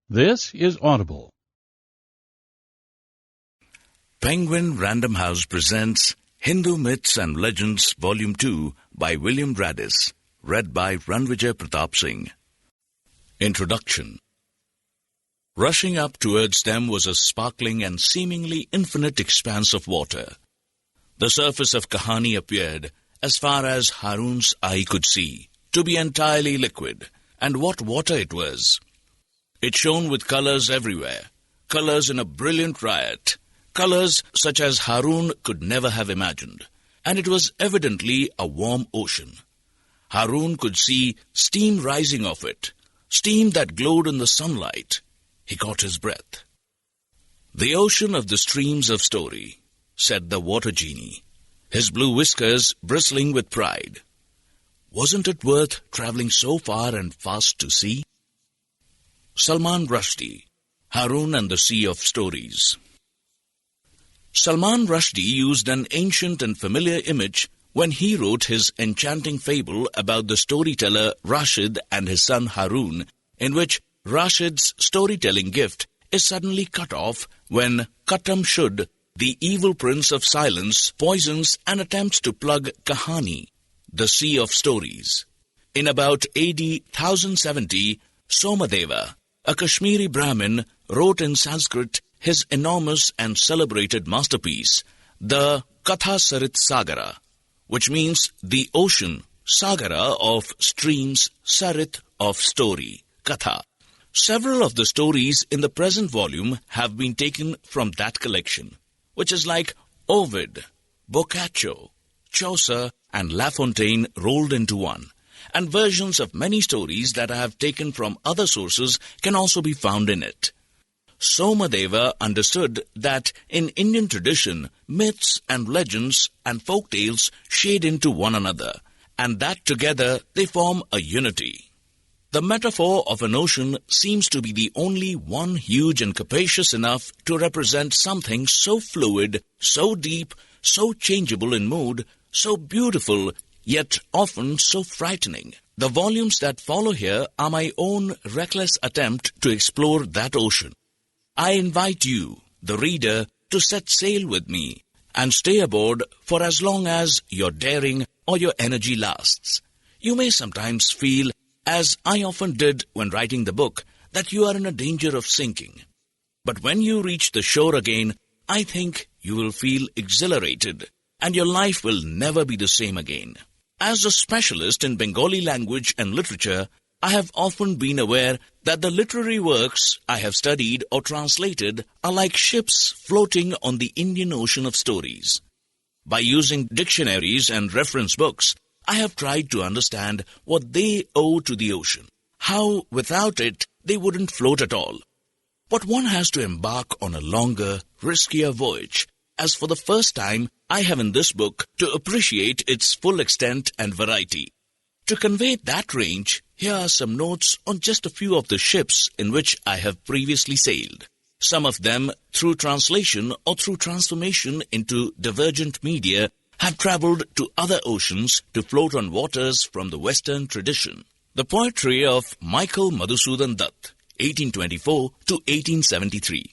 This is Audible. Penguin Random House presents Hindu Myths and Legends Volume 2 by William Radice, read by Ranvijay Pratap Singh. Introduction. Rushing up towards them was a sparkling and seemingly infinite expanse of water. The surface of Kahani appeared, as far as Harun's eye could see, to be entirely liquid, and what water it was! It shone with colors everywhere, colors in a brilliant riot, colors such as Harun could never have imagined, and it was evidently a warm ocean. Harun could see steam rising off it, steam that glowed in the sunlight. He caught his breath. "The ocean of the streams of story," said the water genie, his blue whiskers bristling with pride. Wasn't it worth traveling so far and fast to see? Salman Rushdie, Harun and the Sea of Stories. Salman Rushdie used an ancient and familiar image when he wrote his enchanting fable about the storyteller Rashid and his son Harun, in which Rashid's storytelling gift is suddenly cut off when Katam Shud, the evil prince of silence, poisons and attempts to plug Kahani, the Sea of Stories. In about AD 1070, Somadeva, a Kashmiri Brahmin, wrote in Sanskrit his enormous and celebrated masterpiece, the Kathasaritasagara, which means the ocean, Sagara of streams, Sarit of story, Katha. Several of the stories in the present volume have been taken from that collection, which is like Ovid, Boccaccio, Chaucer, and La Fontaine rolled into one, and versions of many stories that I have taken from other sources can also be found in it. Somadeva understood that in Indian tradition, myths and legends and folk tales shade into one another, and that together they form a unity. The metaphor of an ocean seems to be the only one huge and capacious enough to represent something so fluid, so deep, so changeable in mood, so beautiful, yet often so frightening. The volumes that follow here are my own reckless attempt to explore that ocean. I invite you, the reader, to set sail with me and stay aboard for as long as your daring or your energy lasts. You may sometimes feel, as I often did when writing the book, that you are in a danger of sinking. But when you reach the shore again, I think you will feel exhilarated, and your life will never be the same again. As a specialist in Bengali language and literature, I have often been aware that the literary works I have studied or translated are like ships floating on the Indian Ocean of stories. By using dictionaries and reference books, I have tried to understand what they owe to the ocean, how without it they wouldn't float at all. But one has to embark on a longer, riskier voyage, as for the first time I have in this book to appreciate its full extent and variety. To convey that range, here are some notes on just a few of the ships in which I have previously sailed. Some of them, through translation or through transformation into divergent media, have travelled to other oceans to float on waters from the Western tradition. The poetry of Michael Madhusudan Dutt, 1824 to 1873.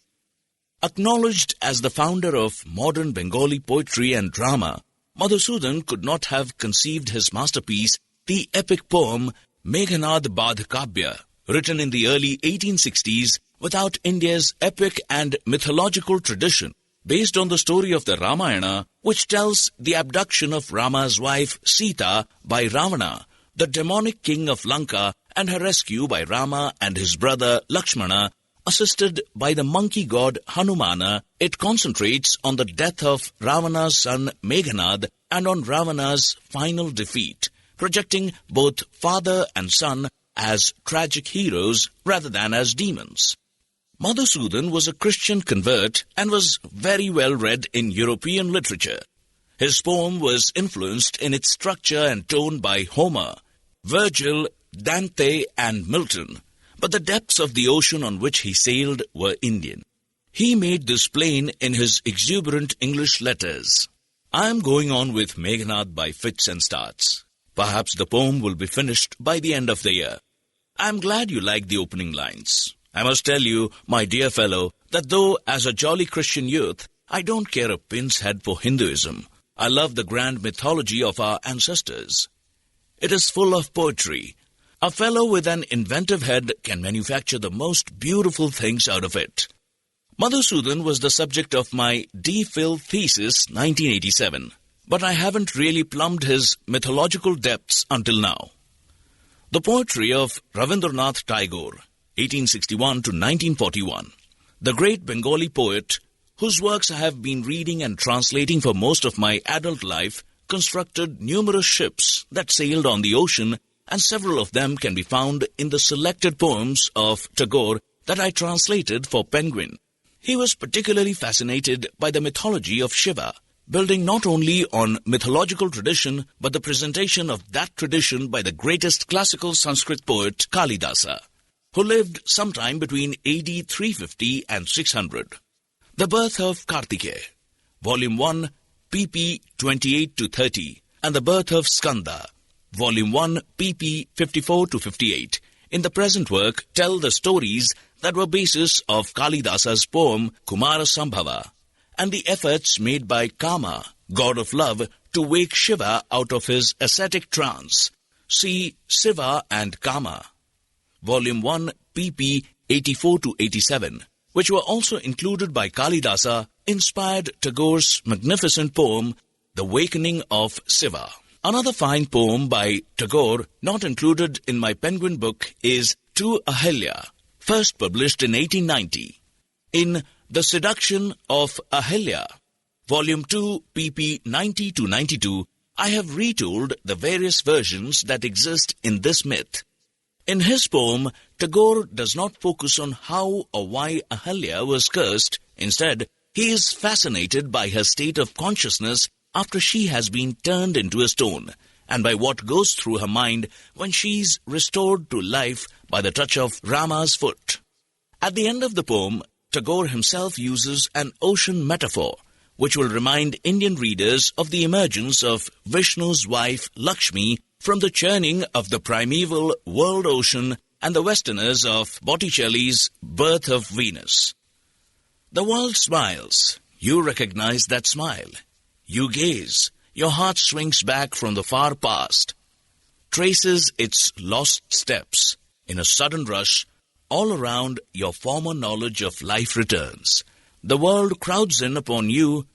Acknowledged as the founder of modern Bengali poetry and drama, Madhusudan could not have conceived his masterpiece, the epic poem Meghanad Badh Kavya, written in the early 1860s, without India's epic and mythological tradition, based on the story of the Ramayana, which tells the abduction of Rama's wife Sita by Ravana, the demonic king of Lanka, and her rescue by Rama and his brother Lakshmana, assisted by the monkey god Hanumana. It concentrates on the death of Ravana's son Meghanad and on Ravana's final defeat, projecting both father and son as tragic heroes rather than as demons. Madhusudan was a Christian convert and was very well read in European literature. His poem was influenced in its structure and tone by Homer, Virgil, Dante, and Milton, but the depths of the ocean on which he sailed were Indian. He made this plain in his exuberant English letters. I am going on with Meghanad by fits and starts. Perhaps the poem will be finished by the end of the year. I am glad you like the opening lines. I must tell you, my dear fellow, that though as a jolly Christian youth, I don't care a pin's head for Hinduism, I love the grand mythology of our ancestors. It is full of poetry. A fellow with an inventive head can manufacture the most beautiful things out of it. Madhusudan was the subject of my D.Phil thesis 1987, but I haven't really plumbed his mythological depths until now. The poetry of Rabindranath Tagore, 1861 to 1941, the great Bengali poet, whose works I have been reading and translating for most of my adult life, constructed numerous ships that sailed on the ocean, and several of them can be found in the selected poems of Tagore that I translated for Penguin. He was particularly fascinated by the mythology of Shiva, building not only on mythological tradition but the presentation of that tradition by the greatest classical Sanskrit poet Kalidasa, who lived sometime between AD 350 and 600. The Birth of Kartikeya, Volume 1, pp. 28 to 30, and The Birth of Skanda, Volume 1, pp. 54 to 58, in the present work tell the stories that were basis of Kalidasa's poem Kumara Sambhava, and the efforts made by Kama, god of love, to wake Shiva out of his ascetic trance. See Shiva and Kama, Volume 1, pp. 84 to 87, which were also included by Kalidasa, inspired Tagore's magnificent poem, The Wakening of Shiva. Another fine poem by Tagore, not included in my Penguin book, is To Ahilya, first published in 1890. In The Seduction of Ahilya, Volume 2, pp. 90 to 92, I have retold the various versions that exist in this myth. In his poem, Tagore does not focus on how or why Ahilya was cursed. Instead, he is fascinated by her state of consciousness after she has been turned into a stone, and by what goes through her mind when she is restored to life by the touch of Rama's foot. At the end of the poem, Tagore himself uses an ocean metaphor, which will remind Indian readers of the emergence of Vishnu's wife Lakshmi from the churning of the primeval world ocean and the Westerners of Botticelli's Birth of Venus. The world smiles. You recognize that smile. You gaze. Your heart swings back from the far past, traces its lost steps. In a sudden rush, all around your former knowledge of life returns. The world crowds in upon you,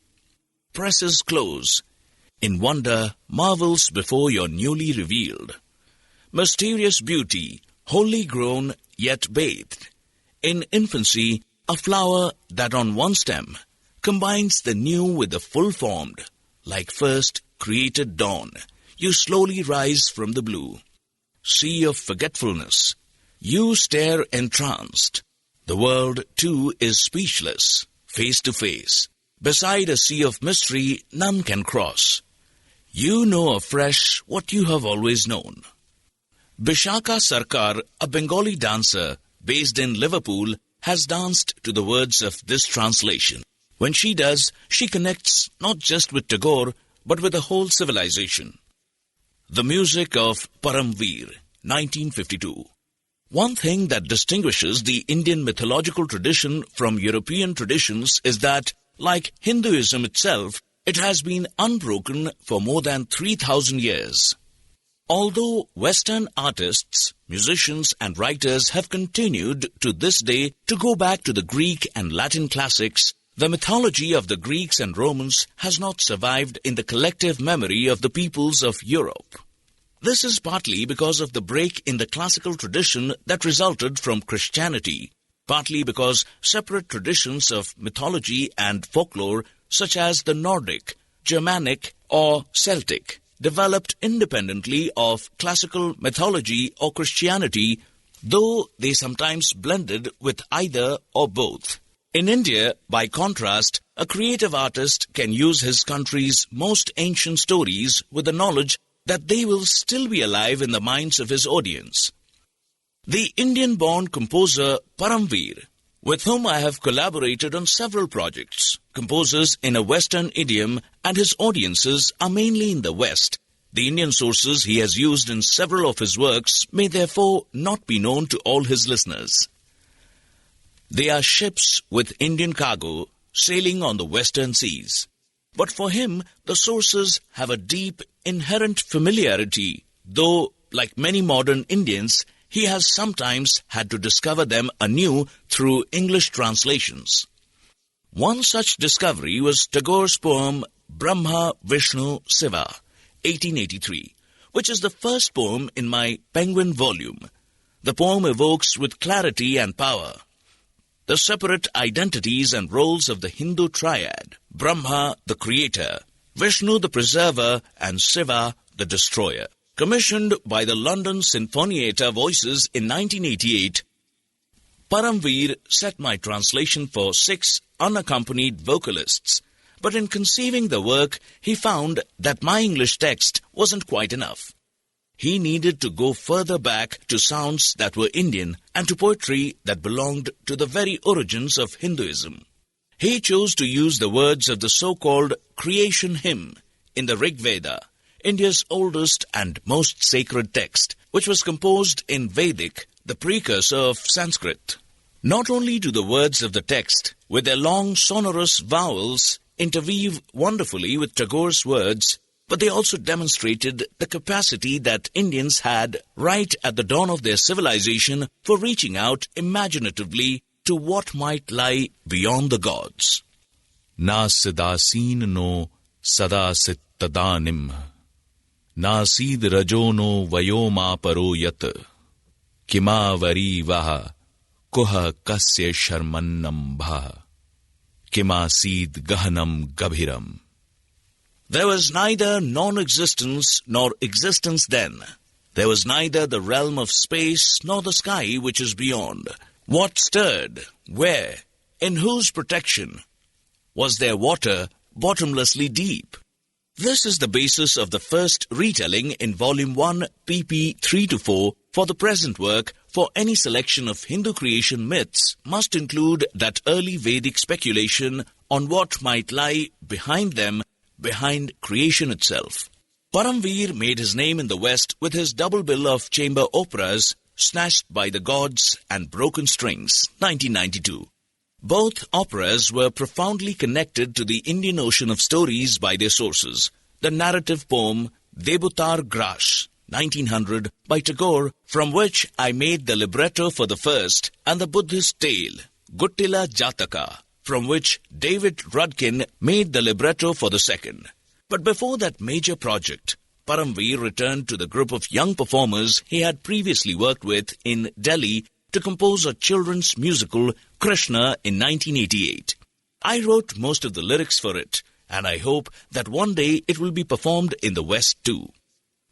presses close. In wonder, marvels before your newly revealed. Mysterious beauty, wholly grown yet bathed. In infancy, a flower that on one stem combines the new with the full-formed. Like first created dawn, you slowly rise from the blue. Sea of forgetfulness, you stare entranced. The world, too, is speechless, face to face. Beside a sea of mystery none can cross. You know afresh what you have always known. Bishakha Sarkar, a Bengali dancer based in Liverpool, has danced to the words of this translation. When she does, she connects not just with Tagore, but with the whole civilization. The music of Paramveer, 1952. One thing that distinguishes the Indian mythological tradition from European traditions is that, like Hinduism itself, it has been unbroken for more than 3,000 years. Although Western artists, musicians and writers have continued to this day to go back to the Greek and Latin classics, the mythology of the Greeks and Romans has not survived in the collective memory of the peoples of Europe. This is partly because of the break in the classical tradition that resulted from Christianity, partly because separate traditions of mythology and folklore, such as the Nordic, Germanic or Celtic, developed independently of classical mythology or Christianity, though they sometimes blended with either or both. In India, by contrast, a creative artist can use his country's most ancient stories with the knowledge that they will still be alive in the minds of his audience. The Indian-born composer Paramveer, with whom I have collaborated on several projects, composes in a Western idiom, and his audiences are mainly in the West. The Indian sources he has used in several of his works may therefore not be known to all his listeners. They are ships with Indian cargo sailing on the western seas. But for him, the sources have a deep, inherent familiarity, though, like many modern Indians, he has sometimes had to discover them anew through English translations. One such discovery was Tagore's poem Brahma, Vishnu, Shiva, 1883, which is the first poem in my Penguin volume. The poem evokes with clarity and power the separate identities and roles of the Hindu triad, Brahma, the creator, Vishnu, the preserver, and Shiva, the destroyer. Commissioned by the London Sinfonietta Voices in 1988, Paramveer set my translation for 6 unaccompanied vocalists, but in conceiving the work, he found that my English text wasn't quite enough. He needed to go further back to sounds that were Indian and to poetry that belonged to the very origins of Hinduism. He chose to use the words of the so-called creation hymn in the Rig Veda, India's oldest and most sacred text, which was composed in Vedic, the precursor of Sanskrit. Not only do the words of the text, with their long sonorous vowels, interweave wonderfully with Tagore's words, but they also demonstrated the capacity that Indians had right at the dawn of their civilization for reaching out imaginatively to what might lie beyond the gods. Na sidasin no sadasit tadanim, na sid rajono vayoma paro yat, kima vari vaha kuha kasya sharmannam bha, kima sid gahanam gabhiram. There was neither non-existence nor existence then. There was neither the realm of space nor the sky which is beyond. What stirred? Where? In whose protection? Was there water bottomlessly deep? This is the basis of the first retelling in Volume 1, pp. 3-4 for the present work. For any selection of Hindu creation myths must include that early Vedic speculation on what might lie behind them, behind creation itself. Paramveer made his name in the West with his double bill of chamber operas, Snatched by the Gods and Broken Strings, 1992. Both operas were profoundly connected to the Indian ocean of stories by their sources. The narrative poem Debutar Grash, 1900, by Tagore, from which I made the libretto for the first, and the Buddhist tale, Guttila Jataka, from which David Rudkin made the libretto for the second. But before that major project, Paramveer returned to the group of young performers he had previously worked with in Delhi to compose a children's musical, Krishna, in 1988. I wrote most of the lyrics for it, and I hope that one day it will be performed in the West too.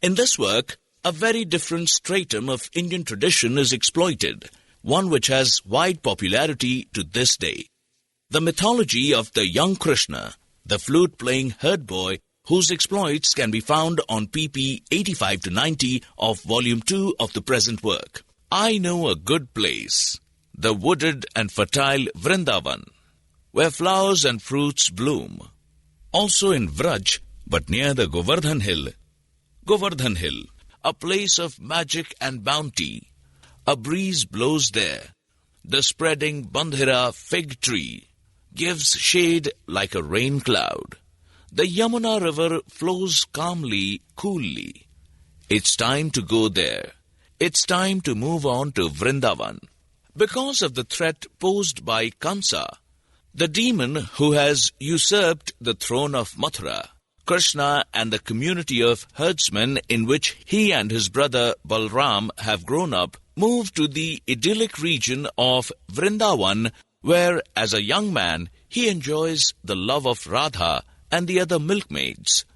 In this work, a very different stratum of Indian tradition is exploited, one which has wide popularity to this day. The mythology of the young Krishna, the flute-playing herd boy, whose exploits can be found on pp. 85-90 of Volume 2 of the present work. I know a good place, the wooded and fertile Vrindavan, where flowers and fruits bloom. Also in Vraj, but near the Govardhan Hill, a place of magic and bounty. A breeze blows there. The spreading Bandhira fig tree gives shade like a rain cloud. The Yamuna river flows calmly, coolly. It's time to go there. It's time to move on to Vrindavan. Because of the threat posed by Kamsa, the demon who has usurped the throne of Mathura, Krishna and the community of herdsmen in which he and his brother Balram have grown up, moved to the idyllic region of Vrindavan, where, as a young man, he enjoys the love of Radha and the other milkmaids.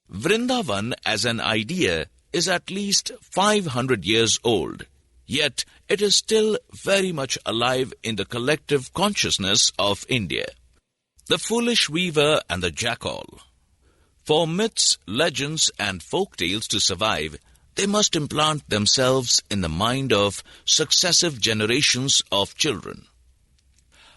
Vrindavan as an idea is at least 500 years old, yet it is still very much alive in the collective consciousness of India. The foolish weaver and the jackal. For myths, legends, and folk tales to survive, they must implant themselves in the mind of successive generations of children.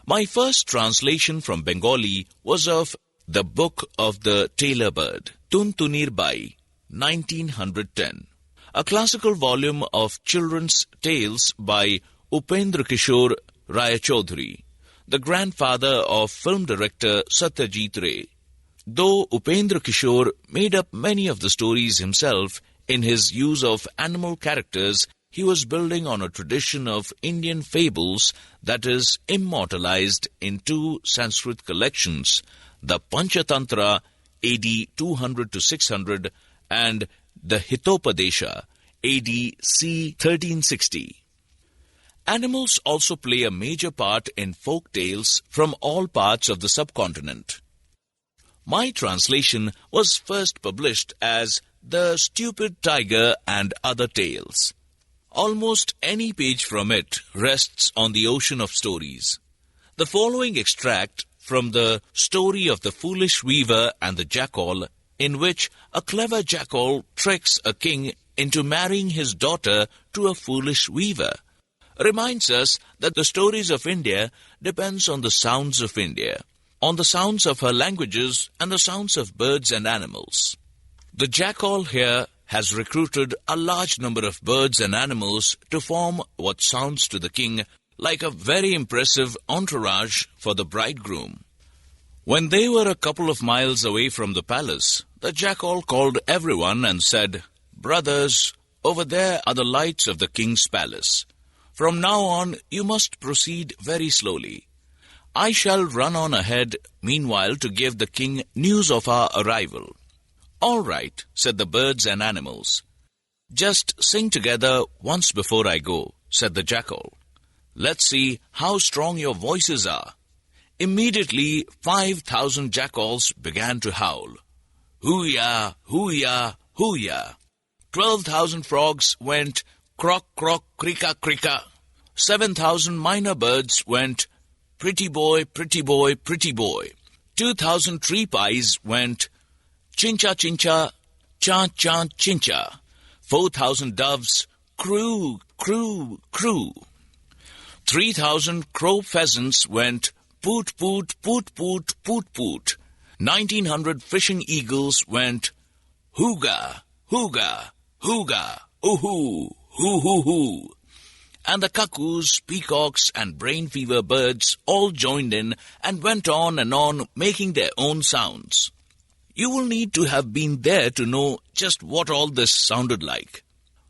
My first translation from Bengali was of The Book of the Tailor Bird, Tuntunir Bai, 1910, a classical volume of children's tales by Upendra Kishore Raychaudhuri, the grandfather of film director Satyajit Ray. Though Upendra Kishore made up many of the stories himself in his use of animal characters, he was building on a tradition of Indian fables that is immortalized in two Sanskrit collections, the Panchatantra AD 200 to 600 and the Hitopadesha AD c. 1360. Animals also play a major part in folk tales from all parts of the subcontinent. My translation was first published as The Stupid Tiger and Other Tales. Almost any page from it rests on the ocean of stories. The following extract from the story of the foolish weaver and the jackal, in which a clever jackal tricks a king into marrying his daughter to a foolish weaver, reminds us that the stories of India depends on the sounds of India, on the sounds of her languages and the sounds of birds and animals. The jackal here has recruited a large number of birds and animals to form what sounds to the king like a very impressive entourage for the bridegroom. When they were a couple of miles away from the palace, the jackal called everyone and said, "Brothers, over there are the lights of the king's palace. From now on, you must proceed very slowly. I shall run on ahead, meanwhile, to give the king news of our arrival." "All right," said the birds and animals. "Just sing together once before I go," said the jackal. "Let's see how strong your voices are." Immediately, 5,000 jackals began to howl. "Hoo-ya, hoo-ya, hoo-ya." 12,000 frogs went croak, croak, krika, krika. 7,000 minor birds went pretty boy, pretty boy, pretty boy. 2,000 tree pies went chincha, chincha, cha, cha, chincha. 4,000 doves crew, crew, crew. 3,000 crow pheasants went poot, poot, poot, poot, poot, poot. 1,900 fishing eagles went hooga, hooga, hooga, oohoo, hoo, hoo, hoo. And the cuckoos, peacocks, and brain fever birds all joined in and went on, making their own sounds. You will need to have been there to know just what all this sounded like.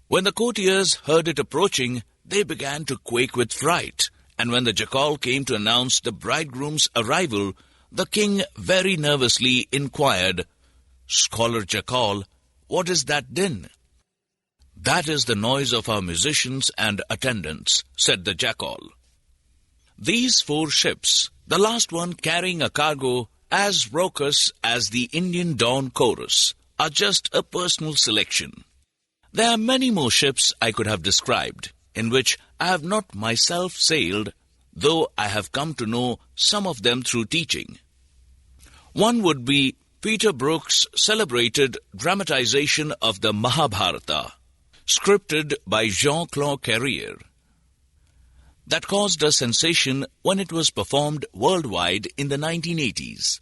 When the courtiers heard it approaching, they began to quake with fright, and when the jackal came to announce the bridegroom's arrival, the king very nervously inquired, "Scholar Jackal, what is that din?" "That is the noise of our musicians and attendants," said the jackal. These 4 ships, the last one carrying a cargo as raucous as the Indian Dawn Chorus, are just a personal selection. There are many more ships I could have described, in which I have not myself sailed, though I have come to know some of them through teaching. One would be Peter Brook's celebrated dramatization of the Mahabharata, scripted by Jean-Claude Carrière, that caused a sensation when it was performed worldwide in the 1980s.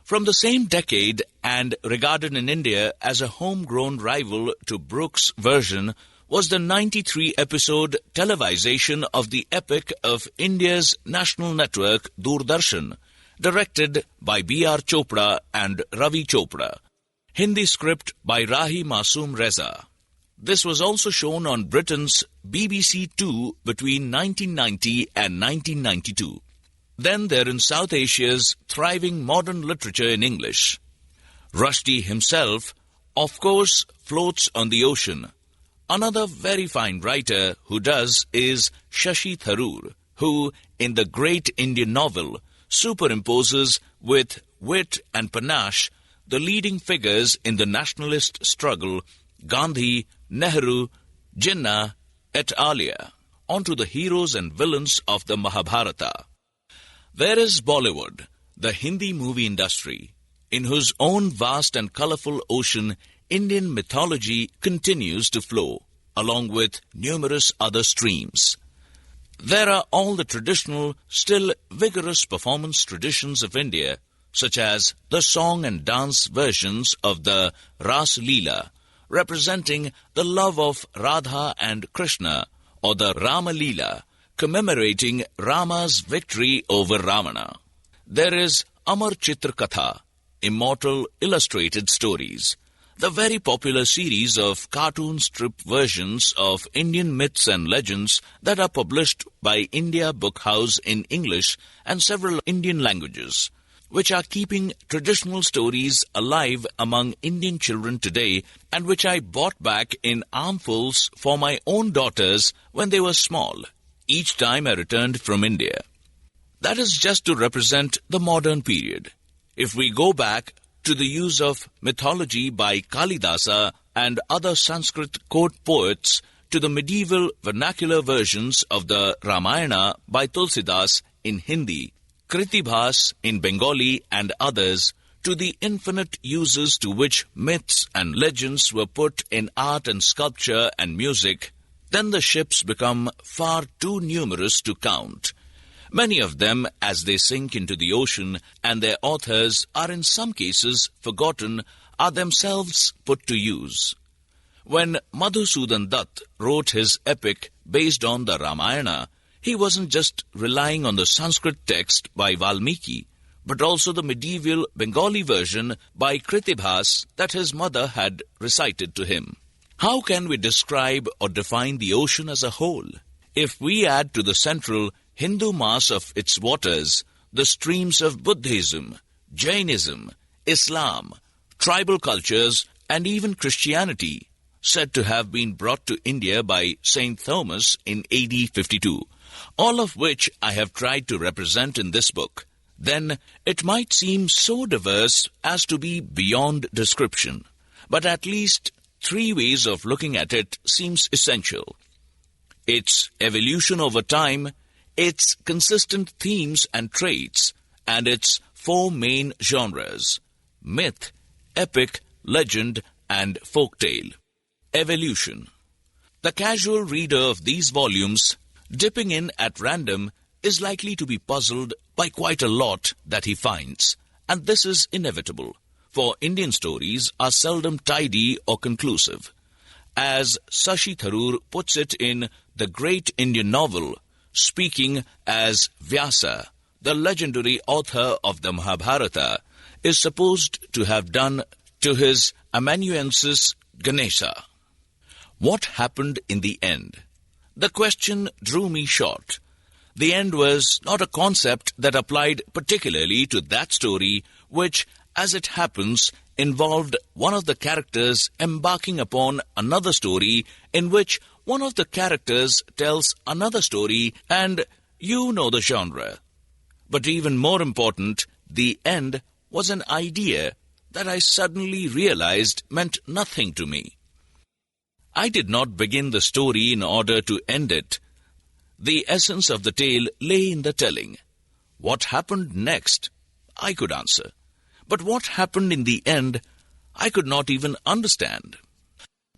From the same decade and regarded in India as a homegrown rival to Brooks' version was the 93-episode televisation of the epic of India's national network Doordarshan, directed by B.R. Chopra and Ravi Chopra, Hindi script by Rahi Masoom Reza. This was also shown on Britain's BBC Two between 1990 and 1992. Then there in South Asia's thriving modern literature in English. Rushdie himself, of course, floats on the ocean. Another very fine writer who does is Shashi Tharoor, who, in the great Indian novel, superimposes with wit and panache the leading figures in the nationalist struggle, Gandhi, Nehru, Jinnah, et alia, onto the heroes and villains of the Mahabharata. There is Bollywood, the Hindi movie industry, in whose own vast and colorful ocean Indian mythology continues to flow, along with numerous other streams. There are all the traditional, still vigorous performance traditions of India, such as the song and dance versions of the Ras Leela, representing the love of Radha and Krishna, or the Rama Leela, commemorating Rama's victory over Ravana. There is Amar Chitra Katha, immortal illustrated stories, the very popular series of cartoon strip versions of Indian myths and legends that are published by India Book House in English and several Indian languages, which are keeping traditional stories alive among Indian children today and which I bought back in armfuls for my own daughters when they were small, each time I returned from India. That is just to represent the modern period. If we go back to the use of mythology by Kalidasa and other Sanskrit court poets, to the medieval vernacular versions of the Ramayana by Tulsidas in Hindi, Kritibhas in Bengali and others, to the infinite uses to which myths and legends were put in art and sculpture and music, then the ships become far too numerous to count. Many of them, as they sink into the ocean, and their authors are in some cases forgotten, are themselves put to use. When Madhusudan Dutt wrote his epic based on the Ramayana, he wasn't just relying on the Sanskrit text by Valmiki, but also the medieval Bengali version by Kritibhas that his mother had recited to him. How can we describe or define the ocean as a whole? If we add to the central Hindu mass of its waters the streams of Buddhism, Jainism, Islam, tribal cultures, and even Christianity, said to have been brought to India by St. Thomas in AD 52, all of which I have tried to represent in this book, then it might seem so diverse as to be beyond description. But at least 3 ways of looking at it seems essential. Its evolution over time, its consistent themes and traits, and its 4 main genres: myth, epic, legend, and folktale. Evolution. The casual reader of these volumes, dipping in at random, is likely to be puzzled by quite a lot that he finds, and this is inevitable, for Indian stories are seldom tidy or conclusive. As Shashi Tharoor puts it in The Great Indian Novel, speaking as Vyasa, the legendary author of the Mahabharata, is supposed to have done to his amanuensis Ganesha. What happened in the end? The question drew me short. The end was not a concept that applied particularly to that story, which, as it happens, involved one of the characters embarking upon another story in which one of the characters tells another story, and you know the genre. But even more important, the end was an idea that I suddenly realized meant nothing to me. I did not begin the story in order to end it. The essence of the tale lay in the telling. What happened next? I could answer. But what happened in the end, I could not even understand.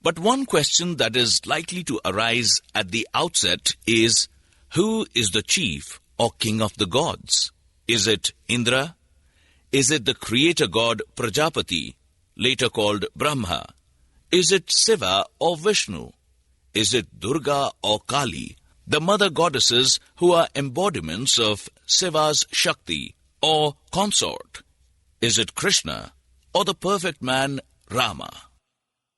But one question that is likely to arise at the outset is, who is the chief or king of the gods? Is it Indra? Is it the creator god Prajapati, later called Brahma? Is it Shiva or Vishnu? Is it Durga or Kali, the mother goddesses who are embodiments of Shiva's Shakti or consort? Is it Krishna or the perfect man Rama?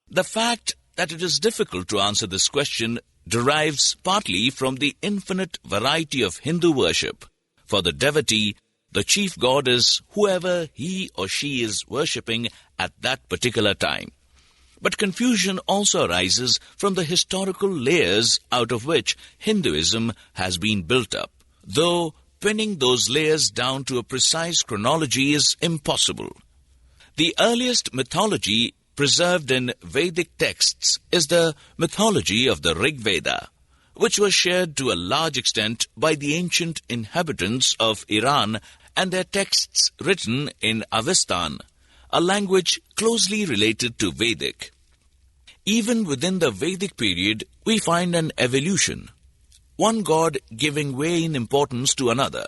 The fact that it is difficult to answer this question derives partly from the infinite variety of Hindu worship. For the devotee, the chief god is whoever he or she is worshipping at that particular time. But confusion also arises from the historical layers out of which Hinduism has been built up, though pinning those layers down to a precise chronology is impossible. The earliest mythology preserved in Vedic texts is the mythology of the Rig Veda, which was shared to a large extent by the ancient inhabitants of Iran and their texts written in Avestan, a language closely related to Vedic. Even within the Vedic period, we find an evolution, one god giving way in importance to another.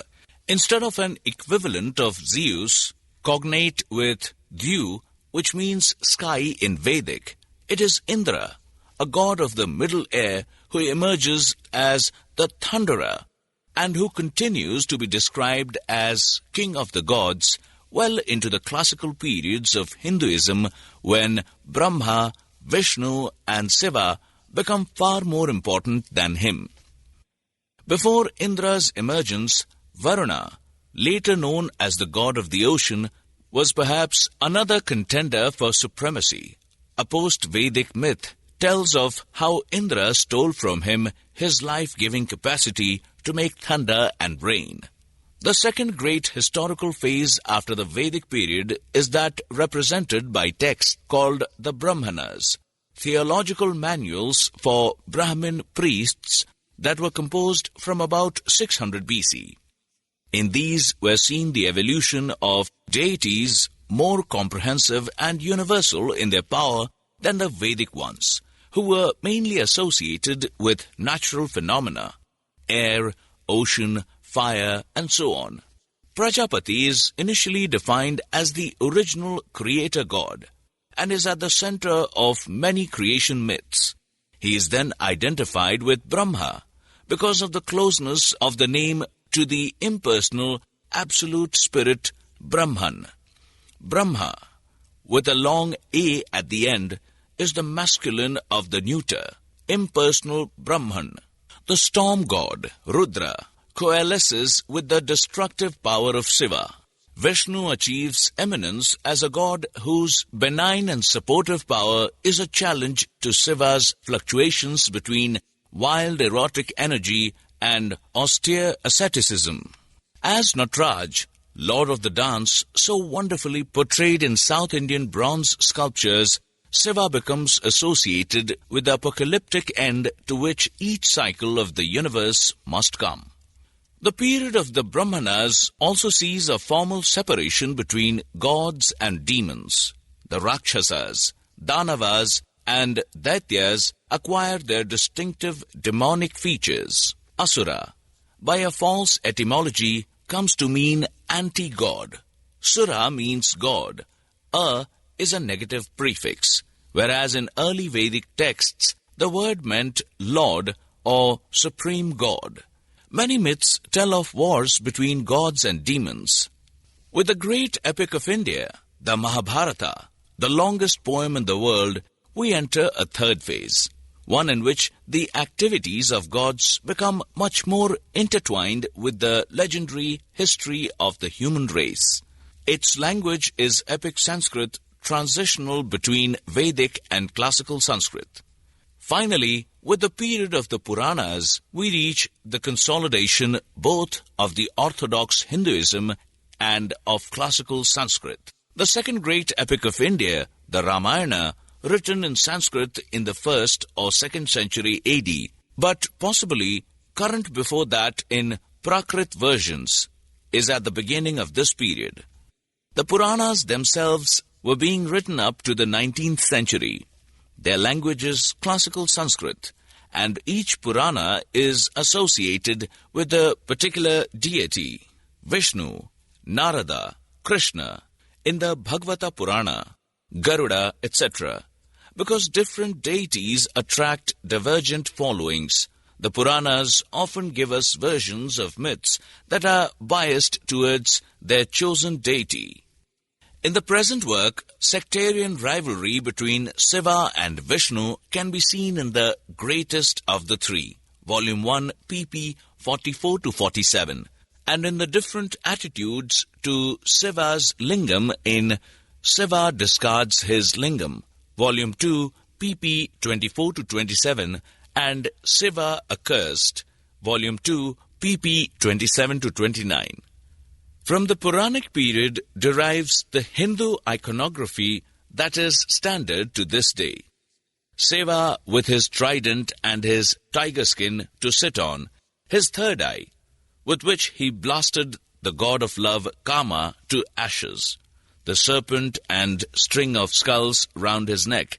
Instead of an equivalent of Zeus, cognate with Dew, which means sky in Vedic, it is Indra, a god of the middle air who emerges as the Thunderer, and who continues to be described as king of the gods well into the classical periods of Hinduism, when Brahma, Vishnu and Shiva become far more important than him. Before Indra's emergence, Varuna, later known as the god of the ocean, was perhaps another contender for supremacy. A post-Vedic myth tells of how Indra stole from him his life-giving capacity to make thunder and rain. The second great historical phase after the Vedic period is that represented by texts called the Brahmanas, theological manuals for Brahmin priests that were composed from about 600 BC. In these were seen the evolution of deities more comprehensive and universal in their power than the Vedic ones, who were mainly associated with natural phenomena, air, ocean, fire, and so on. Prajapati is initially defined as the original creator god and is at the center of many creation myths. He is then identified with Brahma because of the closeness of the name to the impersonal absolute spirit Brahman. Brahma, with a long A at the end, is the masculine of the neuter, impersonal Brahman. The storm god, Rudra, coalesces with the destructive power of Shiva. Vishnu achieves eminence as a god whose benign and supportive power is a challenge to Shiva's fluctuations between wild erotic energy and austere asceticism. As Nataraj, lord of the dance, so wonderfully portrayed in South Indian bronze sculptures, Shiva becomes associated with the apocalyptic end to which each cycle of the universe must come. The period of the Brahmanas also sees a formal separation between gods and demons. The Rakshasas, Danavas, and Daityas acquire their distinctive demonic features. Asura, by a false etymology, comes to mean anti-god. Sura means god. Is a negative prefix, whereas in early Vedic texts, the word meant Lord or Supreme God. Many myths tell of wars between gods and demons. With the great epic of India, the Mahabharata, the longest poem in the world, we enter a third phase, one in which the activities of gods become much more intertwined with the legendary history of the human race. Its language is epic Sanskrit, transitional between Vedic and classical Sanskrit. Finally, with the period of the Puranas, we reach the consolidation both of the orthodox Hinduism and of classical Sanskrit. The second great epic of India, the Ramayana, written in Sanskrit in the 1st or 2nd century AD, but possibly current before that in Prakrit versions, is at the beginning of this period. The Puranas themselves were being written up to the 19th century. Their language is classical Sanskrit, and each Purana is associated with a particular deity, Vishnu, Narada, Krishna, in the Bhagavata Purana, Garuda, etc. Because different deities attract divergent followings, the Puranas often give us versions of myths that are biased towards their chosen deity. In the present work, sectarian rivalry between Shiva and Vishnu can be seen in the greatest of the three, Volume 1, pp. 44-47, and in the different attitudes to Shiva's lingam in Shiva Discards His Lingam, Volume 2, pp. 24-27, and Shiva Accursed, Volume 2, pp. 27-29. From the Puranic period derives the Hindu iconography that is standard to this day. Shiva with his trident and his tiger skin to sit on, his third eye, with which he blasted the god of love Kama to ashes, the serpent and string of skulls round his neck,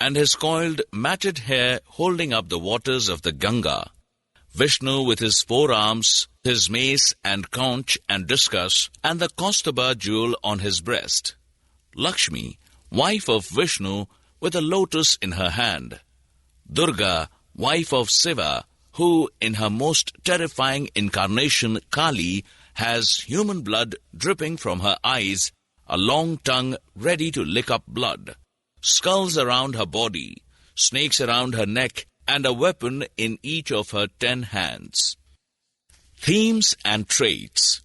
and his coiled matted hair holding up the waters of the Ganga. Vishnu with his forearms, his mace and conch and discus, and the Kaustubha jewel on his breast. Lakshmi, wife of Vishnu, with a lotus in her hand. Durga, wife of Shiva, who, in her most terrifying incarnation, Kali, has human blood dripping from her eyes, a long tongue ready to lick up blood, skulls around her body, snakes around her neck, and a weapon in each of her 10 hands. Themes and traits.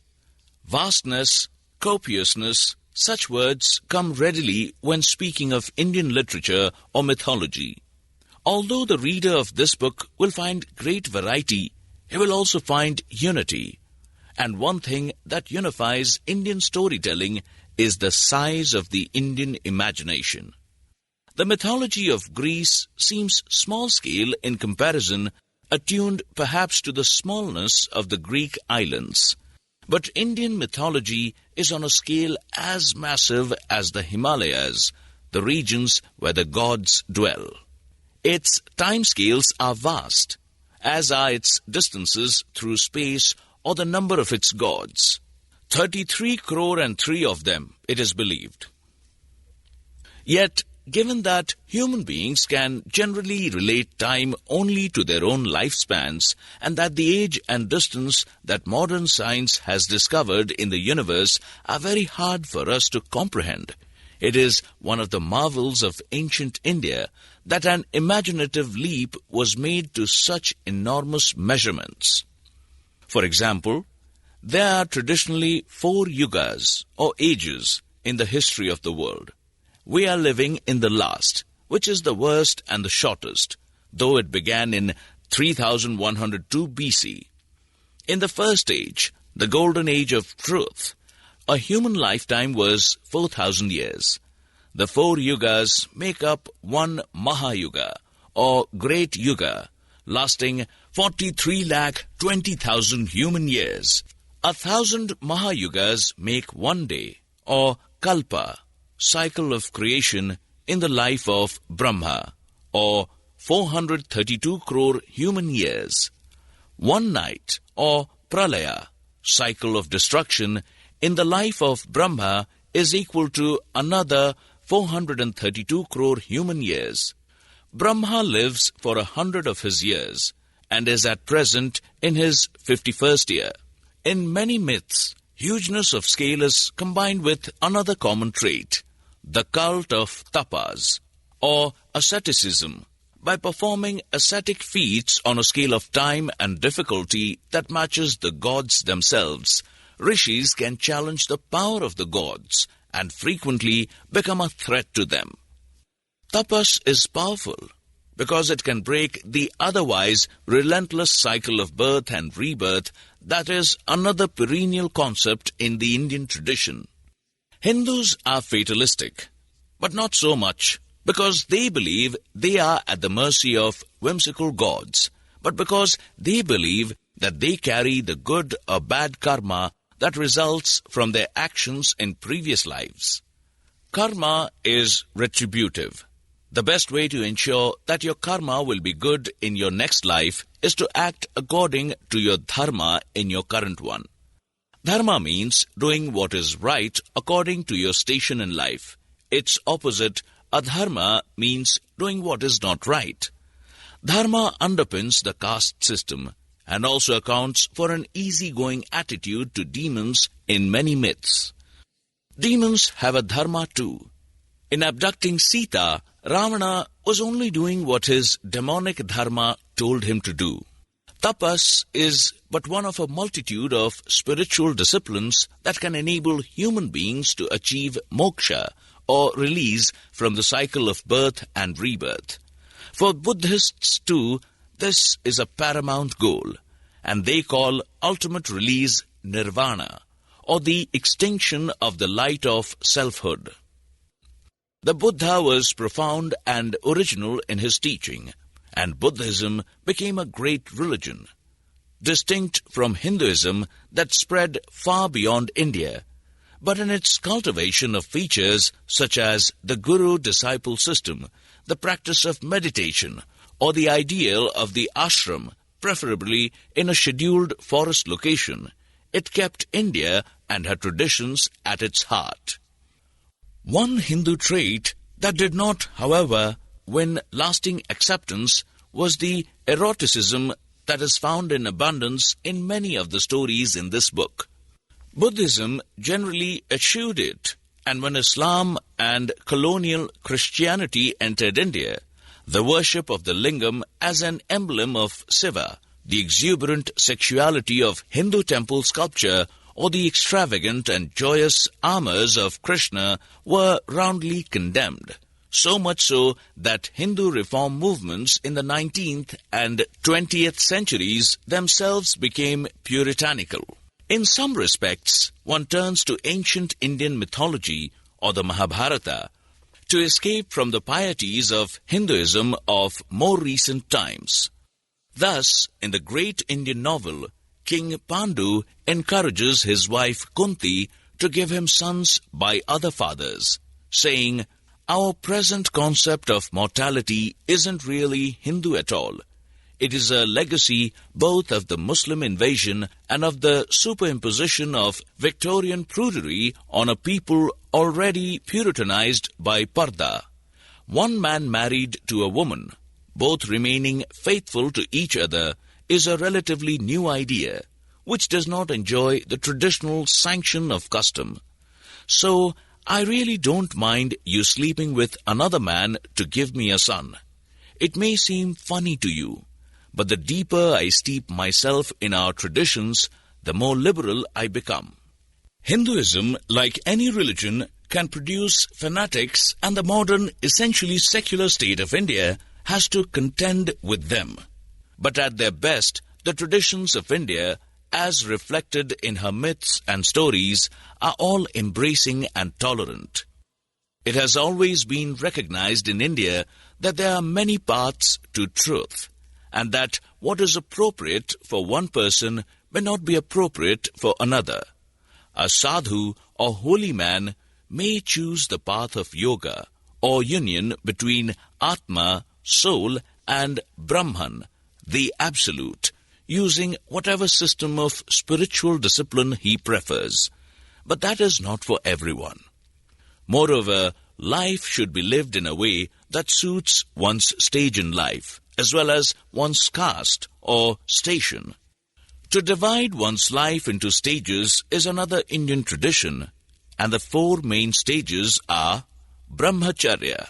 Vastness, copiousness, such words come readily when speaking of Indian literature or mythology. Although the reader of this book will find great variety, he will also find unity. And one thing that unifies Indian storytelling is the size of the Indian imagination. The mythology of Greece seems small-scale in comparison, attuned perhaps to the smallness of the Greek islands. But Indian mythology is on a scale as massive as the Himalayas, the regions where the gods dwell. Its timescales are vast, as are its distances through space or the number of its gods. 33 crore and 3 of them, it is believed. Yet, given that human beings can generally relate time only to their own lifespans, and that the age and distance that modern science has discovered in the universe are very hard for us to comprehend, it is one of the marvels of ancient India that an imaginative leap was made to such enormous measurements. For example, there are traditionally 4 yugas or ages in the history of the world. We are living in the last, which is the worst and the shortest, though it began in 3102 BC. In the first age, the golden age of truth, a human lifetime was 4,000 years. The 4 yugas make up one Mahayuga, or Great Yuga, lasting 43,20,000 human years. 1,000 Mahayugas make one day, or Kalpa, cycle of creation in the life of Brahma, or 432 crore human years. One night, or Pralaya, cycle of destruction in the life of Brahma is equal to another 432 crore human years. Brahma lives for 100 of his years and is at present in his 51st year. In many myths, hugeness of scale is combined with another common trait, the cult of tapas, or asceticism. By performing ascetic feats on a scale of time and difficulty that matches the gods themselves, rishis can challenge the power of the gods and frequently become a threat to them. Tapas is powerful because it can break the otherwise relentless cycle of birth and rebirth that is another perennial concept in the Indian tradition. Hindus are fatalistic, but not so much because they believe they are at the mercy of whimsical gods, but because they believe that they carry the good or bad karma that results from their actions in previous lives. Karma is retributive. The best way to ensure that your karma will be good in your next life is to act according to your dharma in your current one. Dharma means doing what is right according to your station in life. Its opposite, adharma, means doing what is not right. Dharma underpins the caste system and also accounts for an easygoing attitude to demons in many myths. Demons have a dharma too. In abducting Sita, Ravana was only doing what his demonic dharma told him to do. Tapas is but one of a multitude of spiritual disciplines that can enable human beings to achieve moksha, or release from the cycle of birth and rebirth. For Buddhists too, this is a paramount goal, and they call ultimate release nirvana, or the extinction of the light of selfhood. The Buddha was profound and original in his teaching, and Buddhism became a great religion, distinct from Hinduism that spread far beyond India, but in its cultivation of features such as the guru-disciple system, the practice of meditation, or the ideal of the ashram, preferably in a scheduled forest location, it kept India and her traditions at its heart. One Hindu trait that did not, however, win lasting acceptance was the eroticism that is found in abundance in many of the stories in this book. Buddhism generally eschewed it, and when Islam and colonial Christianity entered India, the worship of the lingam as an emblem of Shiva, the exuberant sexuality of Hindu temple sculpture, or the extravagant and joyous armors of Krishna were roundly condemned, so much so that Hindu reform movements in the 19th and 20th centuries themselves became puritanical. In some respects, one turns to ancient Indian mythology or the Mahabharata to escape from the pieties of Hinduism of more recent times. Thus, in the great Indian novel, King Pandu encourages his wife Kunti to give him sons by other fathers, saying, "Our present concept of mortality isn't really Hindu at all. It is a legacy both of the Muslim invasion and of the superimposition of Victorian prudery on a people already puritanized by Parda. One man married to a woman, both remaining faithful to each other, is a relatively new idea, which does not enjoy the traditional sanction of custom. So, I really don't mind you sleeping with another man to give me a son. It may seem funny to you, but the deeper I steep myself in our traditions, the more liberal I become." Hinduism, like any religion, can produce fanatics, and the modern, essentially secular state of India has to contend with them. But at their best, the traditions of India, as reflected in her myths and stories, are all embracing and tolerant. It has always been recognized in India that there are many paths to truth, and that what is appropriate for one person may not be appropriate for another. A sadhu or holy man may choose the path of yoga, or union between Atma, soul, and Brahman, the Absolute, using whatever system of spiritual discipline he prefers. But that is not for everyone. Moreover, life should be lived in a way that suits one's stage in life, as well as one's caste or station. To divide one's life into stages is another Indian tradition, and the four main stages are Brahmacharya,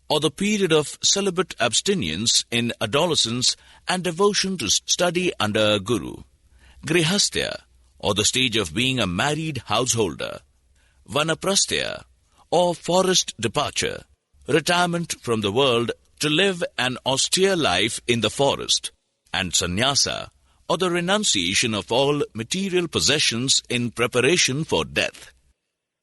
or the period of celibate abstinence in adolescence and devotion to study under a guru; Grihastya, or the stage of being a married householder; Vanaprasthya, or forest departure, retirement from the world to live an austere life in the forest; and Sannyasa, or the renunciation of all material possessions in preparation for death.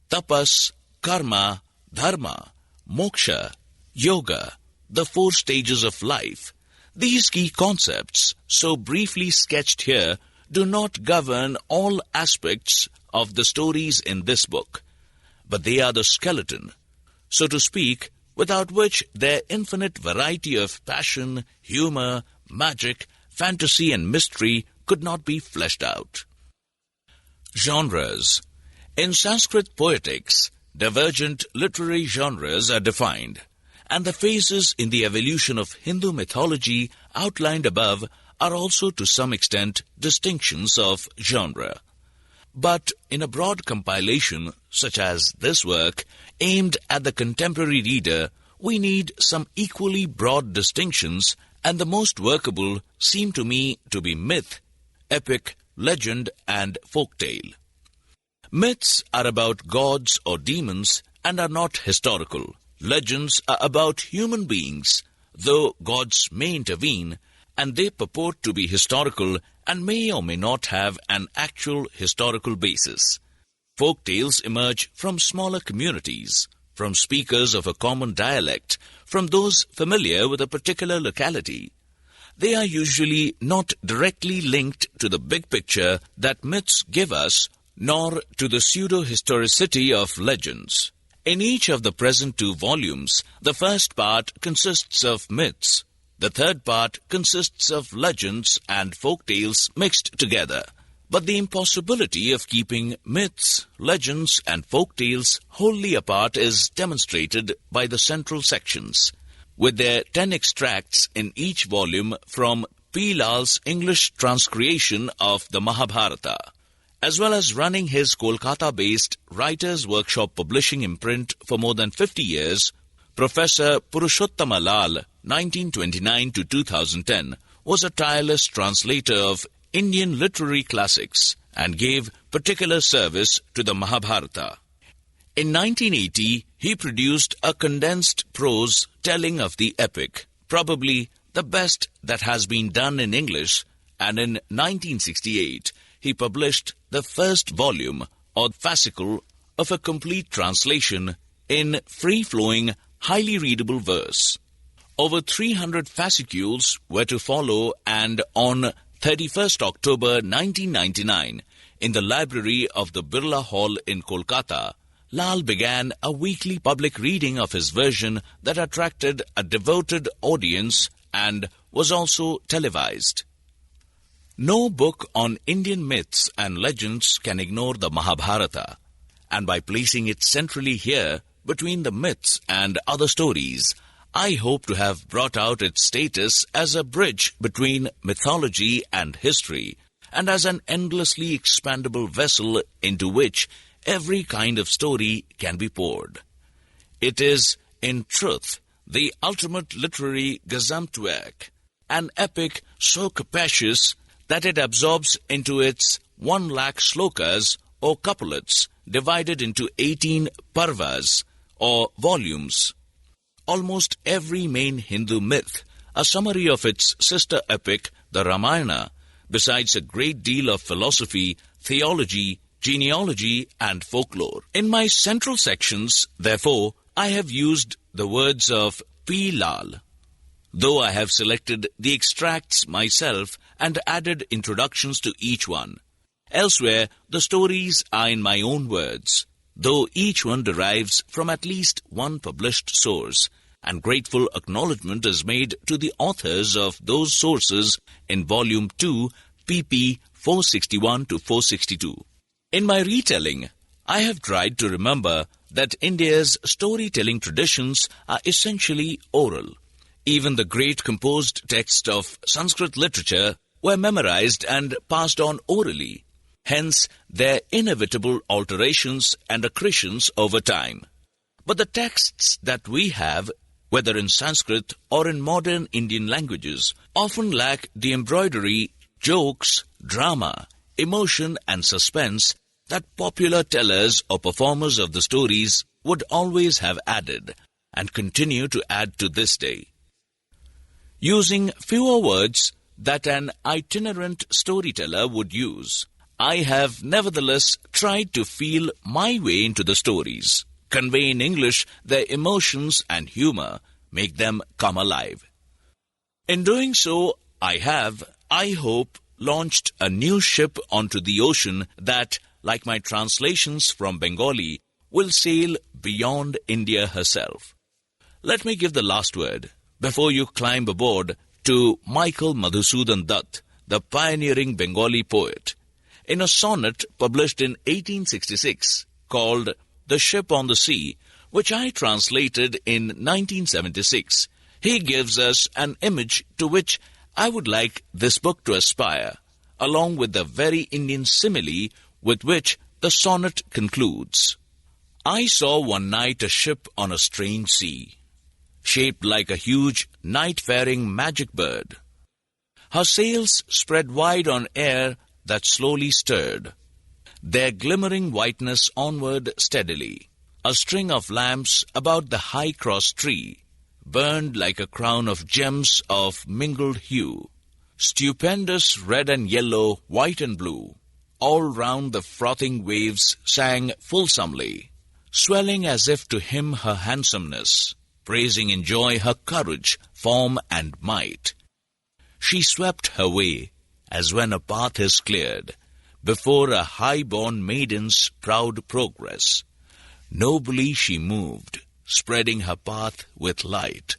Tapas, karma, dharma, moksha, yoga, the four stages of life. These key concepts, so briefly sketched here, do not govern all aspects of the stories in this book, but they are the skeleton, so to speak, without which their infinite variety of passion, humor, magic, fantasy and mystery could not be fleshed out. Genres. In Sanskrit poetics, divergent literary genres are defined, and the phases in the evolution of Hindu mythology outlined above are also to some extent distinctions of genre. But in a broad compilation, such as this work, aimed at the contemporary reader, we need some equally broad distinctions, and the most workable seem to me to be myth, epic, legend, and folktale. Myths are about gods or demons and are not historical. Legends are about human beings, though gods may intervene, and they purport to be historical and may or may not have an actual historical basis. Folk tales emerge from smaller communities, from speakers of a common dialect, from those familiar with a particular locality. They are usually not directly linked to the big picture that myths give us, nor to the pseudo-historicity of legends. In each of the present 2 volumes, the first part consists of myths. The third part consists of legends and folk tales mixed together. But the impossibility of keeping myths, legends, and folk tales wholly apart is demonstrated by the central sections, with their 10 extracts in each volume from P. Lal's English transcreation of the Mahabharata, as well as running his Kolkata-based Writers' Workshop publishing imprint for more than 50 years, Professor Purushottama Lal, 1929 to 2010, was a tireless translator of Indian literary classics and gave particular service to the Mahabharata. In 1980, he produced a condensed prose telling of the epic, probably the best that has been done in English, and in 1968, he published the first volume or fascicle of a complete translation in free-flowing, highly readable verse. Over 300 fascicules were to follow, and on 31st October 1999, in the library of the Birla Hall in Kolkata, Lal began a weekly public reading of his version that attracted a devoted audience and was also televised. No book on Indian myths and legends can ignore the Mahabharata, and by placing it centrally here between the myths and other stories, I hope to have brought out its status as a bridge between mythology and history, and as an endlessly expandable vessel into which every kind of story can be poured. It is, in truth, the ultimate literary Gesamtwerk, an epic so capacious that it absorbs into its 1,00,000 shlokas or couplets divided into 18 parvas or volumes. Almost every main Hindu myth, a summary of its sister epic, the Ramayana, besides a great deal of philosophy, theology, genealogy and folklore. In my central sections, therefore, I have used the words of P. Lal, though I have selected the extracts myself and added introductions to each one. Elsewhere, the stories are in my own words, though each one derives from at least one published source, and grateful acknowledgement is made to the authors of those sources in Volume 2, pp. 461 to 462. In my retelling, I have tried to remember that India's storytelling traditions are essentially oral. Even the great composed texts of Sanskrit literature were memorized and passed on orally, hence their inevitable alterations and accretions over time. But the texts that we have, whether in Sanskrit or in modern Indian languages, often lack the embroidery, jokes, drama, emotion and suspense that popular tellers or performers of the stories would always have added and continue to add to this day. Using fewer words that an itinerant storyteller would use, I have nevertheless tried to feel my way into the stories, convey in English their emotions and humor, make them come alive. In doing so, I have, I hope, launched a new ship onto the ocean that, like my translations from Bengali, will sail beyond India herself. Let me give the last word, before you climb aboard, to Michael Madhusudan Dutt, the pioneering Bengali poet. In a sonnet published in 1866 called The Ship on the Sea, which I translated in 1976, he gives us an image to which I would like this book to aspire, along with the very Indian simile with which the sonnet concludes. I saw one night a ship on a strange sea, shaped like a huge night-faring magic bird. Her sails spread wide on air that slowly stirred, their glimmering whiteness onward steadily. A string of lamps about the high-cross tree burned like a crown of gems of mingled hue, stupendous red and yellow, white and blue. All round the frothing waves sang fulsomely, swelling as if to hymn her handsomeness, praising in joy her courage, form and might. She swept her way, as when a path is cleared, before a high-born maiden's proud progress. Nobly she moved, spreading her path with light.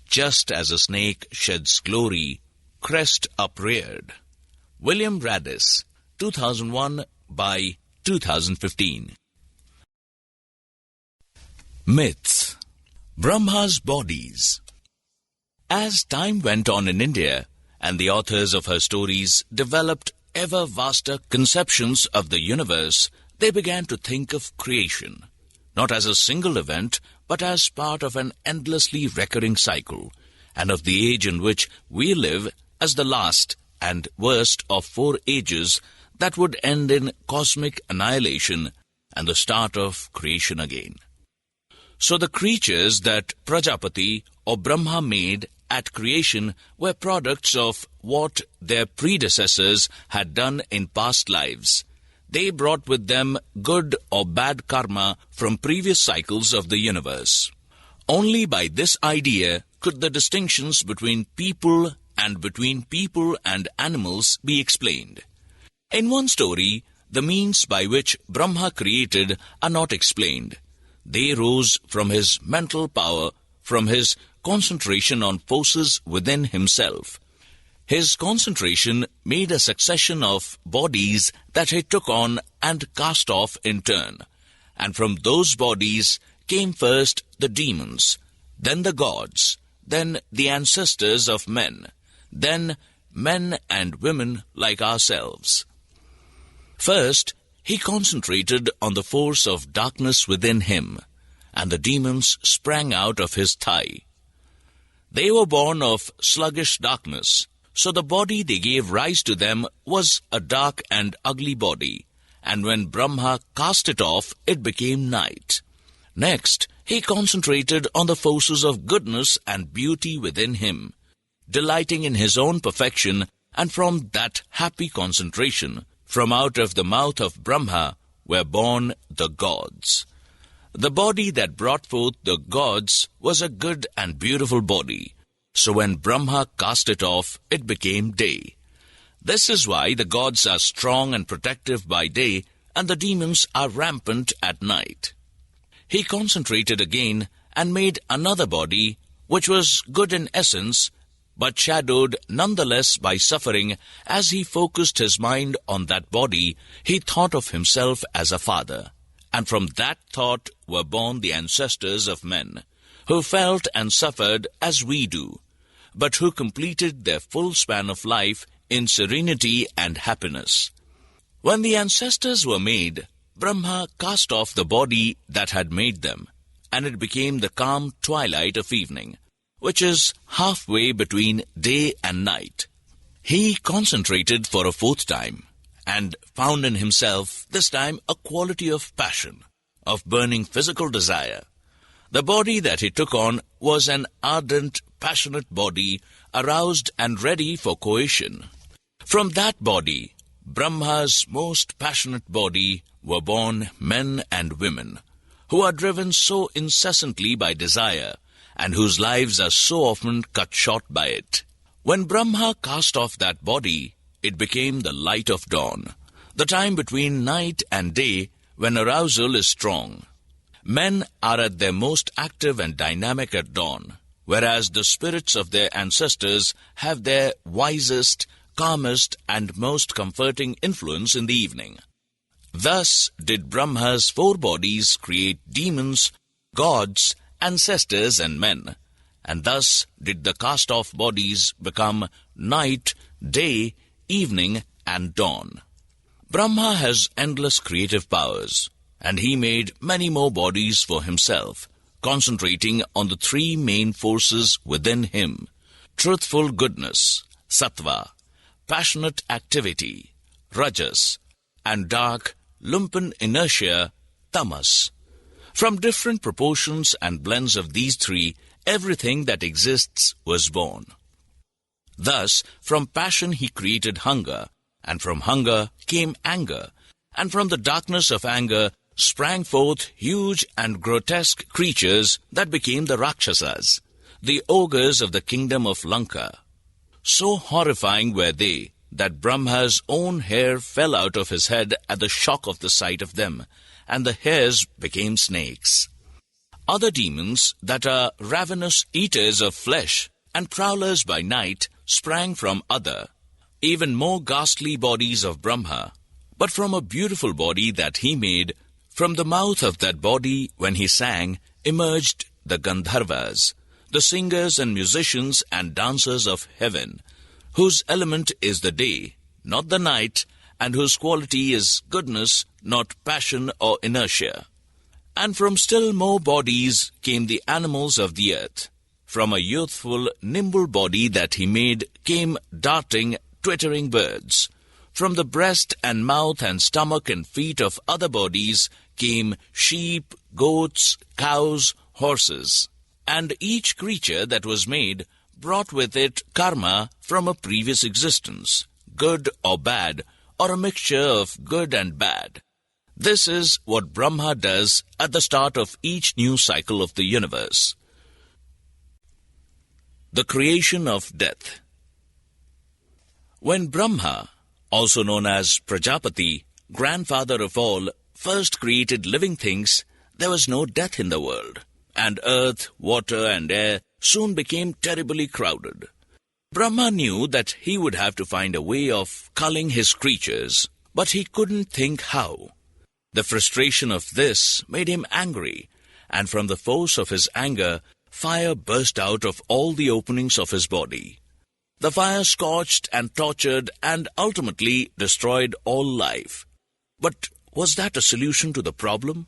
Just as a snake sheds glory, crest upreared. William Radice, 2001 by 2015. Myths. Brahma's bodies. As time went on in India, and the authors of her stories developed ever vaster conceptions of the universe, they began to think of creation, not as a single event, but as part of an endlessly recurring cycle, and of the age in which we live as the last and worst of 4 ages that would end in cosmic annihilation and the start of creation again. So the creatures that Prajapati or Brahma made at creation were products of what their predecessors had done in past lives. They brought with them good or bad karma from previous cycles of the universe. Only by this idea could the distinctions between people and animals be explained. In one story, the means by which Brahma created are not explained. They rose from his mental power, from his concentration on forces within himself. His concentration made a succession of bodies that he took on and cast off in turn. And from those bodies came first the demons, then the gods, then the ancestors of men, then men and women like ourselves. First, he concentrated on the force of darkness within him, and the demons sprang out of his thigh. They were born of sluggish darkness, so the body they gave rise to them was a dark and ugly body, and when Brahma cast it off, it became night. Next, he concentrated on the forces of goodness and beauty within him, delighting in his own perfection, and from that happy concentration, from out of the mouth of Brahma, were born the gods. The body that brought forth the gods was a good and beautiful body. So when Brahma cast it off, it became day. This is why the gods are strong and protective by day, and the demons are rampant at night. He concentrated again and made another body, which was good in essence, but shadowed nonetheless by suffering. As he focused his mind on that body, he thought of himself as a father. And from that thought were born the ancestors of men, who felt and suffered as we do, but who completed their full span of life in serenity and happiness. When the ancestors were made, Brahma cast off the body that had made them, and it became the calm twilight of evening, which is halfway between day and night. He concentrated for a 4th time, and found in himself, this time, a quality of passion, of burning physical desire. The body that he took on was an ardent, passionate body, aroused and ready for coition. From that body, Brahma's most passionate body, were born men and women, who are driven so incessantly by desire, and whose lives are so often cut short by it. When Brahma cast off that body, it became the light of dawn, the time between night and day when arousal is strong. Men are at their most active and dynamic at dawn, whereas the spirits of their ancestors have their wisest, calmest, and most comforting influence in the evening. Thus did Brahma's 4 bodies create demons, gods, ancestors, and men, and thus did the cast-off bodies become night, day, evening, and dawn. Brahma has endless creative powers, and he made many more bodies for himself, concentrating on the 3 main forces within him: truthful goodness, sattva, passionate activity, rajas, and dark, lumpen inertia, tamas. From different proportions and blends of these 3, everything that exists was born. Thus, from passion he created hunger, and from hunger came anger, and from the darkness of anger sprang forth huge and grotesque creatures that became the Rakshasas, the ogres of the kingdom of Lanka. So horrifying were they that Brahma's own hair fell out of his head at the shock of the sight of them, and the hairs became snakes. Other demons that are ravenous eaters of flesh and prowlers by night sprang from other, even more ghastly bodies of Brahma, but from a beautiful body that he made. From the mouth of that body, when he sang, emerged the Gandharvas, the singers and musicians and dancers of heaven, whose element is the day, not the night, and whose quality is goodness, not passion or inertia. And from still more bodies came the animals of the earth. From a youthful, nimble body that he made came darting, twittering birds. From the breast and mouth and stomach and feet of other bodies came sheep, goats, cows, horses. And each creature that was made brought with it karma from a previous existence, good or bad, or a mixture of good and bad. This is what Brahma does at the start of each new cycle of the universe. The creation of death. When Brahma, also known as Prajapati, grandfather of all, first created living things, there was no death in the world, and earth, water, and air soon became terribly crowded. Brahma knew that he would have to find a way of culling his creatures, but he couldn't think how. The frustration of this made him angry, and from the force of his anger, fire burst out of all the openings of his body. The fire scorched and tortured and ultimately destroyed all life. But was that a solution to the problem?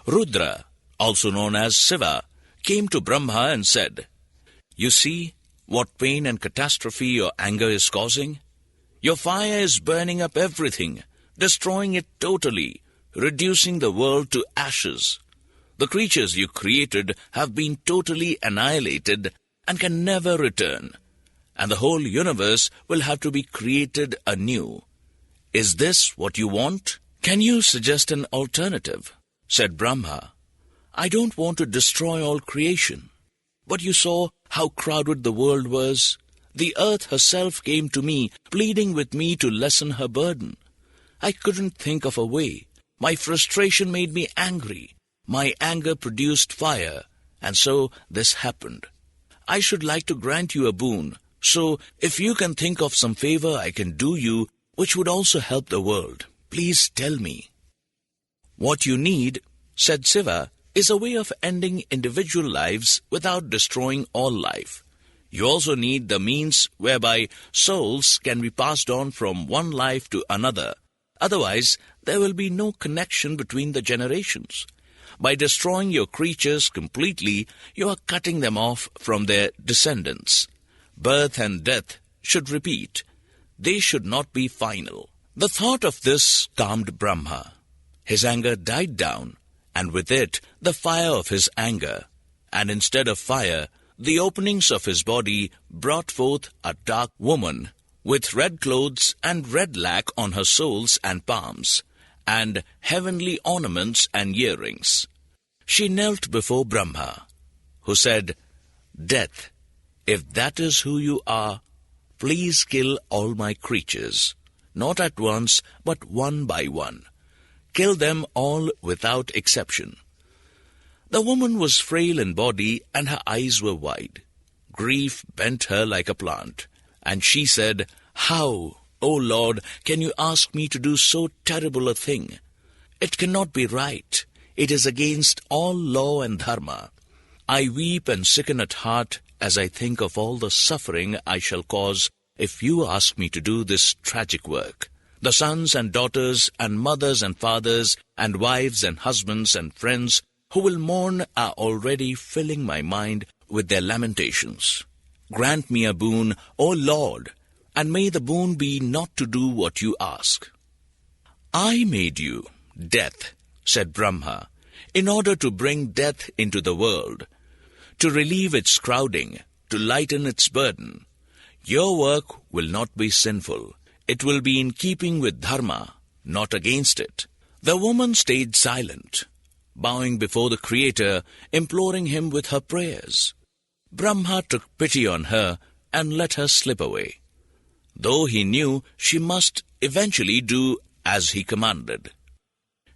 Rudra, also known as Shiva, came to Brahma and said, "You see what pain and catastrophe your anger is causing? Your fire is burning up everything, destroying it totally, reducing the world to ashes. The creatures you created have been totally annihilated and can never return, and the whole universe will have to be created anew. Is this what you want? Can you suggest an alternative?" Said Brahma, "I don't want to destroy all creation. But you saw how crowded the world was. The earth herself came to me, pleading with me to lessen her burden. I couldn't think of a way. My frustration made me angry. My anger produced fire, and so this happened. I should like to grant you a boon, so if you can think of some favor I can do you, which would also help the world, please tell me." "What you need," said Shiva, "is a way of ending individual lives without destroying all life. You also need the means whereby souls can be passed on from one life to another. Otherwise, there will be no connection between the generations. By destroying your creatures completely, you are cutting them off from their descendants. Birth and death should repeat. They should not be final." The thought of this calmed Brahma. His anger died down, and with it the fire of his anger. And instead of fire, the openings of his body brought forth a dark woman, with red clothes and red lac on her soles and palms, and heavenly ornaments and earrings. She knelt before Brahma, who said, "Death, if that is who you are, please kill all my creatures, not at once, but one by one. Kill them all without exception." The woman was frail in body, and her eyes were wide. Grief bent her like a plant, and she said, "How, O Lord, can you ask me to do so terrible a thing? It cannot be right. It is against all law and dharma. I weep and sicken at heart as I think of all the suffering I shall cause if you ask me to do this tragic work. The sons and daughters and mothers and fathers and wives and husbands and friends who will mourn are already filling my mind with their lamentations. Grant me a boon, O Lord, and may the boon be not to do what you ask." "I made you, Death," said Brahma, "in order to bring death into the world, to relieve its crowding, to lighten its burden. Your work will not be sinful. It will be in keeping with dharma, not against it." The woman stayed silent, bowing before the Creator, imploring him with her prayers. Brahma took pity on her and let her slip away, though he knew she must eventually do as he commanded.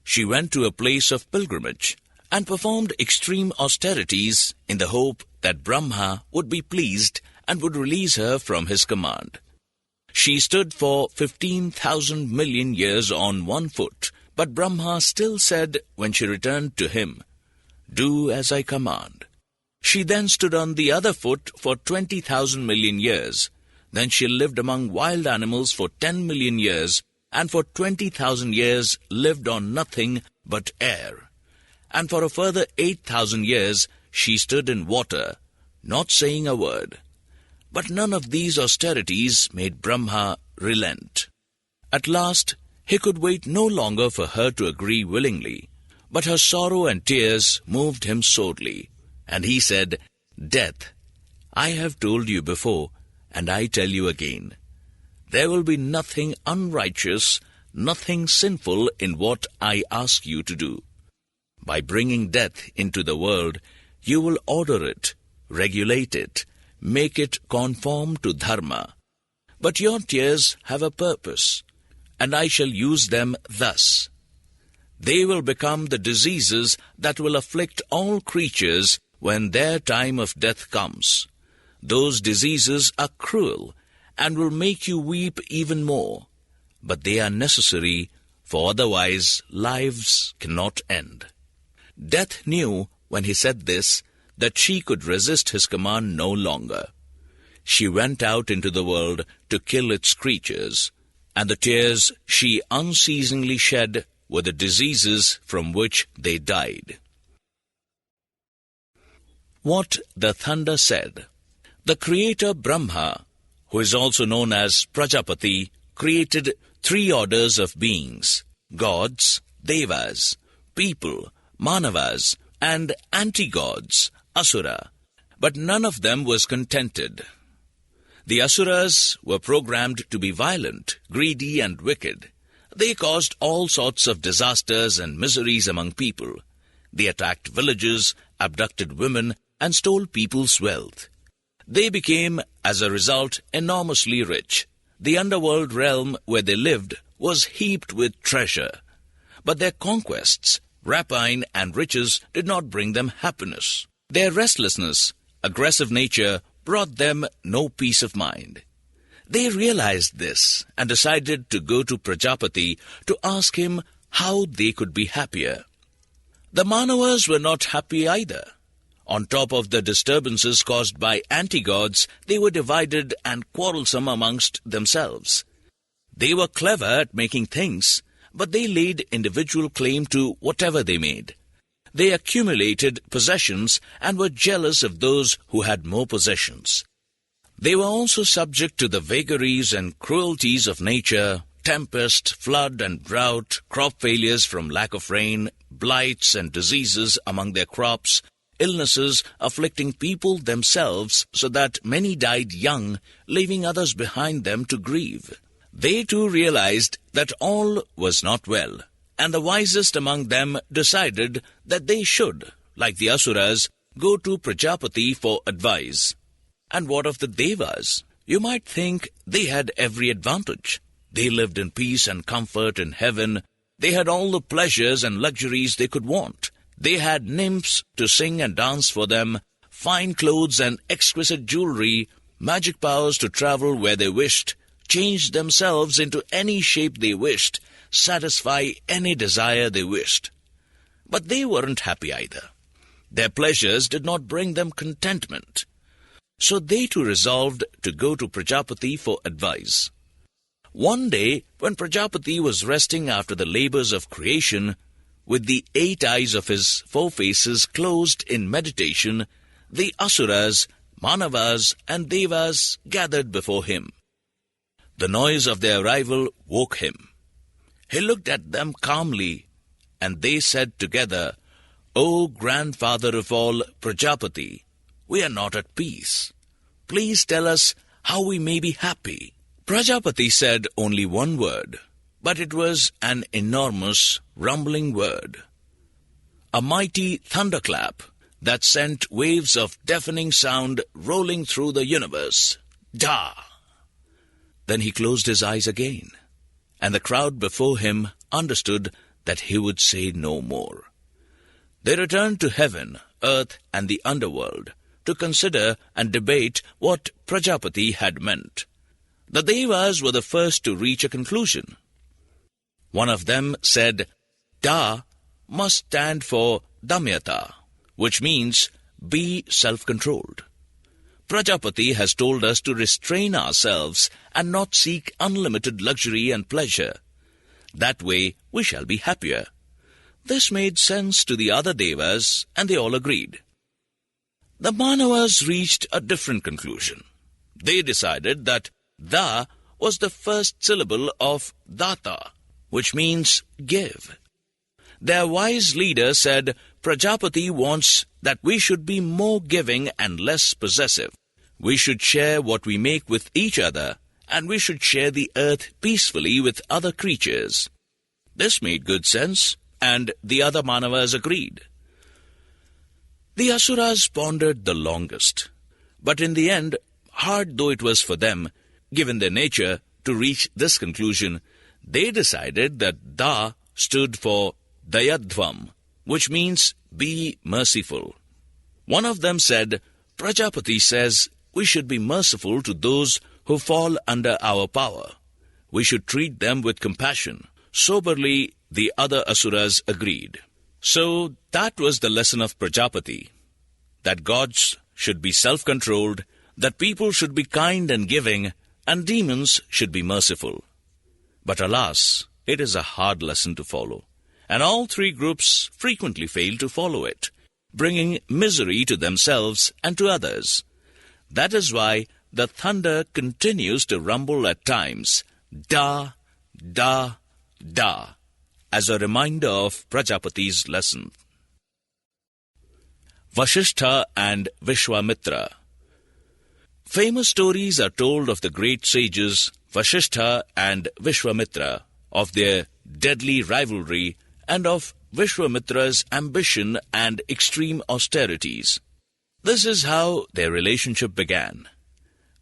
She went to a place of pilgrimage and performed extreme austerities in the hope that Brahma would be pleased and would release her from his command. She stood for 15,000 million years on one foot, but Brahma still said when she returned to him, "Do as I command." She then stood on the other foot for 20,000 million years. Then she lived among wild animals for 10 million years, and for 20,000 years lived on nothing but air. And for a further 8,000 years she stood in water, not saying a word. But none of these austerities made Brahma relent. At last he could wait no longer for her to agree willingly, but her sorrow and tears moved him sorely, and he said, "Death, I have told you before, and I tell you again, there will be nothing unrighteous, nothing sinful in what I ask you to do. By bringing death into the world, you will order it, regulate it, make it conform to dharma. But your tears have a purpose, and I shall use them thus. They will become the diseases that will afflict all creatures when their time of death comes. Those diseases are cruel and will make you weep even more, but they are necessary, for otherwise lives cannot end." Death knew, when he said this, that she could resist his command no longer. She went out into the world to kill its creatures, and the tears she unceasingly shed were the diseases from which they died. What the thunder said. The creator Brahma, who is also known as Prajapati, created 3 orders of beings: gods, devas, people, manavas, and anti-gods, asura. But none of them was contented. The asuras were programmed to be violent, greedy, and wicked. They caused all sorts of disasters and miseries among people. They attacked villages, abducted women, and stole people's wealth. They became, as a result, enormously rich. The underworld realm where they lived was heaped with treasure. But their conquests, rapine, and riches did not bring them happiness. Their restlessness, aggressive nature, brought them no peace of mind. They realized this and decided to go to Prajapati to ask him how they could be happier. The Manavas were not happy either. On top of the disturbances caused by anti-gods, they were divided and quarrelsome amongst themselves. They were clever at making things, but they laid individual claim to whatever they made. They accumulated possessions and were jealous of those who had more possessions. They were also subject to the vagaries and cruelties of nature: tempest, flood and drought, crop failures from lack of rain, blights and diseases among their crops, illnesses afflicting people themselves so that many died young, leaving others behind them to grieve. They too realized that all was not well, and the wisest among them decided that they should, like the Asuras, go to Prajapati for advice. And what of the Devas? You might think they had every advantage. They lived in peace and comfort in heaven. They had all the pleasures and luxuries they could want. They had nymphs to sing and dance for them, fine clothes and exquisite jewelry, magic powers to travel where they wished, change themselves into any shape they wished, satisfy any desire they wished. But they weren't happy either. Their pleasures did not bring them contentment. So they too resolved to go to Prajapati for advice. One day, when Prajapati was resting after the labors of creation, with the 8 eyes of his 4 faces closed in meditation, the Asuras, Manavas, and Devas gathered before him. The noise of their arrival woke him. He looked at them calmly, and they said together, "O grandfather of all, Prajapati, we are not at peace. Please tell us how we may be happy." Prajapati said only one word, but it was an enormous, rumbling word. A mighty thunderclap that sent waves of deafening sound rolling through the universe. Da! Then he closed his eyes again, and the crowd before him understood that he would say no more. They returned to heaven, earth, and the underworld to consider and debate what Prajapati had meant. The Devas were the first to reach a conclusion. One of them said, "Da must stand for Damyata, which means be self-controlled." Prajapati has told us to restrain ourselves and not seek unlimited luxury and pleasure. That way we shall be happier." This made sense to the other devas, and they all agreed. The Manavas reached a different conclusion. They decided that Da was the first syllable of Data, which means give. Their wise leader said Prajapati wants that we should be more giving and less possessive. We should share what we make with each other, and we should share the earth peacefully with other creatures. This made good sense, and the other Manavas agreed. The Asuras pondered the longest, but in the end, hard though it was for them, given their nature, to reach this conclusion, they decided that Da stood for Dayadvam, which means be merciful. One of them said, Prajapati says we should be merciful to those who fall under our power. We should treat them with compassion. Soberly, the other Asuras agreed. So that was the lesson of Prajapati, that gods should be self-controlled, that people should be kind and giving, and demons should be merciful. But alas, it is a hard lesson to follow, and all three groups frequently fail to follow it, bringing misery to themselves and to others. That is why the thunder continues to rumble at times, da, da, da, as a reminder of Prajapati's lesson. Vasishtha and Vishwamitra. Famous stories are told of the great sages Vasishtha and Vishwamitra, of their deadly rivalry, and of Vishwamitra's ambition and extreme austerities. This is how their relationship began.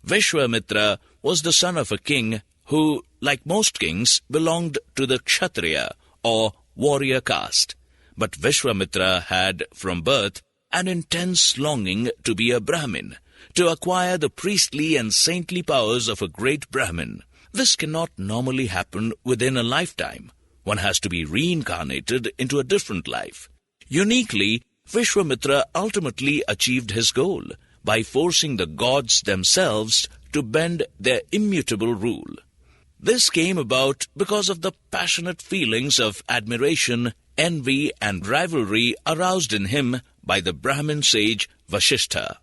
Vishwamitra was the son of a king who, like most kings, belonged to the Kshatriya or warrior caste. But Vishwamitra had, from birth, an intense longing to be a Brahmin, to acquire the priestly and saintly powers of a great Brahmin. This cannot normally happen within a lifetime. One has to be reincarnated into a different life. Uniquely, Vishwamitra ultimately achieved his goal by forcing the gods themselves to bend their immutable rule. This came about because of the passionate feelings of admiration, envy, and rivalry aroused in him by the Brahmin sage Vasishtha.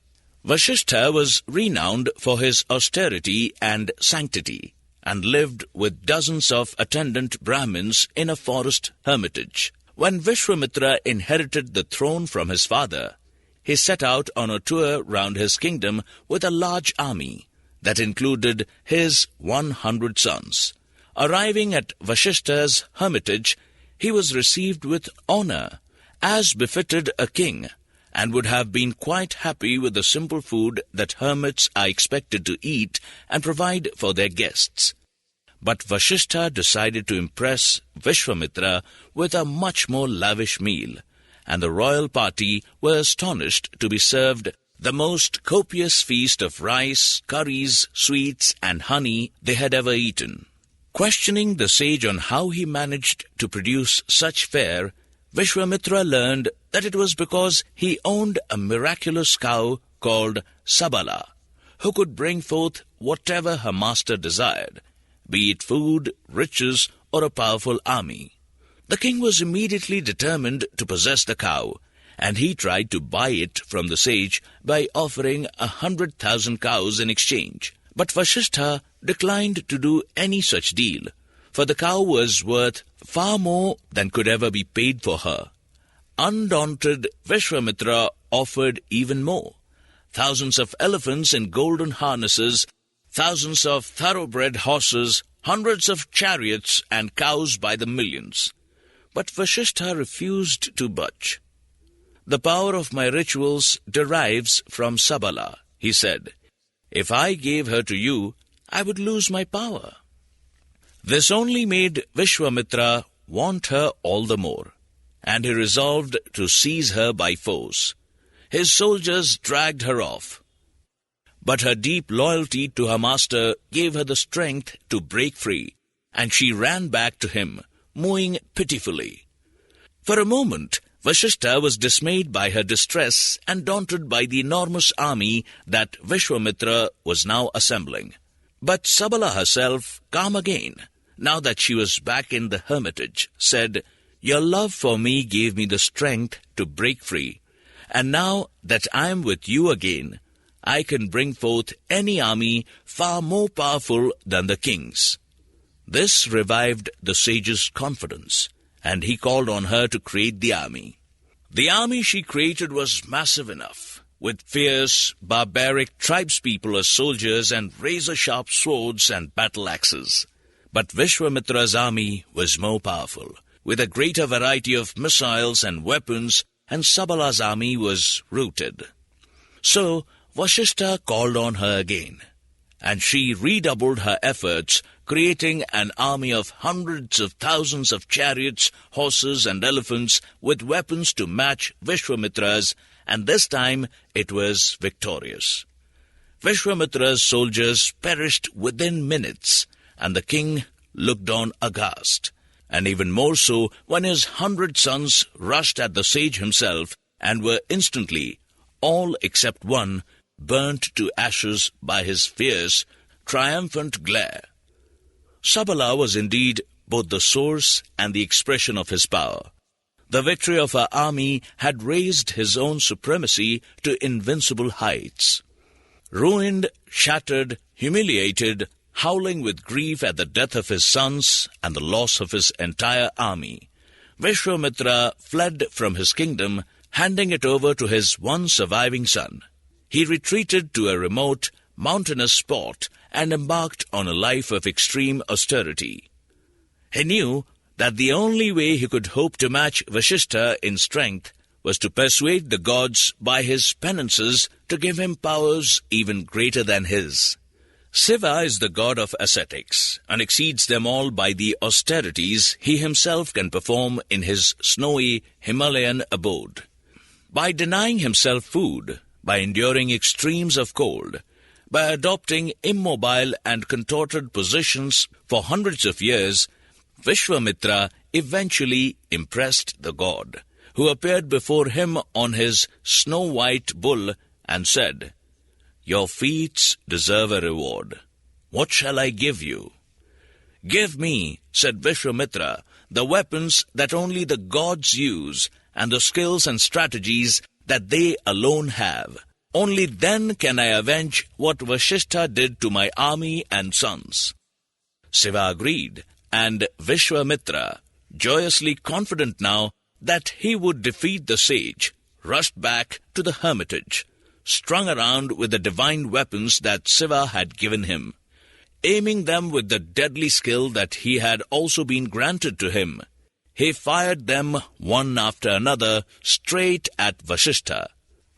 Vasishtha was renowned for his austerity and sanctity, and lived with dozens of attendant Brahmins in a forest hermitage. When Vishwamitra inherited the throne from his father, he set out on a tour round his kingdom with a large army that included his 100 sons. Arriving at Vasishtha's hermitage, he was received with honor, as befitted a king, and would have been quite happy with the simple food that hermits are expected to eat and provide for their guests. But Vasishtha decided to impress Vishwamitra with a much more lavish meal, and the royal party were astonished to be served the most copious feast of rice, curries, sweets, and honey they had ever eaten. Questioning the sage on how he managed to produce such fare, Vishwamitra learned that it was because he owned a miraculous cow called Sabala, who could bring forth whatever her master desired, be it food, riches, or a powerful army. The king was immediately determined to possess the cow, and he tried to buy it from the sage by offering 100,000 cows in exchange. But Vasishtha declined to do any such deal, for the cow was worth far more than could ever be paid for her. Undaunted, Vishwamitra offered even more. Thousands of elephants in golden harnesses, thousands of thoroughbred horses, hundreds of chariots, and cows by the millions. But Vasishtha refused to budge. "The power of my rituals derives from Sabala," he said. "If I gave her to you, I would lose my power." This only made Vishwamitra want her all the more, and he resolved to seize her by force. His soldiers dragged her off, but her deep loyalty to her master gave her the strength to break free, and she ran back to him, mooing pitifully. For a moment, Vasishtha was dismayed by her distress and daunted by the enormous army that Vishwamitra was now assembling. But Sabala herself, calm again, now that she was back in the hermitage, said, "Your love for me gave me the strength to break free, and now that I am with you again, I can bring forth any army far more powerful than the king's." This revived the sage's confidence, and he called on her to create the army. The army she created was massive enough, with fierce, barbaric tribespeople as soldiers and razor-sharp swords and battle-axes. But Vishwamitra's army was more powerful, with a greater variety of missiles and weapons, and Sabala's army was rooted. So Vasishtha called on her again, and she redoubled her efforts, creating an army of hundreds of thousands of chariots, horses, and elephants with weapons to match Vishwamitra's, and this time it was victorious. Vishwamitra's soldiers perished within minutes, and the king looked on aghast, and even more so when his 100 sons rushed at the sage himself and were instantly, all except one, burnt to ashes by his fierce, triumphant glare. Sabala was indeed both the source and the expression of his power. The victory of her army had raised his own supremacy to invincible heights. Ruined, shattered, humiliated, howling with grief at the death of his sons and the loss of his entire army, Vishwamitra fled from his kingdom, handing it over to his one surviving son. He retreated to a remote, mountainous spot and embarked on a life of extreme austerity. He knew that the only way he could hope to match Vasishtha in strength was to persuade the gods by his penances to give him powers even greater than his. Shiva is the god of ascetics, and exceeds them all by the austerities he himself can perform in his snowy Himalayan abode. By denying himself food, by enduring extremes of cold, by adopting immobile and contorted positions for hundreds of years, Vishwamitra eventually impressed the god, who appeared before him on his snow-white bull and said, "Your feats deserve a reward. What shall I give you?" "Give me," said Vishwamitra, "the weapons that only the gods use and the skills and strategies that they alone have. Only then can I avenge what Vasishtha did to my army and sons." Shiva agreed, and Vishwamitra, joyously confident now that he would defeat the sage, rushed back to the hermitage, strung around with the divine weapons that Shiva had given him. Aiming them with the deadly skill that he had also been granted to him, he fired them one after another straight at Vasishtha.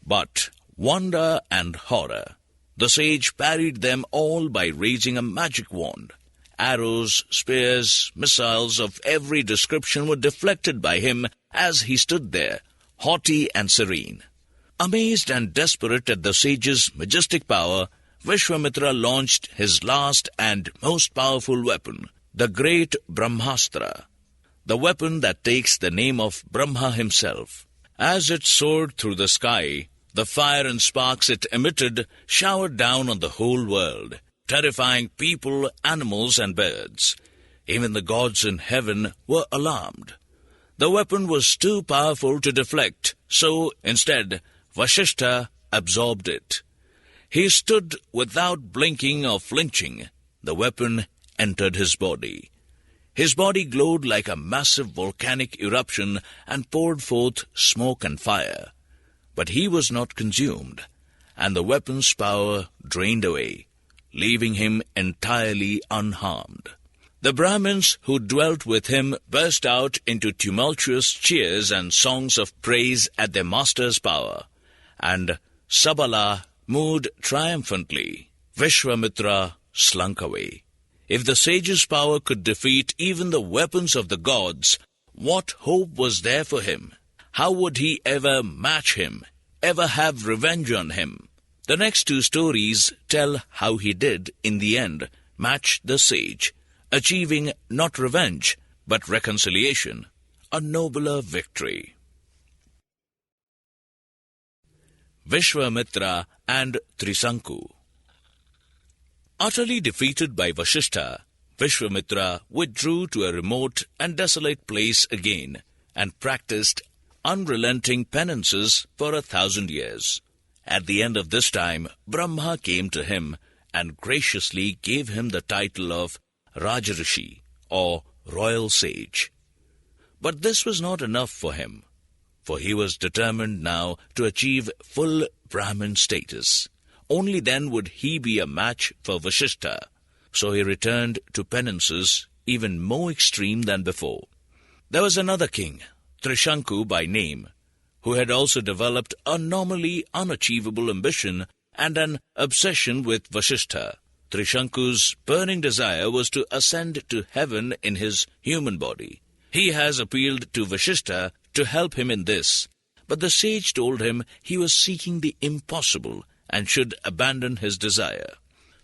But wonder and horror, the sage parried them all by raising a magic wand. Arrows, spears, missiles of every description were deflected by him as he stood there, haughty and serene. Amazed and desperate at the sage's majestic power, Vishwamitra launched his last and most powerful weapon, the great Brahmastra, the weapon that takes the name of Brahma himself. As it soared through the sky, the fire and sparks it emitted showered down on the whole world, terrifying people, animals, and birds. Even the gods in heaven were alarmed. The weapon was too powerful to deflect, so instead Vasishtha absorbed it. He stood without blinking or flinching. The weapon entered his body. His body glowed like a massive volcanic eruption and poured forth smoke and fire. But he was not consumed, and the weapon's power drained away, leaving him entirely unharmed. The Brahmins who dwelt with him burst out into tumultuous cheers and songs of praise at their master's power, and Sabala moved triumphantly. Vishwamitra slunk away. If the sage's power could defeat even the weapons of the gods, what hope was there for him? How would he ever match him, ever have revenge on him? The next two stories tell how he did, in the end, match the sage, achieving not revenge, but reconciliation, a nobler victory. Vishwamitra and Trisanku. Utterly defeated by Vasishtha, Vishwamitra withdrew to a remote and desolate place again and practiced unrelenting penances for 1,000 years. At the end of this time, Brahma came to him and graciously gave him the title of Rajarishi, or royal sage. But this was not enough for him, for he was determined now to achieve full Brahmin status. Only then would he be a match for Vasishtha. So he returned to penances even more extreme than before. There was another king, Trishanku by name, who had also developed a normally unachievable ambition and an obsession with Vasishtha. Trishanku's burning desire was to ascend to heaven in his human body. He has appealed to Vasishtha to help him in this, but the sage told him he was seeking the impossible and should abandon his desire.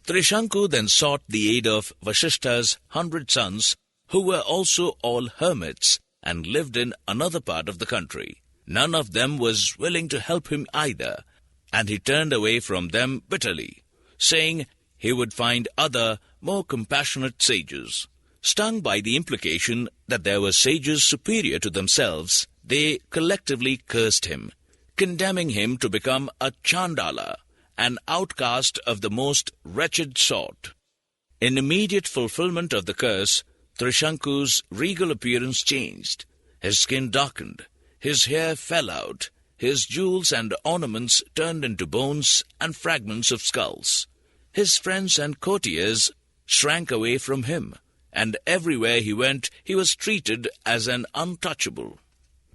Trishanku then sought the aid of Vasishtha's 100 sons, who were also all hermits and lived in another part of the country. None of them was willing to help him either, and he turned away from them bitterly, saying he would find other, more compassionate sages. Stung by the implication that there were sages superior to themselves, they collectively cursed him, condemning him to become a Chandala, an outcast of the most wretched sort. In immediate fulfillment of the curse, Trishanku's regal appearance changed. His skin darkened, his hair fell out, his jewels and ornaments turned into bones and fragments of skulls. His friends and courtiers shrank away from him, and everywhere he went he was treated as an untouchable.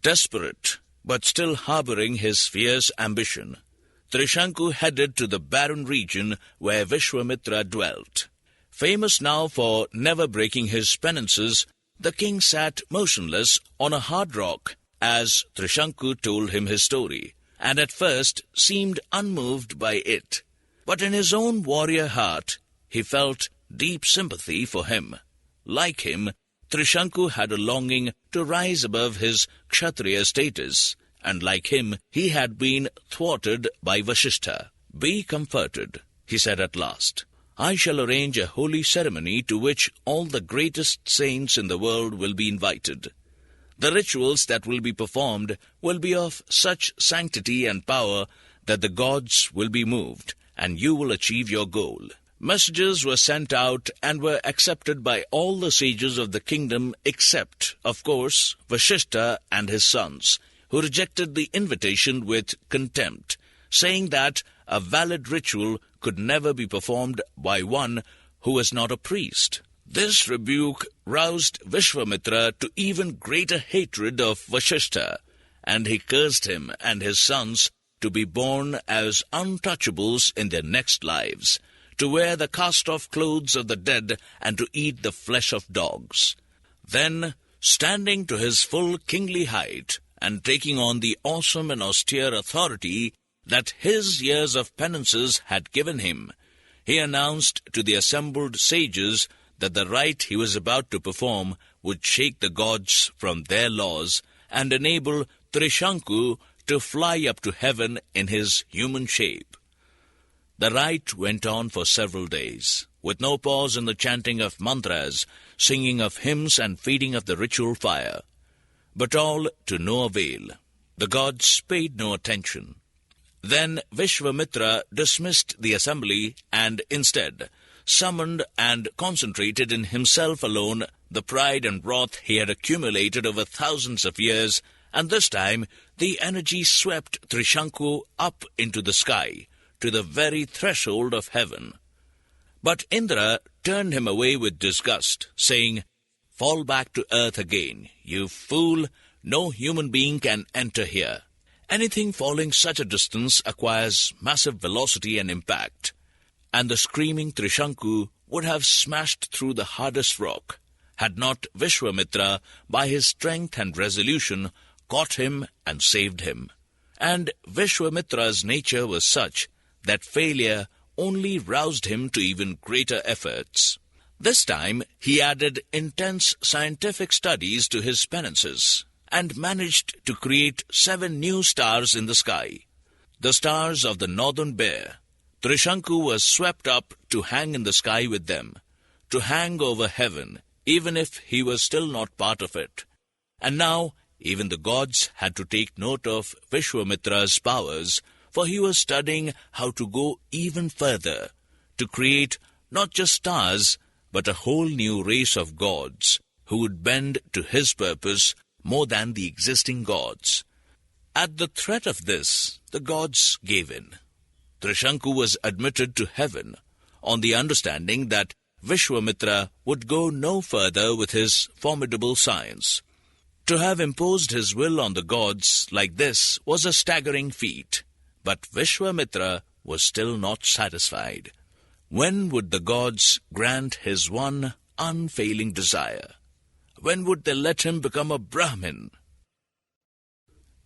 Desperate, but still harboring his fierce ambition, Trishanku headed to the barren region where Vishwamitra dwelt. Famous now for never breaking his penances, the king sat motionless on a hard rock as Trishanku told him his story, and at first seemed unmoved by it. But in his own warrior heart, he felt deep sympathy for him. Like him, Trishanku had a longing to rise above his Kshatriya status, and like him, he had been thwarted by Vasishtha. "Be comforted," he said at last. "I shall arrange a holy ceremony to which all the greatest saints in the world will be invited. The rituals that will be performed will be of such sanctity and power that the gods will be moved, and you will achieve your goal." Messages were sent out and were accepted by all the sages of the kingdom except, of course, Vasishtha and his sons, who rejected the invitation with contempt, saying that a valid ritual could never be performed by one who was not a priest. This rebuke roused Vishwamitra to even greater hatred of Vasishtha, and he cursed him and his sons to be born as untouchables in their next lives, to wear the cast-off clothes of the dead and to eat the flesh of dogs. Then, standing to his full kingly height, and taking on the awesome and austere authority that his years of penances had given him, he announced to the assembled sages that the rite he was about to perform would shake the gods from their laws and enable Trishanku to fly up to heaven in his human shape. The rite went on for several days, with no pause in the chanting of mantras, singing of hymns and feeding of the ritual fire. But all to no avail. The gods paid no attention. Then Vishwamitra dismissed the assembly and instead summoned and concentrated in himself alone the pride and wrath he had accumulated over thousands of years, and this time the energy swept Trishanku up into the sky, to the very threshold of heaven. But Indra turned him away with disgust, saying, "Fall back to earth again, you fool! No human being can enter here." Anything falling such a distance acquires massive velocity and impact, and the screaming Trishanku would have smashed through the hardest rock, had not Vishwamitra, by his strength and resolution, caught him and saved him. And Vishwamitra's nature was such that failure only roused him to even greater efforts. This time he added intense scientific studies to his penances, and managed to create 7 new stars in the sky. the stars of the northern bear. Trishanku was swept up to hang in the sky with them, to hang over heaven, even if he was still not part of it. And now, even the gods had to take note of Vishwamitra's powers, for he was studying how to go even further, to create not just stars, but a whole new race of gods, who would bend to his purpose more than the existing gods. At the threat of this, the gods gave in. Trishanku was admitted to heaven, on the understanding that Vishwamitra would go no further with his formidable science. To have imposed his will on the gods like this was a staggering feat, but Vishwamitra was still not satisfied. When would the gods grant his one unfailing desire? When would they let him become a Brahmin?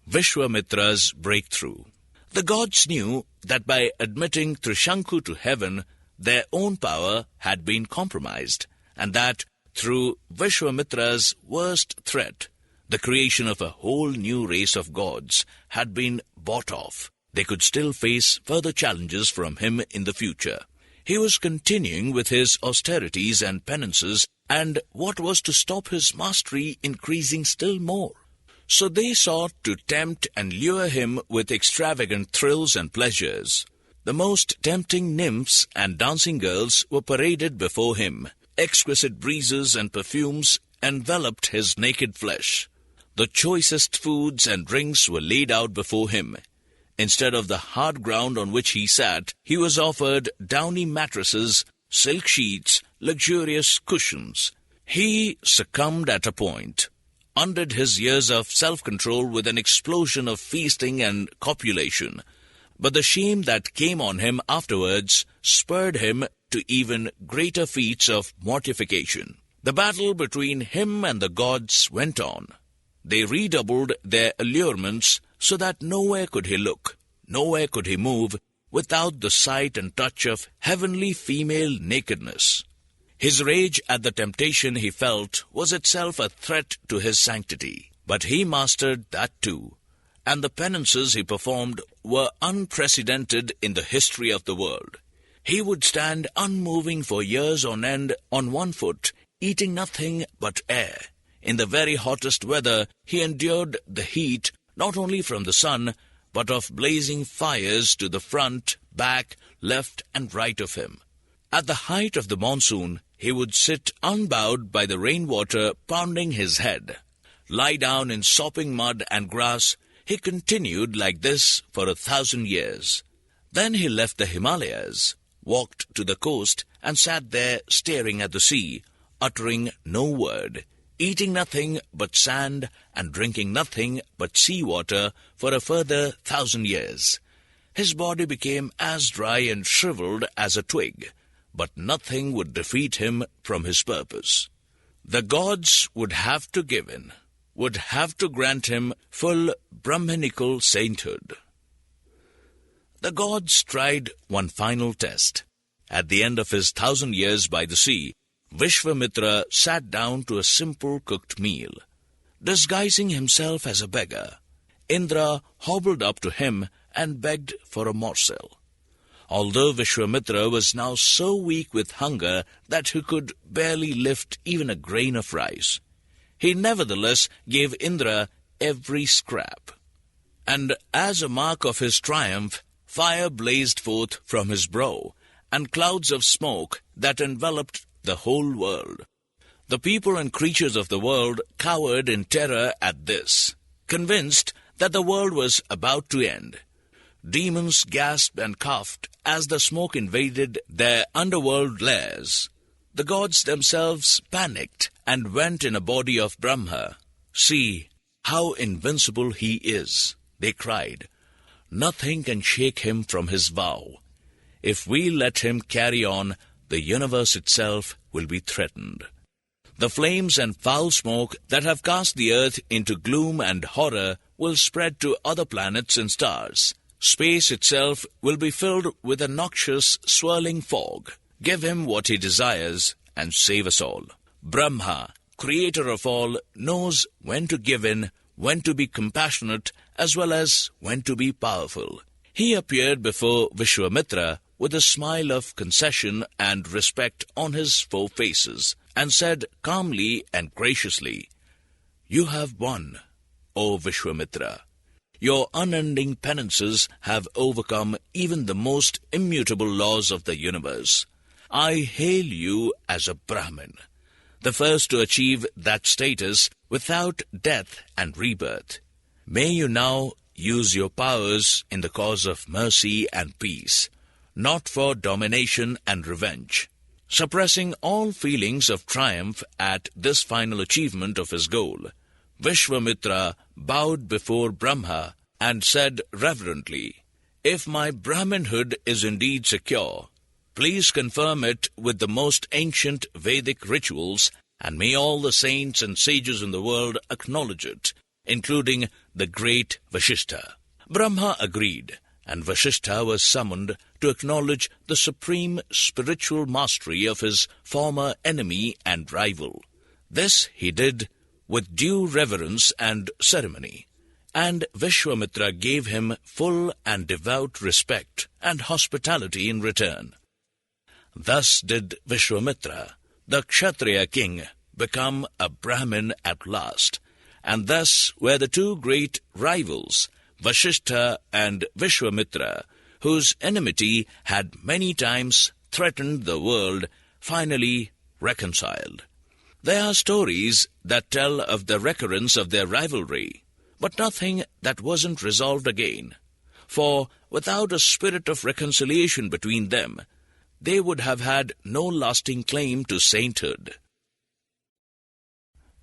Vishwamitra's breakthrough. The gods knew that by admitting Trishanku to heaven, their own power had been compromised, and that through Vishwamitra's worst threat, the creation of a whole new race of gods had been bought off. They could still face further challenges from him in the future. He was continuing with his austerities and penances, and what was to stop his mastery increasing still more? So they sought to tempt and lure him with extravagant thrills and pleasures. The most tempting nymphs and dancing girls were paraded before him. Exquisite breezes and perfumes enveloped his naked flesh. The choicest foods and drinks were laid out before him. Instead of the hard ground on which he sat, he was offered downy mattresses, silk sheets, luxurious cushions. He succumbed at a point, undid his years of self-control with an explosion of feasting and copulation. But the shame that came on him afterwards spurred him to even greater feats of mortification. The battle between him and the gods went on. They redoubled their allurements so that nowhere could he look, nowhere could he move, without the sight and touch of heavenly female nakedness. His rage at the temptation he felt was itself a threat to his sanctity, but he mastered that too, and the penances he performed were unprecedented in the history of the world. He would stand unmoving for years on end on one foot, eating nothing but air. In the very hottest weather, he endured the heat not only from the sun, but of blazing fires to the front, back, left, and right of him. At the height of the monsoon, he would sit unbowed by the rainwater pounding his head. Lie down in sopping mud and grass. He continued like this for 1,000 years. Then he left the Himalayas, walked to the coast, and sat there staring at the sea, uttering no word, eating nothing but sand and drinking nothing but sea water for a further 1,000 years. His body became as dry and shriveled as a twig, but nothing would defeat him from his purpose. The gods would have to give in, would have to grant him full Brahminical sainthood. The gods tried one final test. At the end of his 1,000 years by the sea, Vishwamitra sat down to a simple cooked meal. Disguising himself as a beggar, Indra hobbled up to him and begged for a morsel. Although Vishwamitra was now so weak with hunger that he could barely lift even a grain of rice, he nevertheless gave Indra every scrap. And as a mark of his triumph, fire blazed forth from his brow, and clouds of smoke that enveloped the whole world. The people and creatures of the world cowered in terror at this, convinced that the world was about to end. Demons gasped and coughed as the smoke invaded their underworld lairs. The gods themselves panicked and went in a body of Brahma. "See how invincible he is," they cried. "Nothing can shake him from his vow. If we let him carry on, the universe itself will be threatened. The flames and foul smoke that have cast the earth into gloom and horror will spread to other planets and stars. Space itself will be filled with a noxious, swirling fog. Give him what he desires and save us all. Brahma, creator of all, knows when to give in, when to be compassionate, as well as when to be powerful. He appeared before Vishwamitra with a smile of concession and respect on his 4 faces, and said calmly and graciously, "You have won, O Vishwamitra. Your unending penances have overcome even the most immutable laws of the universe. I hail you as a Brahmin, the first to achieve that status without death and rebirth. May you now use your powers in the cause of mercy and peace, not for domination and revenge." Suppressing all feelings of triumph at this final achievement of his goal, Vishwamitra bowed before Brahma and said reverently, "If my Brahminhood is indeed secure, please confirm it with the most ancient Vedic rituals, and may all the saints and sages in the world acknowledge it, including the great Vasishtha." Brahma agreed, and Vasishtha was summoned to acknowledge the supreme spiritual mastery of his former enemy and rival. This he did with due reverence and ceremony, and Vishwamitra gave him full and devout respect and hospitality in return. Thus did Vishwamitra, the Kshatriya king, become a Brahmin at last, and thus were the 2 great rivals, Vasishtha and Vishwamitra, whose enmity had many times threatened the world, finally reconciled. There are stories that tell of the recurrence of their rivalry, but nothing that wasn't resolved again, for without a spirit of reconciliation between them, they would have had no lasting claim to sainthood.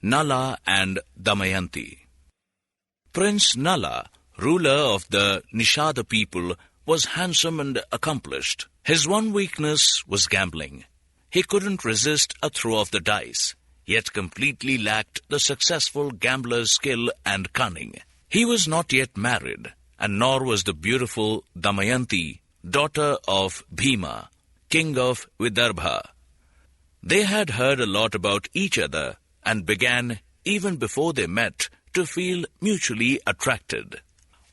Nala and Damayanti. Prince Nala, ruler of the Nishada people, was handsome and accomplished. His one weakness was gambling. He couldn't resist a throw of the dice, yet completely lacked the successful gambler's skill and cunning. He was not yet married, and nor was the beautiful Damayanti, daughter of Bhima, king of Vidarbha. They had heard a lot about each other and began, even before they met, to feel mutually attracted.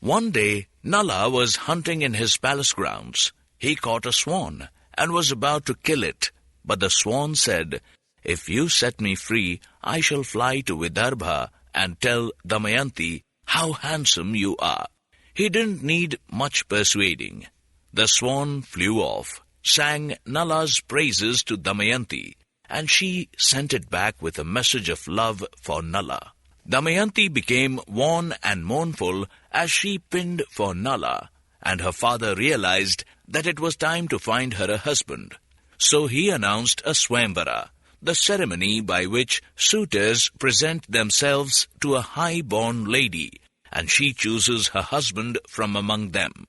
One day, Nala was hunting in his palace grounds. He caught a swan and was about to kill it, but the swan said, "If you set me free, I shall fly to Vidarbha and tell Damayanti how handsome you are." He didn't need much persuading. The swan flew off, sang Nala's praises to Damayanti, and she sent it back with a message of love for Nala. Damayanti became worn and mournful as she pined for Nala, and her father realized that it was time to find her a husband. So he announced a Swayamvara, the ceremony by which suitors present themselves to a high-born lady, and she chooses her husband from among them.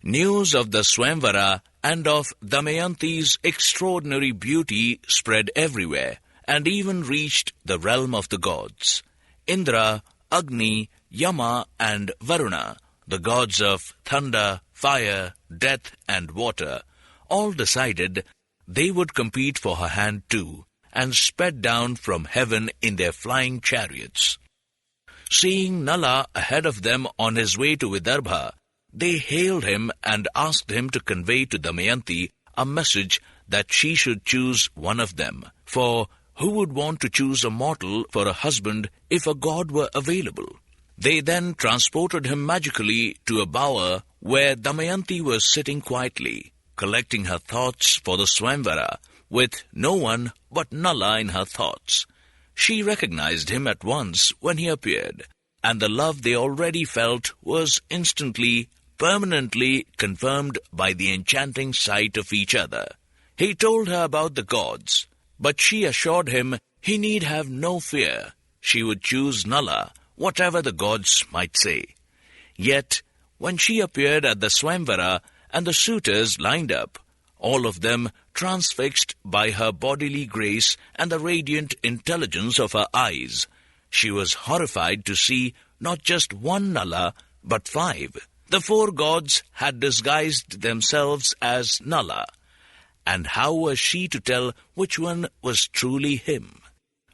News of the Swayamvara and of Damayanti's extraordinary beauty spread everywhere, and even reached the realm of the gods. Indra, Agni, Yama, and Varuna, the gods of thunder, fire, death, and water, all decided they would compete for her hand too, and sped down from heaven in their flying chariots. Seeing Nala ahead of them on his way to Vidarbha, they hailed him and asked him to convey to Damayanti a message that she should choose one of them, for who would want to choose a mortal for a husband if a god were available? They then transported him magically to a bower where Damayanti was sitting quietly, collecting her thoughts for the Swayamvara, with no one but Nala in her thoughts. She recognized him at once when he appeared, and the love they already felt was instantly, permanently confirmed by the enchanting sight of each other. He told her about the gods, but she assured him he need have no fear. She would choose Nala, whatever the gods might say. Yet, when she appeared at the Swayamvara and the suitors lined up, all of them transfixed by her bodily grace and the radiant intelligence of her eyes, she was horrified to see not just one Nala, but 5. The 4 gods had disguised themselves as Nala, and how was she to tell which one was truly him?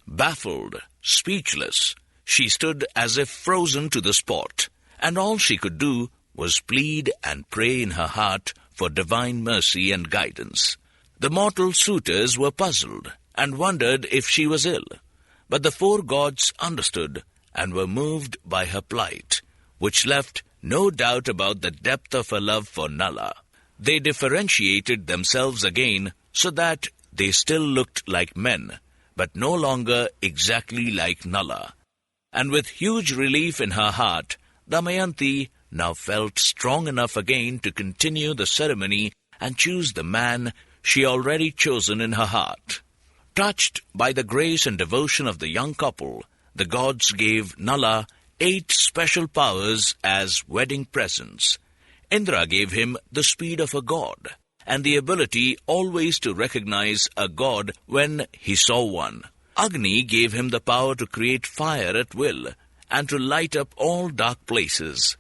Baffled, speechless, she stood as if frozen to the spot, and all she could do was plead and pray in her heart for divine mercy and guidance. The mortal suitors were puzzled and wondered if she was ill. But the four gods understood and were moved by her plight, which left no doubt about the depth of her love for Nala. They differentiated themselves again so that they still looked like men, but no longer exactly like Nala. And with huge relief in her heart, Damayanti now felt strong enough again to continue the ceremony and choose the man she already chosen in her heart. Touched by the grace and devotion of the young couple, the gods gave Nala 8 special powers as wedding presents. Indra gave him the speed of a god and the ability always to recognize a god when he saw one. Agni gave him the power to create fire at will and to light up all dark places.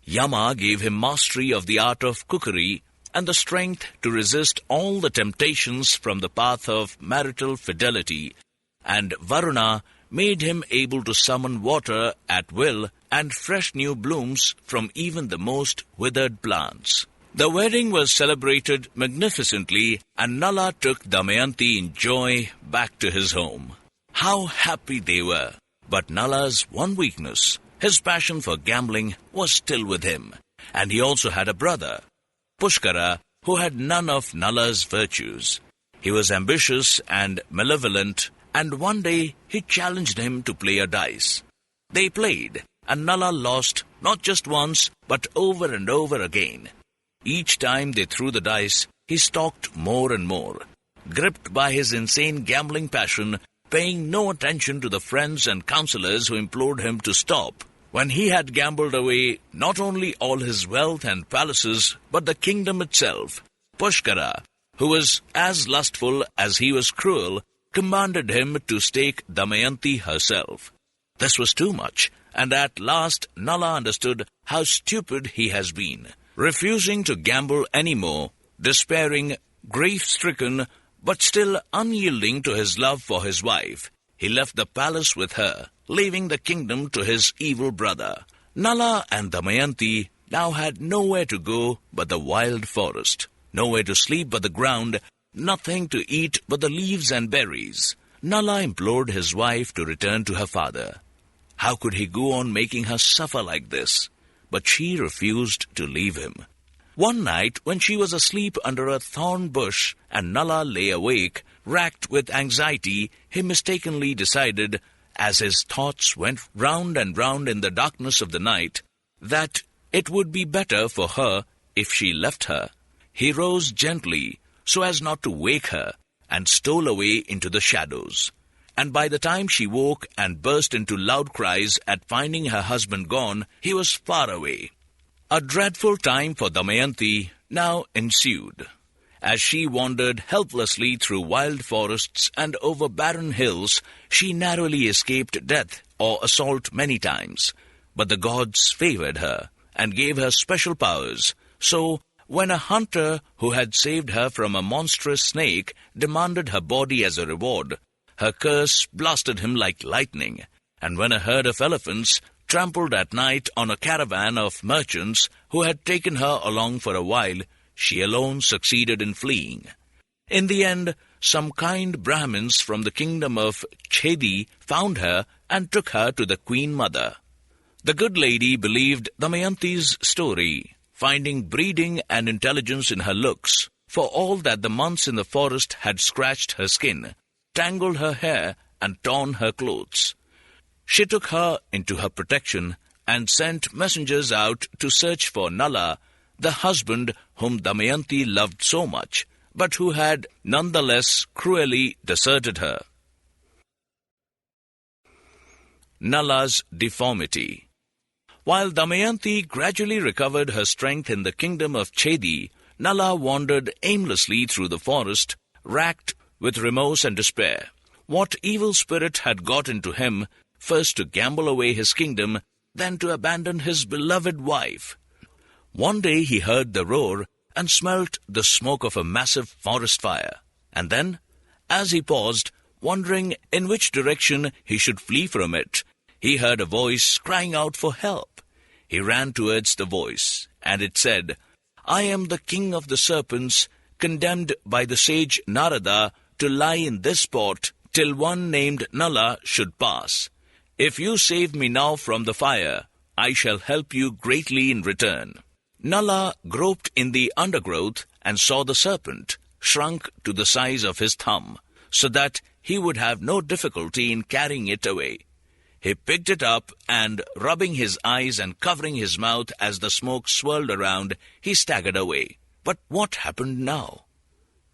Yama gave him mastery of the art of cookery and the strength to resist all the temptations from the path of marital fidelity, and Varuna made him able to summon water at will and fresh new blooms from even the most withered plants. The wedding was celebrated magnificently, and Nala took Damayanti in joy back to his home. How happy they were! But Nala's one weakness, his passion for gambling, was still with him, and he also had a brother, Pushkara, who had none of Nala's virtues. He was ambitious and malevolent, and one day he challenged him to play a dice. They played, and Nala lost not just once, but over and over again. Each time they threw the dice, he stalked more and more. Gripped by his insane gambling passion, paying no attention to the friends and counselors who implored him to stop. When he had gambled away not only all his wealth and palaces, but the kingdom itself, Pushkara, who was as lustful as he was cruel, commanded him to stake Damayanti herself. This was too much, and at last Nala understood how stupid he has been. Refusing to gamble any more, despairing, grief-stricken, but still unyielding to his love for his wife, he left the palace with her, leaving the kingdom to his evil brother. Nala and Damayanti now had nowhere to go but the wild forest, nowhere to sleep but the ground, nothing to eat but the leaves and berries. Nala implored his wife to return to her father. How could he go on making her suffer like this? But she refused to leave him. One night, when she was asleep under a thorn bush and Nala lay awake, racked with anxiety, he mistakenly decided, as his thoughts went round and round in the darkness of the night, that it would be better for her if she left her. He rose gently, so as not to wake her, and stole away into the shadows. And by the time she woke and burst into loud cries at finding her husband gone, he was far away. A dreadful time for Damayanti now ensued. As she wandered helplessly through wild forests and over barren hills, she narrowly escaped death or assault many times. But the gods favored her and gave her special powers. So, when a hunter who had saved her from a monstrous snake demanded her body as a reward, her curse blasted him like lightning. And when a herd of elephants trampled at night on a caravan of merchants who had taken her along for a while, she alone succeeded in fleeing. In the end, some kind Brahmins from the kingdom of Chedi found her and took her to the Queen Mother. The good lady believed Damayanti's story, finding breeding and intelligence in her looks, for all that the months in the forest had scratched her skin, tangled her hair, and torn her clothes. She took her into her protection and sent messengers out to search for Nala, the husband whom Damayanti loved so much, but who had nonetheless cruelly deserted her. Nala's deformity. While Damayanti gradually recovered her strength in the kingdom of Chedi, Nala wandered aimlessly through the forest, racked with remorse and despair. What evil spirit had got into him, first to gamble away his kingdom, then to abandon his beloved wife? One day he heard the roar and smelt the smoke of a massive forest fire. And then, as he paused, wondering in which direction he should flee from it, he heard a voice crying out for help. He ran towards the voice, and it said, "I am the king of the serpents, condemned by the sage Narada to lie in this spot till one named Nala should pass. If you save me now from the fire, I shall help you greatly in return." Nala groped in the undergrowth and saw the serpent, shrunk to the size of his thumb, so that he would have no difficulty in carrying it away. He picked it up and, rubbing his eyes and covering his mouth as the smoke swirled around, he staggered away. But what happened now?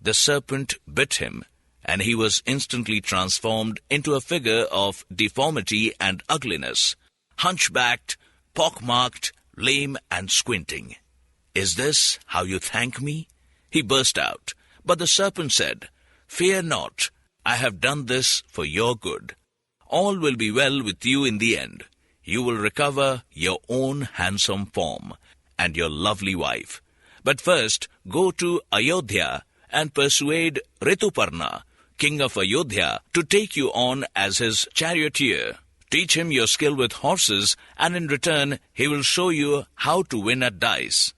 The serpent bit him, and he was instantly transformed into a figure of deformity and ugliness, hunchbacked, pockmarked, lame and squinting. "Is this how you thank me?" he burst out. But the serpent said, "Fear not, I have done this for your good. All will be well with you in the end. You will recover your own handsome form and your lovely wife. But first go to Ayodhya and persuade Rituparna, king of Ayodhya, to take you on as his charioteer. Teach him your skill with horses, and in return he will show you how to win at dice.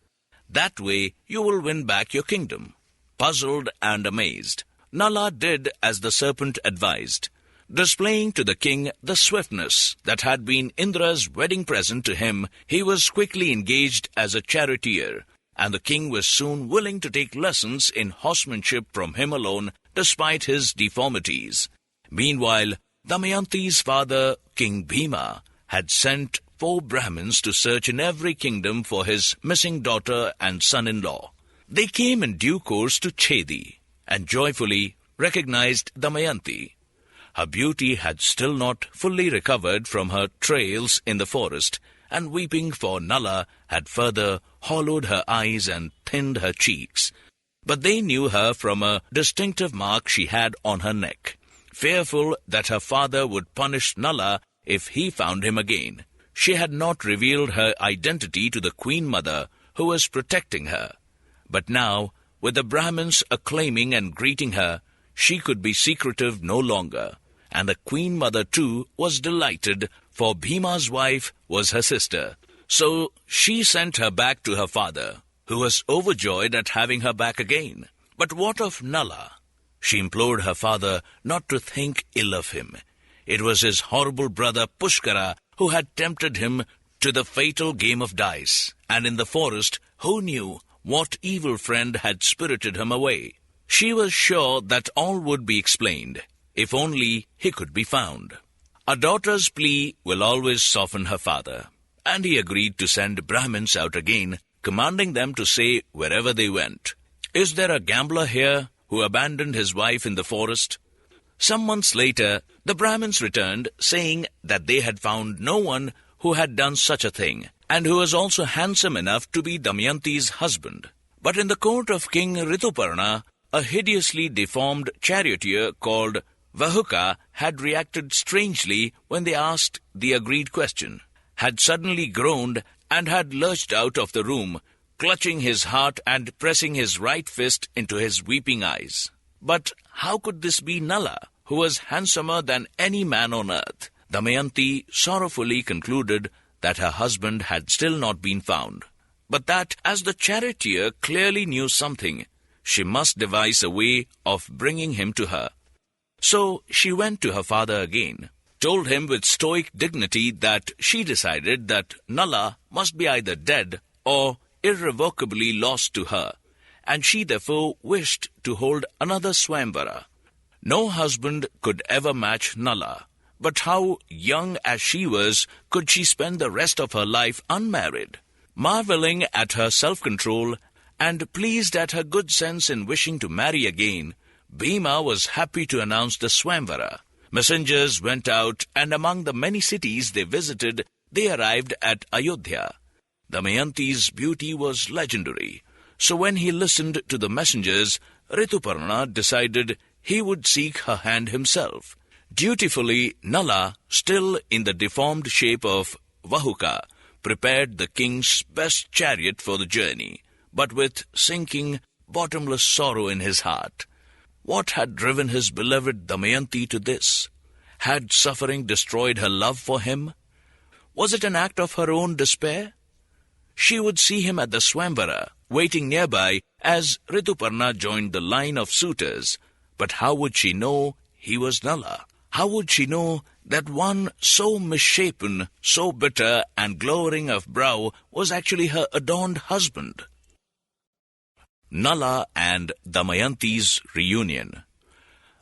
That way you will win back your kingdom." Puzzled and amazed, Nala did as the serpent advised. Displaying to the king the swiftness that had been Indra's wedding present to him, he was quickly engaged as a charioteer, and the king was soon willing to take lessons in horsemanship from him alone, despite his deformities. Meanwhile, Damayanti's father, King Bhima, had sent 4 Brahmins to search in every kingdom for his missing daughter and son-in-law. They came in due course to Chedi, and joyfully recognized Damayanti. Her beauty had still not fully recovered from her trails in the forest, and weeping for Nala had further hollowed her eyes and thinned her cheeks. But they knew her from a distinctive mark she had on her neck. Fearful that her father would punish Nala if he found him again, she had not revealed her identity to the Queen Mother, who was protecting her. But now, with the Brahmins acclaiming and greeting her, she could be secretive no longer, and the Queen Mother too was delighted, for Bhima's wife was her sister. So she sent her back to her father, who was overjoyed at having her back again. But what of Nala? She implored her father not to think ill of him. It was his horrible brother Pushkara who had tempted him to the fatal game of dice, and in the forest, who knew what evil friend had spirited him away? She was sure that all would be explained, if only he could be found. A daughter's plea will always soften her father, and he agreed to send Brahmins out again, commanding them to say wherever they went, "Is there a gambler here who abandoned his wife in the forest?" Some months later, the Brahmins returned, saying that they had found no one who had done such a thing, and who was also handsome enough to be Damayanti's husband. But in the court of King Rituparna, a hideously deformed charioteer called Vahuka had reacted strangely when they asked the agreed question, had suddenly groaned, and had lurched out of the room, clutching his heart and pressing his right fist into his weeping eyes. But how could this be Nala, who was handsomer than any man on earth? Damayanti sorrowfully concluded that her husband had still not been found, but that, as the charioteer clearly knew something, she must devise a way of bringing him to her. So she went to her father again, told him with stoic dignity that she decided that Nala must be either dead or irrevocably lost to her, and she therefore wished to hold another Swayamvara. No husband could ever match Nala, but how, young as she was, could she spend the rest of her life unmarried? Marveling at her self-control and pleased at her good sense in wishing to marry again, Bhima was happy to announce the Swayamvara. Messengers went out, and among the many cities they visited, they arrived at Ayodhya. Damayanti's beauty was legendary, so when he listened to the messengers, Rituparna decided he would seek her hand himself. Dutifully, Nala, still in the deformed shape of Vahuka, prepared the king's best chariot for the journey, but with sinking, bottomless sorrow in his heart. What had driven his beloved Damayanti to this? Had suffering destroyed her love for him? Was it an act of her own despair? she would see him at the Swamvara, waiting nearby as Rituparna joined the line of suitors. But how would she know he was Nala? How would she know that one so misshapen, so bitter and glowering of brow was actually her adorned husband? Nala and Damayanti's reunion.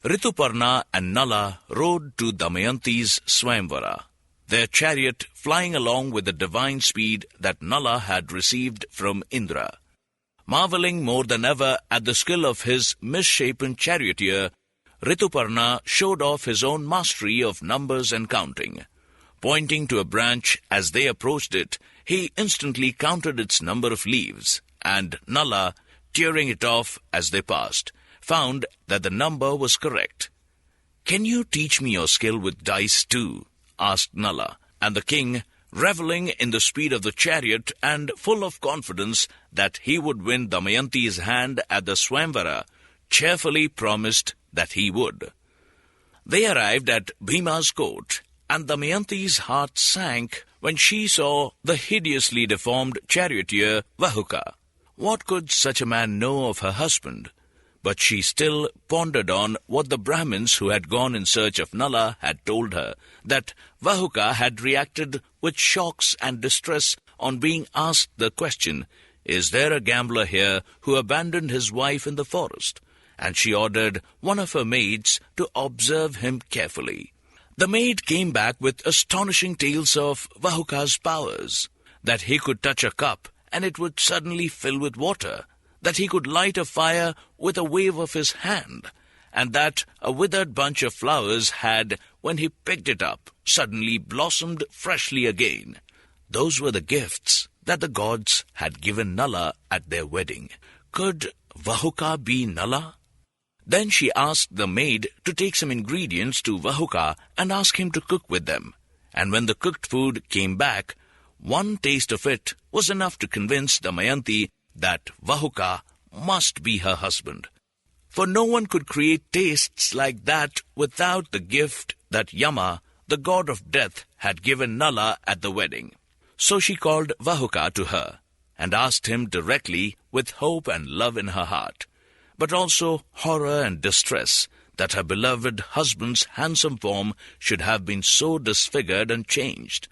Rituparna and Nala rode to Damayanti's Swamvara, their chariot flying along with the divine speed that Nala had received from Indra. Marveling more than ever at the skill of his misshapen charioteer, Rituparna showed off his own mastery of numbers and counting. Pointing to a branch as they approached it, he instantly counted its number of leaves, and Nala, tearing it off as they passed, found that the number was correct. "Can you teach me your skill with dice too?" asked Nala, and the king, reveling in the speed of the chariot and full of confidence that he would win Damayanti's hand at the Swamvara, cheerfully promised that he would. They arrived at Bhima's court, and Damayanti's heart sank when she saw the hideously deformed charioteer Vahuka. What could such a man know of her husband? But she still pondered on what the Brahmins who had gone in search of Nala had told her, that Vahuka had reacted with shocks and distress on being asked the question, "Is there a gambler here who abandoned his wife in the forest?" And she ordered one of her maids to observe him carefully. The maid came back with astonishing tales of Vahuka's powers, that he could touch a cup and it would suddenly fill with water, that he could light a fire with a wave of his hand, and that a withered bunch of flowers had, when he picked it up, suddenly blossomed freshly again. Those were the gifts that the gods had given Nala at their wedding. Could Vahuka be Nala? Then she asked the maid to take some ingredients to Vahuka and ask him to cook with them. And when the cooked food came back, one taste of it was enough to convince Damayanti that Vahuka must be her husband. For no one could create tastes like that without the gift that Yama, the god of death, had given Nala at the wedding. So she called Vahuka to her, and asked him directly, with hope and love in her heart, but also horror and distress, that her beloved husband's handsome form should have been so disfigured and changed.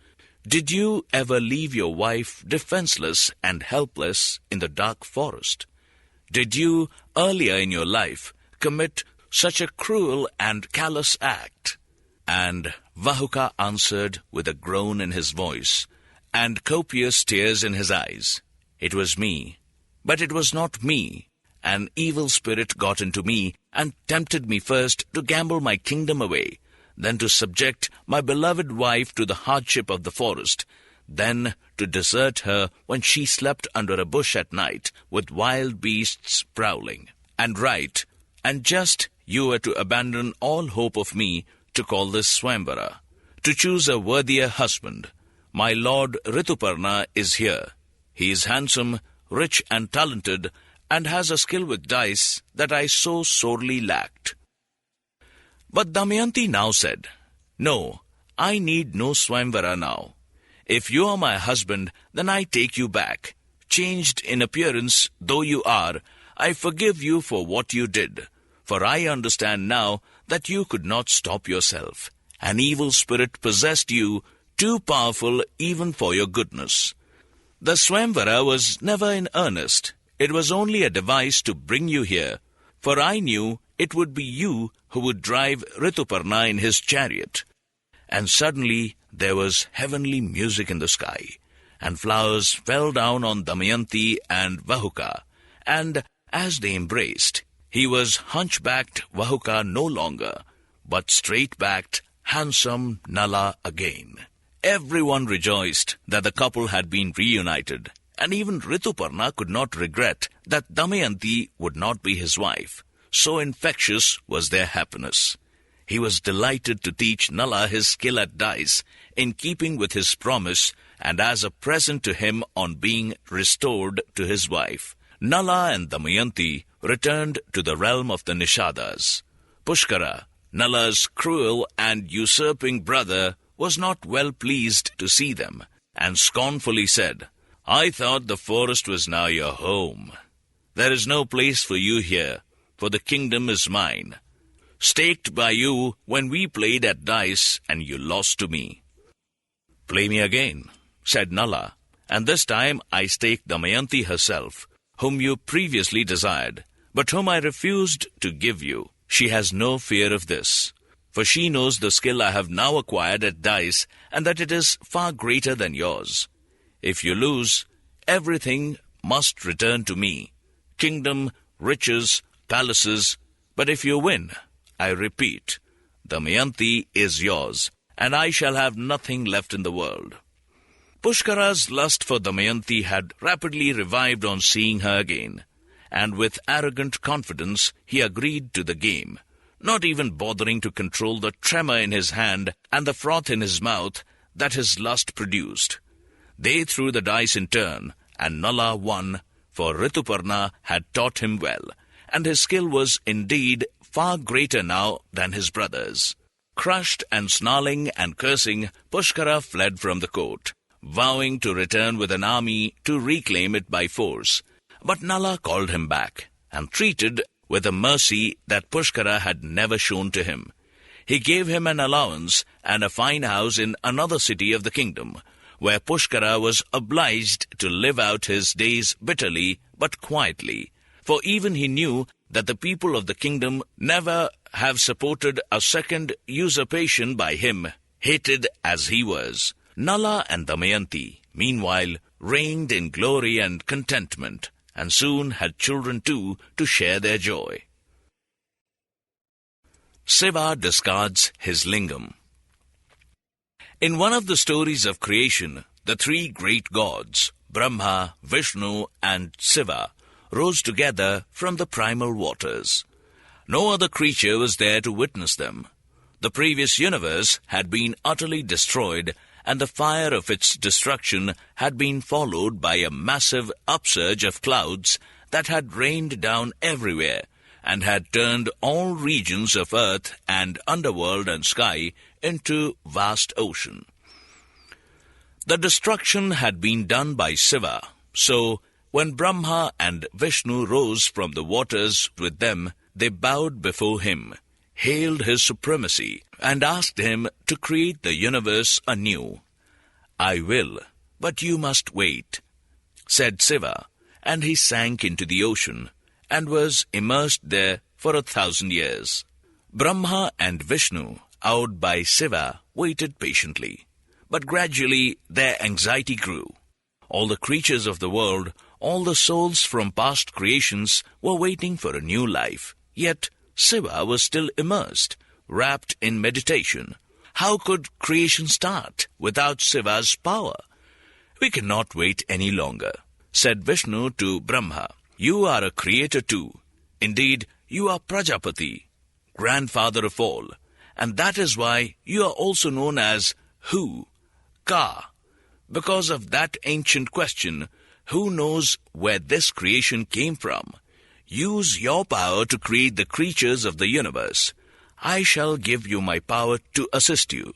"Did you ever leave your wife defenseless and helpless in the dark forest? Did you, earlier in your life, commit such a cruel and callous act?" And Vahuka answered with a groan in his voice, and copious tears in his eyes, "It was me, but it was not me. An evil spirit got into me and tempted me first to gamble my kingdom away, then to subject my beloved wife to the hardship of the forest, then to desert her when she slept under a bush at night with wild beasts prowling. And right and just you were to abandon all hope of me to call this Swamvara, to choose a worthier husband. My lord Rituparna is here. He is handsome, rich and talented, and has a skill with dice that I so sorely lacked." But Damayanti now said, "No, I need no Swamvara now. If you are my husband, then I take you back. Changed in appearance though you are, I forgive you for what you did, for I understand now that you could not stop yourself. An evil spirit possessed you, too powerful even for your goodness. The Swamvara was never in earnest. It was only a device to bring you here, for I knew it would be you who would drive Rituparna in his chariot." And suddenly there was heavenly music in the sky, and flowers fell down on Damayanti and Vahuka, and as they embraced, he was hunchbacked Vahuka no longer, but straight-backed, handsome Nala again. Everyone rejoiced that the couple had been reunited, and even Rituparna could not regret that Damayanti would not be his wife. So infectious was their happiness. He was delighted to teach Nala his skill at dice, in keeping with his promise, and as a present to him on being restored to his wife. Nala and Damayanti returned to the realm of the Nishadas. Pushkara, Nala's cruel and usurping brother, was not well pleased to see them, and scornfully said, I thought the forest was now your home. There is no place for you here, for the kingdom is mine. Staked by you when we played at dice and you lost to me." "Play me again," said Nala, "and this time I stake Damayanti herself, whom you previously desired, but whom I refused to give you. She has no fear of this, for she knows the skill I have now acquired at dice, and that it is far greater than yours. If you lose, everything must return to me, kingdom, riches, palaces, but if you win, I repeat, Damayanti is yours, and I shall have nothing left in the world." Pushkara's lust for Damayanti had rapidly revived on seeing her again, and with arrogant confidence he agreed to the game, not even bothering to control the tremor in his hand and the froth in his mouth that his lust produced. They threw the dice in turn, and Nala won, for Rituparna had taught him well, and his skill was indeed far greater now than his brother's. Crushed and snarling and cursing, Pushkara fled from the court, vowing to return with an army to reclaim it by force. But Nala called him back, and treated with a mercy that Pushkara had never shown to him. He gave him an allowance and a fine house in another city of the kingdom, where Pushkara was obliged to live out his days bitterly but quietly, for even he knew that the people of the kingdom never have supported a second usurpation by him, hated as he was. Nala and Damayanti, meanwhile, reigned in glory and contentment, and soon had children too to share their joy. Siva discards his lingam. In one of the stories of creation, the three great gods, Brahma, Vishnu, and Siva, rose together from the primal waters. No other creature was there to witness them. The previous universe had been utterly destroyed, and the fire of its destruction had been followed by a massive upsurge of clouds that had rained down everywhere, and had turned all regions of earth and underworld and sky into vast ocean. The destruction had been done by Siva, so when Brahma and Vishnu rose from the waters with them, they bowed before him, hailed his supremacy, and asked him to create the universe anew. "I will, but you must wait," said Siva, and he sank into the ocean, and was immersed there for 1,000 years. Brahma and Vishnu, awed by Siva, waited patiently, but gradually their anxiety grew. All the creatures of the world, all the souls from past creations were waiting for a new life, yet Siva was still immersed, wrapped in meditation. How could creation start without Siva's power? "We cannot wait any longer," said Vishnu to Brahma. "You are a creator too. Indeed, you are Prajapati, grandfather of all, and that is why you are also known as Who, Ka. Because of that ancient question, who knows where this creation came from? Use your power to create the creatures of the universe. I shall give you my power to assist you."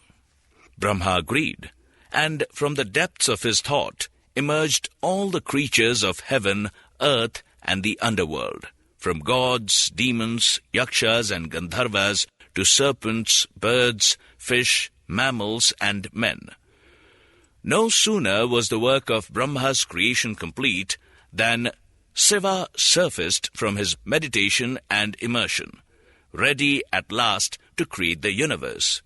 Brahma agreed, and from the depths of his thought emerged all the creatures of heaven, earth, and the underworld, from gods, demons, yakshas, and gandharvas, to serpents, birds, fish, mammals, and men. No sooner was the work of Brahma's creation complete than Siva surfaced from his meditation and immersion, ready at last to create the universe.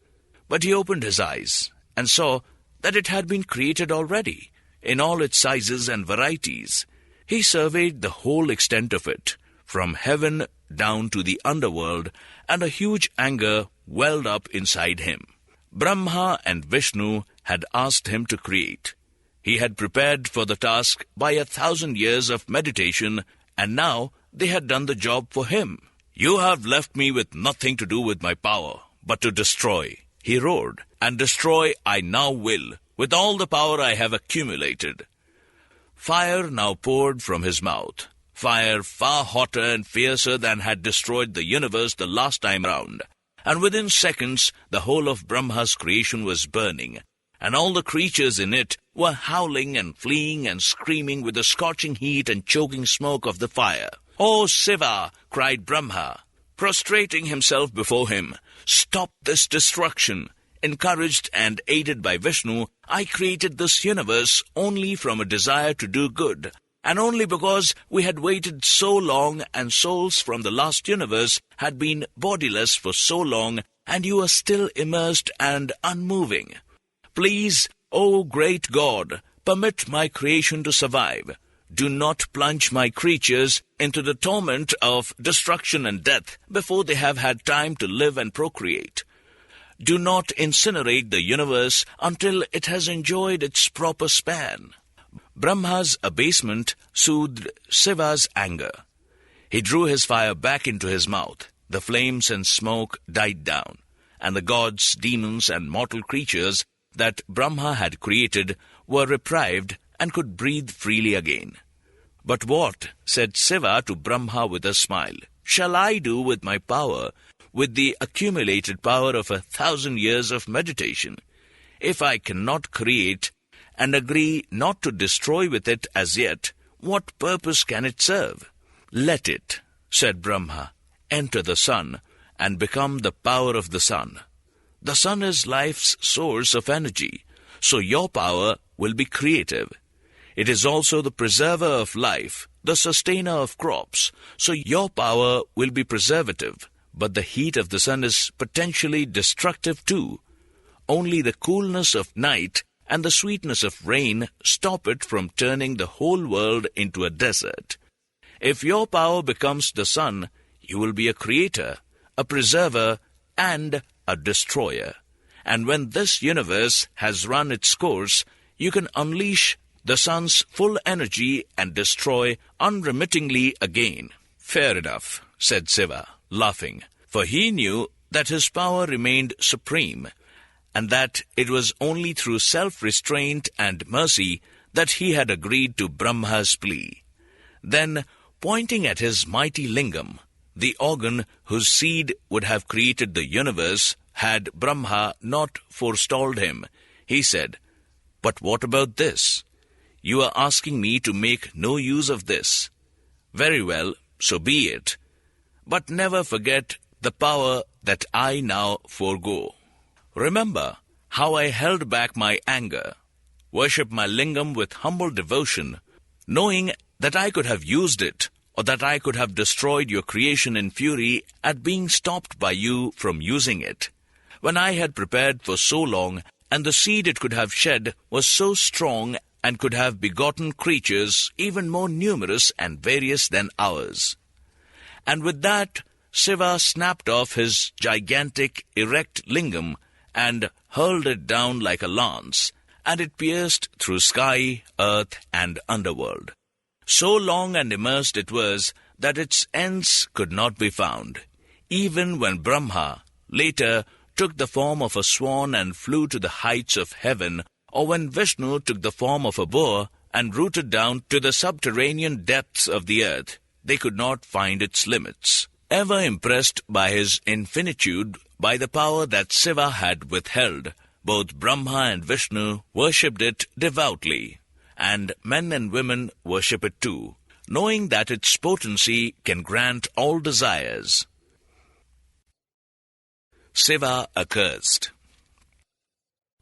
But he opened his eyes and saw that it had been created already, in all its sizes and varieties. He surveyed the whole extent of it, from heaven down to the underworld, and a huge anger welled up inside him. Brahma and Vishnu had asked him to create. He had prepared for the task by 1,000 years of meditation, and now they had done the job for him. "You have left me with nothing to do with my power, but to destroy," he roared, "and destroy I now will, with all the power I have accumulated." Fire now poured from his mouth, fire far hotter and fiercer than had destroyed the universe the last time round, and within seconds the whole of Brahma's creation was burning, and all the creatures in it were howling and fleeing and screaming with the scorching heat and choking smoke of the fire. "Oh, Shiva!" cried Brahma, prostrating himself before him. "Stop this destruction! Encouraged and aided by Vishnu, I created this universe only from a desire to do good, and only because we had waited so long and souls from the last universe had been bodiless for so long, and you are still immersed and unmoving. Please, O great God, permit my creation to survive. Do not plunge my creatures into the torment of destruction and death before they have had time to live and procreate. Do not incinerate the universe until it has enjoyed its proper span." Brahma's abasement soothed Shiva's anger. He drew his fire back into his mouth. The flames and smoke died down, and the gods, demons, and mortal creatures that Brahma had created were reprieved and could breathe freely again. "But what," said Shiva to Brahma with a smile, "shall I do with my power, with the accumulated power of 1,000 years of meditation? If I cannot create and agree not to destroy with it as yet, what purpose can it serve?" "Let it," said Brahma, "enter the sun and become the power of the sun. The sun is life's source of energy, so your power will be creative. It is also the preserver of life, the sustainer of crops, so your power will be preservative. But the heat of the sun is potentially destructive too. Only the coolness of night and the sweetness of rain stop it from turning the whole world into a desert. If your power becomes the sun, you will be a creator, a preserver, and a destroyer. And when this universe has run its course, you can unleash the sun's full energy and destroy unremittingly again." "Fair enough," said Shiva, laughing, for he knew that his power remained supreme, and that it was only through self-restraint and mercy that he had agreed to Brahma's plea. Then, pointing at his mighty lingam, the organ whose seed would have created the universe had Brahma not forestalled him, he said, "But what about this? You are asking me to make no use of this. Very well, so be it. But never forget the power that I now forego. Remember how I held back my anger. Worship my lingam with humble devotion, knowing that I could have used it, or that I could have destroyed your creation in fury at being stopped by you from using it. When I had prepared for so long, and the seed it could have shed was so strong and could have begotten creatures even more numerous and various than ours." And with that, Shiva snapped off his gigantic erect lingam and hurled it down like a lance, and it pierced through sky, earth, and underworld. So long and immersed it was that its ends could not be found. Even when Brahma later took the form of a swan and flew to the heights of heaven, or when Vishnu took the form of a boar and rooted down to the subterranean depths of the earth, they could not find its limits. Ever impressed by his infinitude, by the power that Shiva had withheld, both Brahma and Vishnu worshipped it devoutly, and men and women worship it too, knowing that its potency can grant all desires. Shiva accursed.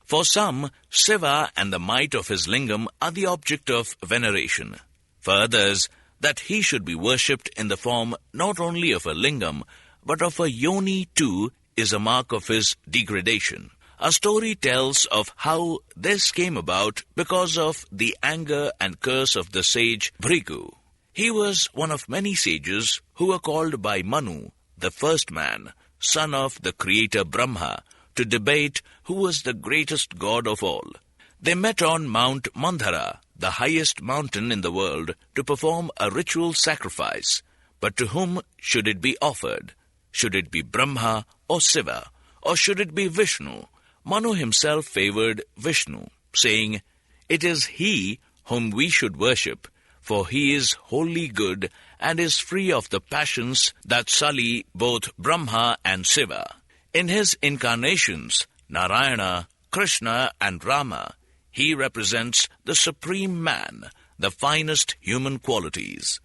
For some, Shiva and the might of his lingam are the object of veneration. For others, that he should be worshipped in the form not only of a lingam, but of a yoni too, is a mark of his degradation. A story tells of how this came about because of the anger and curse of the sage Bhrigu. He was one of many sages who were called by Manu, the first man, son of the creator Brahma, to debate who was the greatest god of all. They met on Mount Mandhara, the highest mountain in the world, to perform a ritual sacrifice. But to whom should it be offered? Should it be Brahma or Shiva? Or should it be Vishnu? Manu himself favored Vishnu, saying, "It is he whom we should worship, for he is wholly good and is free of the passions that sully both Brahma and Shiva." In his incarnations, Narayana, Krishna, and Rama, He represents the supreme man, the finest human qualities.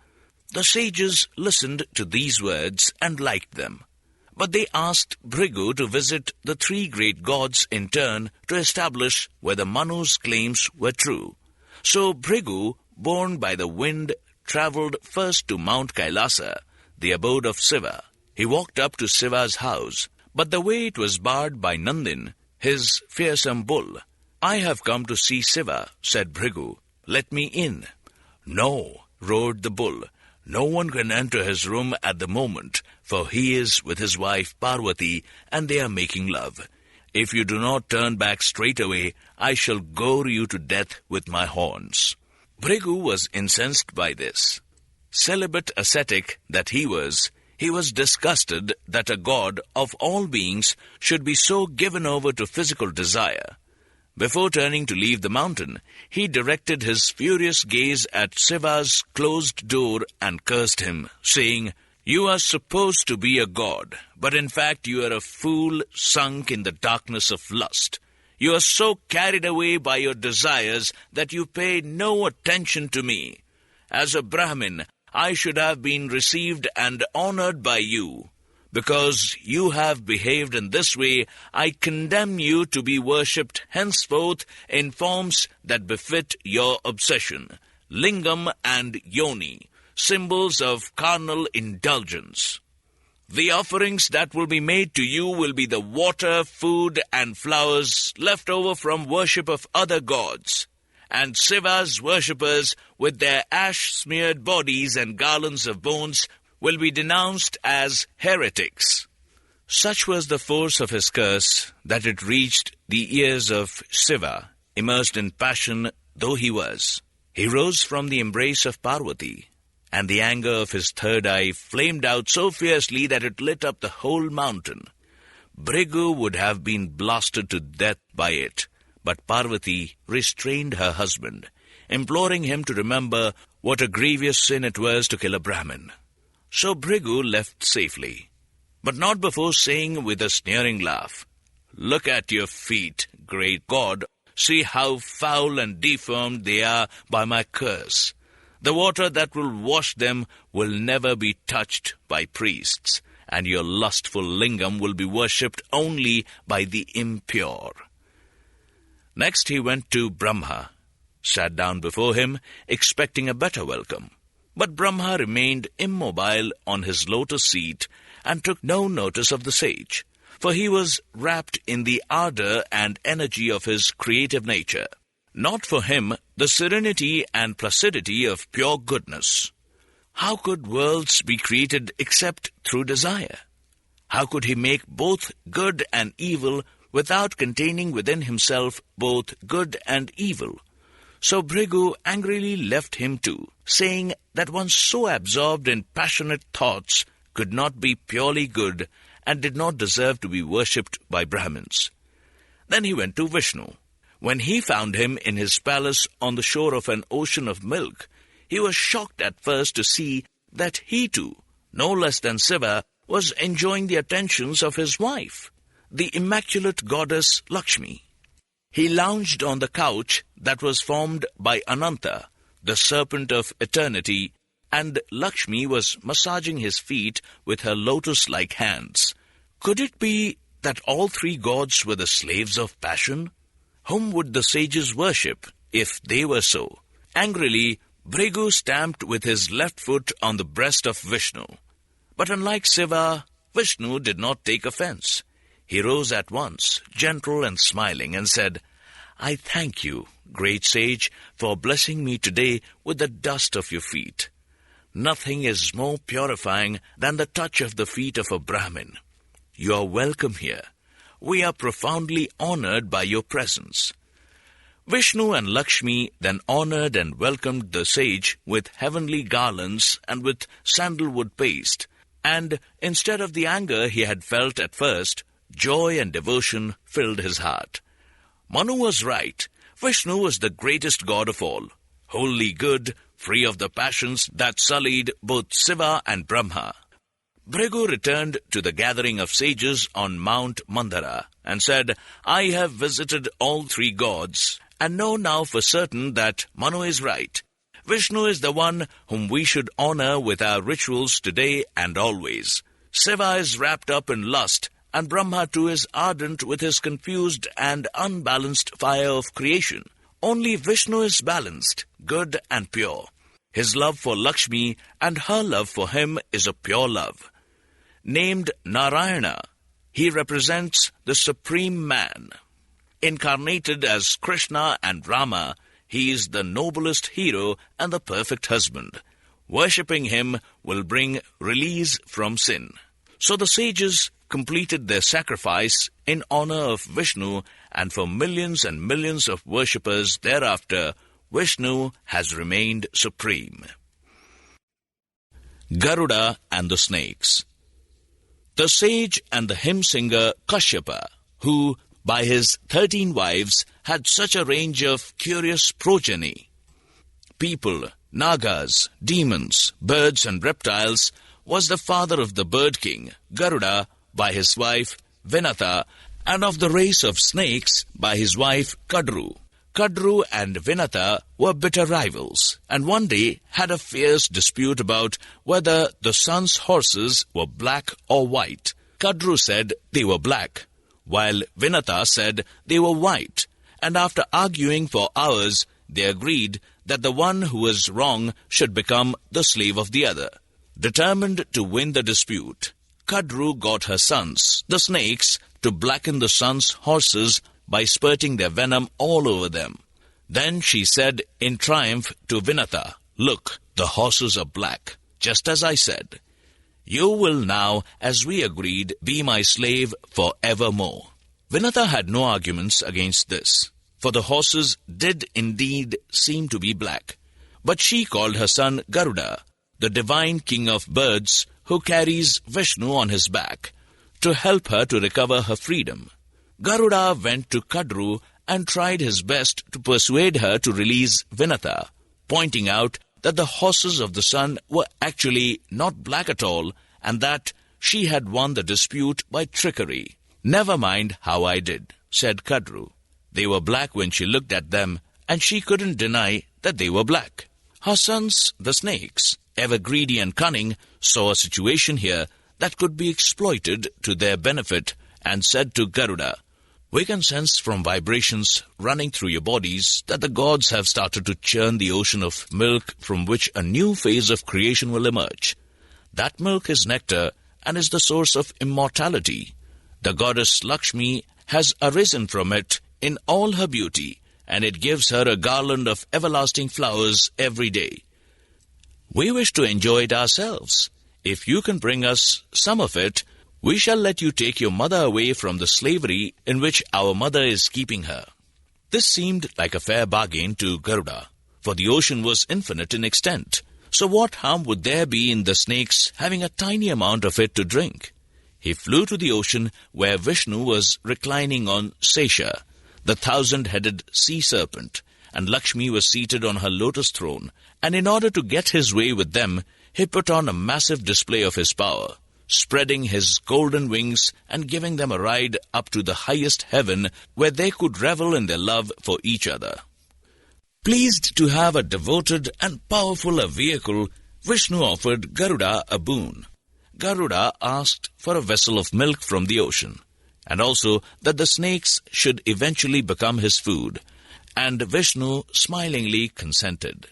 The sages listened to these words and liked them. But they asked Bhrigu to visit the three great gods in turn to establish whether Manu's claims were true. So Bhrigu, borne by the wind, travelled first to Mount Kailasa, the abode of Shiva. He walked up to Shiva's house, but the way it was barred by Nandin, his fearsome bull. "I have come to see Shiva," said Bhrigu. "Let me in." "No," roared the bull. "No one can enter his room at the moment, for he is with his wife Parvati, and they are making love. If you do not turn back straight away, I shall gore you to death with my horns." Bhrigu was incensed by this. Celibate ascetic that he was disgusted that a god of all beings should be so given over to physical desire. Before turning to leave the mountain, he directed his furious gaze at Shiva's closed door and cursed him, saying, "You are supposed to be a god, but in fact you are a fool sunk in the darkness of lust. You are so carried away by your desires that you pay no attention to me. As a Brahmin, I should have been received and honored by you. Because you have behaved in this way, I condemn you to be worshipped henceforth in forms that befit your obsession, lingam and yoni, symbols of carnal indulgence. The offerings that will be made to you will be the water, food, and flowers left over from worship of other gods. And Shiva's worshippers, with their ash-smeared bodies and garlands of bones, will be denounced as heretics." Such was the force of his curse that it reached the ears of Shiva, immersed in passion though he was. He rose from the embrace of Parvati, and the anger of his third eye flamed out so fiercely that it lit up the whole mountain. Bhrigu would have been blasted to death by it, but Parvati restrained her husband, imploring him to remember what a grievous sin it was to kill a Brahmin. So Bhrigu left safely, but not before saying with a sneering laugh, "Look at your feet, great God. See how foul and deformed they are by my curse. The water that will wash them will never be touched by priests, and your lustful lingam will be worshipped only by the impure." Next he went to Brahma, sat down before him, expecting a better welcome. But Brahma remained immobile on his lotus seat and took no notice of the sage, for he was wrapped in the ardor and energy of his creative nature. Not for him the serenity and placidity of pure goodness. How could worlds be created except through desire? How could he make both good and evil without containing within himself both good and evil? So Bhrigu angrily left him too, saying that one so absorbed in passionate thoughts could not be purely good and did not deserve to be worshipped by Brahmins. Then he went to Vishnu. When he found him in his palace on the shore of an ocean of milk, he was shocked at first to see that he too, no less than Shiva, was enjoying the attentions of his wife, the immaculate goddess Lakshmi. He lounged on the couch that was formed by Ananta, the serpent of eternity, and Lakshmi was massaging his feet with her lotus-like hands. Could it be that all three gods were the slaves of passion? Whom would the sages worship if they were so? Angrily, Bhrigu stamped with his left foot on the breast of Vishnu. But unlike Shiva, Vishnu did not take offense. He rose at once, gentle and smiling, and said, "I thank you, great sage, for blessing me today with the dust of your feet. Nothing is more purifying than the touch of the feet of a Brahmin. You are welcome here. We are profoundly honored by your presence." Vishnu and Lakshmi then honored and welcomed the sage with heavenly garlands and with sandalwood paste, and instead of the anger he had felt at first, joy and devotion filled his heart. Manu was right. Vishnu was the greatest god of all, wholly good, free of the passions that sullied both Shiva and Brahma. Bhrigu returned to the gathering of sages on Mount Mandara and said, "I have visited all three gods, and know now for certain that Manu is right. Vishnu is the one whom we should honor with our rituals today and always. Shiva is wrapped up in lust, and Brahma too is ardent with his confused and unbalanced fire of creation. Only Vishnu is balanced, good and pure. His love for Lakshmi and her love for him is a pure love. Named Narayana, he represents the supreme man. Incarnated as Krishna and Rama, he is the noblest hero and the perfect husband. Worshipping him will bring release from sin. So the sages completed their sacrifice in honor of Vishnu, and for millions and millions of worshippers thereafter, Vishnu has remained supreme. Garuda and the snakes. The sage and the hymn singer Kashyapa, who, by his 13 wives, had such a range of curious progeny. People, nagas, demons, birds and reptiles, was the father of the bird king, Garuda, by his wife Vinatha, and of the race of snakes by his wife Kadru. Kadru and Vinatha were bitter rivals, and one day had a fierce dispute about whether the sun's horses were black or white. Kadru said they were black, while Vinatha said they were white, and after arguing for hours, they agreed that the one who was wrong should become the slave of the other. Determined to win the dispute, Kadru got her sons, the snakes, to blacken the sun's horses by spurting their venom all over them. Then she said in triumph to Vinatha, "Look, the horses are black, just as I said. You will now, as we agreed, be my slave for evermore." Vinatha had no arguments against this, for the horses did indeed seem to be black. But she called her son Garuda, the divine king of birds, who carries Vishnu on his back, to help her to recover her freedom. Garuda went to Kadru and tried his best to persuade her to release Vinatha, pointing out that the horses of the sun were actually not black at all, and that she had won the dispute by trickery. "Never mind how I did," said Kadru. "They were black when she looked at them, and she couldn't deny that they were black." Her sons, the snakes, ever greedy and cunning, saw a situation here that could be exploited to their benefit, and said to Garuda, "We can sense from vibrations running through your bodies that the gods have started to churn the ocean of milk from which a new phase of creation will emerge. That milk is nectar and is the source of immortality. The goddess Lakshmi has arisen from it in all her beauty, and it gives her a garland of everlasting flowers every day. We wish to enjoy it ourselves. If you can bring us some of it, we shall let you take your mother away from the slavery in which our mother is keeping her." This seemed like a fair bargain to Garuda, for the ocean was infinite in extent. So what harm would there be in the snakes having a tiny amount of it to drink? He flew to the ocean where Vishnu was reclining on Sesha, the 1,000-headed sea serpent, and Lakshmi was seated on her lotus throne, and in order to get his way with them, he put on a massive display of his power, spreading his golden wings and giving them a ride up to the highest heaven where they could revel in their love for each other. Pleased to have a devoted and powerful a vehicle, Vishnu offered Garuda a boon. Garuda asked for a vessel of milk from the ocean, and also that the snakes should eventually become his food, and Vishnu smilingly consented.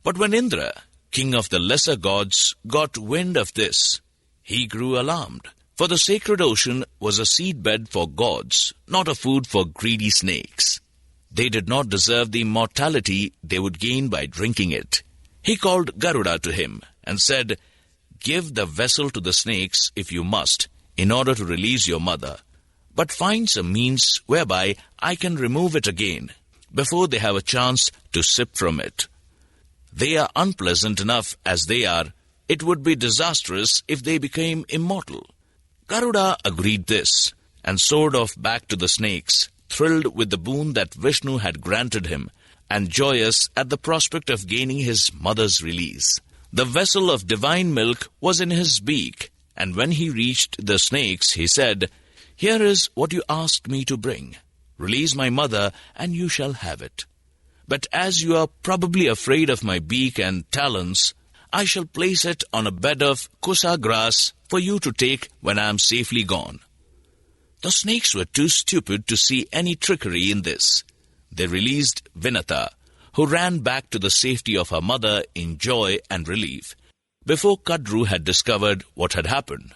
But when Indra, king of the lesser gods, got wind of this, he grew alarmed, for the sacred ocean was a seedbed for gods, not a food for greedy snakes. They did not deserve the immortality they would gain by drinking it. He called Garuda to him and said, "Give the vessel to the snakes if you must, in order to release your mother, but find some means whereby I can remove it again, before they have a chance to sip from it. They are unpleasant enough as they are. It would be disastrous if they became immortal." Garuda agreed this, and soared off back to the snakes, thrilled with the boon that Vishnu had granted him, and joyous at the prospect of gaining his mother's release. The vessel of divine milk was in his beak, and when he reached the snakes, he said, "Here is what you asked me to bring. Release my mother, and you shall have it." But as you are probably afraid of my beak and talons, I shall place it on a bed of kusa grass for you to take when I am safely gone." The snakes were too stupid to see any trickery in this. They released Vinata, who ran back to the safety of her mother in joy and relief, before Kadru had discovered what had happened.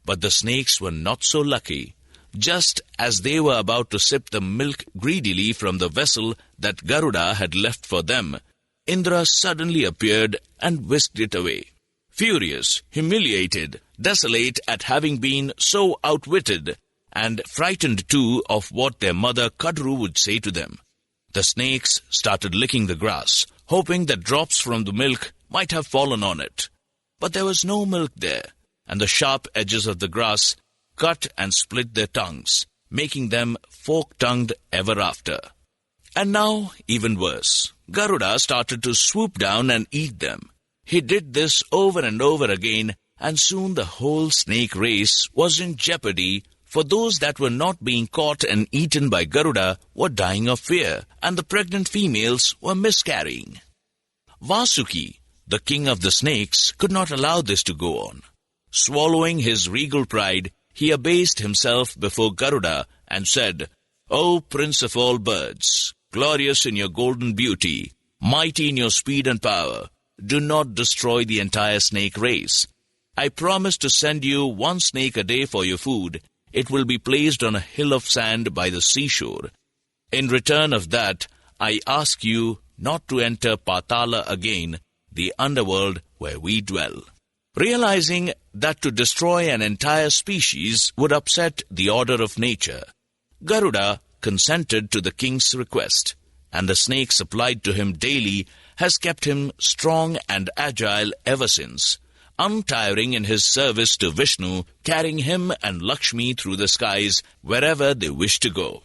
But the snakes were not so lucky. Just as they were about to sip the milk greedily from the vessel that Garuda had left for them, Indra suddenly appeared and whisked it away. Furious, humiliated, desolate at having been so outwitted, and frightened too of what their mother Kadru would say to them, the snakes started licking the grass, hoping that drops from the milk might have fallen on it. But there was no milk there, and the sharp edges of the grass cut and split their tongues, making them fork-tongued ever after. And now, even worse, Garuda started to swoop down and eat them. He did this over and over again, and soon the whole snake race was in jeopardy, for those that were not being caught and eaten by Garuda were dying of fear, and the pregnant females were miscarrying. Vasuki, the king of the snakes, could not allow this to go on. Swallowing his regal pride, he abased himself before Garuda and said, "O prince of all birds, glorious in your golden beauty, mighty in your speed and power, do not destroy the entire snake race. I promise to send you one snake a day for your food. It will be placed on a hill of sand by the seashore. In return of that, I ask you not to enter Patala again, the underworld where we dwell." Realizing that to destroy an entire species would upset the order of nature, Garuda consented to the king's request, and the snake supplied to him daily has kept him strong and agile ever since, untiring in his service to Vishnu, carrying him and Lakshmi through the skies wherever they wish to go.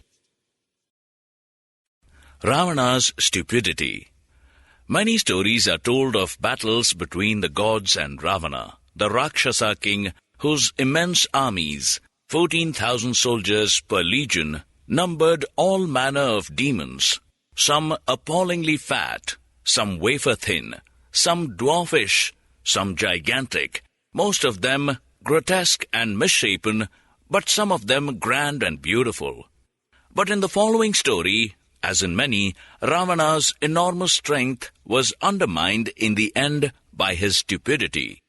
Ravana's stupidity. Many stories are told of battles between the gods and Ravana, the Rakshasa king, whose immense armies, 14,000 soldiers per legion, numbered all manner of demons, some appallingly fat, some wafer-thin, some dwarfish, some gigantic, most of them grotesque and misshapen, but some of them grand and beautiful. But in the following story, as in many, Ravana's enormous strength was undermined in the end by his stupidity.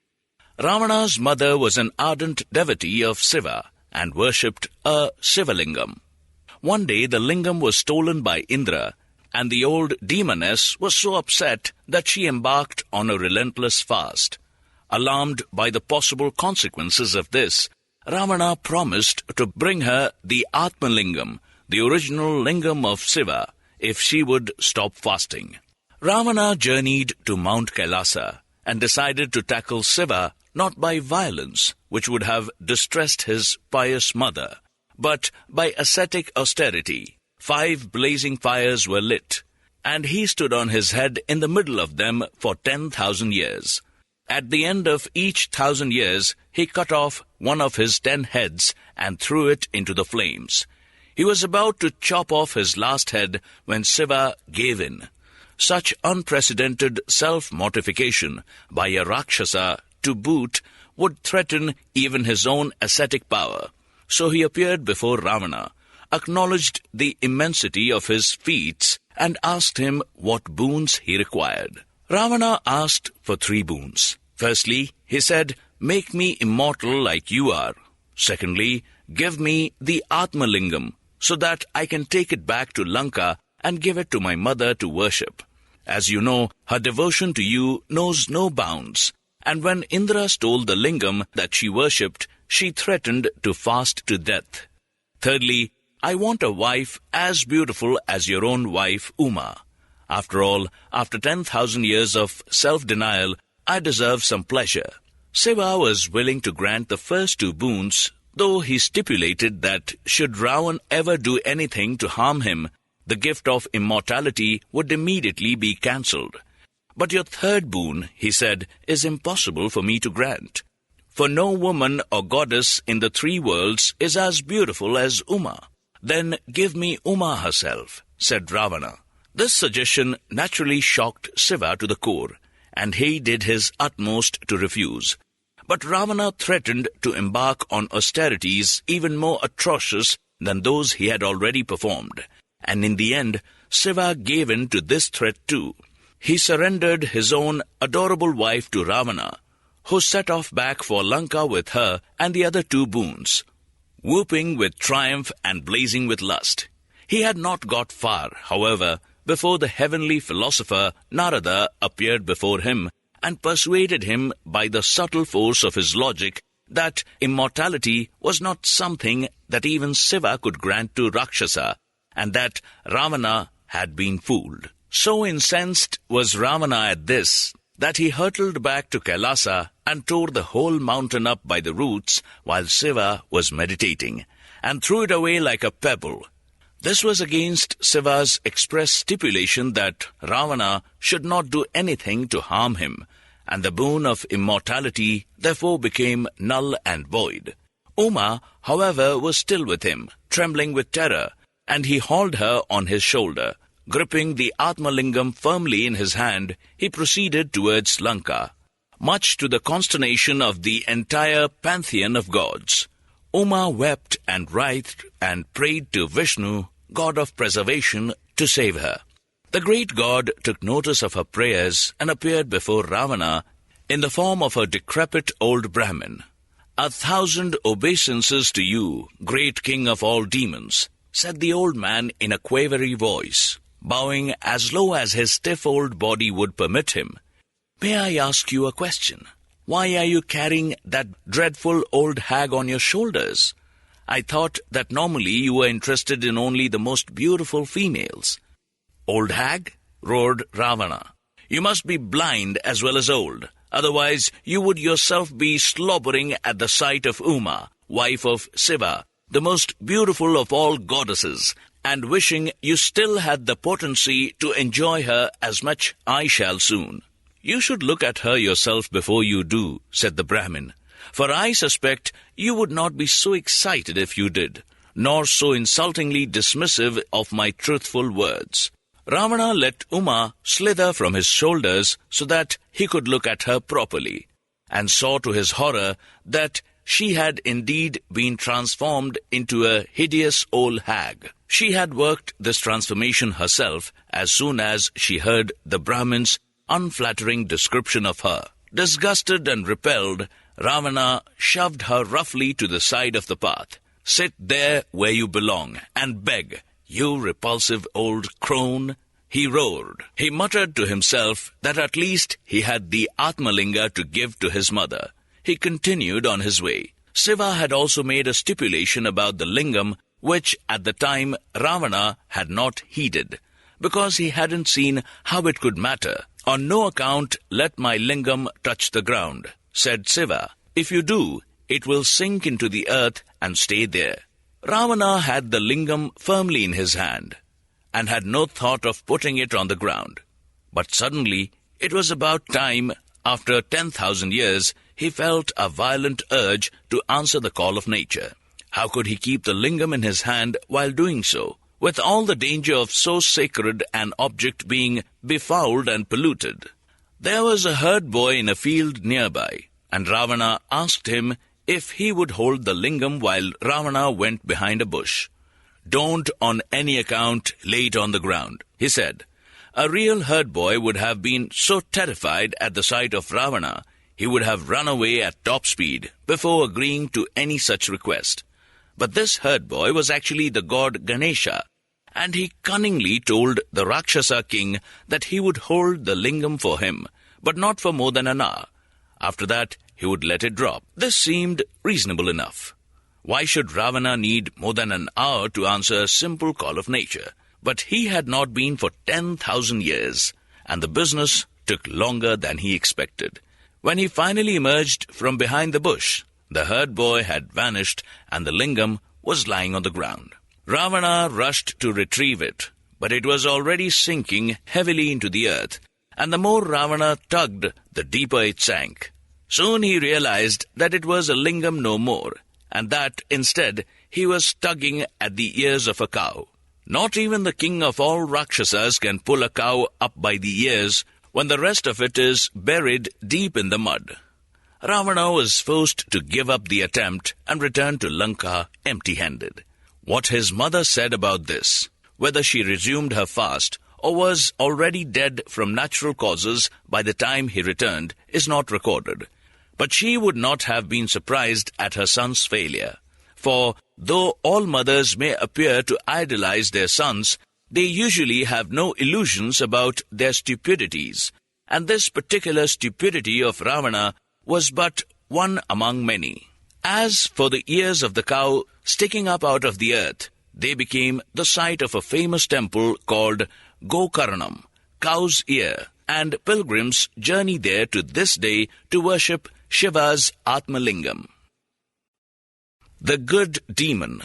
Ravana's mother was an ardent devotee of Shiva and worshipped a Shivalingam. One day the lingam was stolen by Indra, and the old demoness was so upset that she embarked on a relentless fast. Alarmed by the possible consequences of this, Ravana promised to bring her the Atmalingam, the original lingam of Shiva, if she would stop fasting. Ravana journeyed to Mount Kailasa and decided to tackle Shiva not by violence, which would have distressed his pious mother, but by ascetic austerity. 5 blazing fires were lit, and he stood on his head in the middle of them for 10,000 years. At the end of each 1,000 years, he cut off one of his 10 heads and threw it into the flames. He was about to chop off his last head when Shiva gave in. Such unprecedented self-mortification by a Rakshasa to boot would threaten even his own ascetic power. So he appeared before Ravana, acknowledged the immensity of his feats, and asked him what boons he required. Ravana asked for 3 boons. Firstly, he said, "Make me immortal like you are." Secondly, "Give me the Atmalingam, so that I can take it back to Lanka and give it to my mother to worship. As you know, her devotion to you knows no bounds, and when Indra stole the lingam that she worshipped, she threatened to fast to death. Thirdly, I want a wife as beautiful as your own wife, Uma. After all, after 10,000 years of self-denial, I deserve some pleasure." Shiva was willing to grant the first 2 boons, though he stipulated that should Ravan ever do anything to harm him, the gift of immortality would immediately be cancelled. "But your 3rd boon," he said, "is impossible for me to grant. For no woman or goddess in the 3 worlds is as beautiful as Uma." "Then give me Uma herself," said Ravana. This suggestion naturally shocked Shiva to the core, and he did his utmost to refuse. But Ravana threatened to embark on austerities even more atrocious than those he had already performed, and in the end, Shiva gave in to this threat too. He surrendered his own adorable wife to Ravana, who set off back for Lanka with her and the other two boons, whooping with triumph and blazing with lust. He had not got far, however, before the heavenly philosopher Narada appeared before him and persuaded him by the subtle force of his logic that immortality was not something that even Shiva could grant to Rakshasa, and that Ravana had been fooled. So incensed was Ravana at this that he hurtled back to Kailasa and tore the whole mountain up by the roots while Shiva was meditating, and threw it away like a pebble. This was against Shiva's express stipulation that Ravana should not do anything to harm him, and the boon of immortality therefore became null and void. Uma, however, was still with him, trembling with terror, and he hauled her on his shoulder. Gripping the Atmalingam firmly in his hand, he proceeded towards Lanka, much to the consternation of the entire pantheon of gods. Uma wept and writhed and prayed to Vishnu, god of preservation, to save her. The great god took notice of her prayers and appeared before Ravana in the form of a decrepit old Brahmin. "1,000 obeisances to you, great king of all demons," said the old man in a quavery voice, bowing as low as his stiff old body would permit him. "May I ask you a question? Why are you carrying that dreadful old hag on your shoulders? I thought that normally you were interested in only the most beautiful females." "Old hag?" roared Ravana. "You must be blind as well as old. Otherwise you would yourself be slobbering at the sight of Uma, wife of Shiva, the most beautiful of all goddesses, and wishing you still had the potency to enjoy her as much I shall soon." "You should look at her yourself before you do," said the Brahmin, "for I suspect you would not be so excited if you did, nor so insultingly dismissive of my truthful words." Ravana let Uma slither from his shoulders so that he could look at her properly, and saw to his horror that she had indeed been transformed into a hideous old hag. She had worked this transformation herself as soon as she heard the Brahmin's unflattering description of her. Disgusted and repelled, Ravana shoved her roughly to the side of the path. "Sit there where you belong and beg, you repulsive old crone," he roared. He muttered to himself that at least he had the Atmalinga to give to his mother. He continued on his way. Shiva had also made a stipulation about the lingam, which at the time Ravana had not heeded, because he hadn't seen how it could matter. "On no account let my lingam touch the ground," said Shiva. "If you do, it will sink into the earth and stay there." Ravana had the lingam firmly in his hand, and had no thought of putting it on the ground. But suddenly, it was about time, after 10,000 years, he felt a violent urge to answer the call of nature. How could he keep the lingam in his hand while doing so, with all the danger of so sacred an object being befouled and polluted? There was a herd boy in a field nearby, and Ravana asked him if he would hold the lingam while Ravana went behind a bush. "Don't on any account lay it on the ground," he said. A real herd boy would have been so terrified at the sight of Ravana, he would have run away at top speed before agreeing to any such request. But this herd boy was actually the god Ganesha, and he cunningly told the Rakshasa king that he would hold the lingam for him, but not for more than an hour. After that, he would let it drop. This seemed reasonable enough. Why should Ravana need more than an hour to answer a simple call of nature? But he had not been for 10,000 years, and the business took longer than he expected. When he finally emerged from behind the bush, the herd boy had vanished, and the lingam was lying on the ground. Ravana rushed to retrieve it, but it was already sinking heavily into the earth, and the more Ravana tugged, the deeper it sank. Soon he realized that it was a lingam no more, and that, instead, he was tugging at the ears of a cow. Not even the king of all Rakshasas can pull a cow up by the ears when the rest of it is buried deep in the mud. Ravana was forced to give up the attempt and return to Lanka empty-handed. What his mother said about this, whether she resumed her fast or was already dead from natural causes by the time he returned, is not recorded. But she would not have been surprised at her son's failure. For though all mothers may appear to idolize their sons, they usually have no illusions about their stupidities, and this particular stupidity of Ravana was but one among many. As for the ears of the cow sticking up out of the earth, they became the site of a famous temple called Gokarnam, cow's ear, and pilgrims journey there to this day to worship Shiva's Atmalingam. The Good Demon.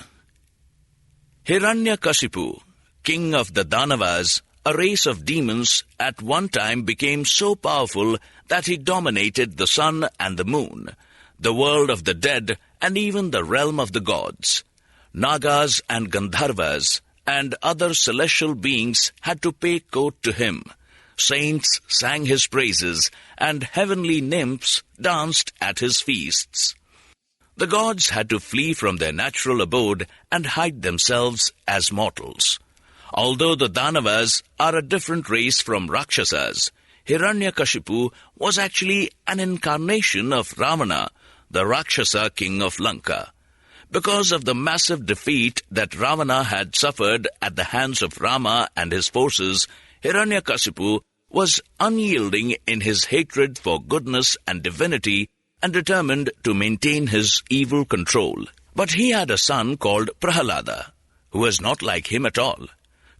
Hiranyakashipu, king of the Danavas, a race of demons, at one time became so powerful that he dominated the sun and the moon, the world of the dead, and even the realm of the gods. Nagas and Gandharvas and other celestial beings had to pay court to him. Saints sang his praises, and heavenly nymphs danced at his feasts. The gods had to flee from their natural abode and hide themselves as mortals. Although the Danavas are a different race from Rakshasas, Hiranyakashipu was actually an incarnation of Ravana, the Rakshasa king of Lanka. Because of the massive defeat that Ravana had suffered at the hands of Rama and his forces, Hiranyakashipu was unyielding in his hatred for goodness and divinity and determined to maintain his evil control. But he had a son called Prahalada, who was not like him at all,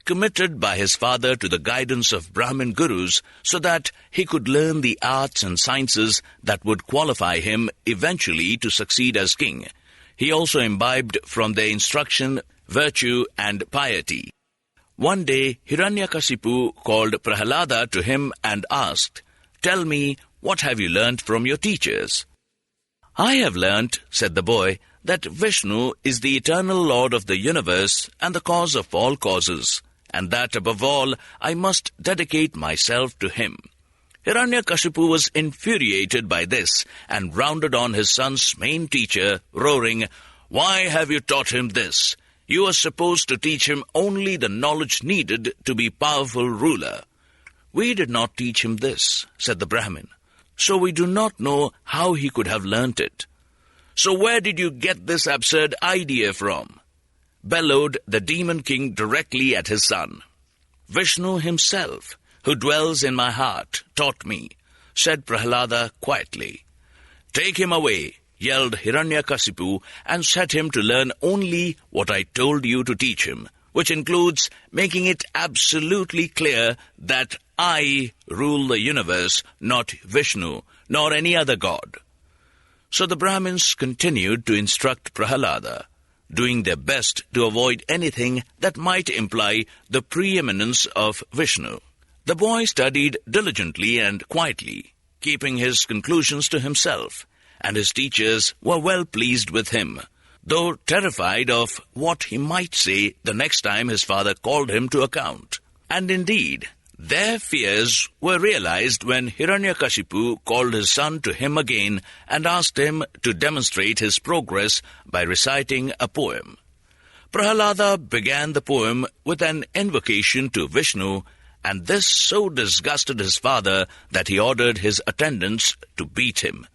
committed by his father to the guidance of Brahmin gurus so that he could learn the arts and sciences that would qualify him eventually to succeed as king. He also imbibed from their instruction virtue and piety. One day, Hiranyakashipu called Prahalada to him and asked, "Tell me, what have you learnt from your teachers?" "I have learnt," said the boy, "that Vishnu is the eternal Lord of the universe and the cause of all causes, and that above all I must dedicate myself to him." Hiranyakashipu was infuriated by this and rounded on his son's main teacher, roaring, "Why have you taught him this? You are supposed to teach him only the knowledge needed to be powerful ruler." "We did not teach him this," said the Brahmin, "so we do not know how he could have learnt it." "So where did you get this absurd idea from?" bellowed the demon king directly at his son. "Vishnu himself, who dwells in my heart, taught me," said Prahalada quietly. "Take him away," yelled Hiranyakashipu, "and set him to learn only what I told you to teach him, which includes making it absolutely clear that I rule the universe, not Vishnu, nor any other god." So the Brahmins continued to instruct Prahalada, doing their best to avoid anything that might imply the preeminence of Vishnu. The boy studied diligently and quietly, keeping his conclusions to himself, and his teachers were well pleased with him, though terrified of what he might say the next time his father called him to account. And indeed, their fears were realized when Hiranyakashipu called his son to him again and asked him to demonstrate his progress by reciting a poem. Prahalada began the poem with an invocation to Vishnu, and this so disgusted his father that he ordered his attendants to beat him.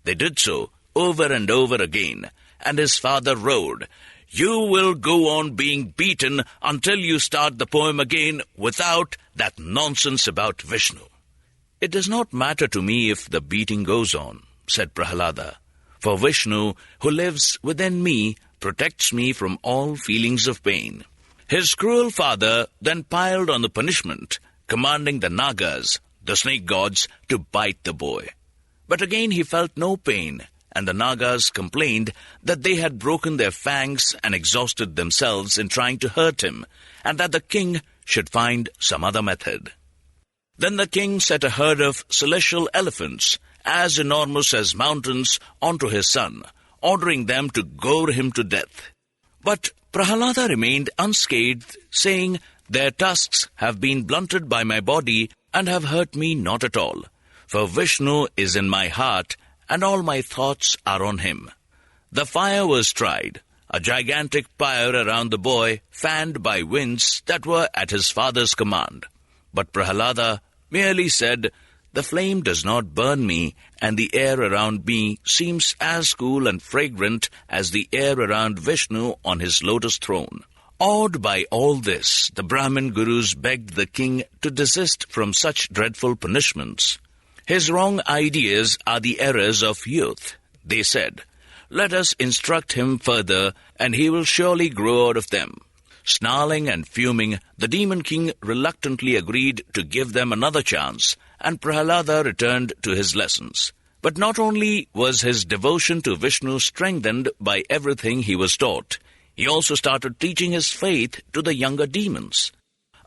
They did so over and over again, and his father roared, "You will go on being beaten until you start the poem again without that nonsense about Vishnu." "It does not matter to me if the beating goes on," said Prahalada, "for Vishnu, who lives within me, protects me from all feelings of pain." His cruel father then piled on the punishment, commanding the Nagas, the snake gods, to bite the boy. But again he felt no pain, and the Nagas complained that they had broken their fangs and exhausted themselves in trying to hurt him, and that the king should find some other method. Then the king set a herd of celestial elephants, as enormous as mountains, onto his son, ordering them to gore him to death. But Prahalada remained unscathed, saying, "Their tusks have been blunted by my body and have hurt me not at all. For Vishnu is in my heart, and all my thoughts are on him." The fire was tried, a gigantic pyre around the boy, fanned by winds that were at his father's command. But Prahalada merely said, "The flame does not burn me, and the air around me seems as cool and fragrant as the air around Vishnu on his lotus throne." Awed by all this, the Brahmin gurus begged the king to desist from such dreadful punishments. "His wrong ideas are the errors of youth," they said. "Let us instruct him further, and he will surely grow out of them." Snarling and fuming, the demon king reluctantly agreed to give them another chance, and Prahalada returned to his lessons. But not only was his devotion to Vishnu strengthened by everything he was taught, he also started teaching his faith to the younger demons.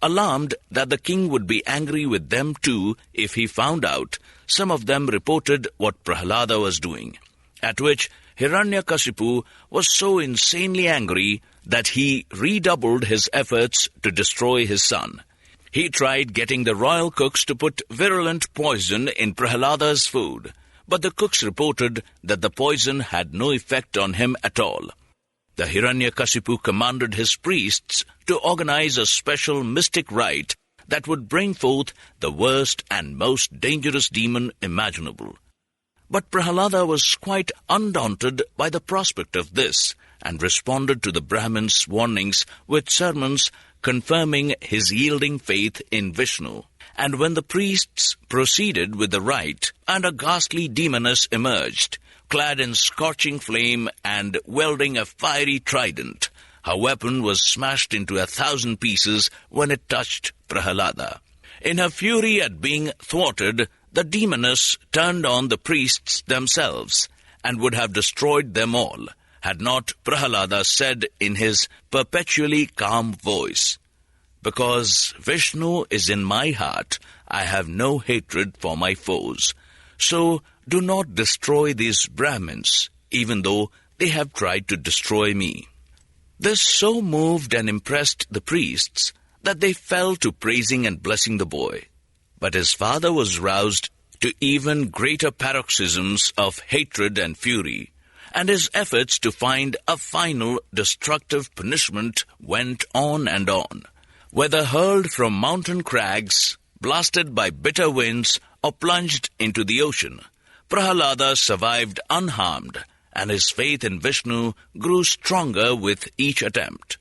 Alarmed that the king would be angry with them too if he found out, some of them reported what Prahalada was doing, at which Hiranyakashipu was so insanely angry that he redoubled his efforts to destroy his son. He tried getting the royal cooks to put virulent poison in Prahalada's food, but the cooks reported that the poison had no effect on him at all. The Hiranyakashipu commanded his priests to organize a special mystic rite that would bring forth the worst and most dangerous demon imaginable. But Prahalada was quite undaunted by the prospect of this, and responded to the Brahmin's warnings with sermons confirming his yielding faith in Vishnu. And when the priests proceeded with the rite, and a ghastly demoness emerged, clad in scorching flame and wielding a fiery trident, her weapon was smashed into 1,000 pieces when it touched Prahalada. In her fury at being thwarted, the demoness turned on the priests themselves, and would have destroyed them all, had not Prahalada said in his perpetually calm voice, "Because Vishnu is in my heart, I have no hatred for my foes. So do not destroy these Brahmins, even though they have tried to destroy me." This so moved and impressed the priests that they fell to praising and blessing the boy. But his father was roused to even greater paroxysms of hatred and fury, and his efforts to find a final destructive punishment went on and on. Whether hurled from mountain crags, blasted by bitter winds, or plunged into the ocean, Prahalada survived unharmed, and his faith in Vishnu grew stronger with each attempt.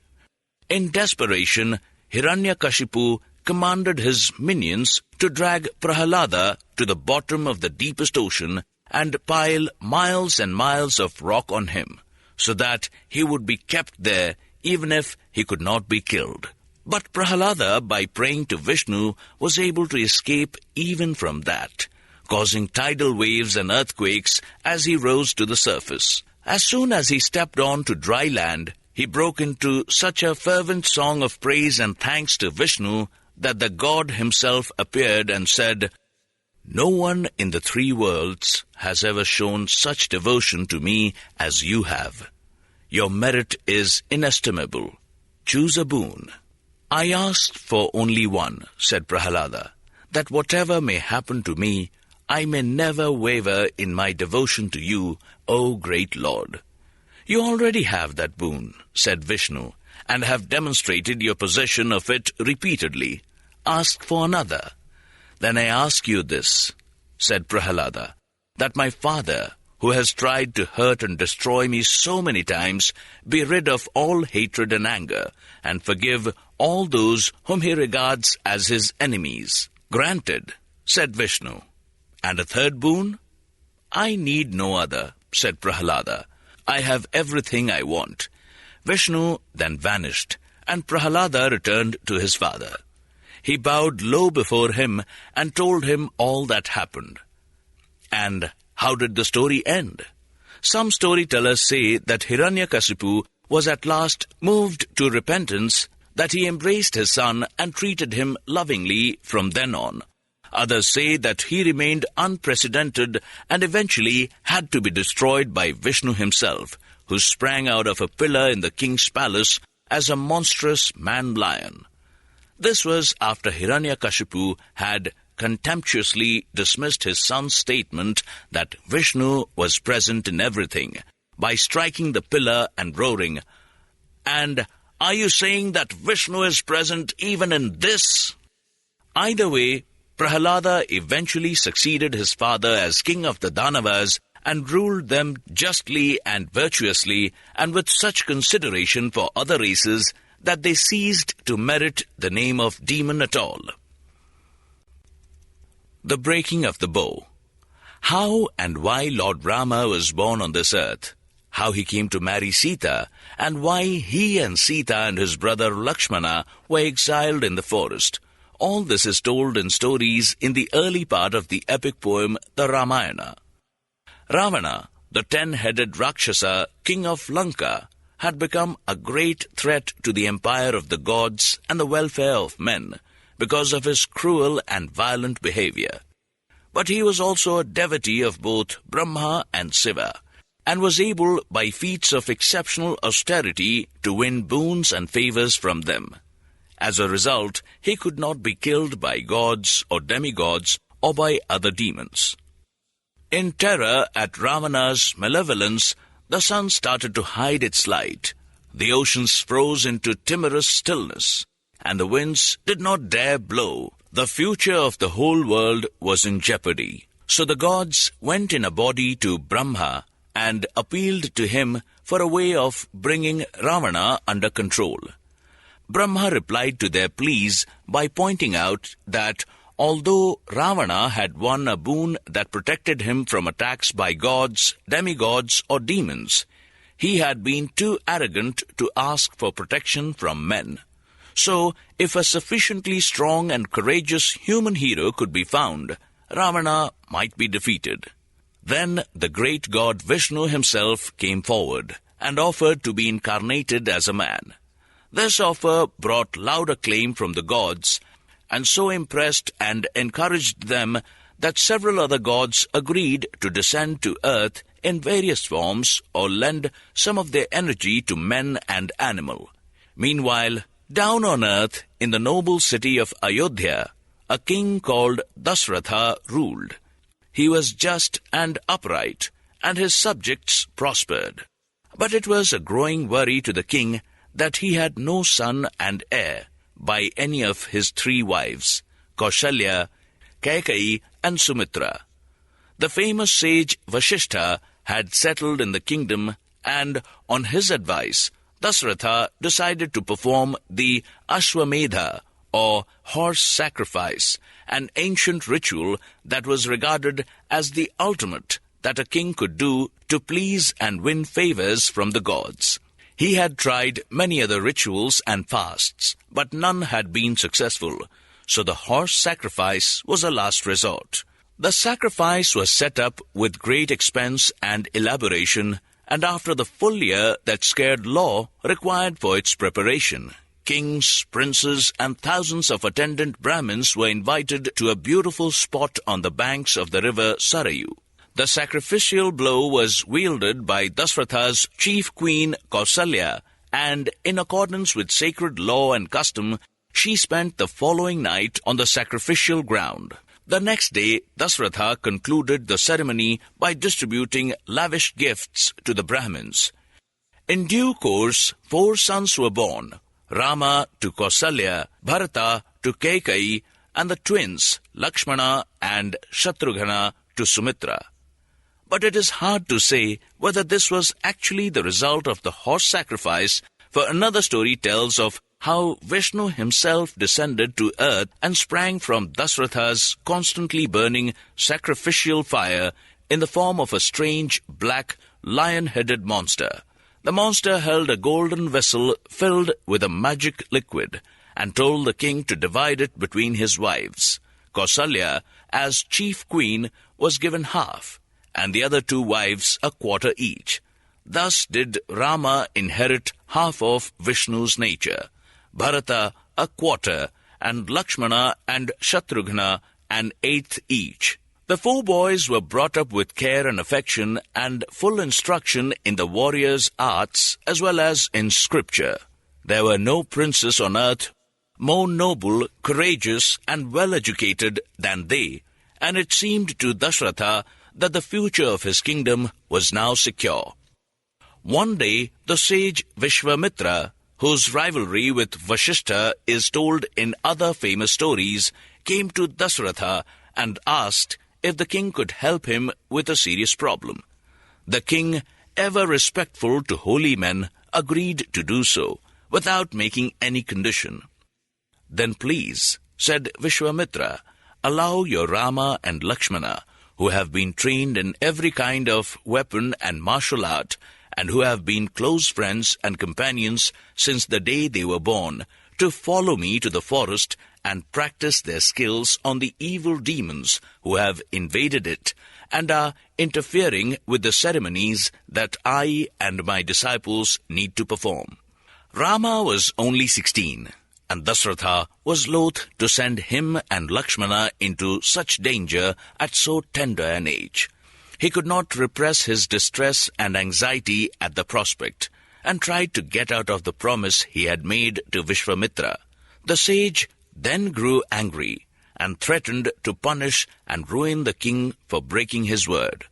In desperation, Hiranyakashipu commanded his minions to drag Prahalada to the bottom of the deepest ocean and pile miles and miles of rock on him, so that he would be kept there even if he could not be killed. But Prahalada, by praying to Vishnu, was able to escape even from that, causing tidal waves and earthquakes as he rose to the surface. As soon as he stepped on to dry land, he broke into such a fervent song of praise and thanks to Vishnu that the god himself appeared and said, "No one in the 3 worlds has ever shown such devotion to me as you have. Your merit is inestimable. Choose a boon." "I asked for only one," said Prahalada, "that whatever may happen to me, I may never waver in my devotion to you, O great Lord." "You already have that boon," said Vishnu, "and have demonstrated your possession of it repeatedly. Ask for another." "Then I ask you this," said Prahalada, "that my father, who has tried to hurt and destroy me so many times, be rid of all hatred and anger, and forgive all those whom he regards as his enemies." "Granted," said Vishnu. "And a third boon?" "I need no other," said Prahalada. "I have everything I want." Vishnu then vanished, and Prahalada returned to his father. He bowed low before him and told him all that happened. And how did the story end? Some storytellers say that Hiranyakashipu was at last moved to repentance, that he embraced his son and treated him lovingly from then on. Others say that he remained unprecedented and eventually had to be destroyed by Vishnu himself, who sprang out of a pillar in the king's palace as a monstrous man-lion. This was after Hiranyakashipu had contemptuously dismissed his son's statement that Vishnu was present in everything by striking the pillar and roaring, "And are you saying that Vishnu is present even in this?" Either way, Prahalada eventually succeeded his father as king of the Danavas and ruled them justly and virtuously and with such consideration for other races that they ceased to merit the name of demon at all. The breaking of the bow. How and why Lord Rama was born on this earth, how he came to marry Sita, and why he and Sita and his brother Lakshmana were exiled in the forest. All this is told in stories in the early part of the epic poem, the Ramayana. Ravana, the 10-headed Rakshasa, king of Lanka, had become a great threat to the empire of the gods and the welfare of men because of his cruel and violent behavior. But he was also a devotee of both Brahma and Shiva, and was able, by feats of exceptional austerity, to win boons and favors from them. As a result, he could not be killed by gods or demigods or by other demons. In terror at Ravana's malevolence, the sun started to hide its light. The oceans froze into timorous stillness, and the winds did not dare blow. The future of the whole world was in jeopardy. So the gods went in a body to Brahma and appealed to him for a way of bringing Ravana under control. Brahma replied to their pleas by pointing out that although Ravana had won a boon that protected him from attacks by gods, demigods, or demons, he had been too arrogant to ask for protection from men. So, if a sufficiently strong and courageous human hero could be found, Ravana might be defeated. Then the great god Vishnu himself came forward and offered to be incarnated as a man. This offer brought loud acclaim from the gods, and so impressed and encouraged them that several other gods agreed to descend to earth in various forms or lend some of their energy to men and animal. Meanwhile, down on earth, in the noble city of Ayodhya, a king called Dasratha ruled. He was just and upright, and his subjects prospered. But it was a growing worry to the king that he had no son and heir by any of his 3 wives, Kaushalya, Kaikeyi, and Sumitra. The famous sage Vasishtha had settled in the kingdom, and on his advice, Dasratha decided to perform the Ashwamedha, or horse sacrifice, an ancient ritual that was regarded as the ultimate that a king could do to please and win favors from the gods. He had tried many other rituals and fasts, but none had been successful, so the horse sacrifice was a last resort. The sacrifice was set up with great expense and elaboration, and after the full year that scared law required for its preparation, kings, princes, and thousands of attendant Brahmins were invited to a beautiful spot on the banks of the river Sarayu. The sacrificial blow was wielded by Dasratha's chief queen Kausalya, and in accordance with sacred law and custom, she spent the following night on the sacrificial ground. The next day, Dasratha concluded the ceremony by distributing lavish gifts to the Brahmins. In due course, 4 sons were born, Rama to Kausalya, Bharata to Kaikeyi, and the twins, Lakshmana and Shatrughna, to Sumitra. But it is hard to say whether this was actually the result of the horse sacrifice, for another story tells of how Vishnu himself descended to earth and sprang from Dasratha's constantly burning sacrificial fire in the form of a strange, black, lion-headed monster. The monster held a golden vessel filled with a magic liquid and told the king to divide it between his wives. Kausalya, as chief queen, was given half, and the other 2 wives a quarter each. Thus did Rama inherit half of Vishnu's nature, Bharata a quarter, and Lakshmana and Shatrughna an eighth each. The 4 boys were brought up with care and affection and full instruction in the warrior's arts as well as in scripture. There were no princes on earth more noble, courageous, and well-educated than they, and it seemed to Dasharatha that the future of his kingdom was now secure. One day, the sage Vishwamitra, whose rivalry with Vasishtha is told in other famous stories, came to Dasharatha and asked if the king could help him with a serious problem. The king, ever respectful to holy men, agreed to do so, without making any condition. "Then please," said Vishwamitra, "allow your Rama and Lakshmana, who have been trained in every kind of weapon and martial art, and who have been close friends and companions since the day they were born, to follow me to the forest and practice their skills on the evil demons who have invaded it and are interfering with the ceremonies that I and my disciples need to perform." Rama was only 16, and Dasharatha was loath to send him and Lakshmana into such danger at so tender an age. He could not repress his distress and anxiety at the prospect, and tried to get out of the promise he had made to Vishwamitra. The sage then grew angry and threatened to punish and ruin the king for breaking his word.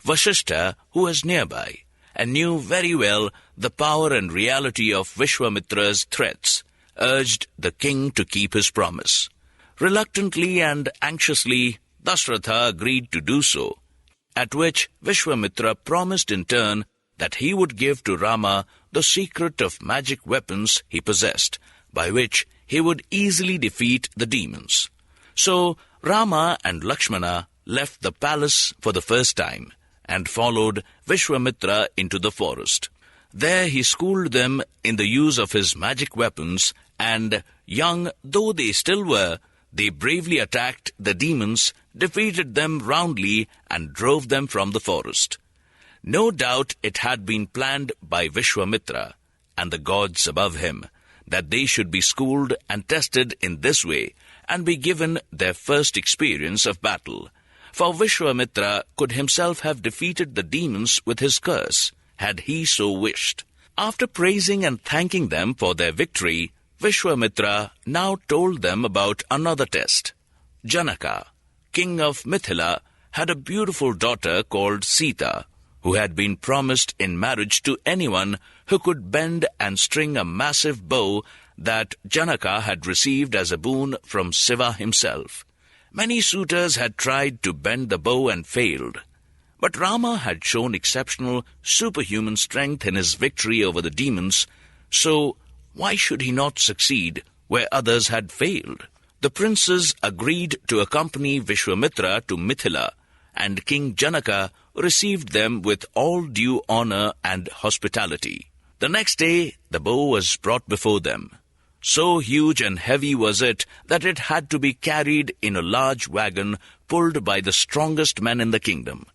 Vasishtha, who was nearby, and knew very well the power and reality of Vishwamitra's threats, urged the king to keep his promise. Reluctantly and anxiously, Dasharatha agreed to do so, at which Vishwamitra promised in turn that he would give to Rama the secret of magic weapons he possessed, by which he would easily defeat the demons. So Rama and Lakshmana left the palace for the first time and followed Vishwamitra into the forest. There he schooled them in the use of his magic weapons, and, young though they still were, they bravely attacked the demons, defeated them roundly, and drove them from the forest. No doubt it had been planned by Vishwamitra and the gods above him that they should be schooled and tested in this way and be given their first experience of battle. For Vishwamitra could himself have defeated the demons with his curse, had he so wished. After praising and thanking them for their victory, Vishwamitra now told them about another test. Janaka, king of Mithila, had a beautiful daughter called Sita, who had been promised in marriage to anyone who could bend and string a massive bow that Janaka had received as a boon from Shiva himself. Many suitors had tried to bend the bow and failed, but Rama had shown exceptional superhuman strength in his victory over the demons, so why should he not succeed where others had failed? The princes agreed to accompany Vishwamitra to Mithila, and King Janaka received them with all due honor and hospitality. The next day, the bow was brought before them. So huge and heavy was it that it had to be carried in a large wagon pulled by the strongest men in the kingdom.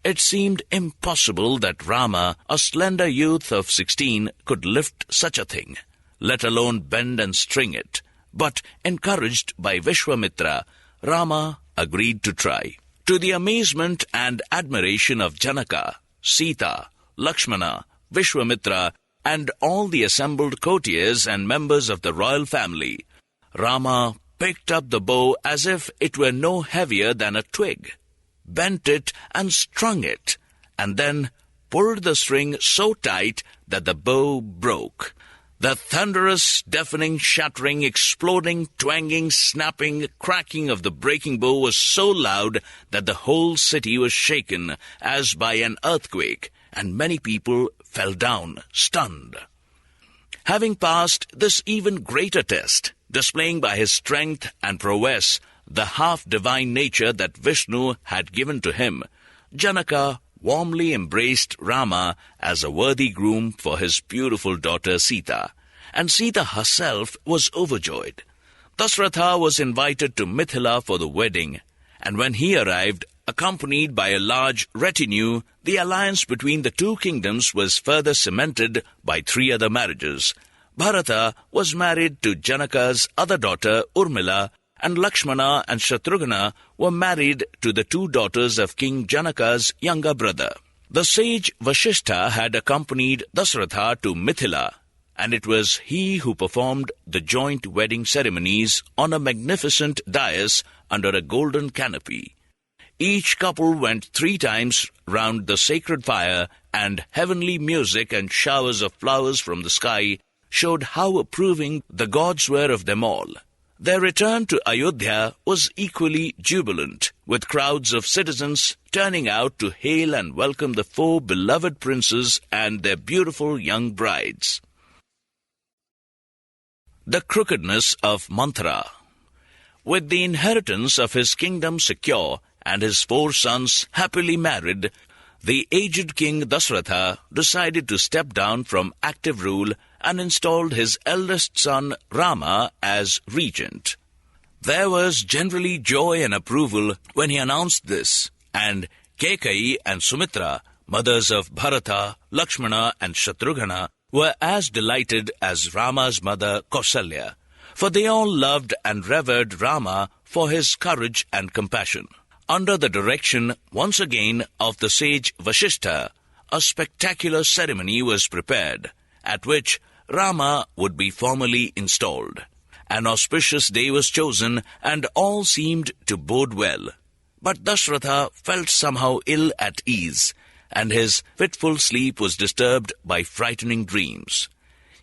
It seemed impossible that Rama, a slender youth of 16, could lift such a thing, let alone bend and string it. But, encouraged by Vishwamitra, Rama agreed to try. To the amazement and admiration of Janaka, Sita, Lakshmana, Vishwamitra, and all the assembled courtiers and members of the royal family, Rama picked up the bow as if it were no heavier than a twig, bent it and strung it, and then pulled the string so tight that the bow broke. The thunderous, deafening, shattering, exploding, twanging, snapping, cracking of the breaking bow was so loud that the whole city was shaken as by an earthquake, and many people fell down, stunned. Having passed this even greater test, displaying by his strength and prowess the half-divine nature that Vishnu had given to him, Janaka warmly embraced Rama as a worthy groom for his beautiful daughter Sita, and Sita herself was overjoyed. Dasharatha was invited to Mithila for the wedding, and when he arrived, accompanied by a large retinue, the alliance between the two kingdoms was further cemented by 3 other marriages. Bharata was married to Janaka's other daughter Urmila, and Lakshmana and Shatrughna were married to the two daughters of King Janaka's younger brother. The sage Vasishtha had accompanied Dasratha to Mithila, and it was he who performed the joint wedding ceremonies on a magnificent dais under a golden canopy. Each couple went 3 times round the sacred fire, and heavenly music and showers of flowers from the sky showed how approving the gods were of them all. Their return to Ayodhya was equally jubilant, with crowds of citizens turning out to hail and welcome the 4 beloved princes and their beautiful young brides. The crookedness of Manthara. With the inheritance of his kingdom secure and his 4 sons happily married, the aged King Dasratha decided to step down from active rule and installed his eldest son Rama as regent. There was generally joy and approval when he announced this, and Kaikeyi and Sumitra, mothers of Bharata, Lakshmana and Shatrughna, were as delighted as Rama's mother Kausalya, for they all loved and revered Rama for his courage and compassion. Under the direction, once again, of the sage Vasishtha, a spectacular ceremony was prepared, at which Rama would be formally installed. An auspicious day was chosen, and all seemed to bode well. But Dasratha felt somehow ill at ease, and his fitful sleep was disturbed by frightening dreams.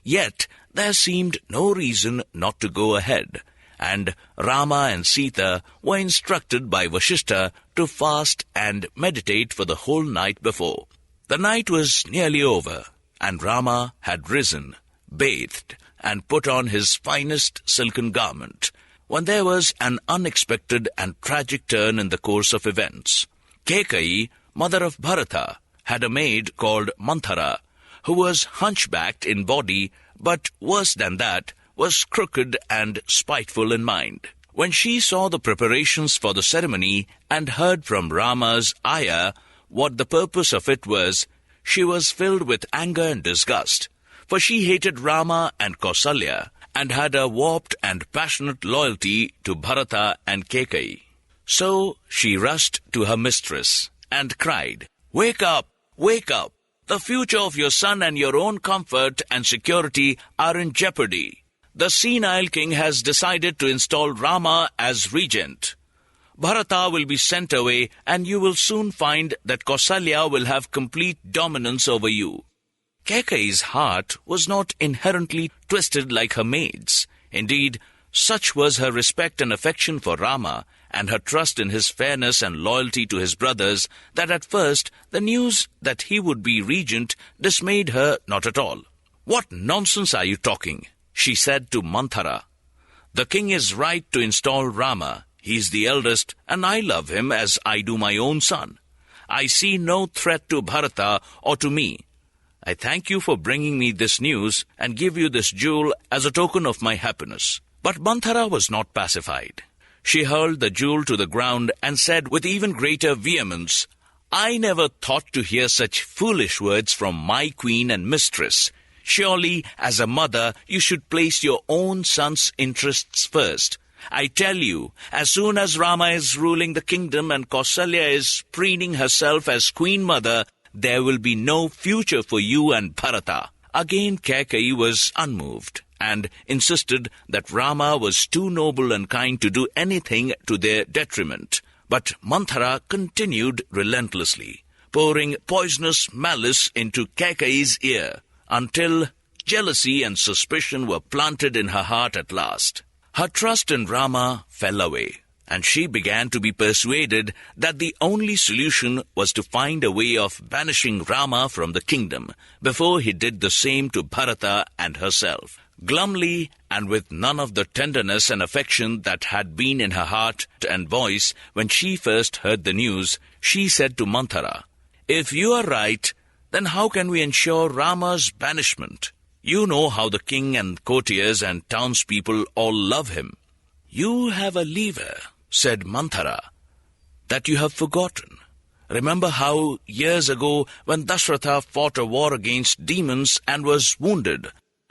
Yet there seemed no reason not to go ahead, and Rama and Sita were instructed by Vasishtha to fast and meditate for the whole night before. The night was nearly over, and Rama had risen, bathed, and put on his finest silken garment, when there was an unexpected and tragic turn in the course of events. Kaikeyi, mother of Bharata, had a maid called Manthara, who was hunchbacked in body, but worse than that, was crooked and spiteful in mind. When she saw the preparations for the ceremony and heard from Rama's ayah what the purpose of it was, she was filled with anger and disgust, for she hated Rama and Kausalya, and had a warped and passionate loyalty to Bharata and Kaikeyi. So she rushed to her mistress and cried, "Wake up! Wake up! The future of your son and your own comfort and security are in jeopardy. The senile king has decided to install Rama as regent. Bharata will be sent away, and you will soon find that Kausalya will have complete dominance over you." Kaikeyi's heart was not inherently twisted like her maid's. Indeed, such was her respect and affection for Rama, and her trust in his fairness and loyalty to his brothers, that at first the news that he would be regent dismayed her not at all. "What nonsense are you talking?" she said to Manthara. "The king is right to install Rama. He is the eldest, and I love him as I do my own son. I see no threat to Bharata or to me. I thank you for bringing me this news and give you this jewel as a token of my happiness." But Manthara was not pacified. She hurled the jewel to the ground and said with even greater vehemence, "I never thought to hear such foolish words from my queen and mistress. Surely, as a mother, you should place your own son's interests first. I tell you, as soon as Rama is ruling the kingdom and Kausalya is preening herself as queen mother, there will be no future for you and Bharata." Again Kaikeyi was unmoved, and insisted that Rama was too noble and kind to do anything to their detriment. But Manthara continued relentlessly, pouring poisonous malice into Kaikeyi's ear, until jealousy and suspicion were planted in her heart at last. Her trust in Rama fell away, and she began to be persuaded that the only solution was to find a way of banishing Rama from the kingdom, before he did the same to Bharata and herself. Glumly, and with none of the tenderness and affection that had been in her heart and voice when she first heard the news, she said to Manthara, "If you are right, then how can we ensure Rama's banishment? You know how the king and courtiers and townspeople all love him." "You have a lever," said Manthara, "that you have forgotten. Remember how years ago when Dasratha fought a war against demons and was wounded,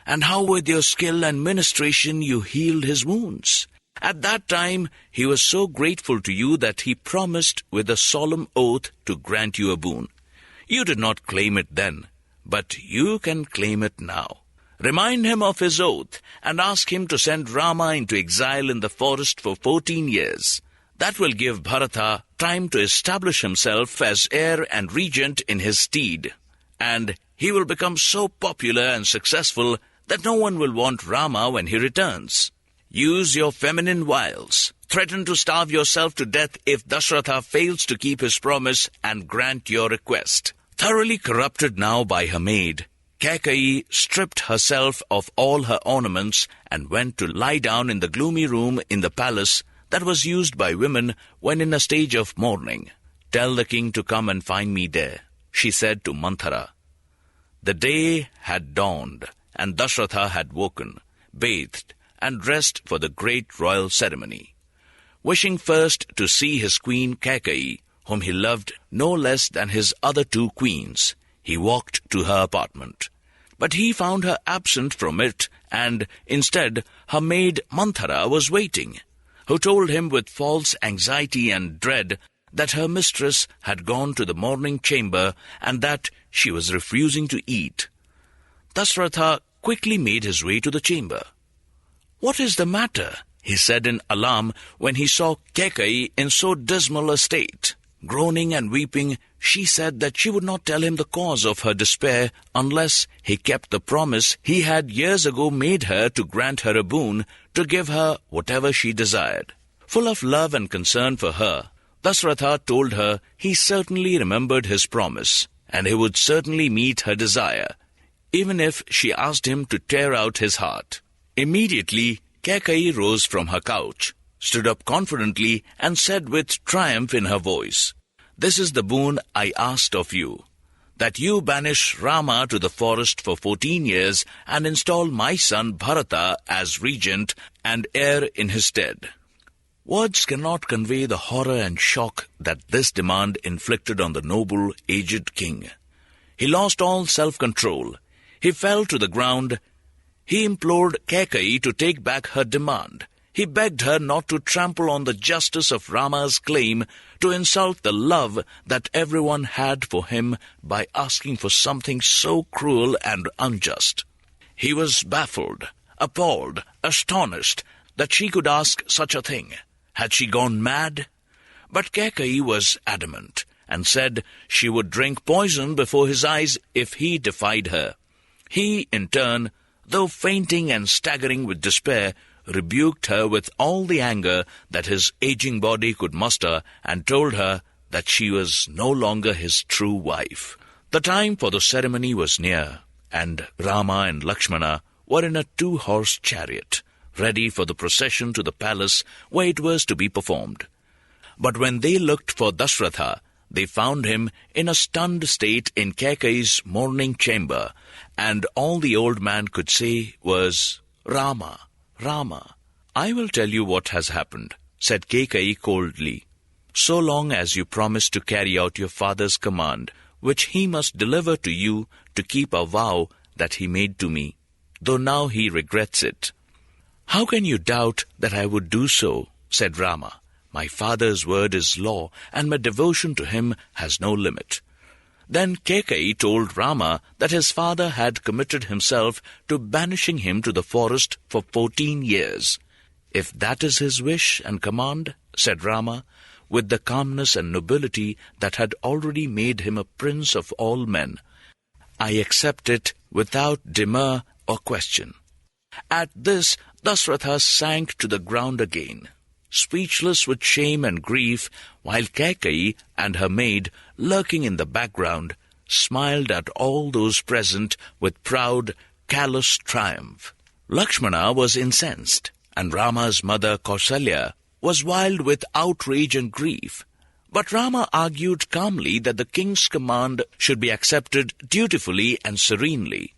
and how with your skill and ministration you healed his wounds. At that time, he was so grateful to you that he promised with a solemn oath to grant you a boon. You did not claim it then, but you can claim it now. Remind him of his oath and ask him to send Rama into exile in the forest for 14 years. That will give Bharata time to establish himself as heir and regent in his stead, and he will become so popular and successful that no one will want Rama when he returns. Use your feminine wiles. Threaten to starve yourself to death if Dasharatha fails to keep his promise and grant your request. Thoroughly corrupted now by her maid, Kaikeyi stripped herself of all her ornaments and went to lie down in the gloomy room in the palace that was used by women when in a stage of mourning. "Tell the king to come and find me there," she said to Manthara. The day had dawned, and Dasharatha had woken, bathed, and dressed for the great royal ceremony. Wishing first to see his queen Kaikeyi, whom he loved no less than his other two queens, he walked to her apartment. But he found her absent from it, and instead her maid Manthara was waiting, who told him with false anxiety and dread that her mistress had gone to the morning chamber and that she was refusing to eat. Dasharatha quickly made his way to the chamber. "What is the matter?" he said in alarm when he saw Kaikeyi in so dismal a state. Groaning and weeping, she said that she would not tell him the cause of her despair unless he kept the promise he had years ago made her to grant her a boon, to give her whatever she desired. Full of love and concern for her, Dasharatha told her he certainly remembered his promise, and he would certainly meet her desire, even if she asked him to tear out his heart. Immediately, Kaikeyi rose from her couch, stood up confidently, and said with triumph in her voice, "This is the boon I asked of you, that you banish Rama to the forest for 14 years and install my son Bharata as regent and heir in his stead." Words cannot convey the horror and shock that this demand inflicted on the noble, aged king. He lost all self-control. He fell to the ground. He implored Kaikeyi to take back her demand. He begged her not to trample on the justice of Rama's claim, to insult the love that everyone had for him by asking for something so cruel and unjust. He was baffled, appalled, astonished that she could ask such a thing. Had she gone mad? But Kaikeyi was adamant, and said she would drink poison before his eyes if he defied her. He, in turn, though fainting and staggering with despair, rebuked her with all the anger that his aging body could muster, and told her that she was no longer his true wife. The time for the ceremony was near, and Rama and Lakshmana were in a 2-horse chariot, ready for the procession to the palace where it was to be performed. But when they looked for Dasharatha, they found him in a stunned state in Kaikeyi's morning chamber, and all the old man could say was, "Rama, Rama." "I will tell you what has happened," said Kaikeyi coldly. "So long as you promise to carry out your father's command, which he must deliver to you to keep a vow that he made to me, though now he regrets it." "How can you doubt that I would do so?" said Rama. "My father's word is law, and my devotion to him has no limit." Then Kaikeyi told Rama that his father had committed himself to banishing him to the forest for 14 years. "If that is his wish and command," said Rama, with the calmness and nobility that had already made him a prince of all men, "I accept it without demur or question." At this, Dasharatha sank to the ground again, speechless with shame and grief, while Kaikeyi and her maid, lurking in the background, smiled at all those present with proud, callous triumph. Lakshmana was incensed, and Rama's mother Kausalya was wild with outrage and grief. But Rama argued calmly that the king's command should be accepted dutifully and serenely.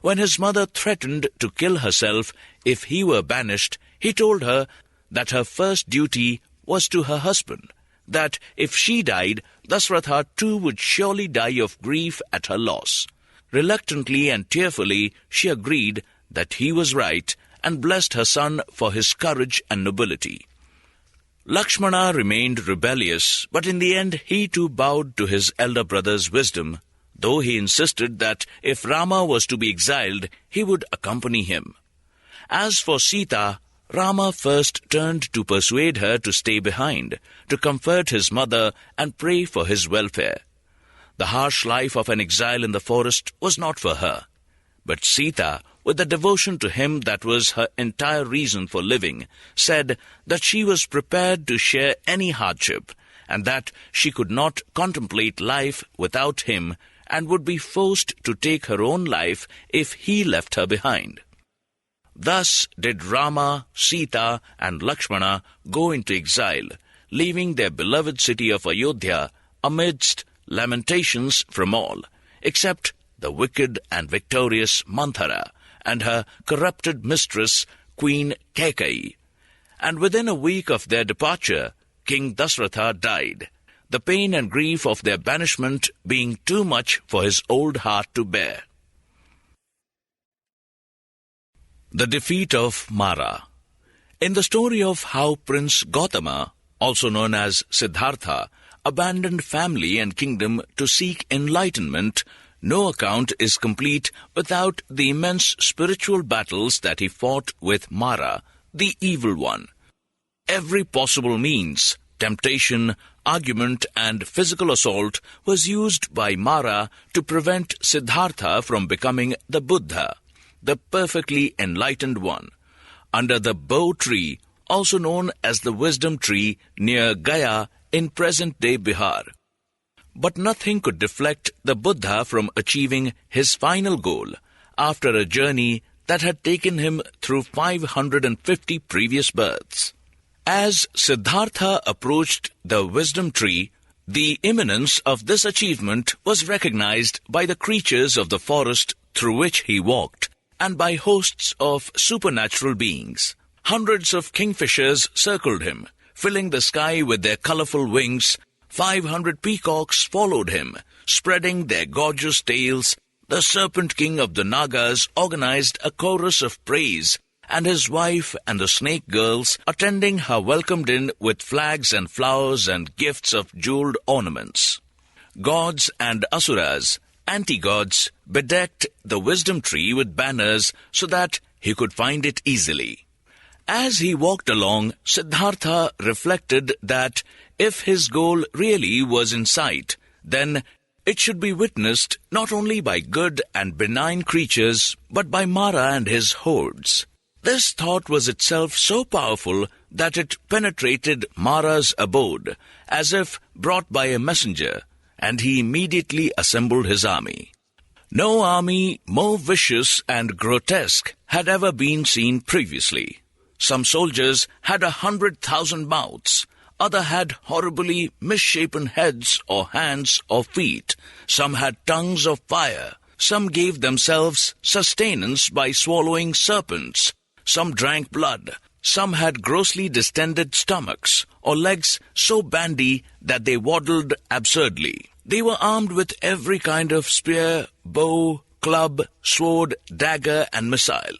When his mother threatened to kill herself if he were banished, he told her that her first duty was to her husband, that if she died, Dasharatha too would surely die of grief at her loss. Reluctantly and tearfully, she agreed that he was right, and blessed her son for his courage and nobility. Lakshmana remained rebellious, but in the end he too bowed to his elder brother's wisdom, though he insisted that if Rama was to be exiled, he would accompany him. As for Sita, Rama first turned to persuade her to stay behind, to comfort his mother and pray for his welfare. The harsh life of an exile in the forest was not for her. But Sita, with the devotion to him that was her entire reason for living, said that she was prepared to share any hardship, and that she could not contemplate life without him, and would be forced to take her own life if he left her behind. Thus did Rama, Sita, and Lakshmana go into exile, leaving their beloved city of Ayodhya amidst lamentations from all, except the wicked and victorious Manthara and her corrupted mistress, Queen Kaikeyi. And within a week of their departure, King Dasratha died, the pain and grief of their banishment being too much for his old heart to bear. The defeat of Mara. In the story of how Prince Gautama, also known as Siddhartha, abandoned family and kingdom to seek enlightenment, no account is complete without the immense spiritual battles that he fought with Mara, the evil one. Every possible means, temptation, argument, and physical assault was used by Mara to prevent Siddhartha from becoming the Buddha, the perfectly enlightened one. Under the Bo tree, also known as the wisdom tree near Gaya in present-day Bihar. But nothing could deflect the Buddha from achieving his final goal after a journey that had taken him through 550 previous births. As Siddhartha approached the wisdom tree, the imminence of this achievement was recognized by the creatures of the forest through which he walked, and by hosts of supernatural beings. Hundreds of kingfishers circled him, filling the sky with their colorful wings. 500 peacocks followed him, spreading their gorgeous tails. The serpent king of the Nagas organized a chorus of praise, and his wife and the snake girls attending her welcomed in with flags and flowers and gifts of jeweled ornaments. Gods and asuras, anti-gods, bedecked the wisdom tree with banners so that he could find it easily. As he walked along, Siddhartha reflected that if his goal really was in sight, then it should be witnessed not only by good and benign creatures, but by Mara and his hordes. This thought was itself so powerful that it penetrated Mara's abode, as if brought by a messenger, and he immediately assembled his army. No army more vicious and grotesque had ever been seen previously. Some soldiers had 100,000 mouths, others had horribly misshapen heads or hands or feet. Some had tongues of fire. Some gave themselves sustenance by swallowing serpents. Some drank blood. Some had grossly distended stomachs or legs so bandy that they waddled absurdly. They were armed with every kind of spear, bow, club, sword, dagger, and missile.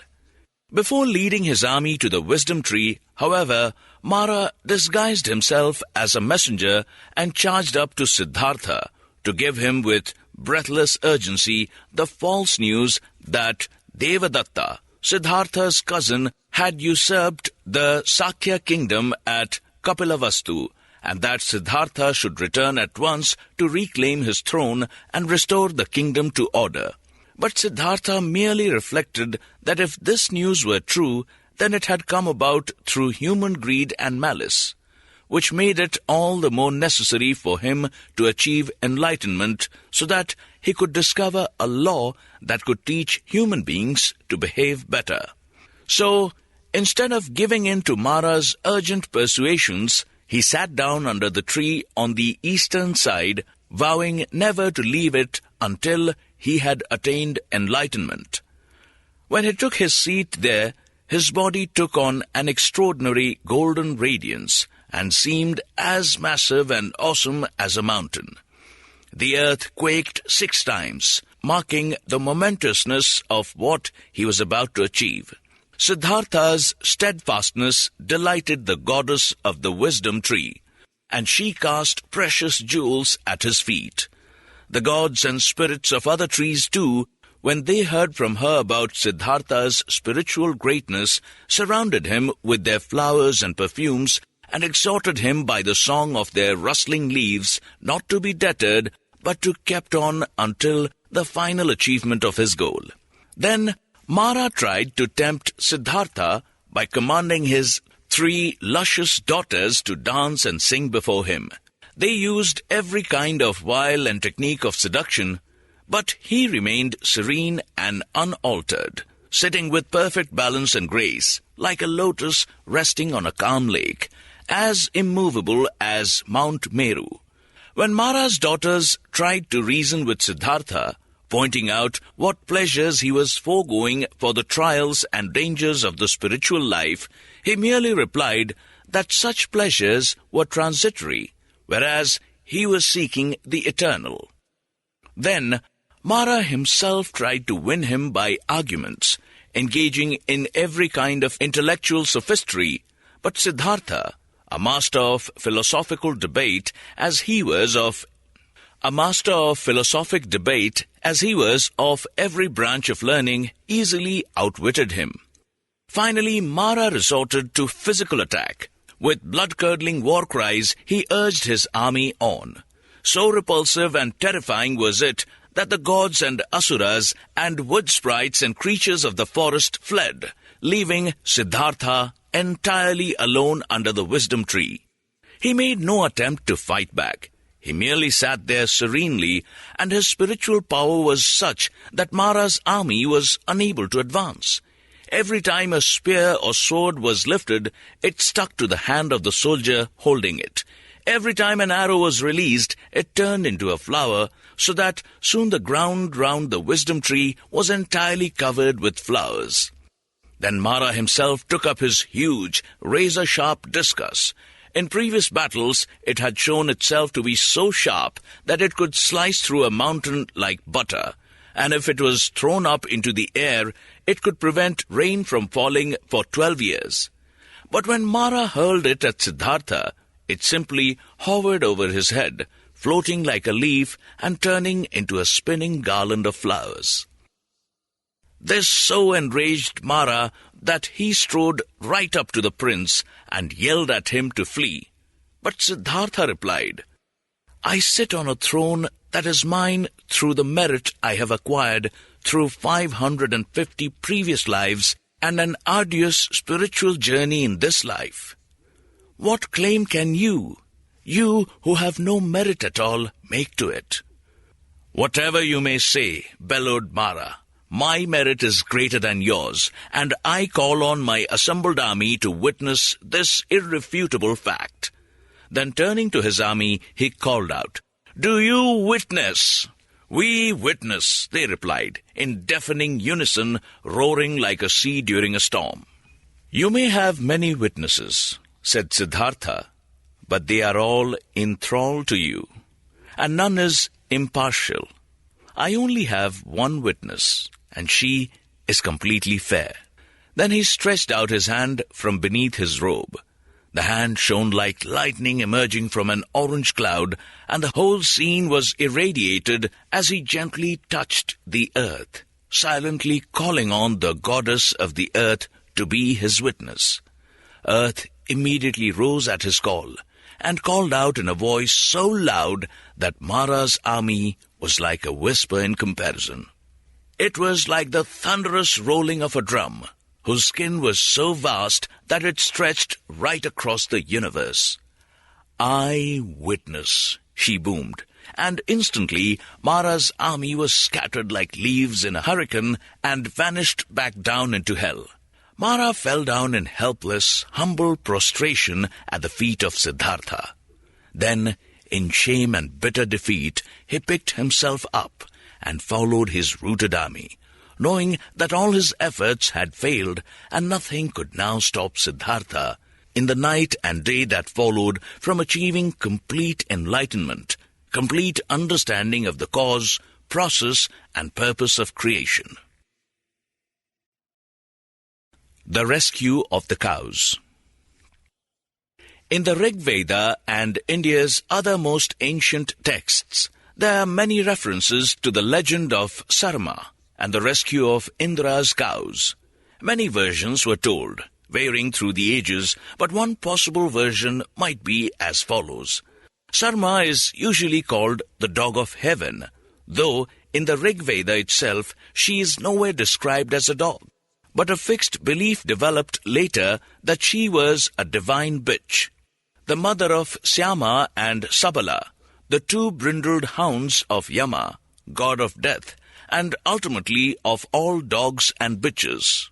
Before leading his army to the wisdom tree, however, Mara disguised himself as a messenger and charged up to Siddhartha to give him with breathless urgency the false news that Devadatta, Siddhartha's cousin, had usurped the Sakya kingdom at Kapilavastu, and that Siddhartha should return at once to reclaim his throne and restore the kingdom to order. But Siddhartha merely reflected that if this news were true, then it had come about through human greed and malice, which made it all the more necessary for him to achieve enlightenment so that he could discover a law that could teach human beings to behave better. So, instead of giving in to Mara's urgent persuasions, he sat down under the tree on the eastern side, vowing never to leave it until he had attained enlightenment. When he took his seat there, his body took on an extraordinary golden radiance and seemed as massive and awesome as a mountain. The earth quaked 6 times, marking the momentousness of what he was about to achieve. Siddhartha's steadfastness delighted the goddess of the wisdom tree, and she cast precious jewels at his feet. The gods and spirits of other trees too, when they heard from her about Siddhartha's spiritual greatness, surrounded him with their flowers and perfumes, and exhorted him by the song of their rustling leaves not to be deterred, but to kept on until the final achievement of his goal. Then Mara tried to tempt Siddhartha by commanding his 3 luscious daughters to dance and sing before him. They used every kind of wile and technique of seduction, but he remained serene and unaltered, sitting with perfect balance and grace, like a lotus resting on a calm lake, as immovable as Mount Meru. When Mara's daughters tried to reason with Siddhartha, pointing out what pleasures he was foregoing for the trials and dangers of the spiritual life, he merely replied that such pleasures were transitory, whereas he was seeking the eternal. Then Mara himself tried to win him by arguments, engaging in every kind of intellectual sophistry, but Siddhartha, a master of philosophical debate as he was of every branch of learning, easily outwitted him. Finally, Mara resorted to physical attack. With blood-curdling war cries, he urged his army on. So repulsive and terrifying was it that the gods and asuras and wood sprites and creatures of the forest fled, leaving Siddhartha entirely alone under the wisdom tree. He made no attempt to fight back. He merely sat there serenely, and his spiritual power was such that Mara's army was unable to advance. Every time a spear or sword was lifted, it stuck to the hand of the soldier holding it. Every time an arrow was released, it turned into a flower, so that soon the ground round the wisdom tree was entirely covered with flowers. Then Mara himself took up his huge, razor-sharp discus. In previous battles, it had shown itself to be so sharp that it could slice through a mountain like butter, and if it was thrown up into the air, it could prevent rain from falling for 12 years. But when Mara hurled it at Siddhartha, it simply hovered over his head, floating like a leaf and turning into a spinning garland of flowers. This so enraged Mara that he strode right up to the prince and yelled at him to flee. But Siddhartha replied, "I sit on a throne that is mine through the merit I have acquired through 550 previous lives and an arduous spiritual journey in this life. What claim can you who have no merit at all, make to it?" "Whatever you may say," bellowed Mara, "my merit is greater than yours, and I call on my assembled army to witness this irrefutable fact." Then turning to his army, he called out, "Do you witness?" "We witness," they replied, in deafening unison, roaring like a sea during a storm. "You may have many witnesses," said Siddhartha, "but they are all in thrall to you, and none is impartial. I only have one witness, and she is completely fair." Then he stretched out his hand from beneath his robe. The hand shone like lightning emerging from an orange cloud, and the whole scene was irradiated as he gently touched the earth, silently calling on the goddess of the earth to be his witness. Earth immediately rose at his call, and called out in a voice so loud that Mara's army was like a whisper in comparison. It was like the thunderous rolling of a drum, whose skin was so vast that it stretched right across the universe. "I witness," she boomed, and instantly Mara's army was scattered like leaves in a hurricane and vanished back down into hell. Mara fell down in helpless, humble prostration at the feet of Siddhartha. Then, in shame and bitter defeat, he picked himself up and followed his routed army, knowing that all his efforts had failed and nothing could now stop Siddhartha, in the night and day that followed, from achieving complete enlightenment, complete understanding of the cause, process, and purpose of creation. The rescue of the cows. In the Rig Veda and India's other most ancient texts, there are many references to the legend of Sarma and the rescue of Indra's cows. Many versions were told, varying through the ages, but one possible version might be as follows. Sarma is usually called the dog of heaven, though in the Rig Veda itself she is nowhere described as a dog. But a fixed belief developed later that she was a divine bitch, the mother of Syama and Sabala, the two brindled hounds of Yama, god of death, and ultimately of all dogs and bitches.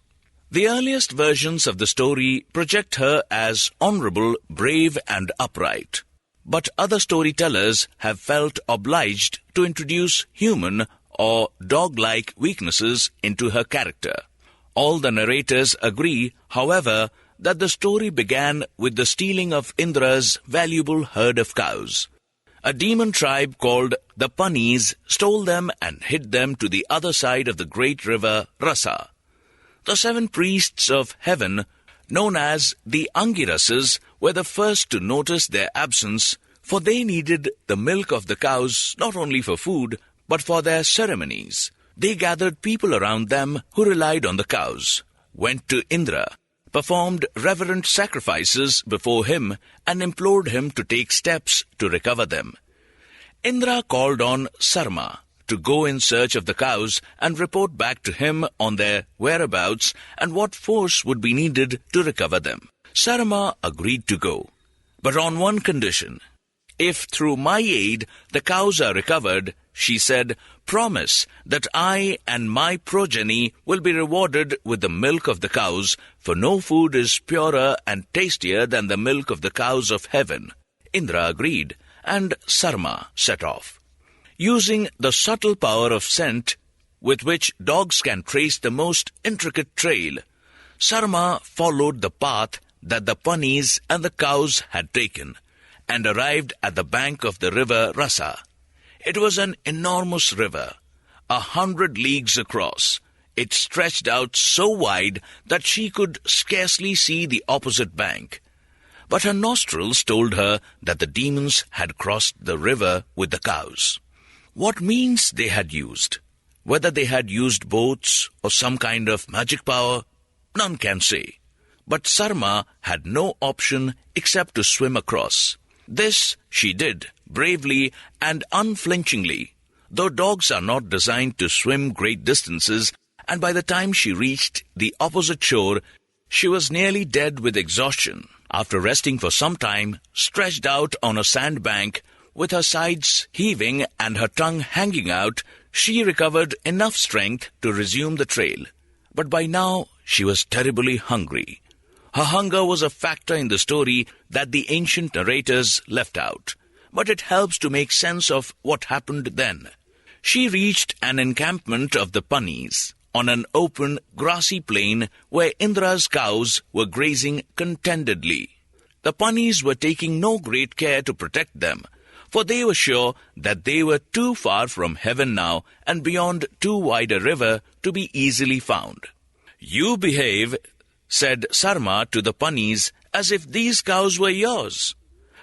The earliest versions of the story project her as honorable, brave, and upright. But other storytellers have felt obliged to introduce human or dog-like weaknesses into her character. All the narrators agree, however, that the story began with the stealing of Indra's valuable herd of cows. A demon tribe called the Panis stole them and hid them to the other side of the great river Rasa. The 7 priests of heaven, known as the Angirasas, were the first to notice their absence, for they needed the milk of the cows not only for food, but for their ceremonies. They gathered people around them who relied on the cows, went to Indra, performed reverent sacrifices before him, and implored him to take steps to recover them. Indra called on Sarma to go in search of the cows and report back to him on their whereabouts and what force would be needed to recover them. Sarma agreed to go, but on one condition. If through my aid the cows are recovered, she said, promise that I and my progeny will be rewarded with the milk of the cows, for no food is purer and tastier than the milk of the cows of heaven. Indra agreed, and Sarma set off. Using the subtle power of scent, with which dogs can trace the most intricate trail, Sarma followed the path that the Panis and the cows had taken, and arrived at the bank of the river Rasa. It was an enormous river, 100 leagues across. It stretched out so wide that she could scarcely see the opposite bank. But her nostrils told her that the demons had crossed the river with the cows. What means they had used, whether they had used boats or some kind of magic power, none can say. But Sarma had no option except to swim across. This she did, bravely and unflinchingly, though dogs are not designed to swim great distances, and by the time she reached the opposite shore, she was nearly dead with exhaustion. After resting for some time, stretched out on a sandbank, with her sides heaving and her tongue hanging out, she recovered enough strength to resume the trail. But by now, she was terribly hungry. Her hunger was a factor in the story that the ancient narrators left out, but it helps to make sense of what happened then. She reached an encampment of the Panis on an open, grassy plain where Indra's cows were grazing contentedly. The Panis were taking no great care to protect them, for they were sure that they were too far from heaven now and beyond too wide a river to be easily found. "You behave," said Sarma to the Panis, "as if these cows were yours.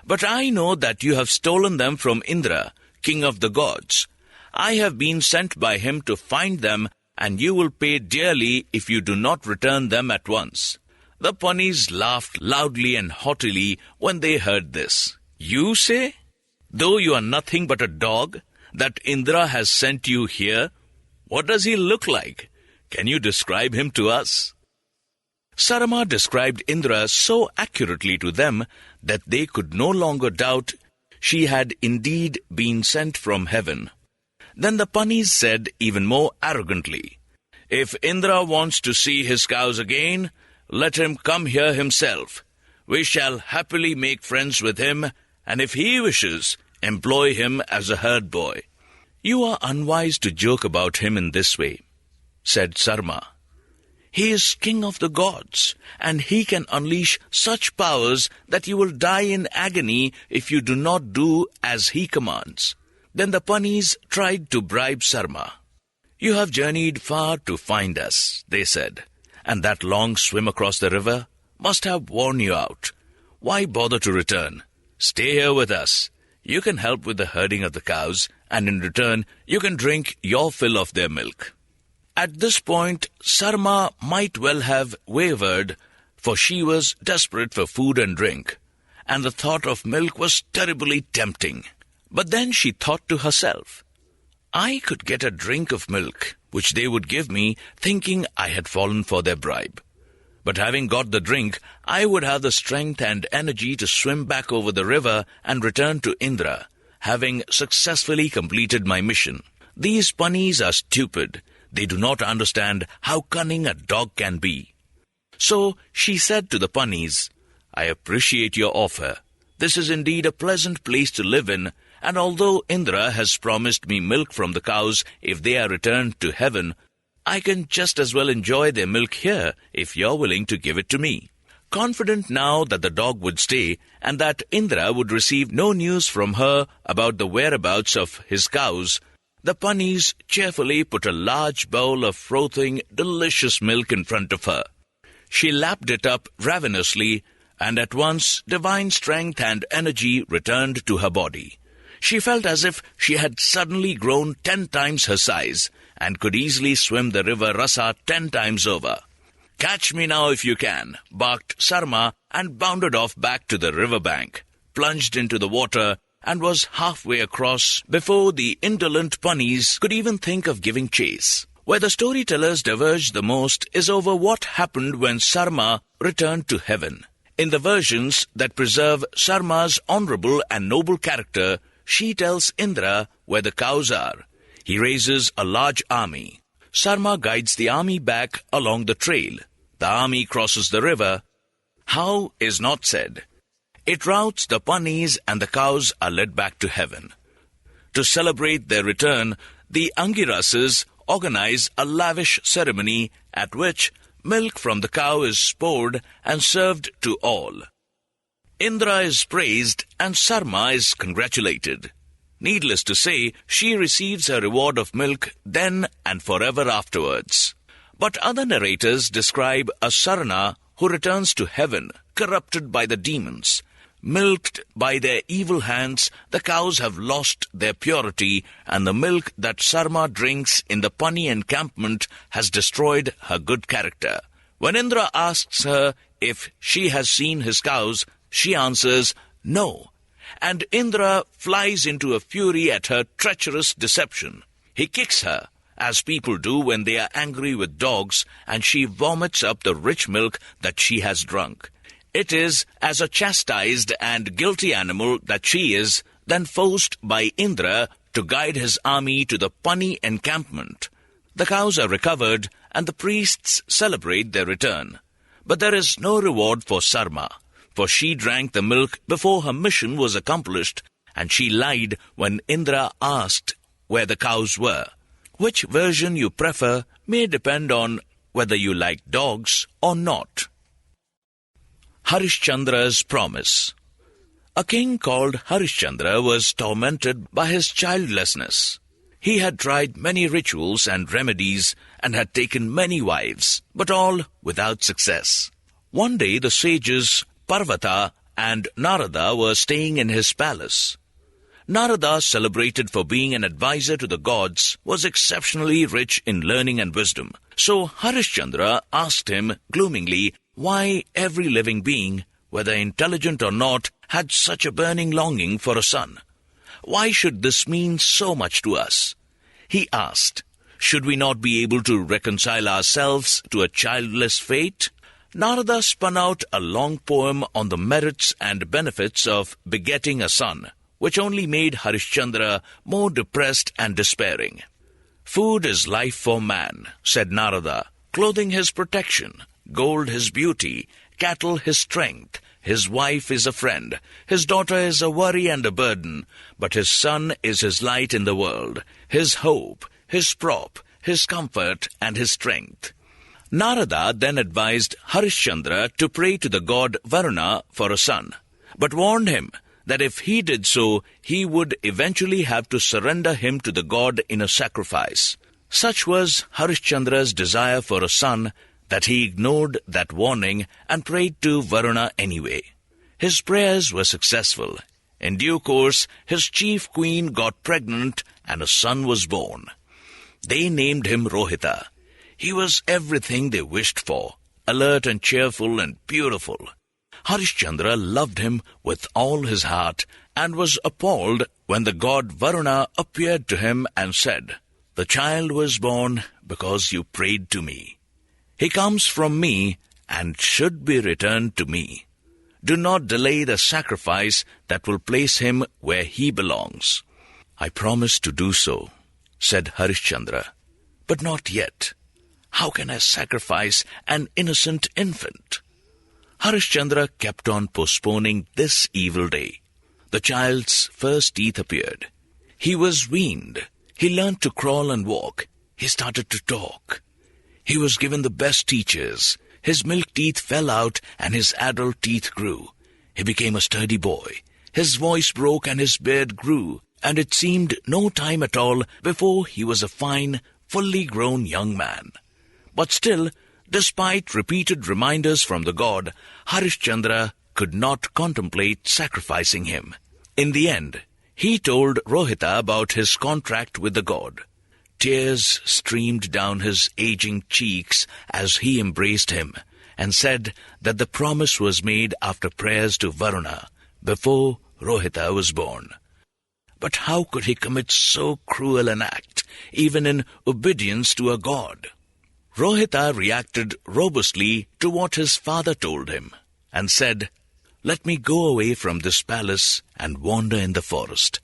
But I know that you have stolen them from Indra, king of the gods. I have been sent by him to find them, and you will pay dearly if you do not return them at once." The Panis laughed loudly and haughtily when they heard this. "You say, though you are nothing but a dog, that Indra has sent you here? What does he look like? Can you describe him to us?" Sarma described Indra so accurately to them that they could no longer doubt she had indeed been sent from heaven. Then the Panis said even more arrogantly, "If Indra wants to see his cows again, let him come here himself. We shall happily make friends with him, and if he wishes, employ him as a herd boy." "You are unwise to joke about him in this way," said Sarma. "He is king of the gods, and he can unleash such powers that you will die in agony if you do not do as he commands." Then the Panis tried to bribe Sarma. "You have journeyed far to find us," they said, and that long swim across the river must have worn you out. Why bother to return? Stay here with us. You can help with the herding of the cows, and in return, you can drink your fill of their milk." At this point, Sarma might well have wavered, for she was desperate for food and drink, and the thought of milk was terribly tempting. But then she thought to herself, "I could get a drink of milk, which they would give me, thinking I had fallen for their bribe. But having got the drink, I would have the strength and energy to swim back over the river and return to Indra, having successfully completed my mission. These bunnies are stupid. They do not understand how cunning a dog can be." So she said to the bunnies, "I appreciate your offer. This is indeed a pleasant place to live in, and although Indra has promised me milk from the cows if they are returned to heaven, I can just as well enjoy their milk here if you're willing to give it to me." Confident now that the dog would stay and that Indra would receive no news from her about the whereabouts of his cows, the bunnies cheerfully put a large bowl of frothing, delicious milk in front of her. She lapped it up ravenously, and at once divine strength and energy returned to her body. She felt as if she had suddenly grown 10 times her size, and could easily swim the river Rasa 10 times over. "Catch me now if you can," barked Sarma, and bounded off back to the river bank, plunged into the water, and was halfway across before the indolent bunnies could even think of giving chase. Where the storytellers diverge the most is over what happened when Sarma returned to heaven. In the versions that preserve Sarma's honorable and noble character, she tells Indra where the cows are. He raises a large army. Sarma guides the army back along the trail. The army crosses the river. How is not said. It routs the bunnies, and the cows are led back to heaven. To celebrate their return, the Angirases organize a lavish ceremony at which milk from the cow is poured and served to all. Indra is praised and Sarma is congratulated. Needless to say, she receives her reward of milk then and forever afterwards. But other narrators describe a Sarana who returns to heaven, corrupted by the demons. Milked by their evil hands, the cows have lost their purity, and the milk that Sarma drinks in the Pani encampment has destroyed her good character. When Indra asks her if she has seen his cows, she answers, "No," and Indra flies into a fury at her treacherous deception. He kicks her, as people do when they are angry with dogs, and she vomits up the rich milk that she has drunk. It is as a chastised and guilty animal that she is then forced by Indra to guide his army to the Pani encampment. The cows are recovered, and the priests celebrate their return. But there is no reward for Sarma, for she drank the milk before her mission was accomplished, and she lied when Indra asked where the cows were. Which version you prefer may depend on whether you like dogs or not. Harishchandra's promise. A king called Harishchandra was tormented by his childlessness. He had tried many rituals and remedies and had taken many wives, but all without success. One day the sages Parvata and Narada were staying in his palace. Narada, celebrated for being an advisor to the gods, was exceptionally rich in learning and wisdom. So Harishchandra asked him gloomingly why every living being, whether intelligent or not, had such a burning longing for a son. Why should this mean so much to us? He asked, should we not be able to reconcile ourselves to a childless fate? Narada spun out a long poem on the merits and benefits of begetting a son, which only made Harishchandra more depressed and despairing. "Food is life for man," said Narada, "clothing his protection, gold his beauty, cattle his strength, his wife is a friend, his daughter is a worry and a burden, but his son is his light in the world, his hope, his prop, his comfort, and his strength." Narada then advised Harishchandra to pray to the god Varuna for a son, but warned him that if he did so, he would eventually have to surrender him to the god in a sacrifice. Such was Harishchandra's desire for a son that he ignored that warning and prayed to Varuna anyway. His prayers were successful. In due course, his chief queen got pregnant and a son was born. They named him Rohita. He was everything they wished for, alert and cheerful and beautiful. Harishchandra loved him with all his heart and was appalled when the god Varuna appeared to him and said, "The child was born because you prayed to me. He comes from me and should be returned to me. Do not delay the sacrifice that will place him where he belongs." "I promise to do so," said Harishchandra, "but not yet. How can I sacrifice an innocent infant?" Harishchandra kept on postponing this evil day. The child's first teeth appeared. He was weaned. He learned to crawl and walk. He started to talk. He was given the best teachers. His milk teeth fell out and his adult teeth grew. He became a sturdy boy. His voice broke and his beard grew, and it seemed no time at all before he was a fine, fully grown young man. But still, despite repeated reminders from the god, Harishchandra could not contemplate sacrificing him. In the end, he told Rohita about his contract with the god. Tears streamed down his aging cheeks as he embraced him and said that the promise was made after prayers to Varuna before Rohita was born. But how could he commit so cruel an act, even in obedience to a god? Rohita reacted robustly to what his father told him and said, "Let me go away from this palace and wander in the forest.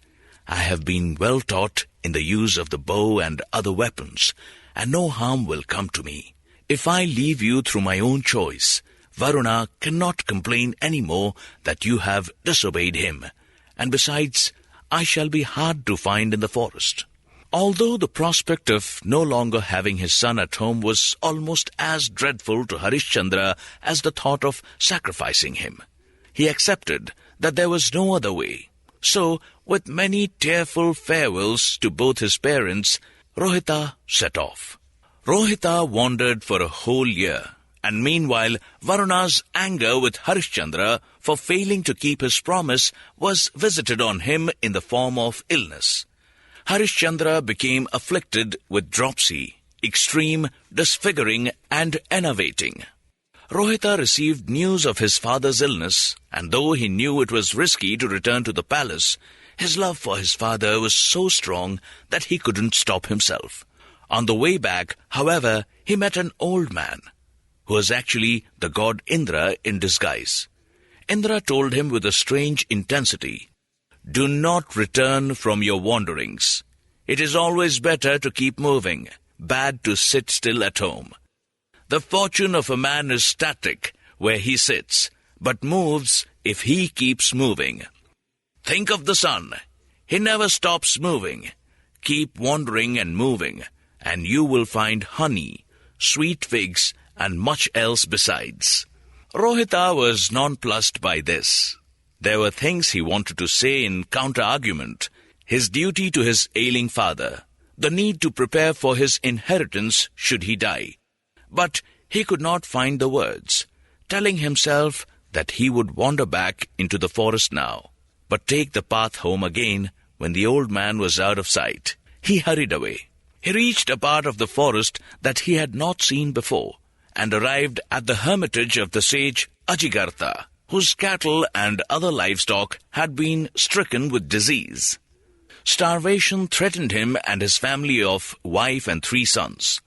I have been well taught in the use of the bow and other weapons, and no harm will come to me. If I leave you through my own choice, Varuna cannot complain any more that you have disobeyed him, and besides, I shall be hard to find in the forest." Although the prospect of no longer having his son at home was almost as dreadful to Harishchandra as the thought of sacrificing him, he accepted that there was no other way. So, with many tearful farewells to both his parents, Rohita set off. Rohita wandered for a whole year, and meanwhile Varuna's anger with Harishchandra for failing to keep his promise was visited on him in the form of illness. Harishchandra became afflicted with dropsy, extreme, disfiguring, and enervating. Rohita received news of his father's illness, and though he knew it was risky to return to the palace, his love for his father was so strong that he couldn't stop himself. On the way back, however, he met an old man, who was actually the god Indra in disguise. Indra told him with a strange intensity, "Do not return from your wanderings. It is always better to keep moving, bad to sit still at home. The fortune of a man is static where he sits, but moves if he keeps moving. Think of the sun. He never stops moving. Keep wandering and moving, and you will find honey, sweet figs, and much else besides." Rohita was nonplussed by this. There were things he wanted to say in counter-argument: his duty to his ailing father, the need to prepare for his inheritance should he die. But he could not find the words, telling himself that he would wander back into the forest now, but take the path home again when the old man was out of sight. He hurried away. He reached a part of the forest that he had not seen before, and arrived at the hermitage of the sage Ajigartha, whose cattle and other livestock had been stricken with disease. Starvation threatened him and his family of wife and 3 sons.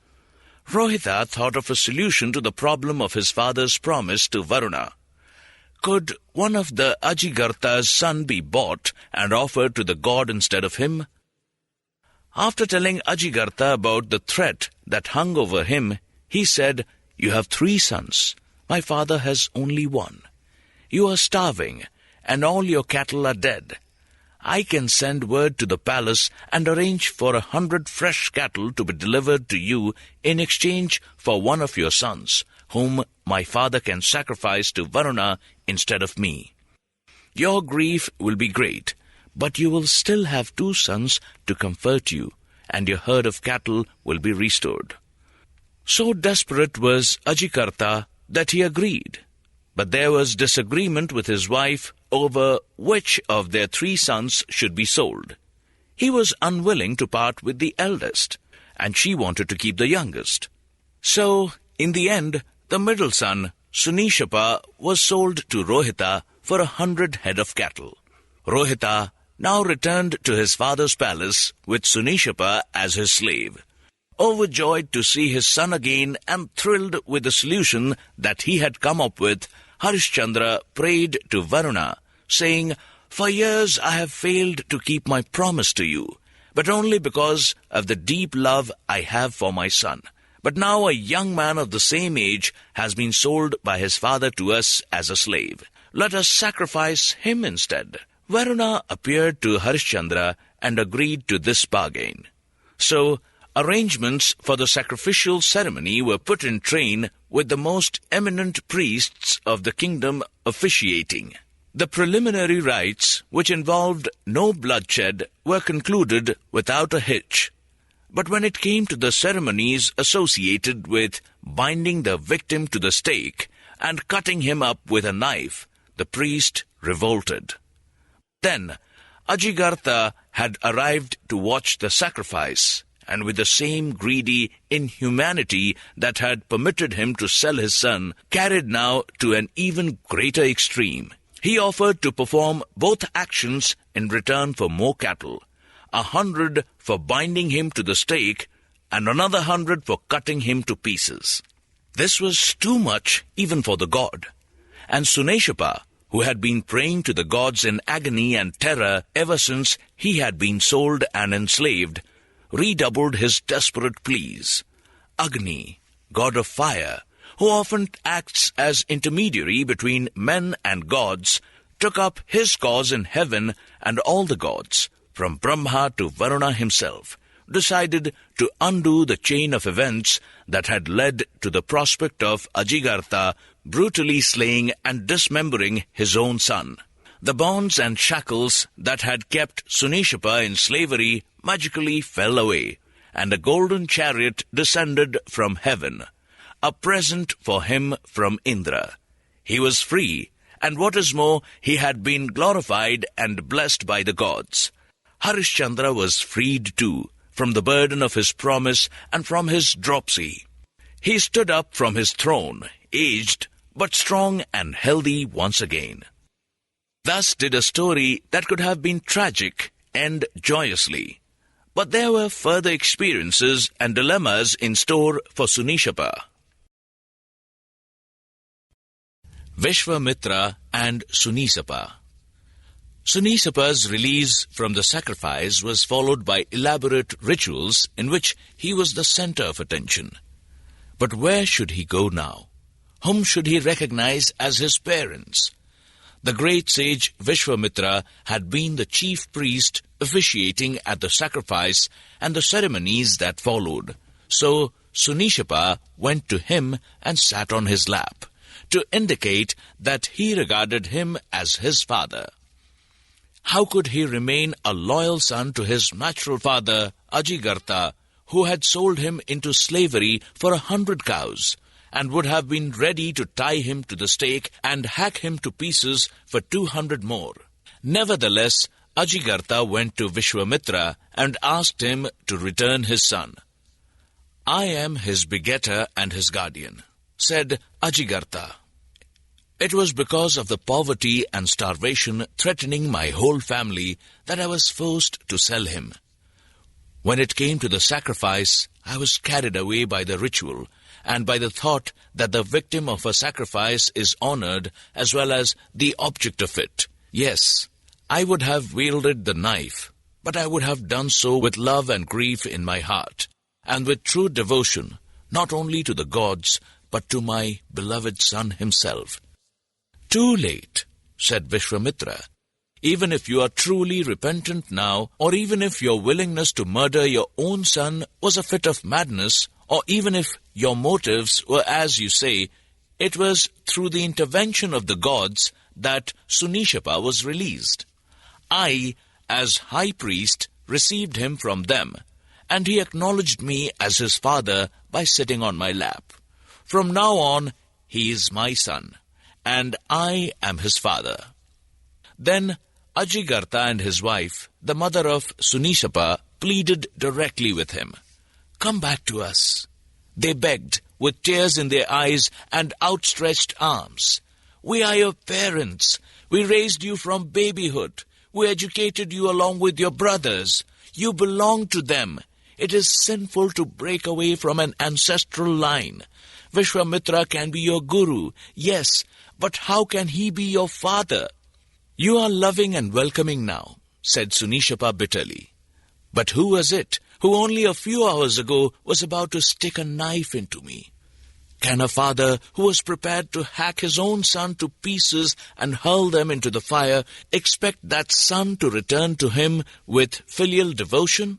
Rohita thought of a solution to the problem of his father's promise to Varuna. Could one of the Ajigartha's son be bought and offered to the god instead of him? After telling Ajigartha about the threat that hung over him, he said, "You have 3 sons. My father has only 1. You are starving, and all your cattle are dead. I can send word to the palace and arrange for 100 fresh cattle to be delivered to you in exchange for one of your sons, whom my father can sacrifice to Varuna instead of me. Your grief will be great, but you will still have 2 sons to comfort you, and your herd of cattle will be restored." So desperate was Ajikarta that he agreed. But there was disagreement with his wife over which of their 3 sons should be sold. He was unwilling to part with the eldest, and she wanted to keep the youngest. So, in the end, the middle son, Sunishapa, was sold to Rohita for 100 head of cattle. Rohita now returned to his father's palace with Sunishapa as his slave. Overjoyed to see his son again and thrilled with the solution that he had come up with, Harishchandra prayed to Varuna, saying, "For years I have failed to keep my promise to you, but only because of the deep love I have for my son. But now a young man of the same age has been sold by his father to us as a slave. Let us sacrifice him instead." Varuna appeared to Harishchandra and agreed to this bargain. So, arrangements for the sacrificial ceremony were put in train with the most eminent priests of the kingdom officiating. The preliminary rites, which involved no bloodshed, were concluded without a hitch. But when it came to the ceremonies associated with binding the victim to the stake and cutting him up with a knife, the priest revolted. Then Ajigartha had arrived to watch the sacrifice, and with the same greedy inhumanity that had permitted him to sell his son, carried now to an even greater extreme. He offered to perform both actions in return for more cattle, 100 for binding him to the stake, and another 100 for cutting him to pieces. This was too much even for the god, and Suneshapa, who had been praying to the gods in agony and terror ever since he had been sold and enslaved, redoubled his desperate pleas. Agni, god of fire, who often acts as intermediary between men and gods, took up his cause in heaven, and all the gods, from Brahma to Varuna himself, decided to undo the chain of events that had led to the prospect of Ajigartha brutally slaying and dismembering his own son. The bonds and shackles that had kept Sunishapa in slavery magically fell away, and a golden chariot descended from heaven, a present for him from Indra. He was free, and what is more, he had been glorified and blessed by the gods. Harishchandra was freed too, from the burden of his promise and from his dropsy. He stood up from his throne, aged, but strong and healthy once again. Thus did a story that could have been tragic end joyously. But there were further experiences and dilemmas in store for Sunishapa. Vishwamitra and Sunisapa. Sunisapa's release from the sacrifice was followed by elaborate rituals in which he was the center of attention. But where should he go now? Whom should he recognize as his parents? The great sage Vishwamitra had been the chief priest officiating at the sacrifice and the ceremonies that followed. So Sunishapa went to him and sat on his lap, to indicate that he regarded him as his father. How could he remain a loyal son to his natural father, Ajigartha, who had sold him into slavery for 100 cows, and would have been ready to tie him to the stake and hack him to pieces for 200 more? Nevertheless, Ajigartha went to Vishwamitra and asked him to return his son. "I am his begetter and his guardian," said Ajigartha. "It was because of the poverty and starvation threatening my whole family that I was forced to sell him. When it came to the sacrifice, I was carried away by the ritual and by the thought that the victim of a sacrifice is honored as well as the object of it. Yes, I would have wielded the knife, but I would have done so with love and grief in my heart, and with true devotion, not only to the gods, but to my beloved son himself." "Too late," said Vishwamitra. "Even if you are truly repentant now, or even if your willingness to murder your own son was a fit of madness, or even if your motives were as you say, it was through the intervention of the gods that Sunishapa was released. I, as high priest, received him from them, and he acknowledged me as his father by sitting on my lap. From now on, he is my son, and I am his father." Then Ajigartha and his wife, the mother of Sunisapa, pleaded directly with him. "Come back to us," they begged, with tears in their eyes and outstretched arms. "We are your parents. We raised you from babyhood. We educated you along with your brothers. You belong to them. It is sinful to break away from an ancestral line. Vishwamitra can be your guru, yes, but how can he be your father?" "You are loving and welcoming now," said Sunishapa bitterly. "But who was it who only a few hours ago was about to stick a knife into me? Can a father who was prepared to hack his own son to pieces and hurl them into the fire expect that son to return to him with filial devotion?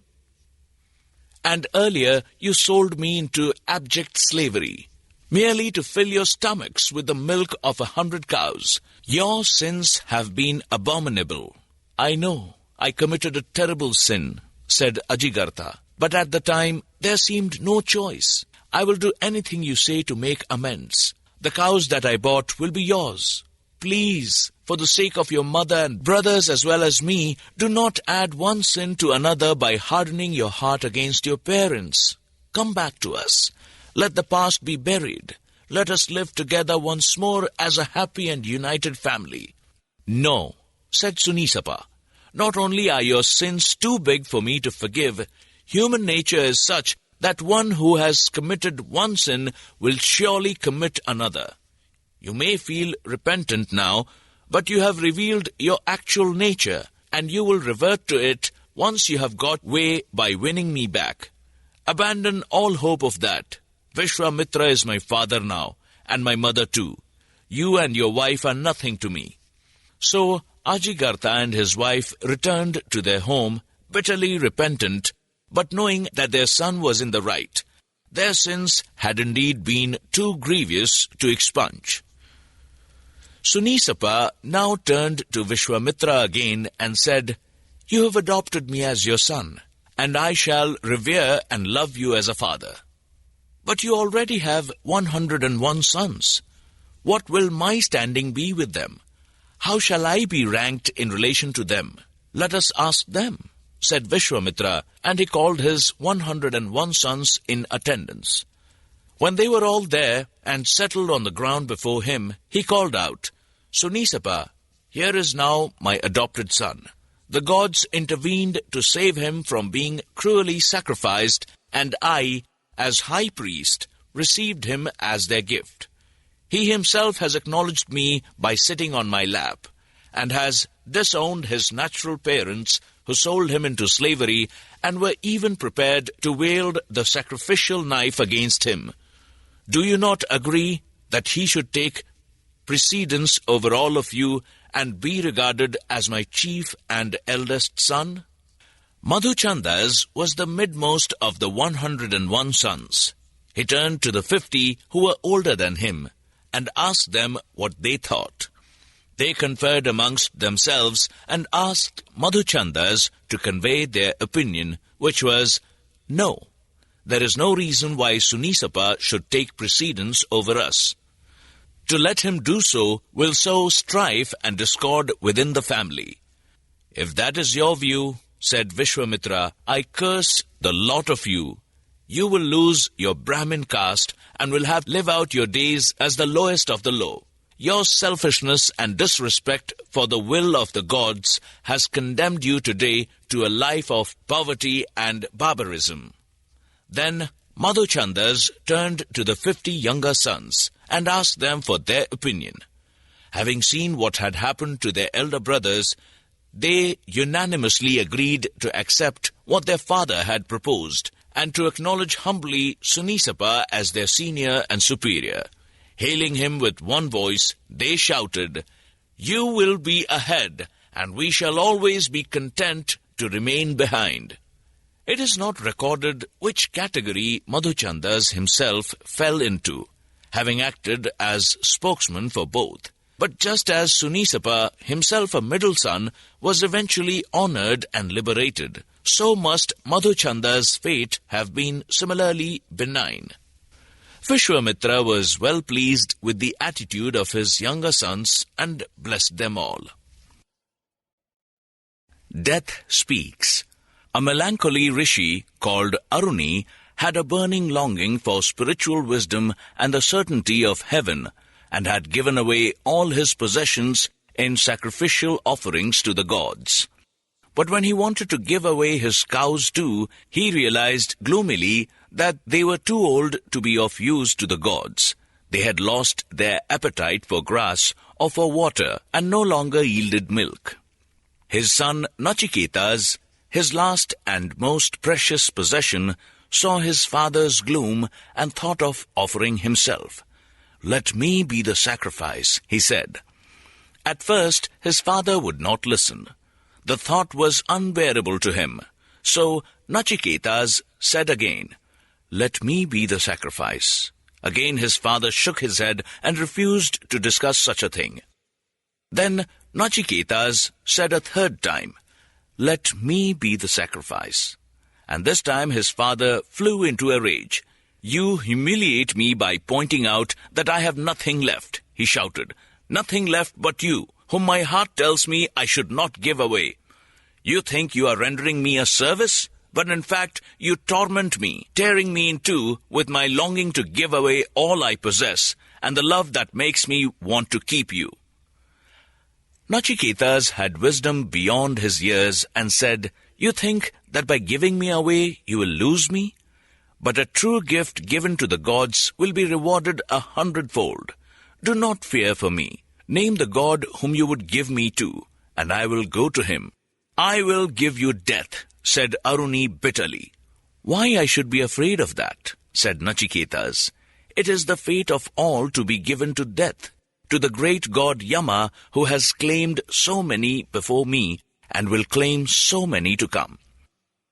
And earlier you sold me into abject slavery, merely to fill your stomachs with the milk of 100 cows. Your sins have been abominable." "I know, I committed a terrible sin," said Ajigartha, "but at the time there seemed no choice. I will do anything you say to make amends. The cows that I bought will be yours. Please, for the sake of your mother and brothers as well as me, do not add one sin to another by hardening your heart against your parents. Come back to us. Let the past be buried. Let us live together once more as a happy and united family." "No," said Sunisapa. "Not only are your sins too big for me to forgive, human nature is such that one who has committed one sin will surely commit another. You may feel repentant now, but you have revealed your actual nature, and you will revert to it once you have got way by winning me back. Abandon all hope of that. Vishwamitra is my father now, and my mother too. You and your wife are nothing to me." So Ajigartha and his wife returned to their home, bitterly repentant, but knowing that their son was in the right. Their sins had indeed been too grievous to expunge. Sunisapa now turned to Vishwamitra again and said, "You have adopted me as your son, and I shall revere and love you as a father. But you already have 101 sons. What will my standing be with them? How shall I be ranked in relation to them? Let us ask them," said Vishwamitra, and he called his 101 sons in attendance. When they were all there and settled on the ground before him, he called out, "Sunisapa, here is now my adopted son. The gods intervened to save him from being cruelly sacrificed, and I, as high priest, received him as their gift. He himself has acknowledged me by sitting on my lap, and has disowned his natural parents who sold him into slavery and were even prepared to wield the sacrificial knife against him. Do you not agree that he should take precedence over all of you and be regarded as my chief and eldest son?" Madhuchandas was the midmost of the 101 sons. He turned to the 50 who were older than him and asked them what they thought. They conferred amongst themselves and asked Madhuchandas to convey their opinion, which was, "No, there is no reason why Sunisapa should take precedence over us. To let him do so will sow strife and discord within the family." "If that is your view," said Vishwamitra, "I curse the lot of you. You will lose your Brahmin caste and will have live out your days as the lowest of the low. Your selfishness and disrespect for the will of the gods has condemned you today to a life of poverty and barbarism." Then Madhuchandas turned to the 50 younger sons and asked them for their opinion. Having seen what had happened to their elder brothers, they unanimously agreed to accept what their father had proposed and to acknowledge humbly Sunisapa as their senior and superior. Hailing him with one voice, they shouted, "You will be ahead, and we shall always be content to remain behind." It is not recorded which category Madhuchandas himself fell into, having acted as spokesman for both. But just as Sunisapa, himself a middle son, was eventually honored and liberated, so must Madhuchanda's fate have been similarly benign. Vishwamitra was well pleased with the attitude of his younger sons and blessed them all. Death speaks. A melancholy rishi called Aruni had a burning longing for spiritual wisdom and the certainty of heaven, and had given away all his possessions in sacrificial offerings to the gods. But when he wanted to give away his cows too, he realized gloomily that they were too old to be of use to the gods. They had lost their appetite for grass or for water, and no longer yielded milk. His son Nachiketas, his last and most precious possession, saw his father's gloom and thought of offering himself. "Let me be the sacrifice," he said. At first, his father would not listen. The thought was unbearable to him. So Nachiketas said again, "Let me be the sacrifice." Again his father shook his head and refused to discuss such a thing. Then Nachiketas said a third time, "Let me be the sacrifice." And this time his father flew into a rage. "You humiliate me by pointing out that I have nothing left," he shouted. "Nothing left but you, whom my heart tells me I should not give away. You think you are rendering me a service, but in fact you torment me, tearing me in two with my longing to give away all I possess, and the love that makes me want to keep you." Nachiketas had wisdom beyond his years and said, "You think that by giving me away you will lose me? But a true gift given to the gods will be rewarded 100-fold. Do not fear for me. Name the god whom you would give me to, and I will go to him." "I will give you death," said Aruni bitterly. "Why I should be afraid of that?" said Nachiketas. "It is the fate of all to be given to death, to the great god Yama, who has claimed so many before me and will claim so many to come.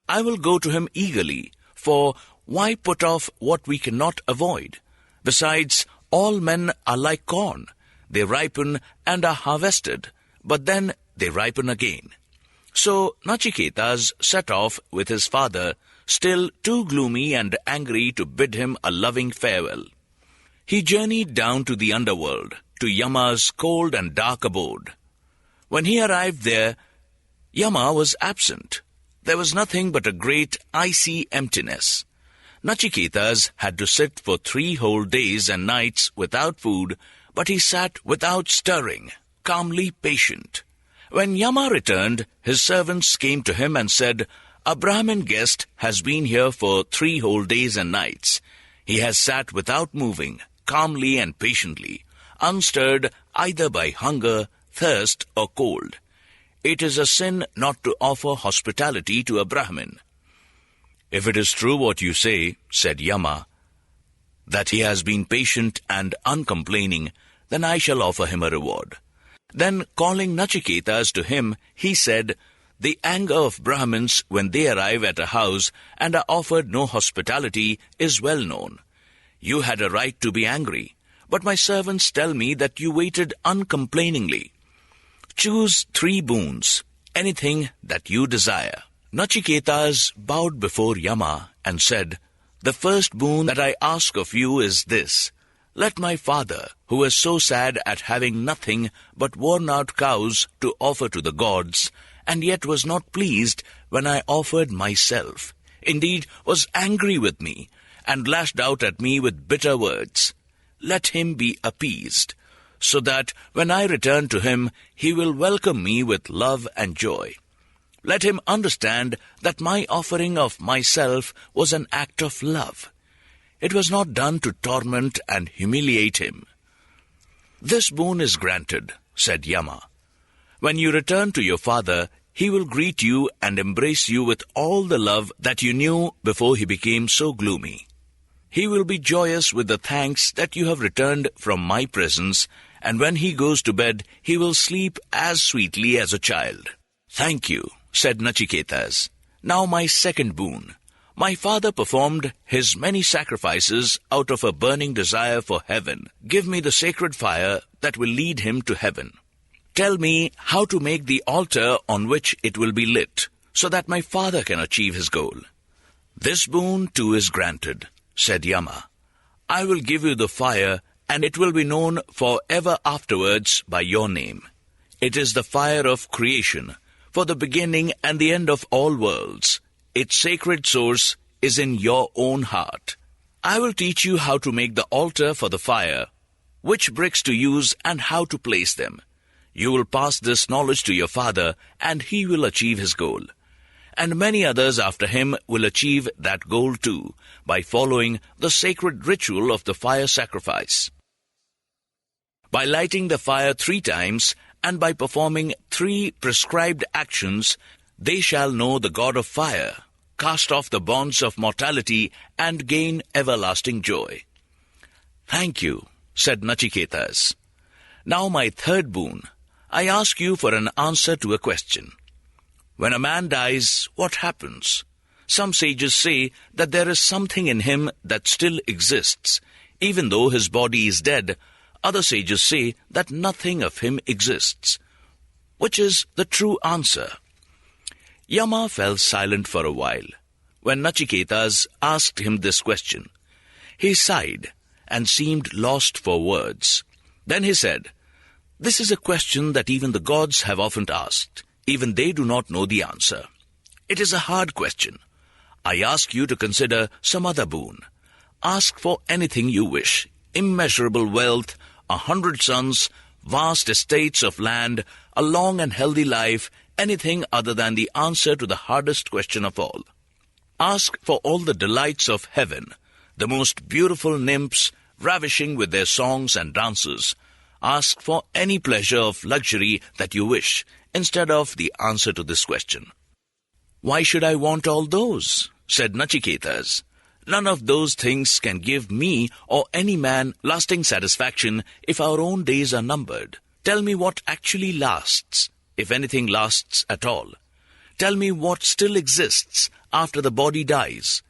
I will go to him eagerly, for why put off what we cannot avoid? Besides, all men are like corn. They ripen and are harvested, but then they ripen again." So Nachiketas set off with his father, still too gloomy and angry to bid him a loving farewell. He journeyed down to the underworld, to Yama's cold and dark abode. When he arrived there, Yama was absent. There was nothing but a great icy emptiness. Nachiketas had to sit for 3 whole days and nights without food, but he sat without stirring, calmly patient. When Yama returned, his servants came to him and said, "A Brahmin guest has been here for 3 whole days and nights. He has sat without moving, calmly and patiently, unstirred either by hunger, thirst, or cold. It is a sin not to offer hospitality to a Brahmin." "If it is true what you say," said Yama, "that he has been patient and uncomplaining, then I shall offer him a reward." Then, calling Nachiketas to him, he said, "The anger of Brahmins when they arrive at a house and are offered no hospitality is well known. You had a right to be angry, but my servants tell me that you waited uncomplainingly. Choose 3 boons, anything that you desire." Nachiketas bowed before Yama and said, "The first boon that I ask of you is this. Let my father, who was so sad at having nothing but worn-out cows to offer to the gods, and yet was not pleased when I offered myself, indeed was angry with me, and lashed out at me with bitter words, let him be appeased, so that when I return to him, he will welcome me with love and joy. Let him understand that my offering of myself was an act of love. It was not done to torment and humiliate him." "This boon is granted," said Yama. "When you return to your father, he will greet you and embrace you with all the love that you knew before he became so gloomy. He will be joyous with the thanks that you have returned from my presence, and when he goes to bed, he will sleep as sweetly as a child." "Thank you," said Nachiketas. "Now my second boon. My father performed his many sacrifices out of a burning desire for heaven. Give me the sacred fire that will lead him to heaven. Tell me how to make the altar on which it will be lit, so that my father can achieve his goal." "This boon too is granted," said Yama. "I will give you the fire, and it will be known for ever afterwards by your name. It is the fire of creation, for the beginning and the end of all worlds. Its sacred source is in your own heart. I will teach you how to make the altar for the fire, which bricks to use and how to place them. You will pass this knowledge to your father, and he will achieve his goal. And many others after him will achieve that goal too, by following the sacred ritual of the fire sacrifice. By lighting the fire 3 times, and by performing 3 prescribed actions, they shall know the God of fire, cast off the bonds of mortality, and gain everlasting joy." "Thank you," said Nachiketas. "Now my third boon. I ask you for an answer to a question. When a man dies, what happens? Some sages say that there is something in him that still exists. Even though his body is dead, other sages say that nothing of him exists. Which is the true answer?" Yama fell silent for a while, when Nachiketas asked him this question. He sighed and seemed lost for words. Then he said, "This is a question that even the gods have often asked. Even they do not know the answer. It is a hard question. I ask you to consider some other boon. Ask for anything you wish, immeasurable wealth, 100 sons, vast estates of land, a long and healthy life, anything other than the answer to the hardest question of all. Ask for all the delights of heaven, the most beautiful nymphs, ravishing with their songs and dances. Ask for any pleasure of luxury that you wish, instead of the answer to this question." "Why should I want all those?" said Nachiketas. "None of those things can give me or any man lasting satisfaction if our own days are numbered. Tell me what actually lasts, if anything lasts at all. Tell me what still exists after the body dies.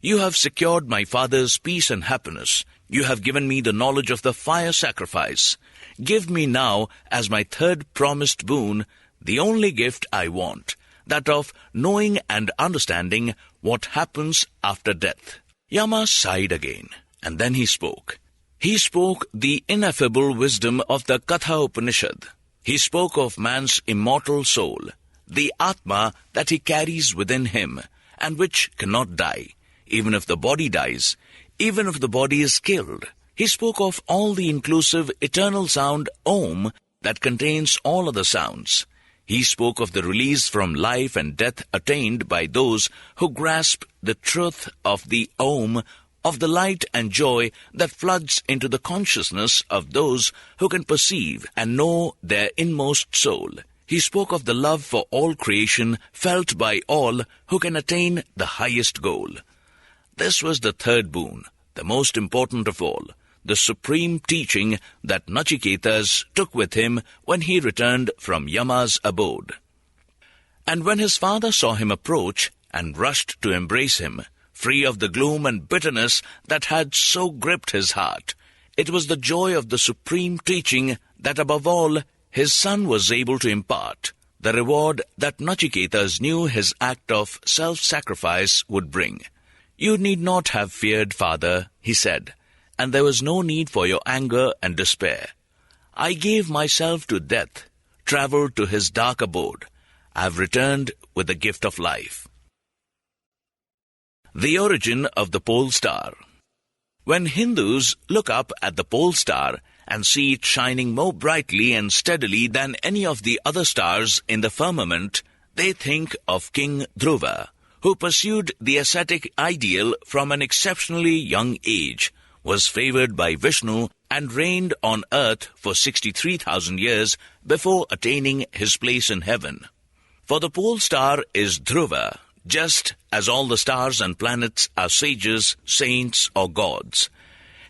You have secured my father's peace and happiness. You have given me the knowledge of the fire sacrifice. Give me now, as my third promised boon, the only gift I want, that of knowing and understanding what happens after death." Yama sighed again, and then he spoke. He spoke the ineffable wisdom of the Katha Upanishad. He spoke of man's immortal soul, the Atma that he carries within him, and which cannot die, even if the body dies, even if the body is killed. He spoke of all the inclusive eternal sound Om that contains all other sounds. He spoke of the release from life and death attained by those who grasp the truth of the Om, of the light and joy that floods into the consciousness of those who can perceive and know their inmost soul. He spoke of the love for all creation felt by all who can attain the highest goal. This was the third boon, the most important of all, the supreme teaching that Nachiketas took with him when he returned from Yama's abode. And when his father saw him approach and rushed to embrace him, free of the gloom and bitterness that had so gripped his heart, it was the joy of the supreme teaching that above all his son was able to impart, the reward that Nachiketas knew his act of self-sacrifice would bring. "You need not have feared, father," he said, "and there was no need for your anger and despair. I gave myself to death, traveled to his dark abode. I have returned with the gift of life." The origin of the pole star. When Hindus look up at the pole star and see it shining more brightly and steadily than any of the other stars in the firmament, they think of King Dhruva, who pursued the ascetic ideal from an exceptionally young age, was favored by Vishnu, and reigned on earth for 63,000 years before attaining his place in heaven. For the pole star is Dhruva, just as all the stars and planets are sages, saints, or gods.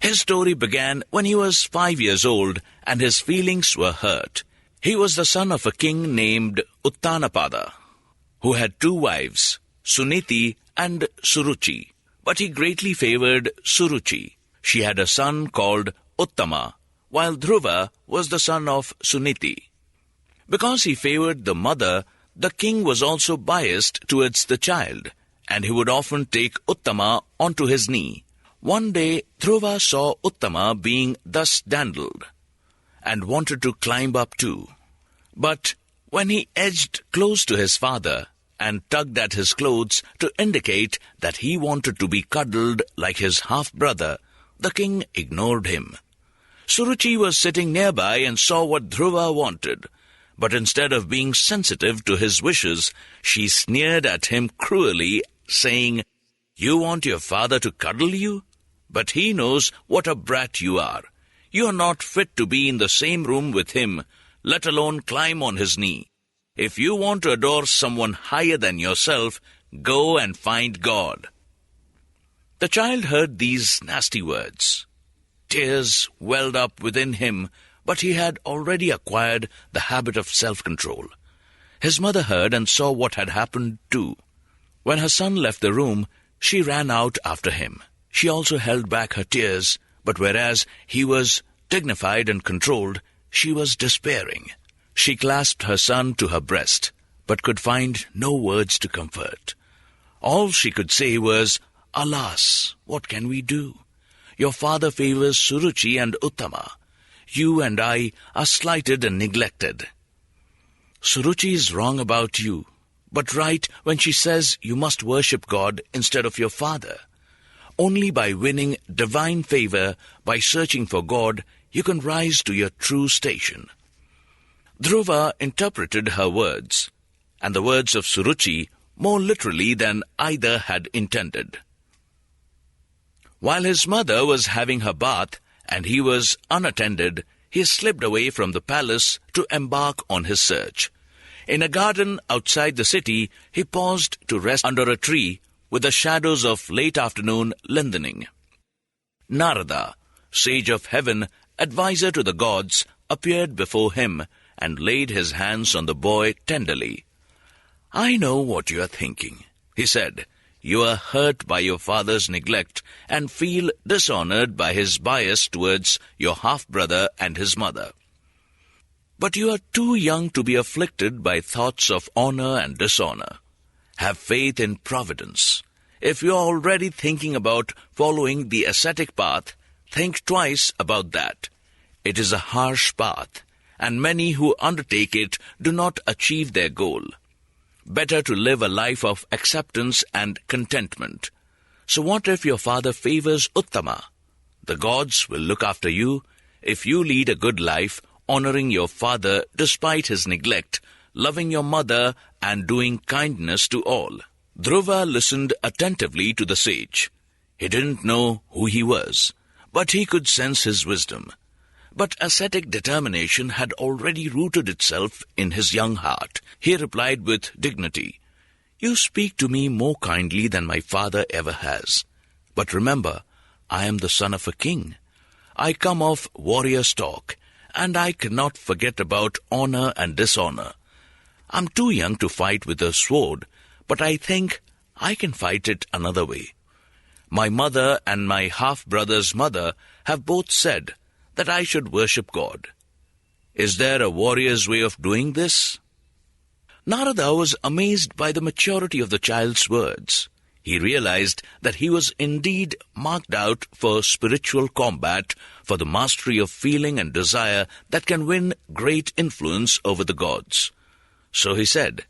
His story began when he was 5 years old, and his feelings were hurt. He was the son of a king named Uttanapada, who had 2 wives, Suniti, and Suruchi. But he greatly favored Suruchi. She had a son called Uttama, while Dhruva was the son of Suniti. Because he favored the mother, the king was also biased towards the child, and he would often take Uttama onto his knee. One day, Dhruva saw Uttama being thus dandled, and wanted to climb up too. But when he edged close to his father and tugged at his clothes to indicate that he wanted to be cuddled like his half-brother, the king ignored him. Suruchi was sitting nearby and saw what Dhruva wanted, but instead of being sensitive to his wishes, she sneered at him cruelly, saying, "You want your father to cuddle you? But he knows what a brat you are. You are not fit to be in the same room with him, let alone climb on his knee. If you want to adore someone higher than yourself, go and find God." The child heard these nasty words. Tears welled up within him, but he had already acquired the habit of self-control. His mother heard and saw what had happened too. When her son left the room, she ran out after him. She also held back her tears, but whereas he was dignified and controlled, she was despairing. She clasped her son to her breast, but could find no words to comfort. All she could say was, "Alas, what can we do? Your father favors Suruchi and Uttama. You and I are slighted and neglected. Suruchi is wrong about you, but right when she says you must worship God instead of your father. Only by winning divine favor, by searching for God, you can rise to your true station." Dhruva interpreted her words, and the words of Suruchi, more literally than either had intended. While his mother was having her bath, and he was unattended, he slipped away from the palace to embark on his search. In a garden outside the city, he paused to rest under a tree, with the shadows of late afternoon lengthening. Narada, sage of heaven, adviser to the gods, appeared before him, and laid his hands on the boy tenderly. "I know what you are thinking," he said. "You are hurt by your father's neglect, and feel dishonored by his bias towards your half-brother and his mother. But you are too young to be afflicted by thoughts of honor and dishonor. Have faith in providence. If you are already thinking about following the ascetic path, think twice about that. It is a harsh path, and many who undertake it do not achieve their goal. Better to live a life of acceptance and contentment. So what if your father favors Uttama? The gods will look after you. If you lead a good life, honoring your father despite his neglect, loving your mother, and doing kindness to all." Dhruva listened attentively to the sage. He didn't know who he was, but he could sense his wisdom. But ascetic determination had already rooted itself in his young heart. He replied with dignity, "You speak to me more kindly than my father ever has. But remember, I am the son of a king. I come of warrior stock, and I cannot forget about honor and dishonor. I'm too young to fight with a sword, but I think I can fight it another way. My mother and my half-brother's mother have both said that I should worship God. Is there a warrior's way of doing this?" Narada was amazed by the maturity of the child's words. He realized that he was indeed marked out for spiritual combat, for the mastery of feeling and desire that can win great influence over the gods. So he said,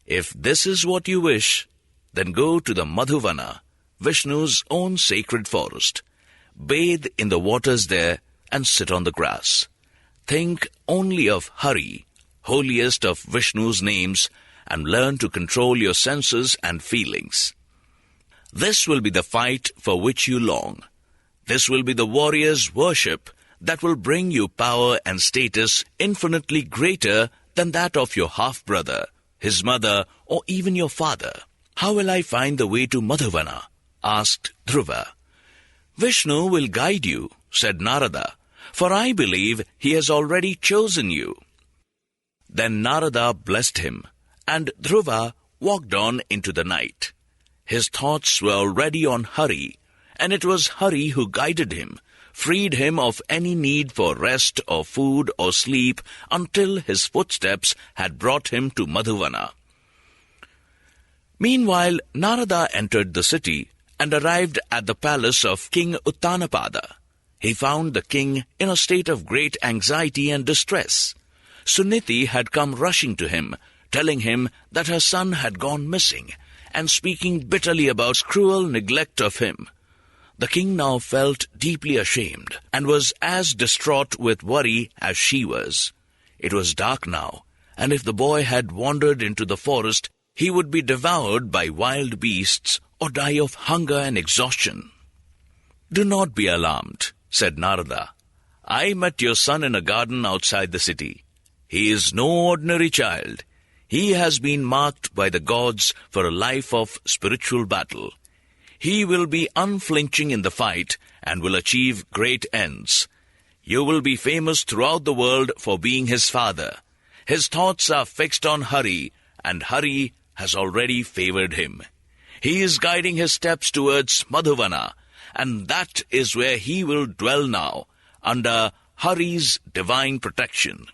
"If this is what you wish, then go to the Madhuvana, Vishnu's own sacred forest. Bathe in the waters there and sit on the grass. Think only of Hari, holiest of Vishnu's names, and learn to control your senses and feelings. This will be the fight for which you long. This will be the warrior's worship that will bring you power and status infinitely greater than that of your half-brother, his mother, or even your father." "How will I find the way to Madhuvana?" asked Dhruva. "Vishnu will guide you," said Narada, "for I believe he has already chosen you." Then Narada blessed him, and Dhruva walked on into the night. His thoughts were already on Hari, and it was Hari who guided him, freed him of any need for rest or food or sleep until his footsteps had brought him to Madhuvana. Meanwhile, Narada entered the city and arrived at the palace of King Uttanapada. He found the king in a state of great anxiety and distress. Suniti had come rushing to him, telling him that her son had gone missing, and speaking bitterly about cruel neglect of him. The king now felt deeply ashamed, and was as distraught with worry as she was. It was dark now, and if the boy had wandered into the forest, he would be devoured by wild beasts or die of hunger and exhaustion. "Do not be alarmed," said Narada. "I met your son in a garden outside the city. He is no ordinary child. He has been marked by the gods for a life of spiritual battle. He will be unflinching in the fight and will achieve great ends. You will be famous throughout the world for being his father. His thoughts are fixed on Hari, and Hari has already favored him. He is guiding his steps towards Madhuvana, and that is where he will dwell now, under Hari's divine protection."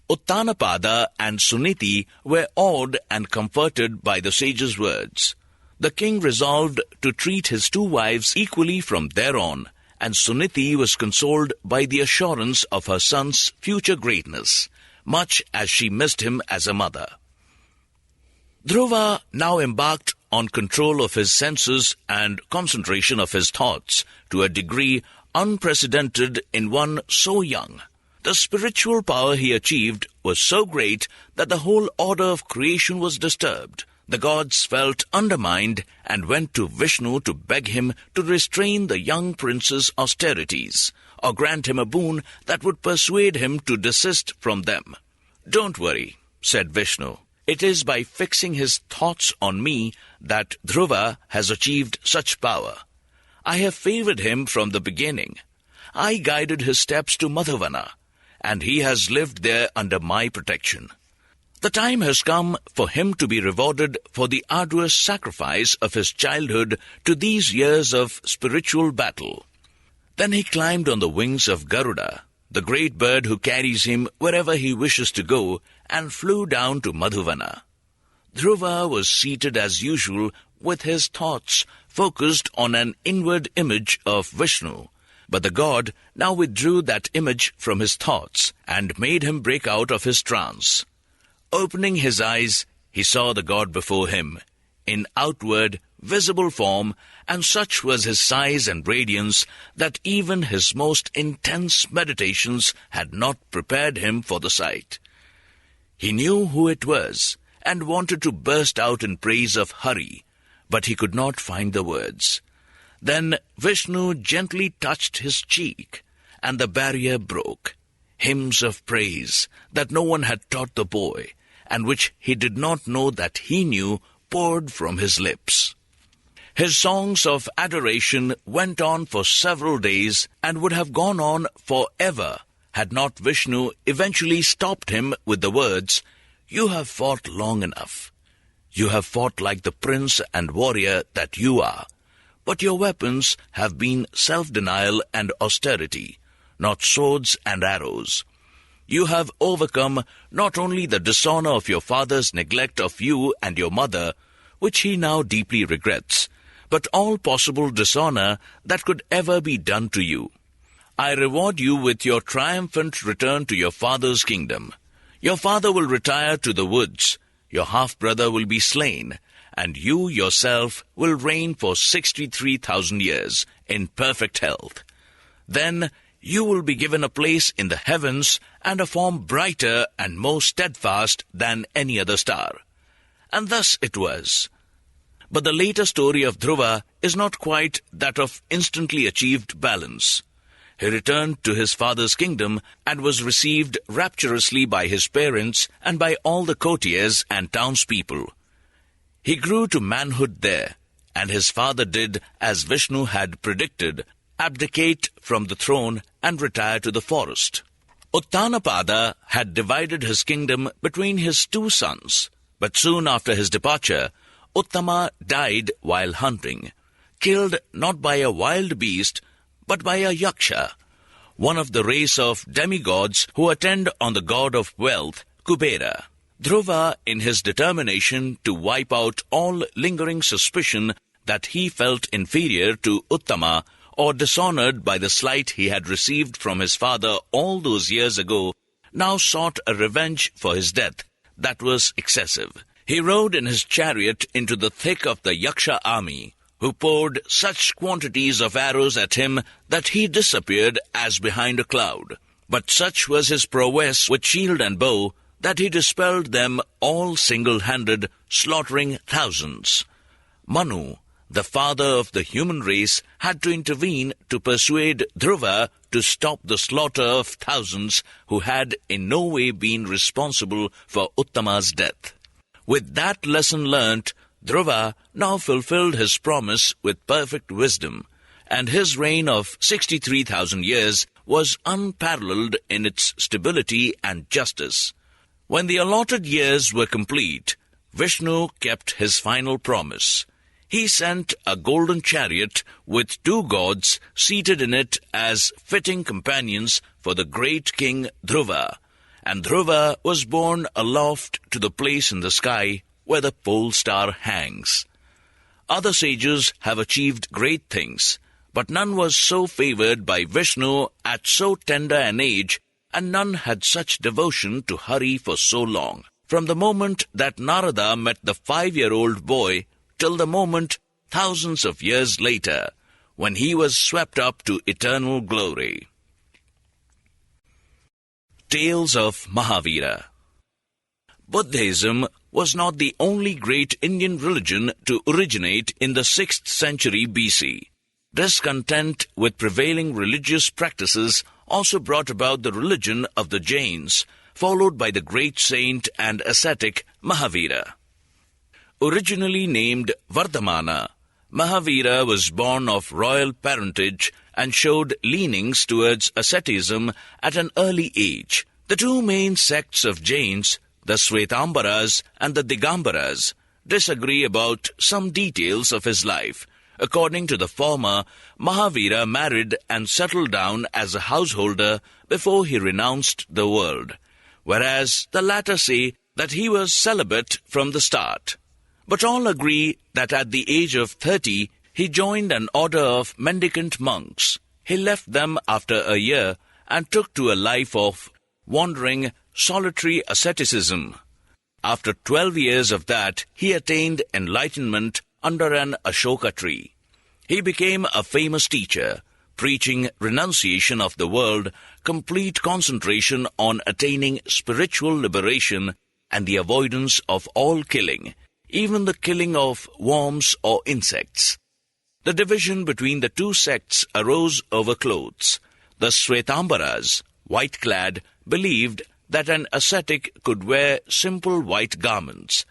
Uttanapada and Suniti were awed and comforted by the sage's words. The king resolved to treat his two wives equally from there on, and Suniti was consoled by the assurance of her son's future greatness, much as she missed him as a mother. Dhruva now embarked on control of his senses and concentration of his thoughts to a degree unprecedented in one so young. The spiritual power he achieved was so great that the whole order of creation was disturbed. The gods felt undermined and went to Vishnu to beg him to restrain the young prince's austerities, or grant him a boon that would persuade him to desist from them. "Don't worry," said Vishnu. "It is by fixing his thoughts on me that Dhruva has achieved such power. I have favored him from the beginning. I guided his steps to Madhuvana, and he has lived there under my protection. The time has come for him to be rewarded for the arduous sacrifice of his childhood to these years of spiritual battle." Then he climbed on the wings of Garuda, the great bird who carries him wherever he wishes to go, and flew down to Madhuvana. Dhruva was seated as usual with his thoughts focused on an inward image of Vishnu, but the god now withdrew that image from his thoughts and made him break out of his trance. Opening his eyes, he saw the god before him, in outward, visible form, and such was his size and radiance that even his most intense meditations had not prepared him for the sight. He knew who it was, and wanted to burst out in praise of Hari, but he could not find the words. Then Vishnu gently touched his cheek, and the barrier broke. Hymns of praise that no one had taught the boy, and which he did not know that he knew, poured from his lips. His songs of adoration went on for several days and would have gone on forever had not Vishnu eventually stopped him with the words, "You have fought long enough. You have fought like the prince and warrior that you are, but your weapons have been self-denial and austerity, not swords and arrows. You have overcome not only the dishonor of your father's neglect of you and your mother, which he now deeply regrets, but all possible dishonor that could ever be done to you. I reward you with your triumphant return to your father's kingdom. Your father will retire to the woods, your half-brother will be slain, and you yourself will reign for 63,000 years in perfect health. Then you will be given a place in the heavens and a form brighter and more steadfast than any other star." And thus it was. But the later story of Dhruva is not quite that of instantly achieved balance. He returned to his father's kingdom and was received rapturously by his parents and by all the courtiers and townspeople. He grew to manhood there, and his father did as Vishnu had predicted, abdicate from the throne and retire to the forest. Uttanapada had divided his kingdom between his two sons, But soon after his departure, Uttama died while hunting, killed not by a wild beast, but by a yaksha, one of the race of demigods who attend on the god of wealth, Kubera. Dhruva, in his determination to wipe out all lingering suspicion that he felt inferior to Uttama or dishonored by the slight he had received from his father all those years ago, now sought a revenge for his death that was excessive. He rode in his chariot into the thick of the Yaksha army, who poured such quantities of arrows at him that he disappeared as behind a cloud. But such was his prowess with shield and bow that he dispelled them all single-handed, slaughtering thousands. Manu, the father of the human race, had to intervene to persuade Dhruva to stop the slaughter of thousands who had in no way been responsible for Uttama's death. With that lesson learnt, Dhruva now fulfilled his promise with perfect wisdom, and his reign of 63,000 years was unparalleled in its stability and justice. When the allotted years were complete, Vishnu kept his final promise. He sent a golden chariot with 2 gods seated in it as fitting companions for the great king Dhruva, and Dhruva was borne aloft to the place in the sky where the pole star hangs. Other sages have achieved great things, but none was so favored by Vishnu at so tender an age, and none had such devotion to Hari for so long. From the moment that Narada met the 5-year-old boy till the moment, thousands of years later, when he was swept up to eternal glory. Tales of Mahavira. Buddhism was not the only great Indian religion to originate in the 6th century BC. Discontent with prevailing religious practices also brought about the religion of the Jains, followed by the great saint and ascetic Mahavira. Originally named Vardhamana, Mahavira was born of royal parentage and showed leanings towards asceticism at an early age. The 2 main sects of Jains, the Svetambaras and the Digambaras, disagree about some details of his life. According to the former, Mahavira married and settled down as a householder before he renounced the world, whereas the latter say that he was celibate from the start. But all agree that at the age of 30, he joined an order of mendicant monks. He left them after a year and took to a life of wandering, solitary asceticism. After 12 years of that, he attained enlightenment under an Ashoka tree. He became a famous teacher, preaching renunciation of the world, complete concentration on attaining spiritual liberation, and the avoidance of all killing, even the killing of worms or insects. The division between the 2 sects arose over clothes. The Svetambaras, white-clad, believed that an ascetic could wear simple white garments.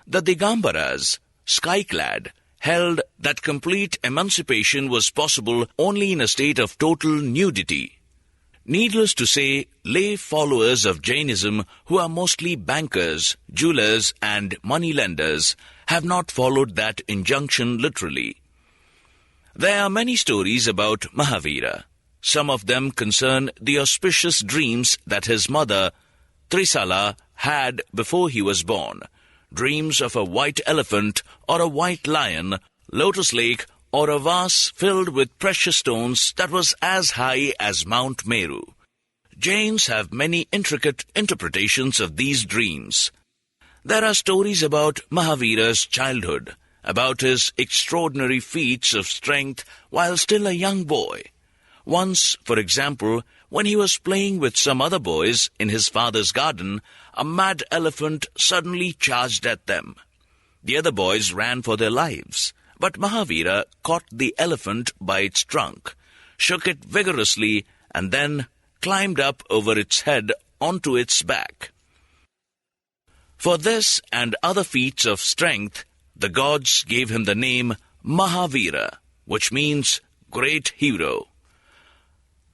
The Digambaras, sky-clad, held that complete emancipation was possible only in a state of total nudity. Needless to say, lay followers of Jainism, who are mostly bankers, jewelers, and moneylenders, have not followed that injunction literally. There are many stories about Mahavira. Some of them concern the auspicious dreams that his mother, Trisala, had before he was born. Dreams of a white elephant or a white lion, lotus lake, or a vase filled with precious stones that was as high as Mount Meru. Jains have many intricate interpretations of these dreams. There are stories about Mahavira's childhood, about his extraordinary feats of strength while still a young boy. Once, for example, when he was playing with some other boys in his father's garden, a mad elephant suddenly charged at them. The other boys ran for their lives, but Mahavira caught the elephant by its trunk, shook it vigorously, and then climbed up over its head onto its back. For this and other feats of strength, the gods gave him the name Mahavira, which means great hero.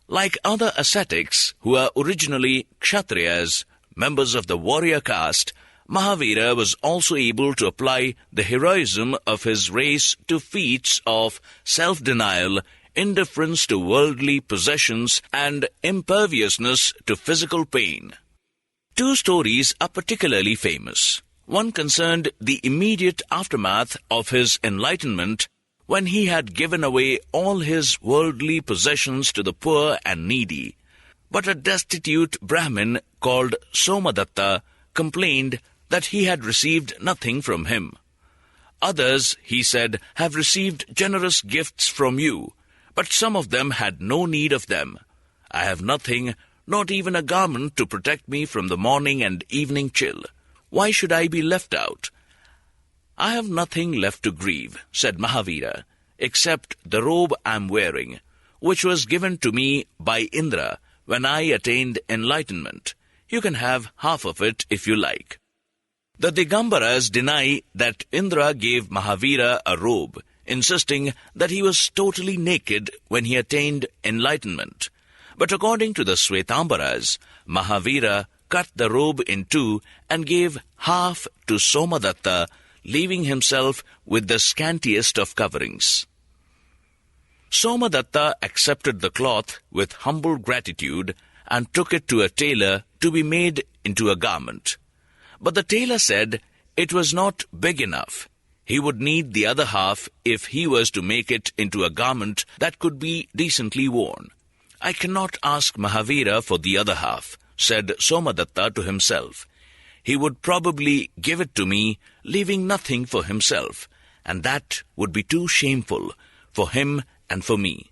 Like other ascetics who are originally Kshatriyas, members of the warrior caste, Mahavira was also able to apply the heroism of his race to feats of self-denial, indifference to worldly possessions, and imperviousness to physical pain. Two stories are particularly famous. One concerned the immediate aftermath of his enlightenment, when he had given away all his worldly possessions to the poor and needy. But a destitute Brahmin called Somadeva complained that he had received nothing from him. Others, he said, have received generous gifts from you, but some of them had no need of them. I have nothing, not even a garment to protect me from the morning and evening chill. Why should I be left out? I have nothing left to grieve, said Mahavira, except the robe I am wearing, which was given to me by Indra when I attained enlightenment. You can have half of it if you like. The Digambaras deny that Indra gave Mahavira a robe, insisting that he was totally naked when he attained enlightenment. But according to the Svetambaras, Mahavira cut the robe in two and gave half to Somadeva, leaving himself with the scantiest of coverings. Somadeva accepted the cloth with humble gratitude and took it to a tailor to be made into a garment. But the tailor said it was not big enough. He would need the other half if he was to make it into a garment that could be decently worn. I cannot ask Mahavira for the other half, said Somadeva to himself. He would probably give it to me, leaving nothing for himself, and that would be too shameful for him and for me.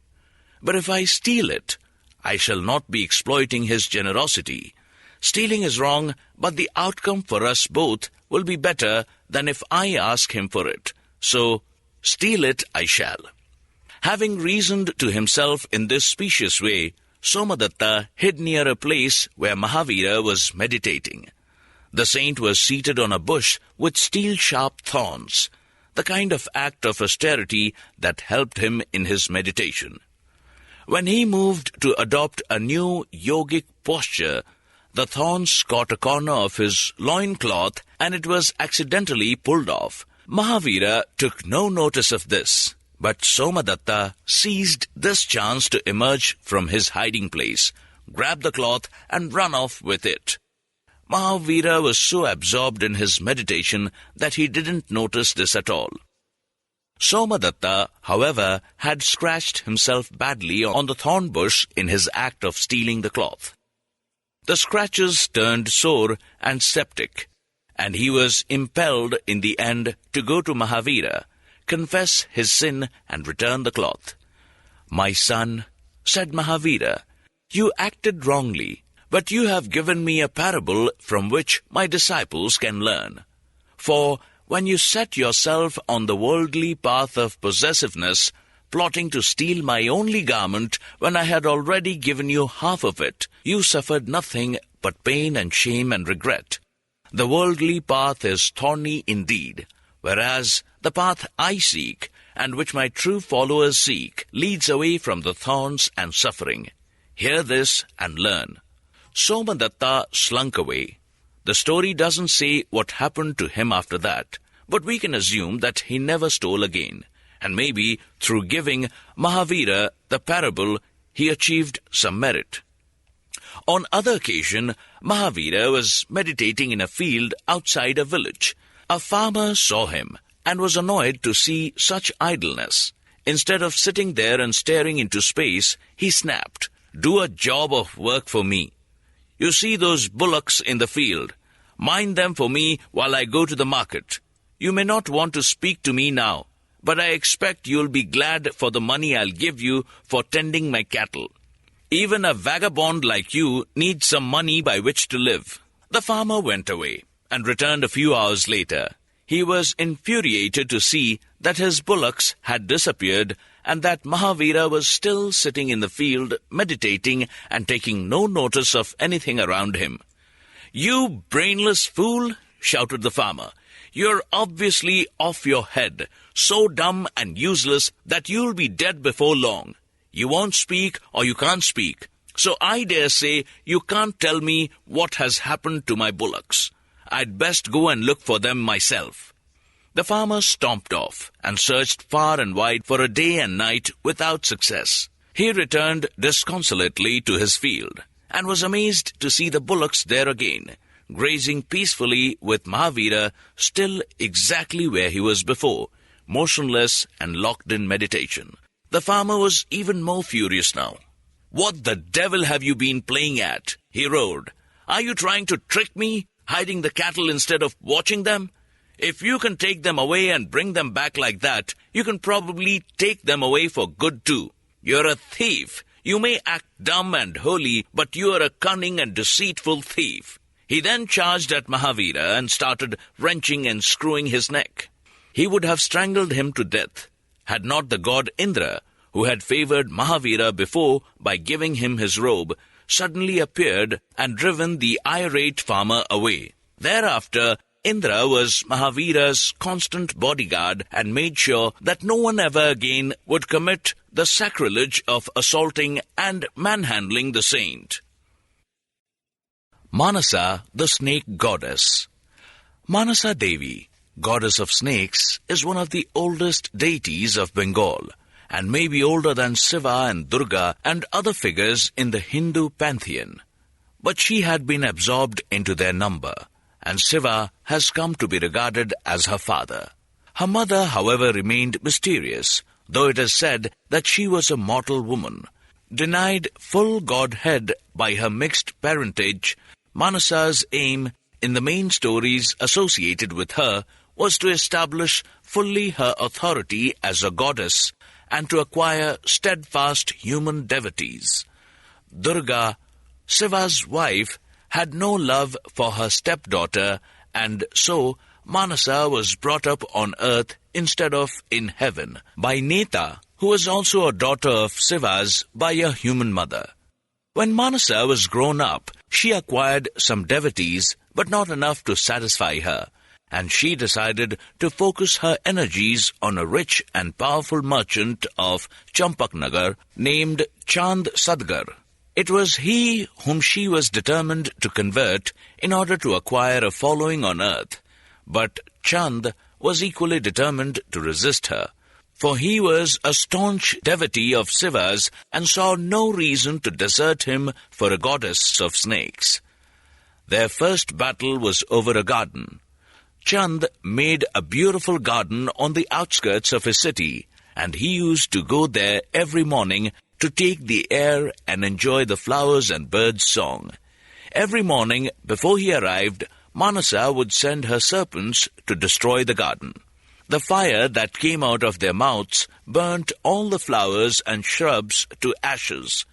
But if I steal it, I shall not be exploiting his generosity. Stealing is wrong, but the outcome for us both will be better than if I ask him for it. So, steal it I shall. Having reasoned to himself in this specious way, Somadeva hid near a place where Mahavira was meditating. The saint was seated on a bush with steel-sharp thorns, the kind of act of austerity that helped him in his meditation. When he moved to adopt a new yogic posture, the thorns caught a corner of his loincloth and it was accidentally pulled off. Mahavira took no notice of this, but Somadeva seized this chance to emerge from his hiding place, grab the cloth and run off with it. Mahavira was so absorbed in his meditation that he didn't notice this at all. Somadeva, however, had scratched himself badly on the thorn bush in his act of stealing the cloth. The scratches turned sore and septic, and he was impelled in the end to go to Mahavira, confess his sin and return the cloth. "My son," said Mahavira, "you acted wrongly, but you have given me a parable from which my disciples can learn. For when you set yourself on the worldly path of possessiveness, plotting to steal my only garment when I had already given you half of it, you suffered nothing but pain and shame and regret. The worldly path is thorny indeed, whereas the path I seek, and which my true followers seek, leads away from the thorns and suffering. Hear this and learn." Somadeva slunk away. The story doesn't say what happened to him after that, but we can assume that he never stole again, and maybe through giving Mahavira the parable, he achieved some merit. On other occasion, Mahavira was meditating in a field outside a village. A farmer saw him and was annoyed to see such idleness. Instead of sitting there and staring into space, he snapped, "Do a job of work for me. You see those bullocks in the field? Mind them for me while I go to the market. You may not want to speak to me now, but I expect you'll be glad for the money I'll give you for tending my cattle. Even a vagabond like you needs some money by which to live." The farmer went away and returned a few hours later. He was infuriated to see that his bullocks had disappeared and that Mahavira was still sitting in the field meditating and taking no notice of anything around him. "You brainless fool," shouted the farmer. "You're obviously off your head, so dumb and useless that you'll be dead before long. You won't speak or you can't speak, so I dare say you can't tell me what has happened to my bullocks. I'd best go and look for them myself." The farmer stomped off and searched far and wide for a day and night without success. He returned disconsolately to his field and was amazed to see the bullocks there again, grazing peacefully with Mahavira still exactly where he was before, motionless and locked in meditation. The farmer was even more furious now. "What the devil have you been playing at?" he roared. "Are you trying to trick me, hiding the cattle instead of watching them? If you can take them away and bring them back like that, you can probably take them away for good too. You're a thief. You may act dumb and holy, but you are a cunning and deceitful thief." He then charged at Mahavira and started wrenching and screwing his neck. He would have strangled him to death, had not the god Indra, who had favored Mahavira before by giving him his robe, suddenly appeared and driven the irate farmer away. Thereafter, Indra was Mahavira's constant bodyguard and made sure that no one ever again would commit the sacrilege of assaulting and manhandling the saint. Manasa, the snake goddess. Manasa Devi, goddess of snakes, is one of the oldest deities of Bengal, and may be older than Shiva and Durga and other figures in the Hindu pantheon. But she had been absorbed into their number, and Shiva has come to be regarded as her father. Her mother, however, remained mysterious, though it is said that she was a mortal woman. Denied full godhead by her mixed parentage, Manasa's aim in the main stories associated with her was to establish fully her authority as a goddess and to acquire steadfast human devotees. Durga, Shiva's wife, had no love for her stepdaughter, and so Manasa was brought up on earth instead of in heaven by Neta, who was also a daughter of Shiva's by a human mother. When Manasa was grown up, she acquired some devotees, but not enough to satisfy her, and she decided to focus her energies on a rich and powerful merchant of Champaknagar named Chand Sadgar. It was he whom she was determined to convert in order to acquire a following on earth, but Chand was equally determined to resist her, for he was a staunch devotee of Shiva's and saw no reason to desert him for a goddess of snakes. Their first battle was over a garden. Chand made a beautiful garden on the outskirts of his city, and he used to go there every morning to take the air and enjoy the flowers and birds' song. Every morning, before he arrived, Manasa would send her serpents to destroy the garden. The fire that came out of their mouths burnt all the flowers and shrubs to ashes.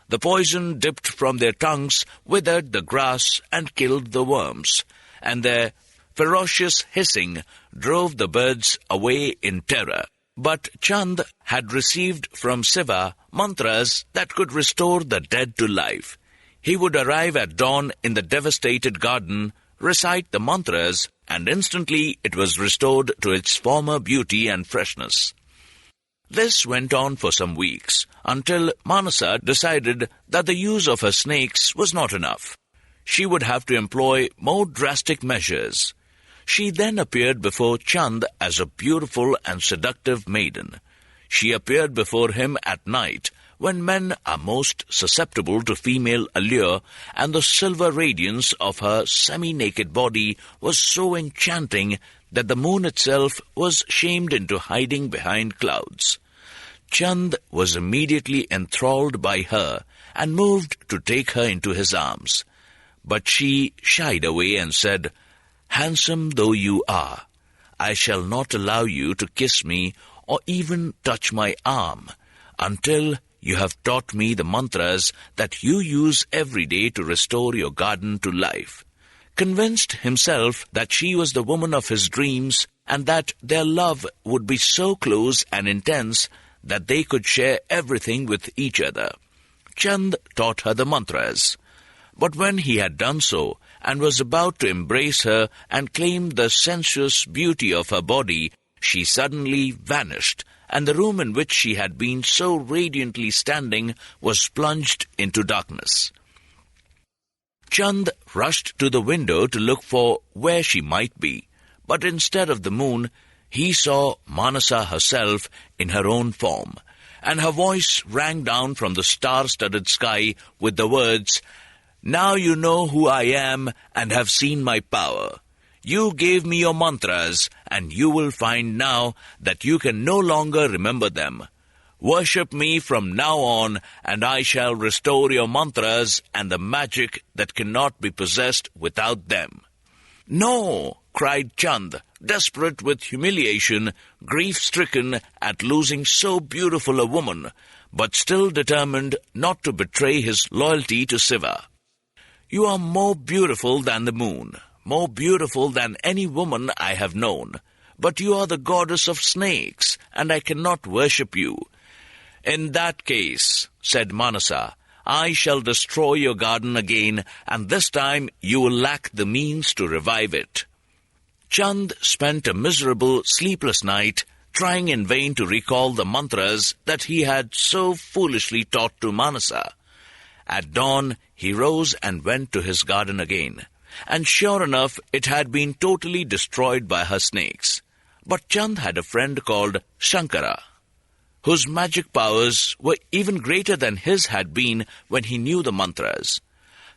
The poison dipped from their tongues withered the grass and killed the worms, and their ferocious hissing drove the birds away in terror. But Chand had received from Shiva mantras that could restore the dead to life. He would arrive at dawn in the devastated garden, recite the mantras, and instantly it was restored to its former beauty and freshness. This went on for some weeks, until Manasa decided that the use of her snakes was not enough. She would have to employ more drastic measures. She then appeared before Chand as a beautiful and seductive maiden. She appeared before him at night, when men are most susceptible to female allure, and the silver radiance of her semi-naked body was so enchanting that the moon itself was shamed into hiding behind clouds. Chand was immediately enthralled by her and moved to take her into his arms. But she shied away and said, "Handsome though you are, I shall not allow you to kiss me or even touch my arm until you have taught me the mantras that you use every day to restore your garden to life." Convinced himself that she was the woman of his dreams and that their love would be so close and intense that they could share everything with each other, Chand taught her the mantras. But when he had done so and was about to embrace her and claim the sensuous beauty of her body, she suddenly vanished, and the room in which she had been so radiantly standing was plunged into darkness. Chand rushed to the window to look for where she might be, but instead of the moon, he saw Manasa herself in her own form, and her voice rang down from the star-studded sky with the words, "Now you know who I am and have seen my power. You gave me your mantras, and you will find now that you can no longer remember them. Worship me from now on, and I shall restore your mantras and the magic that cannot be possessed without them." "No!" cried Chand, desperate with humiliation, grief-stricken at losing so beautiful a woman, but still determined not to betray his loyalty to Shiva. "You are more beautiful than the moon, more beautiful than any woman I have known, but you are the goddess of snakes, and I cannot worship you." "In that case," said Manasa, "I shall destroy your garden again, and this time you will lack the means to revive it." Chand spent a miserable, sleepless night, trying in vain to recall the mantras that he had so foolishly taught to Manasa. At dawn, he rose and went to his garden again, and sure enough, it had been totally destroyed by her snakes. But Chand had a friend called Shankara, whose magic powers were even greater than his had been when he knew the mantras.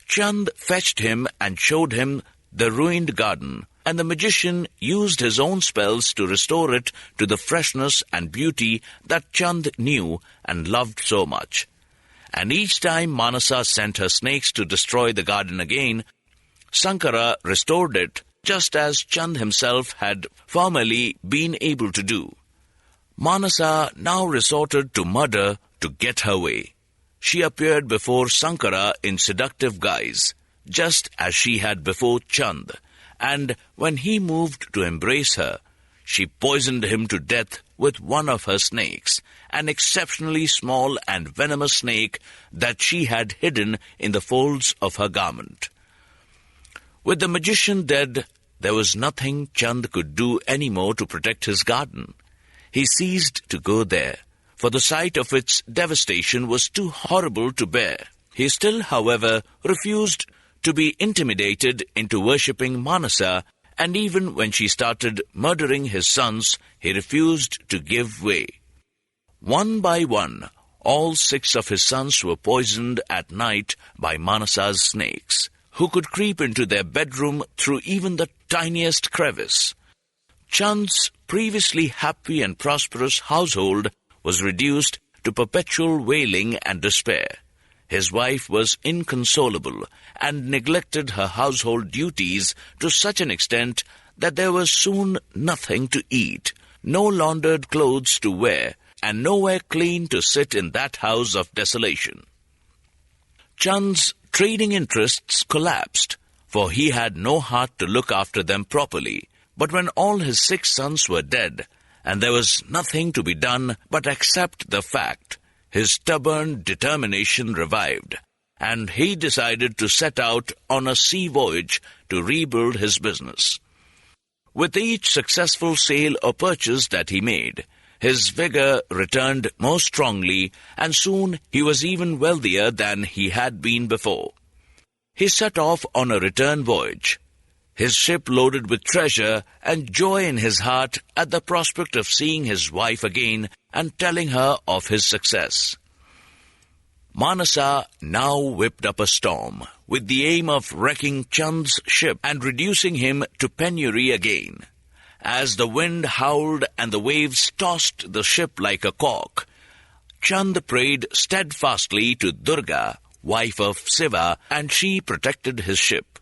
Chand fetched him and showed him the ruined garden, and the magician used his own spells to restore it to the freshness and beauty that Chand knew and loved so much. And each time Manasa sent her snakes to destroy the garden again, Sankara restored it, just as Chand himself had formerly been able to do. Manasa now resorted to murder to get her way. She appeared before Sankara in seductive guise, just as she had before Chand, and when he moved to embrace her, she poisoned him to death with one of her snakes, an exceptionally small and venomous snake that she had hidden in the folds of her garment. With the magician dead, there was nothing Chand could do any more to protect his garden. He ceased to go there, for the sight of its devastation was too horrible to bear. He still, however, refused to be intimidated into worshipping Manasa, and even when she started murdering his sons, he refused to give way. One by one, all 6 of his sons were poisoned at night by Manasa's snakes, who could creep into their bedroom through even the tiniest crevice. Chand's previously happy and prosperous household was reduced to perpetual wailing and despair. His wife was inconsolable and neglected her household duties to such an extent that there was soon nothing to eat, no laundered clothes to wear, and nowhere clean to sit in that house of desolation. Chand's trading interests collapsed, for he had no heart to look after them properly. But when all his 6 sons were dead, and there was nothing to be done but accept the fact, his stubborn determination revived, and he decided to set out on a sea voyage to rebuild his business. With each successful sale or purchase that he made, his vigor returned more strongly, and soon he was even wealthier than he had been before. He set off on a return voyage, his ship loaded with treasure and joy in his heart at the prospect of seeing his wife again and telling her of his success. Manasa now whipped up a storm, with the aim of wrecking Chand's ship and reducing him to penury again. As the wind howled and the waves tossed the ship like a cork, Chand prayed steadfastly to Durga, wife of Shiva, and she protected his ship.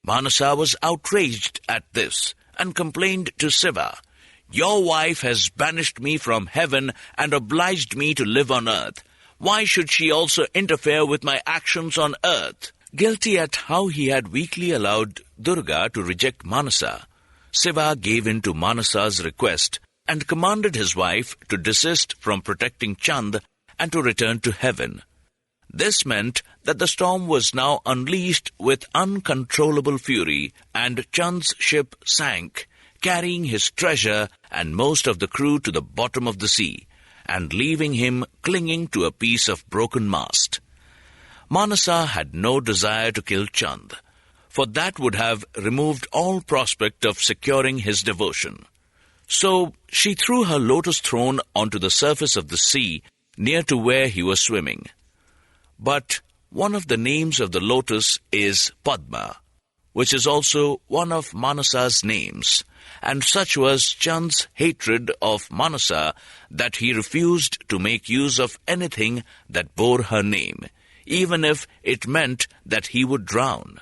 Manasa was outraged at this and complained to Shiva, "Your wife has banished me from heaven and obliged me to live on earth. Why should she also interfere with my actions on earth?" Guilty at how he had weakly allowed Durga to reject Manasa, Shiva gave in to Manasa's request and commanded his wife to desist from protecting Chand and to return to heaven. This meant that the storm was now unleashed with uncontrollable fury, and Chand's ship sank, carrying his treasure and most of the crew to the bottom of the sea, and leaving him clinging to a piece of broken mast. Manasa had no desire to kill Chand, for that would have removed all prospect of securing his devotion. So she threw her lotus throne onto the surface of the sea near to where he was swimming. But one of the names of the lotus is Padma, which is also one of Manasa's names, and such was Chand's hatred of Manasa that he refused to make use of anything that bore her name, even if it meant that he would drown.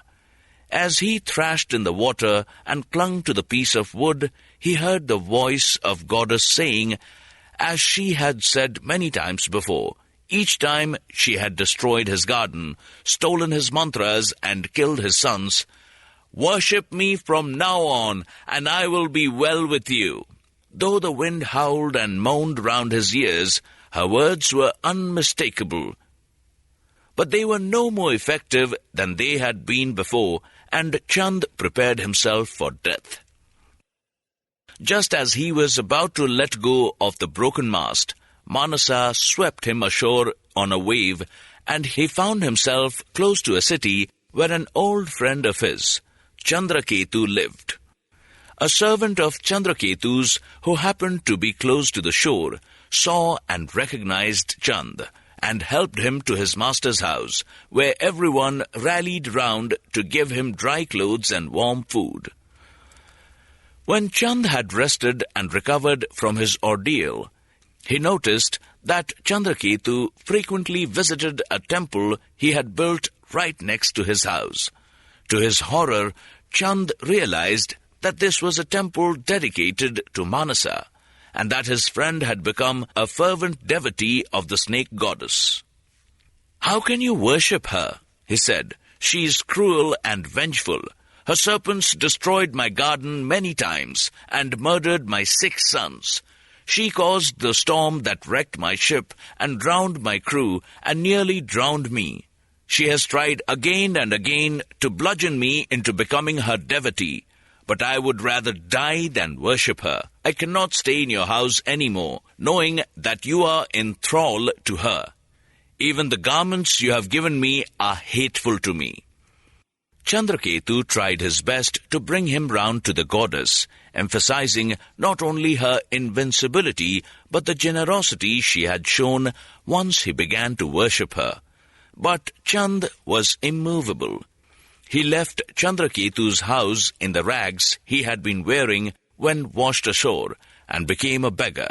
As he thrashed in the water and clung to the piece of wood, he heard the voice of goddess saying, as she had said many times before, each time she had destroyed his garden, stolen his mantras, and killed his sons, "Worship me from now on, and I will be well with you." Though the wind howled and moaned round his ears, her words were unmistakable. But they were no more effective than they had been before, and Chand prepared himself for death. Just as he was about to let go of the broken mast, Manasa swept him ashore on a wave, and he found himself close to a city where an old friend of his, Chandraketu, lived. A servant of Chandraketu's, who happened to be close to the shore, saw and recognized Chand, and helped him to his master's house, where everyone rallied round to give him dry clothes and warm food. When Chand had rested and recovered from his ordeal, he noticed that Chandraketu frequently visited a temple he had built right next to his house. To his horror, Chand realized that this was a temple dedicated to Manasa, and that his friend had become a fervent devotee of the snake goddess. "How can you worship her?" he said. "She is cruel and vengeful. Her serpents destroyed my garden many times and murdered my 6 sons. She caused the storm that wrecked my ship and drowned my crew and nearly drowned me. She has tried again and again to bludgeon me into becoming her devotee, but I would rather die than worship her. I cannot stay in your house any more, knowing that you are in thrall to her. Even the garments you have given me are hateful to me." Chandraketu tried his best to bring him round to the goddess, emphasizing not only her invincibility, but the generosity she had shown once he began to worship her. But Chand was immovable. He left Chandraketu's house in the rags he had been wearing when washed ashore, and became a beggar.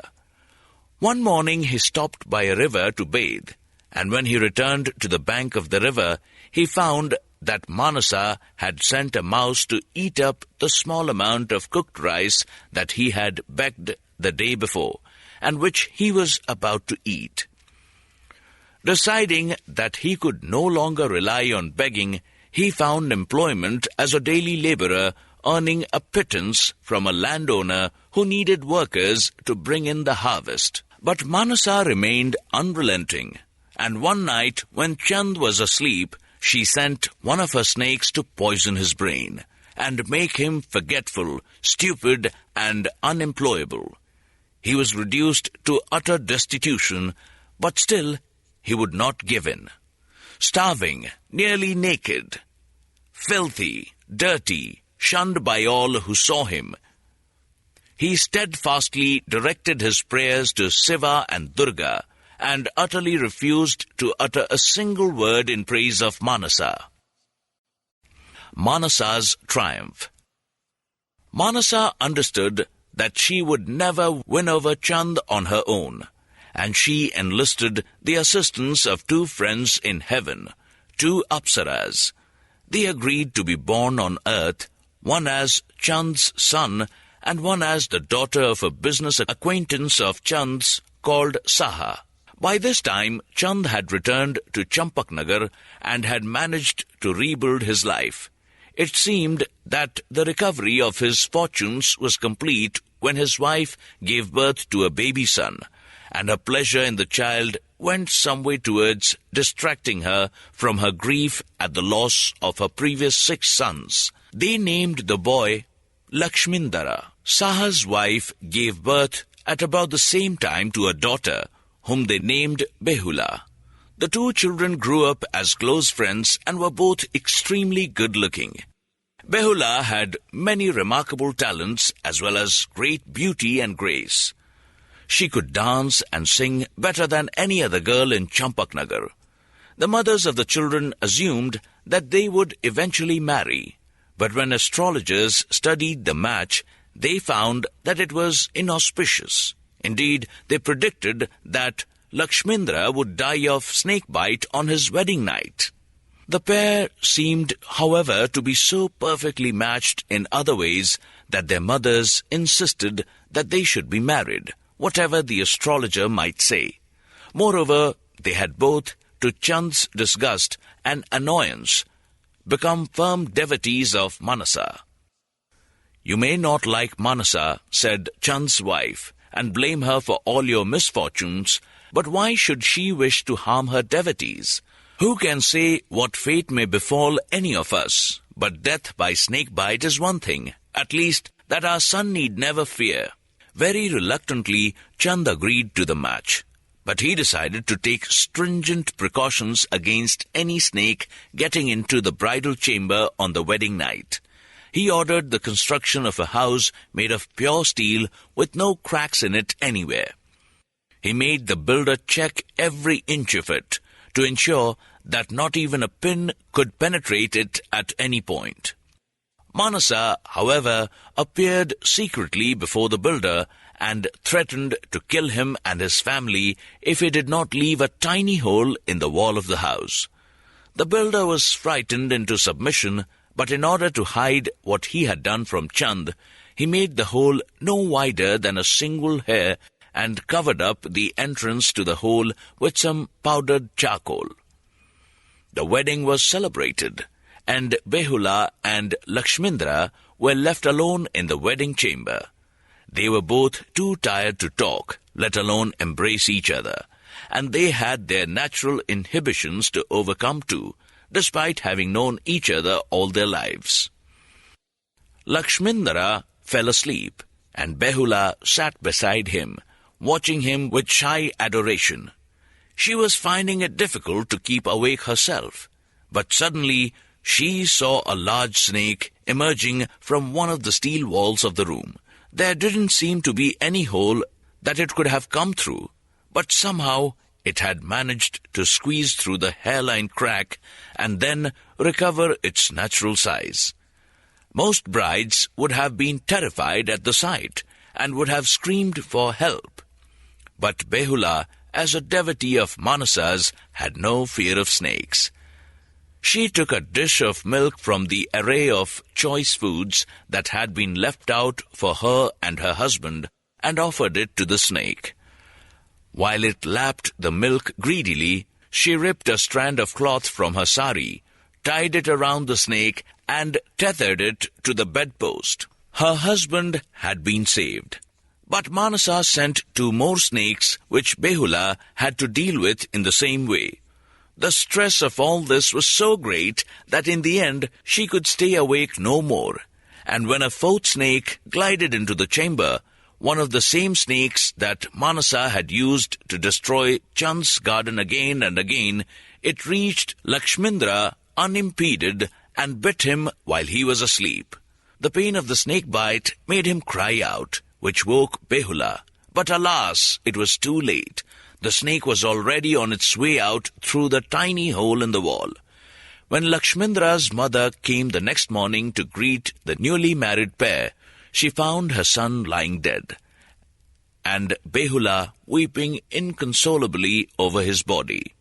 One morning he stopped by a river to bathe, and when he returned to the bank of the river, he found that Manasa had sent a mouse to eat up the small amount of cooked rice that he had begged the day before, and which he was about to eat. Deciding that he could no longer rely on begging, he found employment as a daily laborer, earning a pittance from a landowner who needed workers to bring in the harvest. But Manasa remained unrelenting, and one night when Chand was asleep, she sent one of her snakes to poison his brain and make him forgetful, stupid, and unemployable. He was reduced to utter destitution, but still he would not give in. Starving, nearly naked, filthy, dirty, shunned by all who saw him, he steadfastly directed his prayers to Shiva and Durga, and utterly refused to utter a single word in praise of Manasa. Manasa's triumph. Manasa understood that she would never win over Chand on her own, and she enlisted the assistance of 2 friends in heaven, 2 Apsaras. They agreed to be born on earth, one as Chand's son, and one as the daughter of a business acquaintance of Chand's called Saha. By this time, Chand had returned to Champaknagar and had managed to rebuild his life. It seemed that the recovery of his fortunes was complete when his wife gave birth to a baby son, and her pleasure in the child went some way towards distracting her from her grief at the loss of her previous 6 sons. They named the boy Lakshmindara. Saha's wife gave birth at about the same time to a daughter, whom they named Behula. The two children grew up as close friends and were both extremely good-looking. Behula had many remarkable talents as well as great beauty and grace. She could dance and sing better than any other girl in Champaknagar. The mothers of the children assumed that they would eventually marry, but when astrologers studied the match, they found that it was inauspicious. Indeed, they predicted that Lakshmindra would die of snakebite on his wedding night. The pair seemed, however, to be so perfectly matched in other ways that their mothers insisted that they should be married, whatever the astrologer might say. Moreover, they had both, to Chand's disgust and annoyance, become firm devotees of Manasa. "You may not like Manasa," said Chand's wife, "and blame her for all your misfortunes, but why should she wish to harm her devotees? Who can say what fate may befall any of us? But death by snakebite is one thing, at least that our son need never fear." Very reluctantly, Chand agreed to the match, but he decided to take stringent precautions against any snake getting into the bridal chamber on the wedding night. He ordered the construction of a house made of pure steel with no cracks in it anywhere. He made the builder check every inch of it to ensure that not even a pin could penetrate it at any point. Manasa, however, appeared secretly before the builder and threatened to kill him and his family if he did not leave a tiny hole in the wall of the house. The builder was frightened into submission, but in order to hide what he had done from Chand, he made the hole no wider than a single hair and covered up the entrance to the hole with some powdered charcoal. The wedding was celebrated, and Behula and Lakshmindra were left alone in the wedding chamber. They were both too tired to talk, let alone embrace each other, and they had their natural inhibitions to overcome too, despite having known each other all their lives. Lakshmindra fell asleep, and Behula sat beside him, watching him with shy adoration. She was finding it difficult to keep awake herself, but suddenly she saw a large snake emerging from one of the steel walls of the room. There didn't seem to be any hole that it could have come through, but somehow it had managed to squeeze through the hairline crack and then recover its natural size. Most brides would have been terrified at the sight and would have screamed for help. But Behula, as a devotee of Manasa's, had no fear of snakes. She took a dish of milk from the array of choice foods that had been left out for her and her husband and offered it to the snake. While it lapped the milk greedily, she ripped a strand of cloth from her sari, tied it around the snake, and tethered it to the bedpost. Her husband had been saved. But Manasa sent 2 more snakes, which Behula had to deal with in the same way. The stress of all this was so great that in the end she could stay awake no more, and when a 4th snake glided into the chamber, one of the same snakes that Manasa had used to destroy Chand's garden again and again, it reached Lakshmindra unimpeded and bit him while he was asleep. The pain of the snake bite made him cry out, which woke Behula. But alas, it was too late. The snake was already on its way out through the tiny hole in the wall. When Lakshmindra's mother came the next morning to greet the newly married pair, she found her son lying dead, and Behula weeping inconsolably over his body.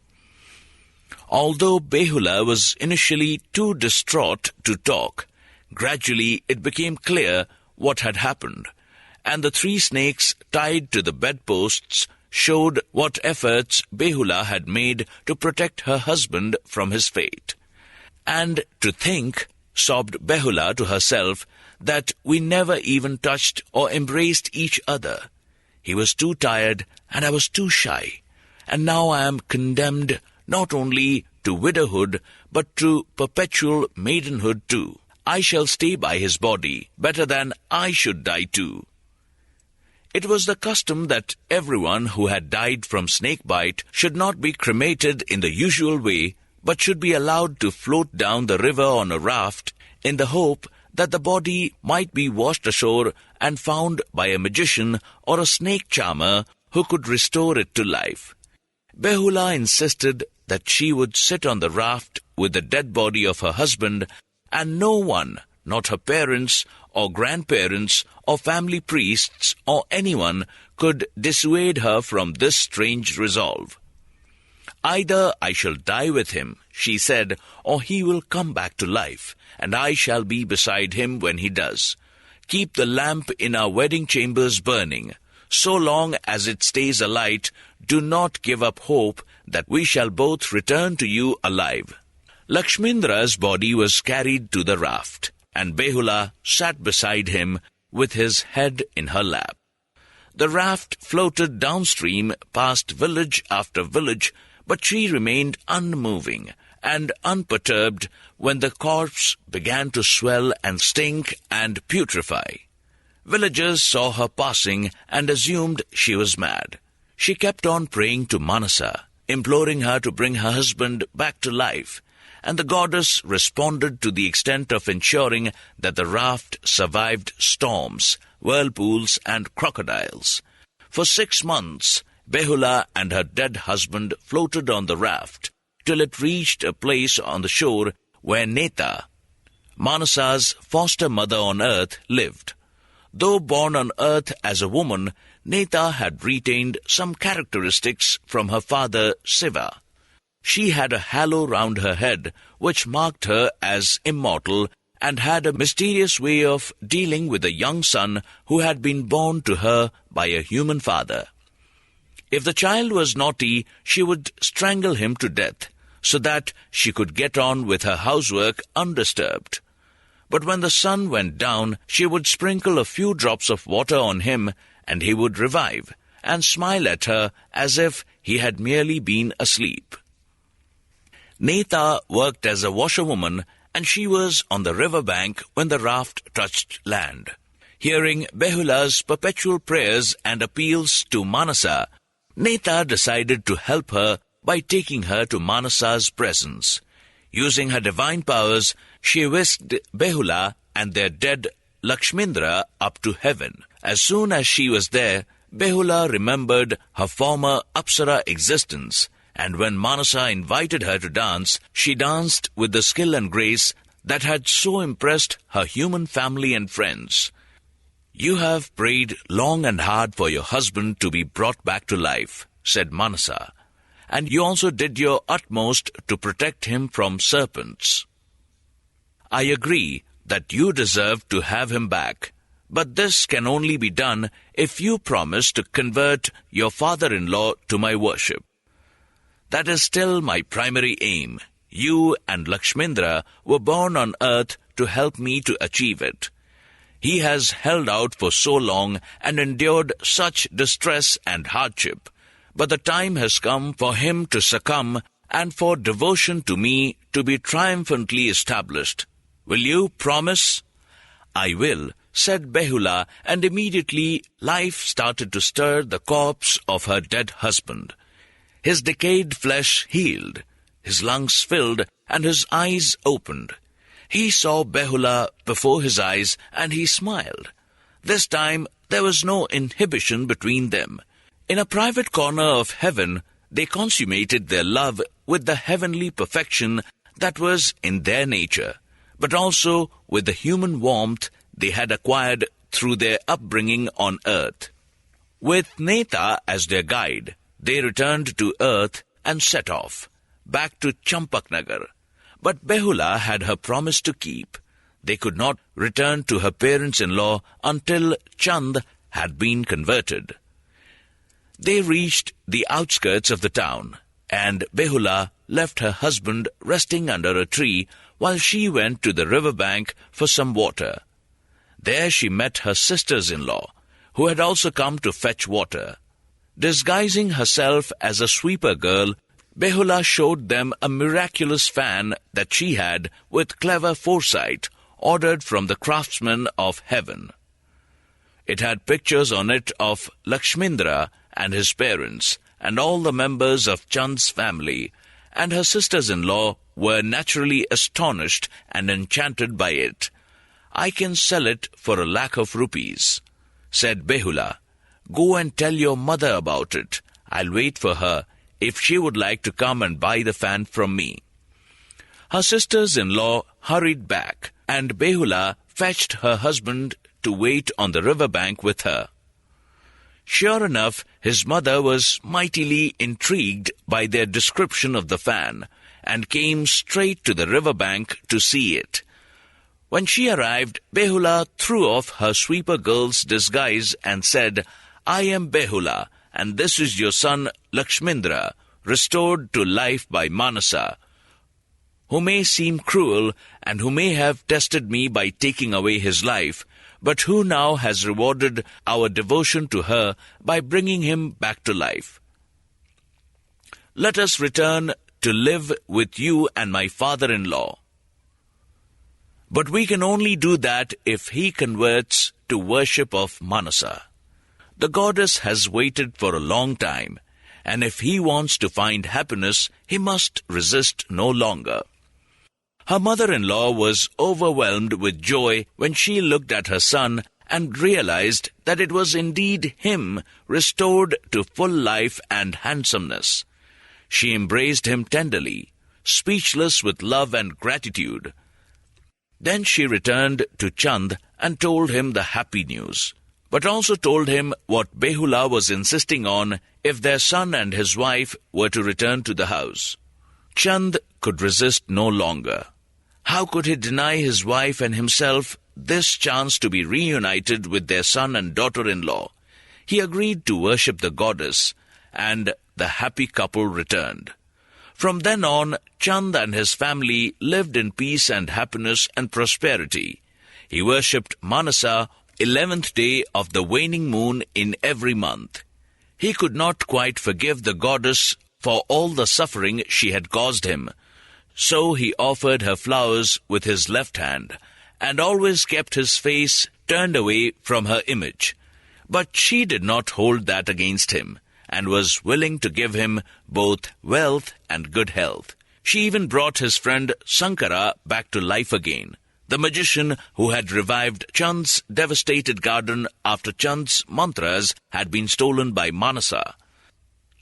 Although Behula was initially too distraught to talk, gradually it became clear what had happened, and the 3 snakes tied to the bedposts showed what efforts Behula had made to protect her husband from his fate. "And to think," sobbed Behula to herself, "that we never even touched or embraced each other. He was too tired and I was too shy, and now I am condemned not only to widowhood but to perpetual maidenhood too. I shall stay by his body, better than I should die too." It was the custom that everyone who had died from snake bite should not be cremated in the usual way, but should be allowed to float down the river on a raft in the hope that the body might be washed ashore and found by a magician or a snake charmer who could restore it to life. Behula insisted that she would sit on the raft with the dead body of her husband, and no one, not her parents or grandparents or family priests or anyone, could dissuade her from this strange resolve. "Either I shall die with him," she said, "or he will come back to life, and I shall be beside him when he does. Keep the lamp in our wedding chambers burning. So long as it stays alight, do not give up hope that we shall both return to you alive." Lakshmindra's body was carried to the raft, and Behula sat beside him with his head in her lap. The raft floated downstream past village after village, but she remained unmoving and unperturbed when the corpse began to swell and stink and putrefy. Villagers saw her passing and assumed she was mad. She kept on praying to Manasa, imploring her to bring her husband back to life, and the goddess responded to the extent of ensuring that the raft survived storms, whirlpools, and crocodiles. For 6 months, Behula and her dead husband floated on the raft till it reached a place on the shore where Neta, Manasa's foster mother on earth, lived. Though born on earth as a woman, Neta had retained some characteristics from her father Siva. She had a halo round her head, which marked her as immortal, and had a mysterious way of dealing with a young son who had been born to her by a human father. If the child was naughty, she would strangle him to death, so that she could get on with her housework undisturbed. But when the sun went down, she would sprinkle a few drops of water on him, and he would revive, and smile at her as if he had merely been asleep. Neta worked as a washerwoman, and she was on the river bank when the raft touched land. Hearing Behula's perpetual prayers and appeals to Manasa, Neta decided to help her by taking her to Manasa's presence. Using her divine powers, she whisked Behula and their dead Lakshmindra up to heaven. As soon as she was there, Behula remembered her former Apsara existence, and when Manasa invited her to dance, she danced with the skill and grace that had so impressed her human family and friends. "You have prayed long and hard for your husband to be brought back to life," said Manasa, "and you also did your utmost to protect him from serpents. I agree that you deserve to have him back, but this can only be done if you promise to convert your father-in-law to my worship. That is still my primary aim. You and Lakshmindra were born on earth to help me to achieve it. He has held out for so long and endured such distress and hardship, but the time has come for him to succumb and for devotion to me to be triumphantly established. Will you promise?" "I will," said Behula, and immediately life started to stir the corpse of her dead husband. His decayed flesh healed, his lungs filled, and his eyes opened. He saw Behula before his eyes, and he smiled. This time there was no inhibition between them. In a private corner of heaven, they consummated their love with the heavenly perfection that was in their nature, but also with the human warmth they had acquired through their upbringing on earth. With Neta as their guide, they returned to earth and set off, back to Champaknagar. But Behula had her promise to keep. They could not return to her parents-in-law until Chand had been converted. They reached the outskirts of the town, and Behula left her husband resting under a tree while she went to the river bank for some water. There she met her sisters-in-law, who had also come to fetch water. Disguising herself as a sweeper girl, Behula showed them a miraculous fan that she had, with clever foresight, ordered from the craftsmen of heaven. It had pictures on it of Lakshmindra and his parents, and all the members of Chand's family, and her sisters-in-law were naturally astonished and enchanted by it. "I can sell it for 1,00,000 rupees, said Behula. "Go and tell your mother about it. I'll wait for her if she would like to come and buy the fan from me." Her sisters-in-law hurried back, and Behula fetched her husband to wait on the river bank with her. Sure enough, his mother was mightily intrigued by their description of the fan, and came straight to the river bank to see it. When she arrived, Behula threw off her sweeper girl's disguise and said, "I am Behula, and this is your son Lakshmindra, restored to life by Manasa, who may seem cruel and who may have tested me by taking away his life, but who now has rewarded our devotion to her by bringing him back to life. Let us return to live with you and my father-in-law. But we can only do that if he converts to worship of Manasa. The goddess has waited for a long time, and if he wants to find happiness, he must resist no longer." Her mother-in-law was overwhelmed with joy when she looked at her son and realized that it was indeed him restored to full life and handsomeness. She embraced him tenderly, speechless with love and gratitude. Then she returned to Chand and told him the happy news, but also told him what Behula was insisting on if their son and his wife were to return to the house. Chand could resist no longer. How could he deny his wife and himself this chance to be reunited with their son and daughter-in-law? He agreed to worship the goddess, and the happy couple returned. From then on, Chand and his family lived in peace and happiness and prosperity. He worshipped Manasa 11th day of the waning moon in every month. He could not quite forgive the goddess for all the suffering she had caused him, so he offered her flowers with his left hand, and always kept his face turned away from her image. But she did not hold that against him, and was willing to give him both wealth and good health. She even brought his friend Sankara back to life again, the magician who had revived Chand's devastated garden after Chand's mantras had been stolen by Manasa.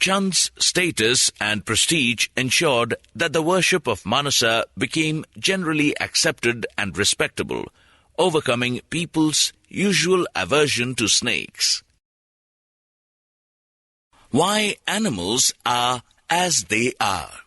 Chand's status and prestige ensured that the worship of Manasa became generally accepted and respectable, overcoming people's usual aversion to snakes. Why animals are as they are.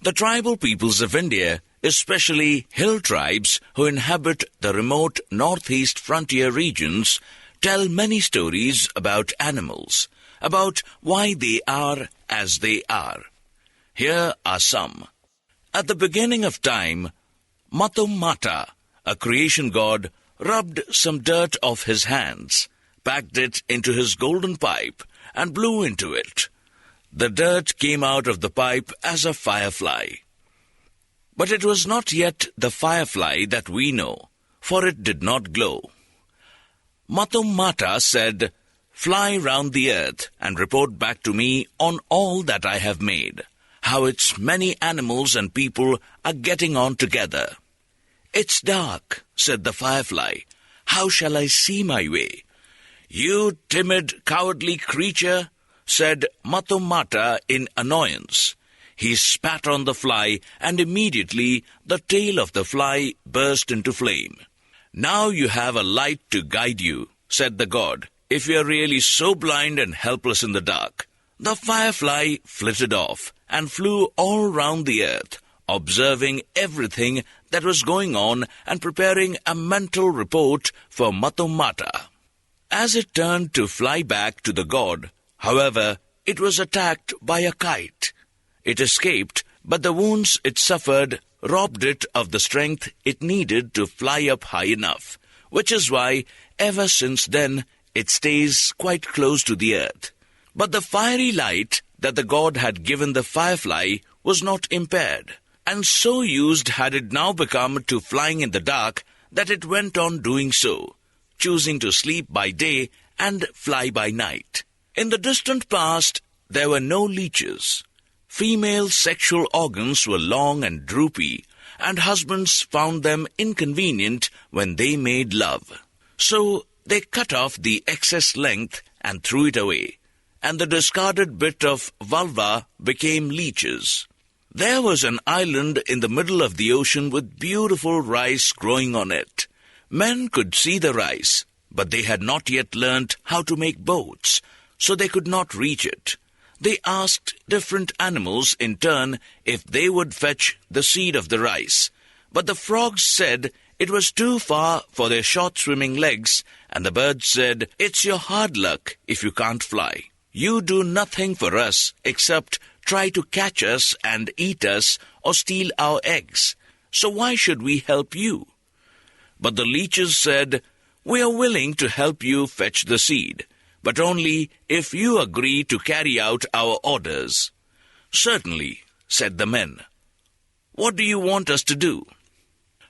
The tribal peoples of India, especially hill tribes who inhabit the remote northeast frontier regions, tell many stories about animals, about why they are as they are. Here are some. At the beginning of time, Mata, a creation god, rubbed some dirt off his hands, packed it into his golden pipe, and blew into it. The dirt came out of the pipe as a firefly. But it was not yet the firefly that we know, for it did not glow. Mata said, "Fly round the earth and report back to me on all that I have made, how its many animals and people are getting on together." "It's dark," said the firefly. "How shall I see my way?" "You timid, cowardly creature," said Mata in annoyance. He spat on the fly, and immediately the tail of the fly burst into flame. "Now you have a light to guide you," said the god, "if you are really so blind and helpless in the dark." The firefly flitted off and flew all round the earth, observing everything that was going on and preparing a mental report for Mata. As it turned to fly back to the god, however, it was attacked by a kite. It escaped, but the wounds it suffered robbed it of the strength it needed to fly up high enough, which is why, ever since then, it stays quite close to the earth. But the fiery light that the god had given the firefly was not impaired, and so used had it now become to flying in the dark that it went on doing so, choosing to sleep by day and fly by night. In the distant past, there were no leeches. Female sexual organs were long and droopy, and husbands found them inconvenient when they made love. So they cut off the excess length and threw it away, and the discarded bit of vulva became leeches. There was an island in the middle of the ocean with beautiful rice growing on it. Men could see the rice, but they had not yet learnt how to make boats, so they could not reach it. They asked different animals in turn if they would fetch the seed of the rice, but the frogs said it was too far for their short swimming legs, and the birds said, "It's your hard luck if you can't fly. You do nothing for us except try to catch us and eat us or steal our eggs. So why should we help you?" But the leeches said, "We are willing to help you fetch the seed, but only if you agree to carry out our orders." "Certainly," said the men. "What do you want us to do?"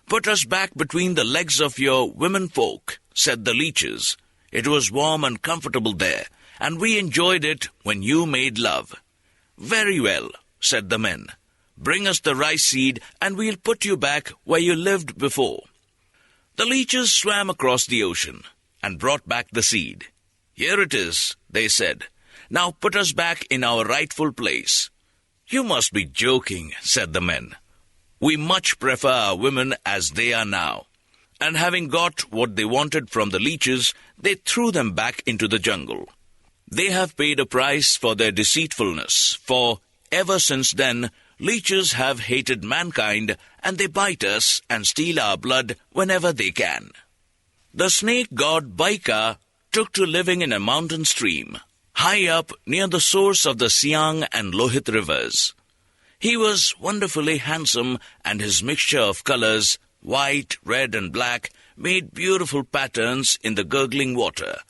"Put us back between the legs of your women folk," said the leeches. "It was warm and comfortable there, and we enjoyed it when you made love." "Very well," said the men. "Bring us the rice seed, and we'll put you back where you lived before." The leeches swam across the ocean and brought back the seed. "Here it is," they said. "Now put us back in our rightful place." "You must be joking," said the men. "We much prefer our women as they are now." And having got what they wanted from the leeches, they threw them back into the jungle. They have paid a price for their deceitfulness, for ever since then, leeches have hated mankind, and they bite us and steal our blood whenever they can. The snake god Baika took to living in a mountain stream, high up near the source of the Siang and Lohit rivers. He was wonderfully handsome, and his mixture of colors, white, red, and black, made beautiful patterns in the gurgling water.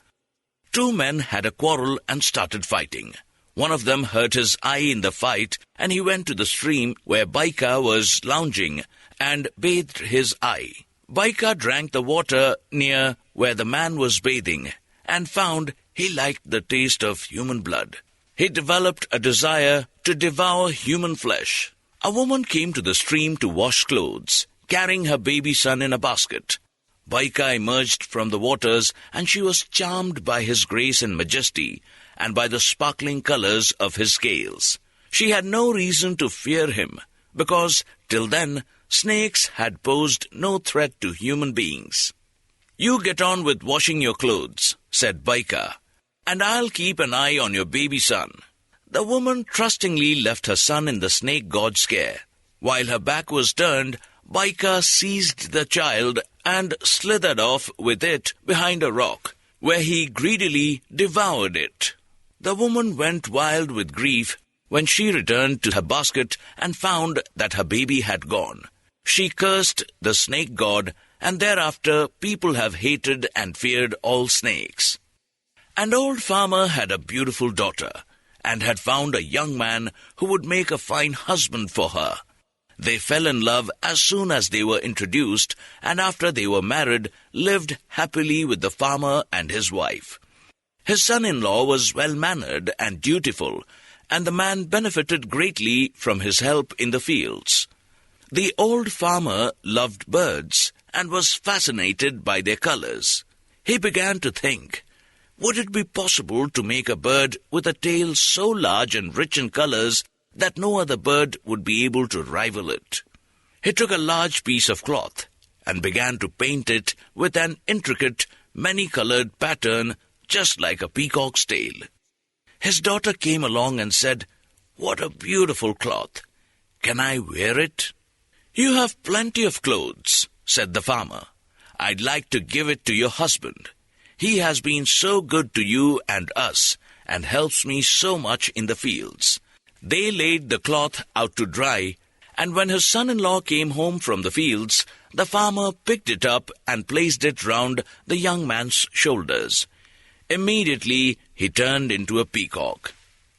Two men had a quarrel and started fighting. One of them hurt his eye in the fight, and he went to the stream where Baika was lounging and bathed his eye. Baika drank the water near where the man was bathing and found he liked the taste of human blood. He developed a desire to devour human flesh. A woman came to the stream to wash clothes, carrying her baby son in a basket. Baika emerged from the waters, and she was charmed by his grace and majesty, and by the sparkling colors of his scales. She had no reason to fear him, because till then snakes had posed no threat to human beings. "You get on with washing your clothes," said Baika, "and I'll keep an eye on your baby son." The woman trustingly left her son in the snake god's care. While her back was turned, Baika seized the child and slithered off with it behind a rock, where he greedily devoured it. The woman went wild with grief when she returned to her basket and found that her baby had gone. She cursed the snake god, and thereafter people have hated and feared all snakes. An old farmer had a beautiful daughter, and had found a young man who would make a fine husband for her. They fell in love as soon as they were introduced, and after they were married, lived happily with the farmer and his wife. His son-in-law was well-mannered and dutiful, and the man benefited greatly from his help in the fields. The old farmer loved birds and was fascinated by their colors. He began to think, would it be possible to make a bird with a tail so large and rich in colors that no other bird would be able to rival it? He took a large piece of cloth and began to paint it with an intricate, many-colored pattern just like a peacock's tail. His daughter came along and said, "What a beautiful cloth! Can I wear it?" "You have plenty of clothes," said the farmer. "I'd like to give it to your husband. He has been so good to you and us, and helps me so much in the fields." They laid the cloth out to dry, and when his son-in-law came home from the fields, the farmer picked it up and placed it round the young man's shoulders. Immediately he turned into a peacock.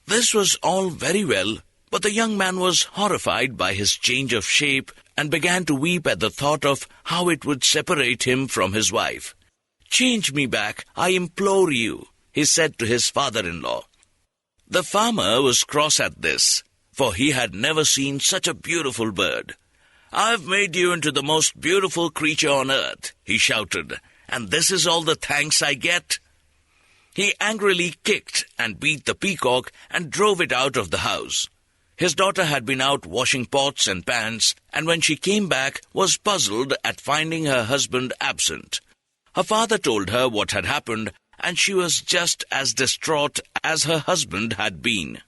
This was all very well, but the young man was horrified by his change of shape and began to weep at the thought of how it would separate him from his wife. "Change me back, I implore you," he said to his father-in-law. The farmer was cross at this, for he had never seen such a beautiful bird. "I've made you into the most beautiful creature on earth," he shouted, "and this is all the thanks I get?" He angrily kicked and beat the peacock and drove it out of the house. His daughter had been out washing pots and pans, and when she came back was puzzled at finding her husband absent. Her father told her what had happened, and she was just as distraught as her husband had been.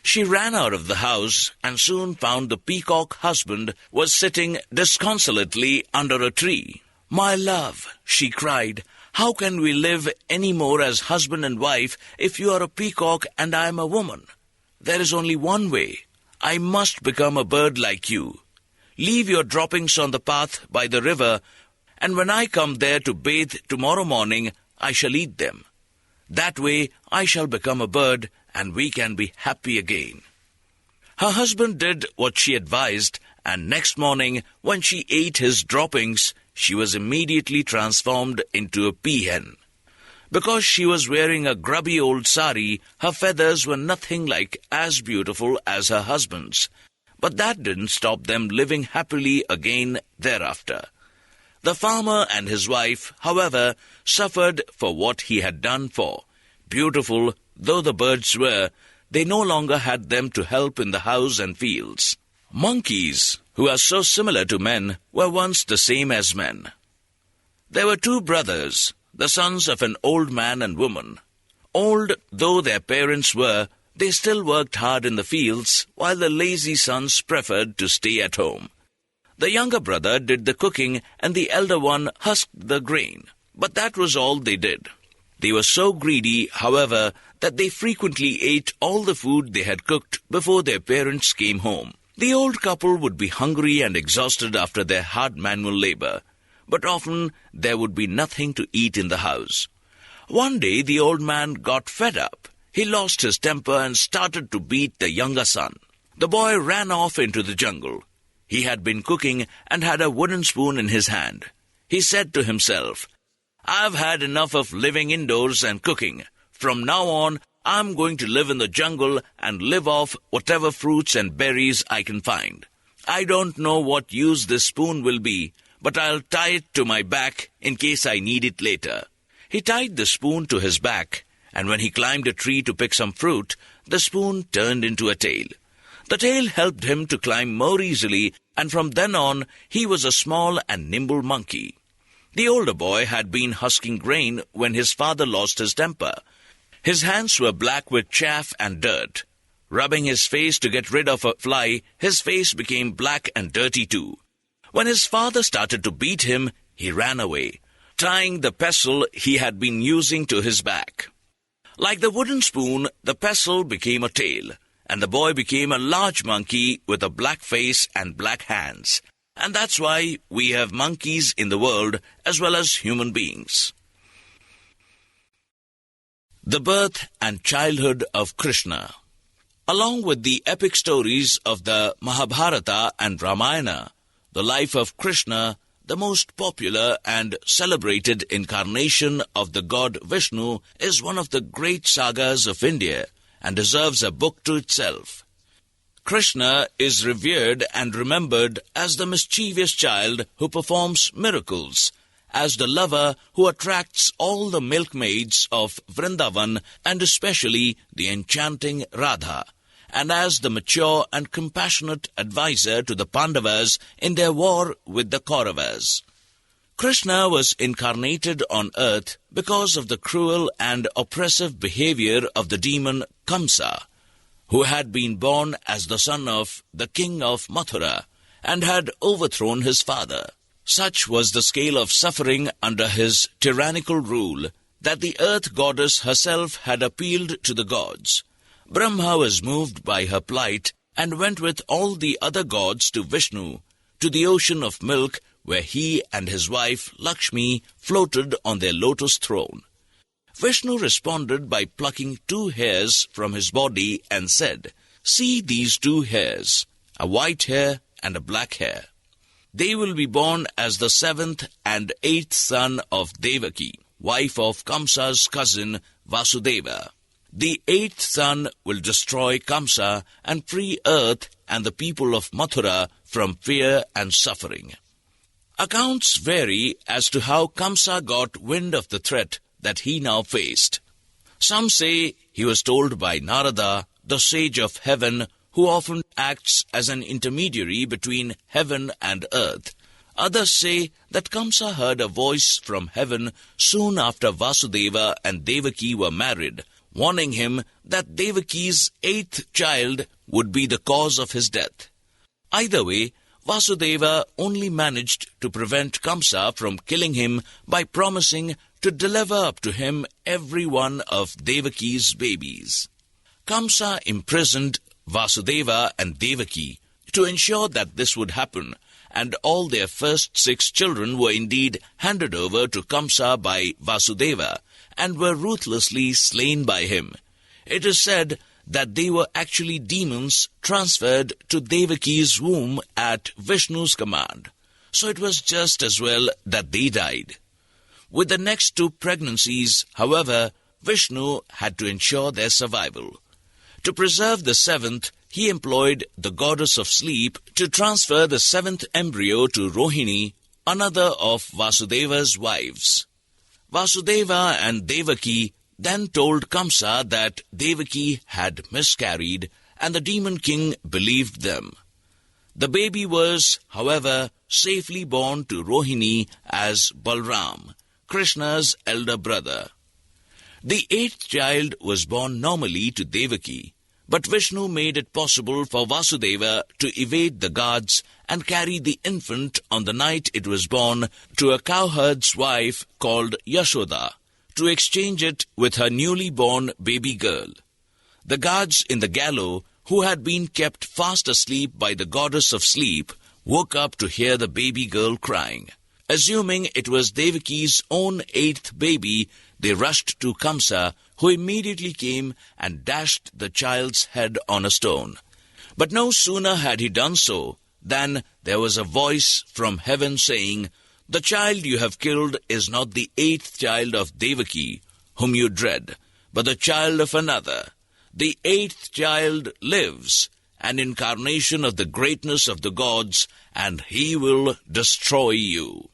She ran out of the house and soon found the peacock husband was sitting disconsolately under a tree. "My love," she cried, "how can we live any more as husband and wife if you are a peacock and I am a woman? There is only one way. I must become a bird like you. Leave your droppings on the path by the river, and when I come there to bathe tomorrow morning, I shall eat them. That way I shall become a bird, and we can be happy again." Her husband did what she advised, and next morning, when she ate his droppings, she was immediately transformed into a peahen. Because she was wearing a grubby old sari, her feathers were nothing like as beautiful as her husband's. But that didn't stop them living happily again thereafter. The farmer and his wife, however, suffered for what he had done, for, beautiful though the birds were, they no longer had them to help in the house and fields. Monkeys, who are so similar to men, were once the same as men. There were two brothers, the sons of an old man and woman. Old though their parents were, they still worked hard in the fields, while the lazy sons preferred to stay at home. The younger brother did the cooking, and the elder one husked the grain. But that was all they did. They were so greedy, however, that they frequently ate all the food they had cooked before their parents came home. The old couple would be hungry and exhausted after their hard manual labor, but often there would be nothing to eat in the house. One day the old man got fed up. He lost his temper and started to beat the younger son. The boy ran off into the jungle. He had been cooking and had a wooden spoon in his hand. He said to himself, "I've had enough of living indoors and cooking. From now on, I'm going to live in the jungle and live off whatever fruits and berries I can find. I don't know what use this spoon will be, but I'll tie it to my back in case I need it later." He tied the spoon to his back, and when he climbed a tree to pick some fruit, the spoon turned into a tail. The tail helped him to climb more easily, and from then on, he was a small and nimble monkey. The older boy had been husking grain when his father lost his temper. His hands were black with chaff and dirt. Rubbing his face to get rid of a fly, his face became black and dirty too. When his father started to beat him, he ran away, tying the pestle he had been using to his back. Like the wooden spoon, the pestle became a tail, and the boy became a large monkey with a black face and black hands. And that's why we have monkeys in the world as well as human beings. The birth and childhood of Krishna. Along with the epic stories of the Mahabharata and Ramayana, the life of Krishna, the most popular and celebrated incarnation of the god Vishnu, is one of the great sagas of India and deserves a book to itself. Krishna is revered and remembered as the mischievous child who performs miracles, as the lover who attracts all the milkmaids of Vrindavan and especially the enchanting Radha, and as the mature and compassionate advisor to the Pandavas in their war with the Kauravas. Krishna was incarnated on earth because of the cruel and oppressive behavior of the demon Kamsa, who had been born as the son of the king of Mathura and had overthrown his father. Such was the scale of suffering under his tyrannical rule that the earth goddess herself had appealed to the gods. Brahma was moved by her plight and went with all the other gods to Vishnu, to the ocean of milk where he and his wife Lakshmi floated on their lotus throne. Vishnu responded by plucking 2 hairs from his body and said, "See these 2 hairs, a white hair and a black hair. They will be born as the 7th and 8th son of Devaki. wife of Kamsa's cousin Vasudeva. The 8th son will destroy Kamsa and free earth and the people of Mathura from fear and suffering. Accounts vary as to how Kamsa got wind of the threat that he now faced. Some say he was told by Narada, the sage of heaven, who often acts as an intermediary between heaven and earth. Others say that Kamsa heard a voice from heaven soon after Vasudeva and Devaki were married, warning him that Devaki's 8th child would be the cause of his death. Either way, Vasudeva only managed to prevent Kamsa from killing him by promising to deliver up to him every one of Devaki's babies. Kamsa imprisoned Vasudeva and Devaki to ensure that this would happen, and all their first 6 children were indeed handed over to Kamsa by Vasudeva and were ruthlessly slain by him. It is said that they were actually demons transferred to Devaki's womb at Vishnu's command, so it was just as well that they died. With the next 2 pregnancies, however, Vishnu had to ensure their survival. To preserve the 7th, he employed the goddess of sleep to transfer the 7th embryo to Rohini, another of Vasudeva's wives. Vasudeva and Devaki then told Kamsa that Devaki had miscarried, and the demon king believed them. The baby was, however, safely born to Rohini as Balram, Krishna's elder brother. The 8th child was born normally to Devaki, but Vishnu made it possible for Vasudeva to evade the gods and carry the infant on the night it was born to a cowherd's wife called Yashoda, to exchange it with her newly born baby girl. The guards in the gallows, who had been kept fast asleep by the goddess of sleep, woke up to hear the baby girl crying. Assuming it was Devaki's own 8th baby, they rushed to Kamsa, who immediately came and dashed the child's head on a stone. But no sooner had he done so than there was a voice from heaven saying, "The child you have killed is not the 8th child of Devaki, whom you dread, but the child of another. The 8th child lives, an incarnation of the greatness of the gods, and he will destroy you."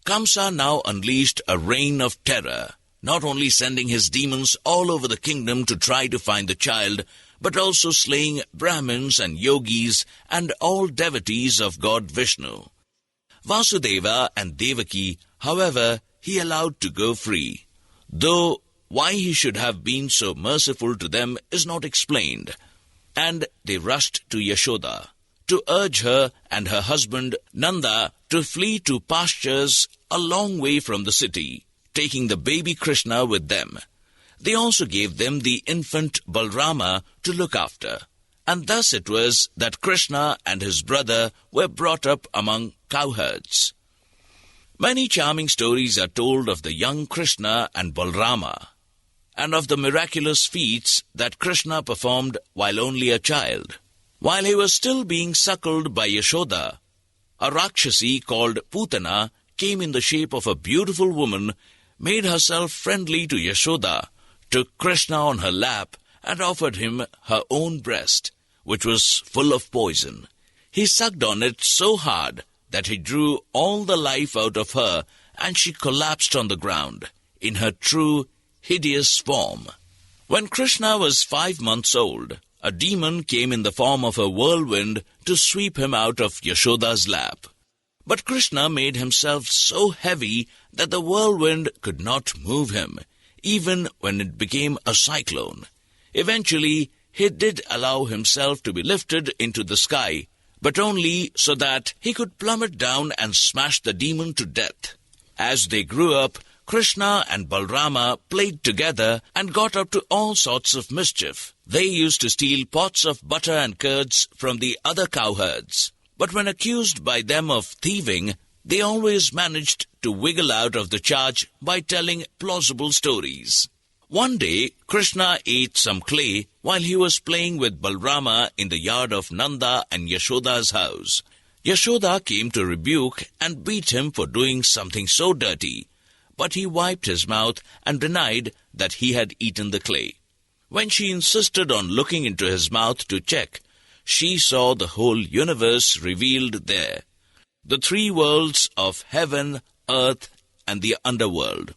Kamsa now unleashed a reign of terror, not only sending his demons all over the kingdom to try to find the child, but also slaying Brahmins and yogis and all devotees of God Vishnu. Vasudeva and Devaki, however, he allowed to go free, though why he should have been so merciful to them is not explained. And they rushed to Yashoda to urge her and her husband Nanda to flee to pastures a long way from the city, taking the baby Krishna with them. They also gave them the infant Balrama to look after, and thus it was that Krishna and his brother were brought up among cowherds. Many charming stories are told of the young Krishna and Balrama, and of the miraculous feats that Krishna performed while only a child. While he was still being suckled by Yashoda, a Rakshasi called Putana came in the shape of a beautiful woman, made herself friendly to Yashoda, took Krishna on her lap, and offered him her own breast, which was full of poison. He sucked on it so hard that he drew all the life out of her, and she collapsed on the ground, in her true, hideous form. When Krishna was 5 months old, a demon came in the form of a whirlwind to sweep him out of Yashoda's lap. But Krishna made himself so heavy that the whirlwind could not move him, even when it became a cyclone. Eventually, he did allow himself to be lifted into the sky, but only so that he could plummet down and smash the demon to death. As they grew up, Krishna and Balrama played together and got up to all sorts of mischief. They used to steal pots of butter and curds from the other cowherds. But when accused by them of thieving, they always managed to wiggle out of the charge by telling plausible stories. One day, Krishna ate some clay while he was playing with Balrama in the yard of Nanda and Yashoda's house. Yashoda came to rebuke and beat him for doing something so dirty. but he wiped his mouth and denied that he had eaten the clay. When she insisted on looking into his mouth to check, she saw the whole universe revealed there, the three worlds of heaven, earth, and the underworld.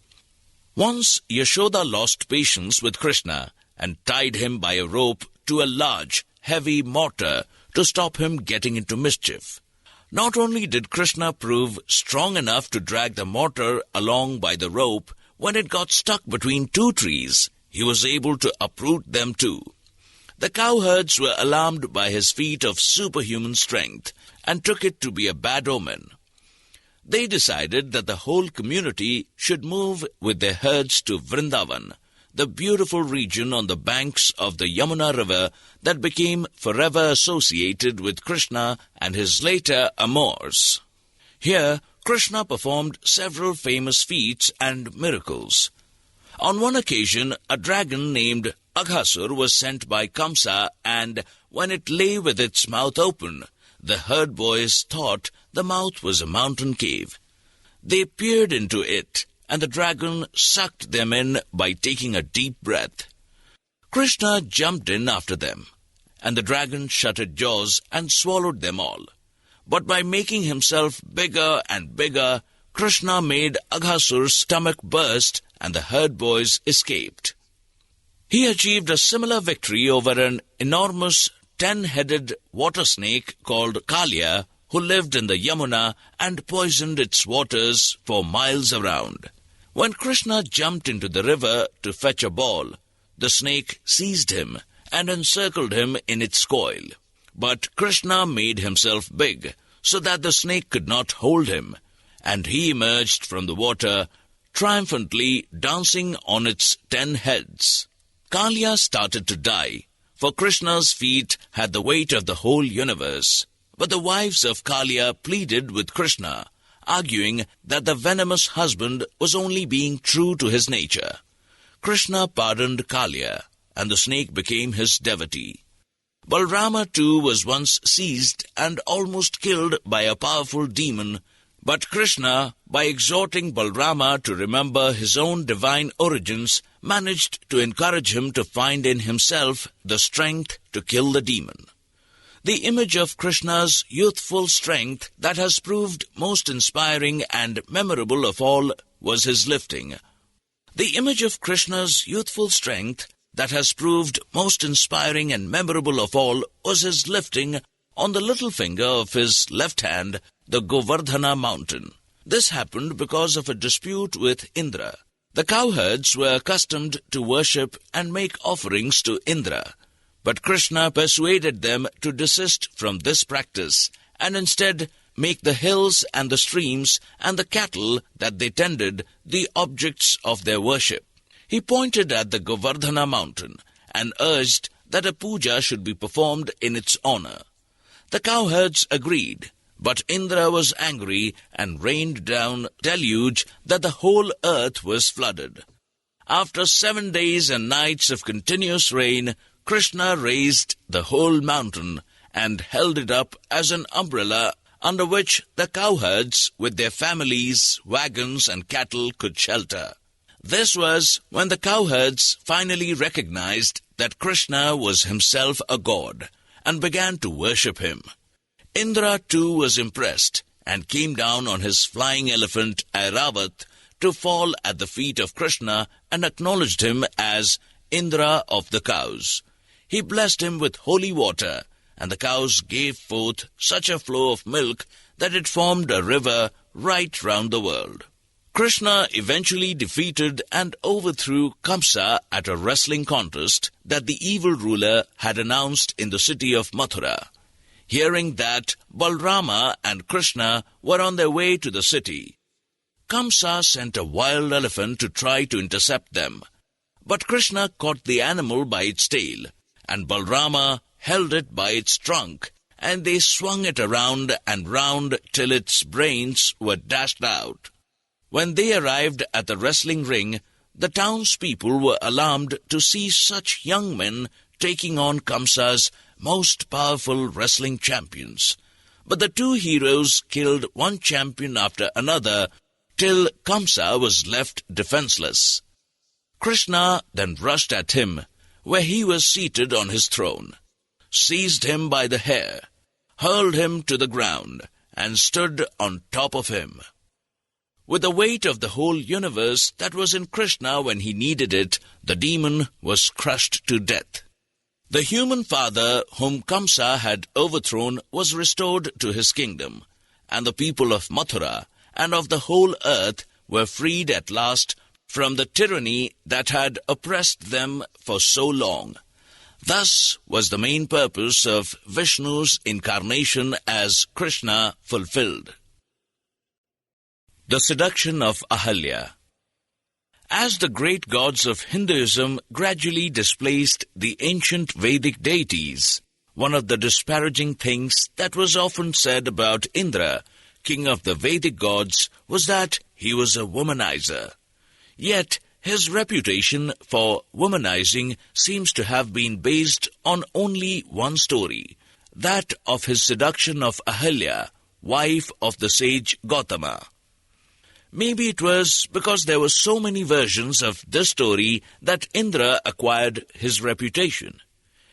Once Yashoda lost patience with Krishna and tied him by a rope to a large, heavy mortar to stop him getting into mischief. Not only did Krishna prove strong enough to drag the mortar along by the rope, when it got stuck between two trees, he was able to uproot them too. The cowherds were alarmed by his feat of superhuman strength and took it to be a bad omen. They decided that the whole community should move with their herds to Vrindavan, the beautiful region on the banks of the Yamuna river that became forever associated with Krishna and his later amours. Here, Krishna performed several famous feats and miracles. On one occasion, a dragon named Aghasur was sent by Kamsa, and when it lay with its mouth open, the herd boys thought the mouth was a mountain cave. They peered into it, and the dragon sucked them in by taking a deep breath. Krishna jumped in after them, and the dragon shut its jaws and swallowed them all. But by making himself bigger and bigger, Krishna made Aghasur's stomach burst, and the herd boys escaped. He achieved a similar victory over an enormous 10-headed water snake called Kalya, who lived in the Yamuna and poisoned its waters for miles around. When Krishna jumped into the river to fetch a ball, the snake seized him and encircled him in its coil. But Krishna made himself big, so that the snake could not hold him, and he emerged from the water, triumphantly dancing on its 10 heads. Kalya started to die, for Krishna's feet had the weight of the whole universe. But the wives of Kalya pleaded with Krishna, arguing that the venomous husband was only being true to his nature. Krishna pardoned Kalya, and the snake became his devotee. Balrama too was once seized and almost killed by a powerful demon, but Krishna, by exhorting Balrama to remember his own divine origins, managed to encourage him to find in himself the strength to kill the demon. The image of Krishna's youthful strength that has proved most inspiring and memorable of all was his lifting. The image of Krishna's youthful strength that has proved most inspiring and memorable of all was his lifting on the little finger of his left hand the Govardhana mountain. This happened because of a dispute with Indra. The cowherds were accustomed to worship and make offerings to Indra, but Krishna persuaded them to desist from this practice and instead make the hills and the streams and the cattle that they tended the objects of their worship. He pointed at the Govardhana mountain and urged that a puja should be performed in its honor. The cowherds agreed, but Indra was angry and rained down deluge that the whole earth was flooded. After 7 days and nights of continuous rain, Krishna raised the whole mountain and held it up as an umbrella under which the cowherds with their families, wagons and cattle could shelter. This was when the cowherds finally recognized that Krishna was himself a god and began to worship him. Indra too was impressed and came down on his flying elephant Airavat to fall at the feet of Krishna and acknowledged him as Indra of the cows. He blessed him with holy water, and the cows gave forth such a flow of milk that it formed a river right round the world. Krishna eventually defeated and overthrew Kamsa at a wrestling contest that the evil ruler had announced in the city of Mathura. Hearing that Balrama and Krishna were on their way to the city, Kamsa sent a wild elephant to try to intercept them. But Krishna caught the animal by its tail, and Balrama held it by its trunk, and they swung it around and round till its brains were dashed out. When they arrived at the wrestling ring, the townspeople were alarmed to see such young men taking on Kamsa's most powerful wrestling champions. But the two heroes killed one champion after another, till Kamsa was left defenseless. Krishna then rushed at him, where he was seated on his throne, seized him by the hair, hurled him to the ground, and stood on top of him. With the weight of the whole universe that was in Krishna when he needed it, the demon was crushed to death. The human father whom Kamsa had overthrown was restored to his kingdom, and the people of Mathura and of the whole earth were freed at last from the tyranny that had oppressed them for so long. Thus was the main purpose of Vishnu's incarnation as Krishna fulfilled. The seduction of Ahalya. As the great gods of Hinduism gradually displaced the ancient Vedic deities, one of the disparaging things that was often said about Indra, king of the Vedic gods, was that he was a womanizer. Yet his reputation for womanizing seems to have been based on only one story, that of his seduction of Ahalya, wife of the sage Gautama. Maybe it was because there were so many versions of this story that Indra acquired his reputation.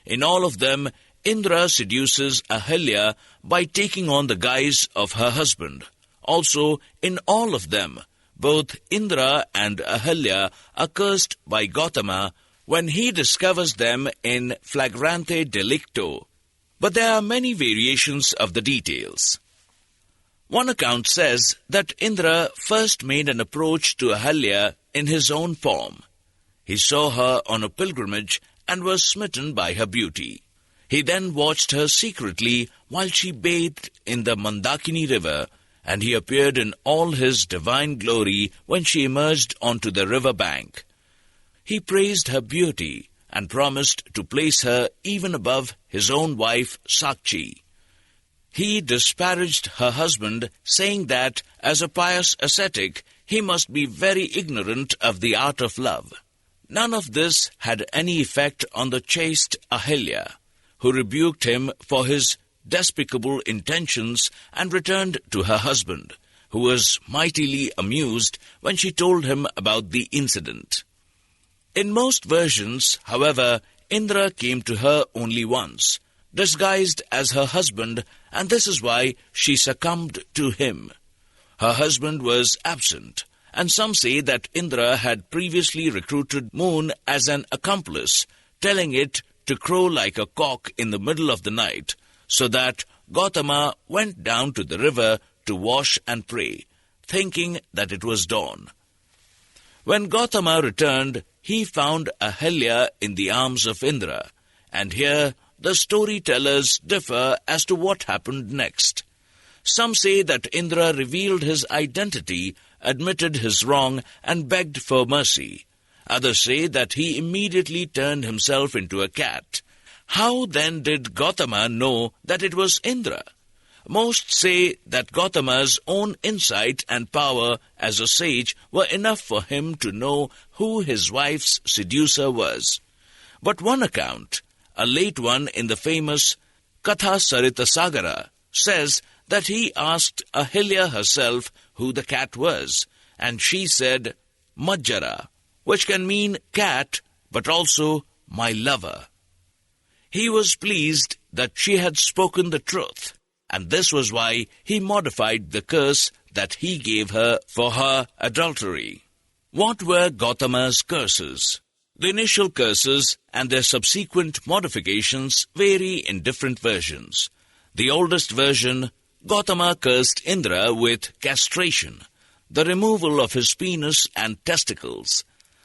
In all of them, Indra seduces Ahalya by taking on the guise of her husband. Also, in all of them, both Indra and Ahalya are cursed by Gautama when he discovers them in flagrante delicto. But there are many variations of the details. One account says that Indra first made an approach to Ahalya in his own form. He saw her on a pilgrimage and was smitten by her beauty. He then watched her secretly while she bathed in the Mandakini river, and he appeared in all his divine glory when she emerged onto the river bank. He praised her beauty and promised to place her even above his own wife Sakshi. He disparaged her husband, saying that, as a pious ascetic, he must be very ignorant of the art of love. None of this had any effect on the chaste Ahalya, who rebuked him for his despicable intentions and returned to her husband, who was mightily amused when she told him about the incident. In most versions, however, Indra came to her only once, disguised as her husband, and this is why she succumbed to him. Her husband was absent, and some say that Indra had previously recruited Moon as an accomplice, telling it to crow like a cock in the middle of the night, so that Gautama went down to the river to wash and pray, thinking that it was dawn. When Gautama returned, he found Ahalya in the arms of Indra, and here the storytellers differ as to what happened next. Some say that Indra revealed his identity, admitted his wrong, and begged for mercy. Others say that he immediately turned himself into a cat. How then did Gautama know that it was Indra? Most say that Gautama's own insight and power as a sage were enough for him to know who his wife's seducer was. But one account, a late one in the famous Kathasaritasagara, says that he asked Ahalya herself who the cat was, and she said, Majjara, which can mean cat, but also my lover. He was pleased that she had spoken the truth, and this was why he modified the curse that he gave her for her adultery. What were Gautama's curses? The initial curses and their subsequent modifications vary in different versions. The oldest version, Gautama cursed Indra with castration, the removal of his penis and testicles.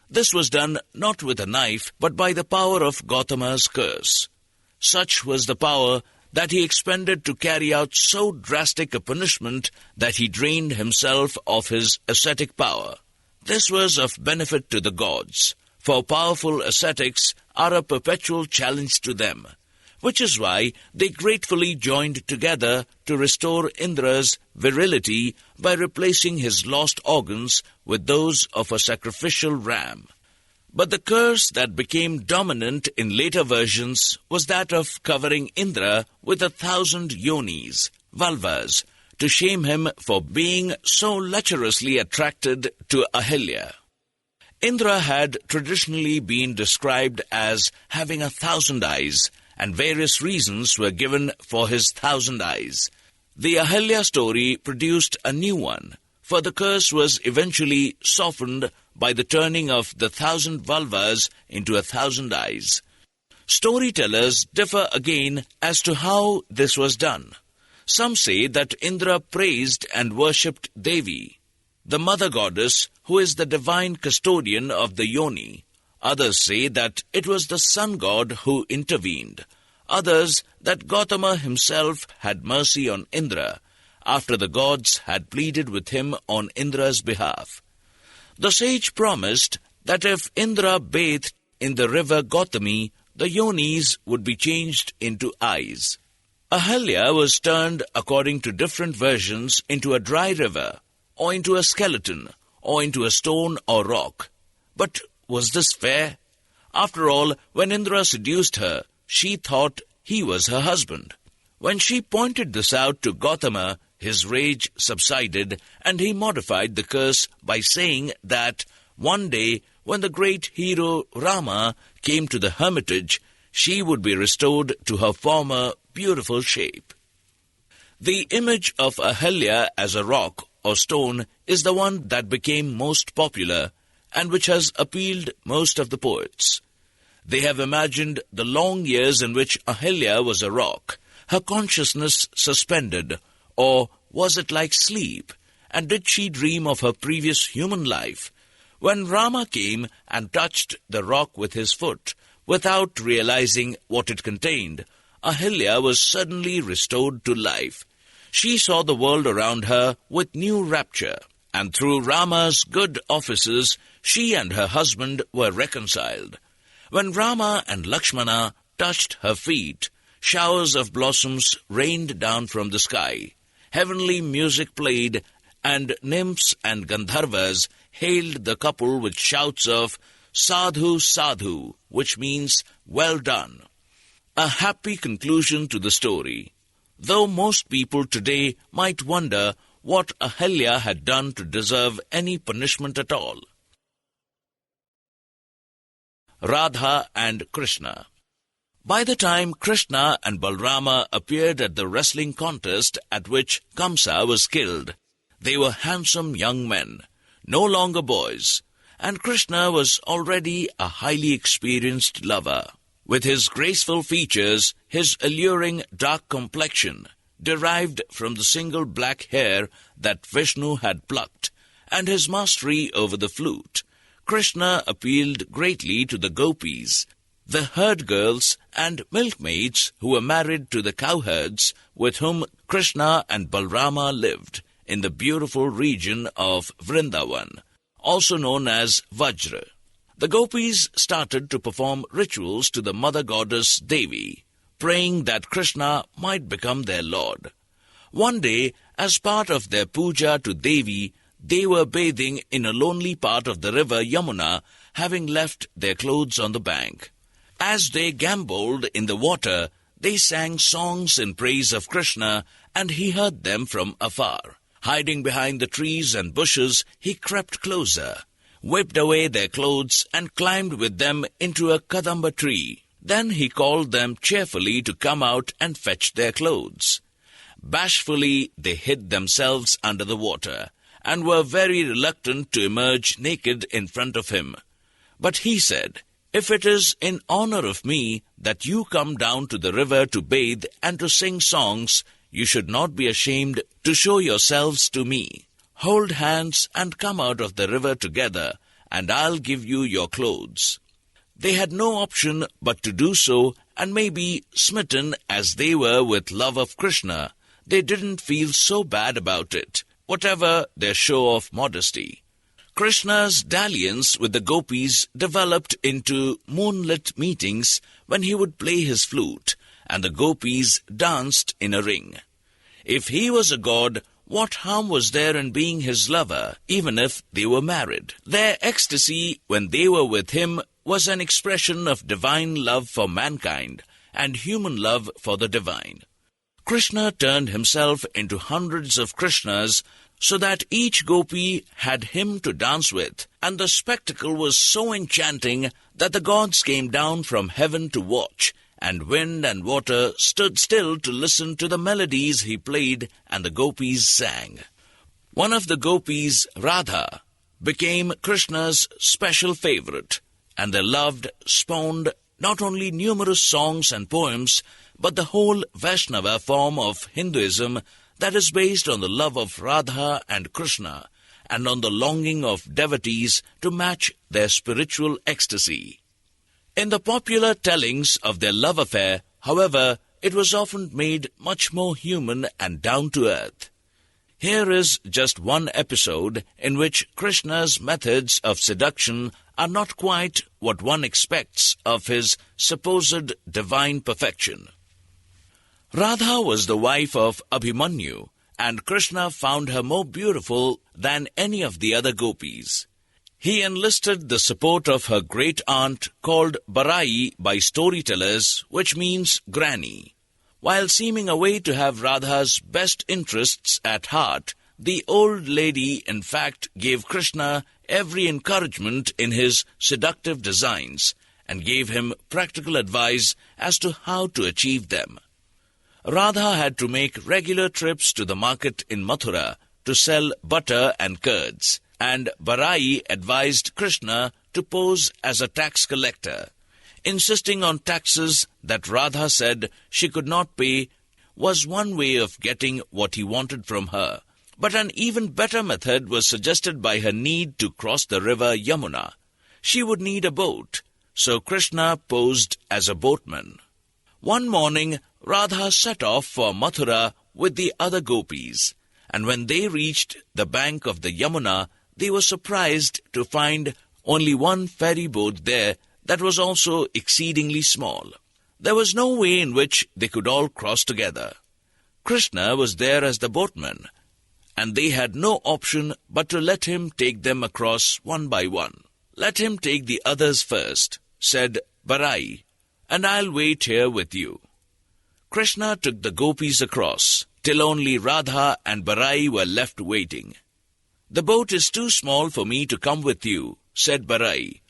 This was done not with a knife, but by the power of Gautama's curse. Such was the power that he expended to carry out so drastic a punishment that he drained himself of his ascetic power. This was of benefit to the gods, for powerful ascetics are a perpetual challenge to them, which is why they gratefully joined together to restore Indra's virility by replacing his lost organs with those of a sacrificial ram. But the curse that became dominant in later versions was that of covering Indra with 1,000 yonis, vulvas, to shame him for being so lecherously attracted to Ahilya. Indra had traditionally been described as having 1,000 eyes, and various reasons were given for his 1,000 eyes. The Ahilya story produced a new one, for the curse was eventually softened by the turning of the 1,000 vulvas into 1,000 eyes. Storytellers differ again as to how this was done. Some say that Indra praised and worshipped Devi, the mother goddess who is the divine custodian of the yoni. Others say that it was the sun god who intervened. Others that Gautama himself had mercy on Indra after the gods had pleaded with him on Indra's behalf. The sage promised that if Indra bathed in the river Gautami, the yonis would be changed into eyes. Ahilya was turned, according to different versions, into a dry river, or into a skeleton, or into a stone or rock. But was this fair? After all, when Indra seduced her, she thought he was her husband. When she pointed this out to Gautama, his rage subsided, and he modified the curse by saying that one day, when the great hero Rama came to the hermitage, she would be restored to her former beautiful shape. The image of Ahilya as a rock or stone is the one that became most popular and which has appealed most of the poets. They have imagined the long years in which Ahilya was a rock, her consciousness suspended, or was it like sleep, and did she dream of her previous human life? When Rama came and touched the rock with his foot, without realizing what it contained, Ahilya was suddenly restored to life. She saw the world around her with new rapture, and through Rama's good offices, she and her husband were reconciled. When Rama and Lakshmana touched her feet, showers of blossoms rained down from the sky. Heavenly music played, and nymphs and Gandharvas hailed the couple with shouts of Sadhu Sadhu, which means well done. A happy conclusion to the story, though most people today might wonder what Ahilya had done to deserve any punishment at all. Radha and Krishna. By the time Krishna and Balrama appeared at the wrestling contest at which Kamsa was killed, they were handsome young men, no longer boys, and Krishna was already a highly experienced lover. With his graceful features, his alluring dark complexion, derived from the single black hair that Vishnu had plucked, and his mastery over the flute, Krishna appealed greatly to the gopis, the herd girls and milkmaids who were married to the cowherds with whom Krishna and Balrama lived in the beautiful region of Vrindavan, also known as Vajra. The gopis started to perform rituals to the mother goddess Devi, praying that Krishna might become their lord. One day, as part of their puja to Devi, they were bathing in a lonely part of the river Yamuna, having left their clothes on the bank. As they gamboled in the water, they sang songs in praise of Krishna, and he heard them from afar. Hiding behind the trees and bushes, he crept closer, whipped away their clothes, and climbed with them into a kadamba tree. Then he called them cheerfully to come out and fetch their clothes. Bashfully they hid themselves under the water, and were very reluctant to emerge naked in front of him. But he said, "If it is in honor of me that you come down to the river to bathe and to sing songs, you should not be ashamed to show yourselves to me. Hold hands and come out of the river together, and I'll give you your clothes." They had no option but to do so, and maybe, smitten as they were with love of Krishna, they didn't feel so bad about it, whatever their show of modesty. Krishna's dalliance with the gopis developed into moonlit meetings when he would play his flute, and the gopis danced in a ring. If he was a god, what harm was there in being his lover, even if they were married? Their ecstasy when they were with him was an expression of divine love for mankind and human love for the divine. Krishna turned himself into hundreds of Krishnas so that each gopi had him to dance with, and the spectacle was so enchanting that the gods came down from heaven to watch, and wind and water stood still to listen to the melodies he played and the gopis sang. One of the gopis, Radha, became Krishna's special favorite, and their love spawned not only numerous songs and poems, but the whole Vaishnava form of Hinduism that is based on the love of Radha and Krishna, and on the longing of devotees to match their spiritual ecstasy. In the popular tellings of their love affair, however, it was often made much more human and down-to-earth. Here is just one episode in which Krishna's methods of seduction are not quite what one expects of his supposed divine perfection. Radha was the wife of Abhimanyu, and Krishna found her more beautiful than any of the other gopis. He enlisted the support of her great-aunt called Barai by storytellers, which means granny. While seeming a way to have Radha's best interests at heart, the old lady in fact gave Krishna every encouragement in his seductive designs, and gave him practical advice as to how to achieve them. Radha had to make regular trips to the market in Mathura to sell butter and curds, and Barai advised Krishna to pose as a tax collector. Insisting on taxes that Radha said she could not pay was one way of getting what he wanted from her. But an even better method was suggested by her need to cross the river Yamuna. She would need a boat, so Krishna posed as a boatman. One morning, Radha set off for Mathura with the other gopis, and when they reached the bank of the Yamuna, they were surprised to find only one ferry boat there that was also exceedingly small. There was no way in which they could all cross together. Krishna was there as the boatman, and they had no option but to let him take them across one by one. "Let him take the others first," said Barai, "and I'll wait here with you." Krishna took the gopis across, till only Radha and Barai were left waiting. "The boat is too small for me to come with you," said Barai.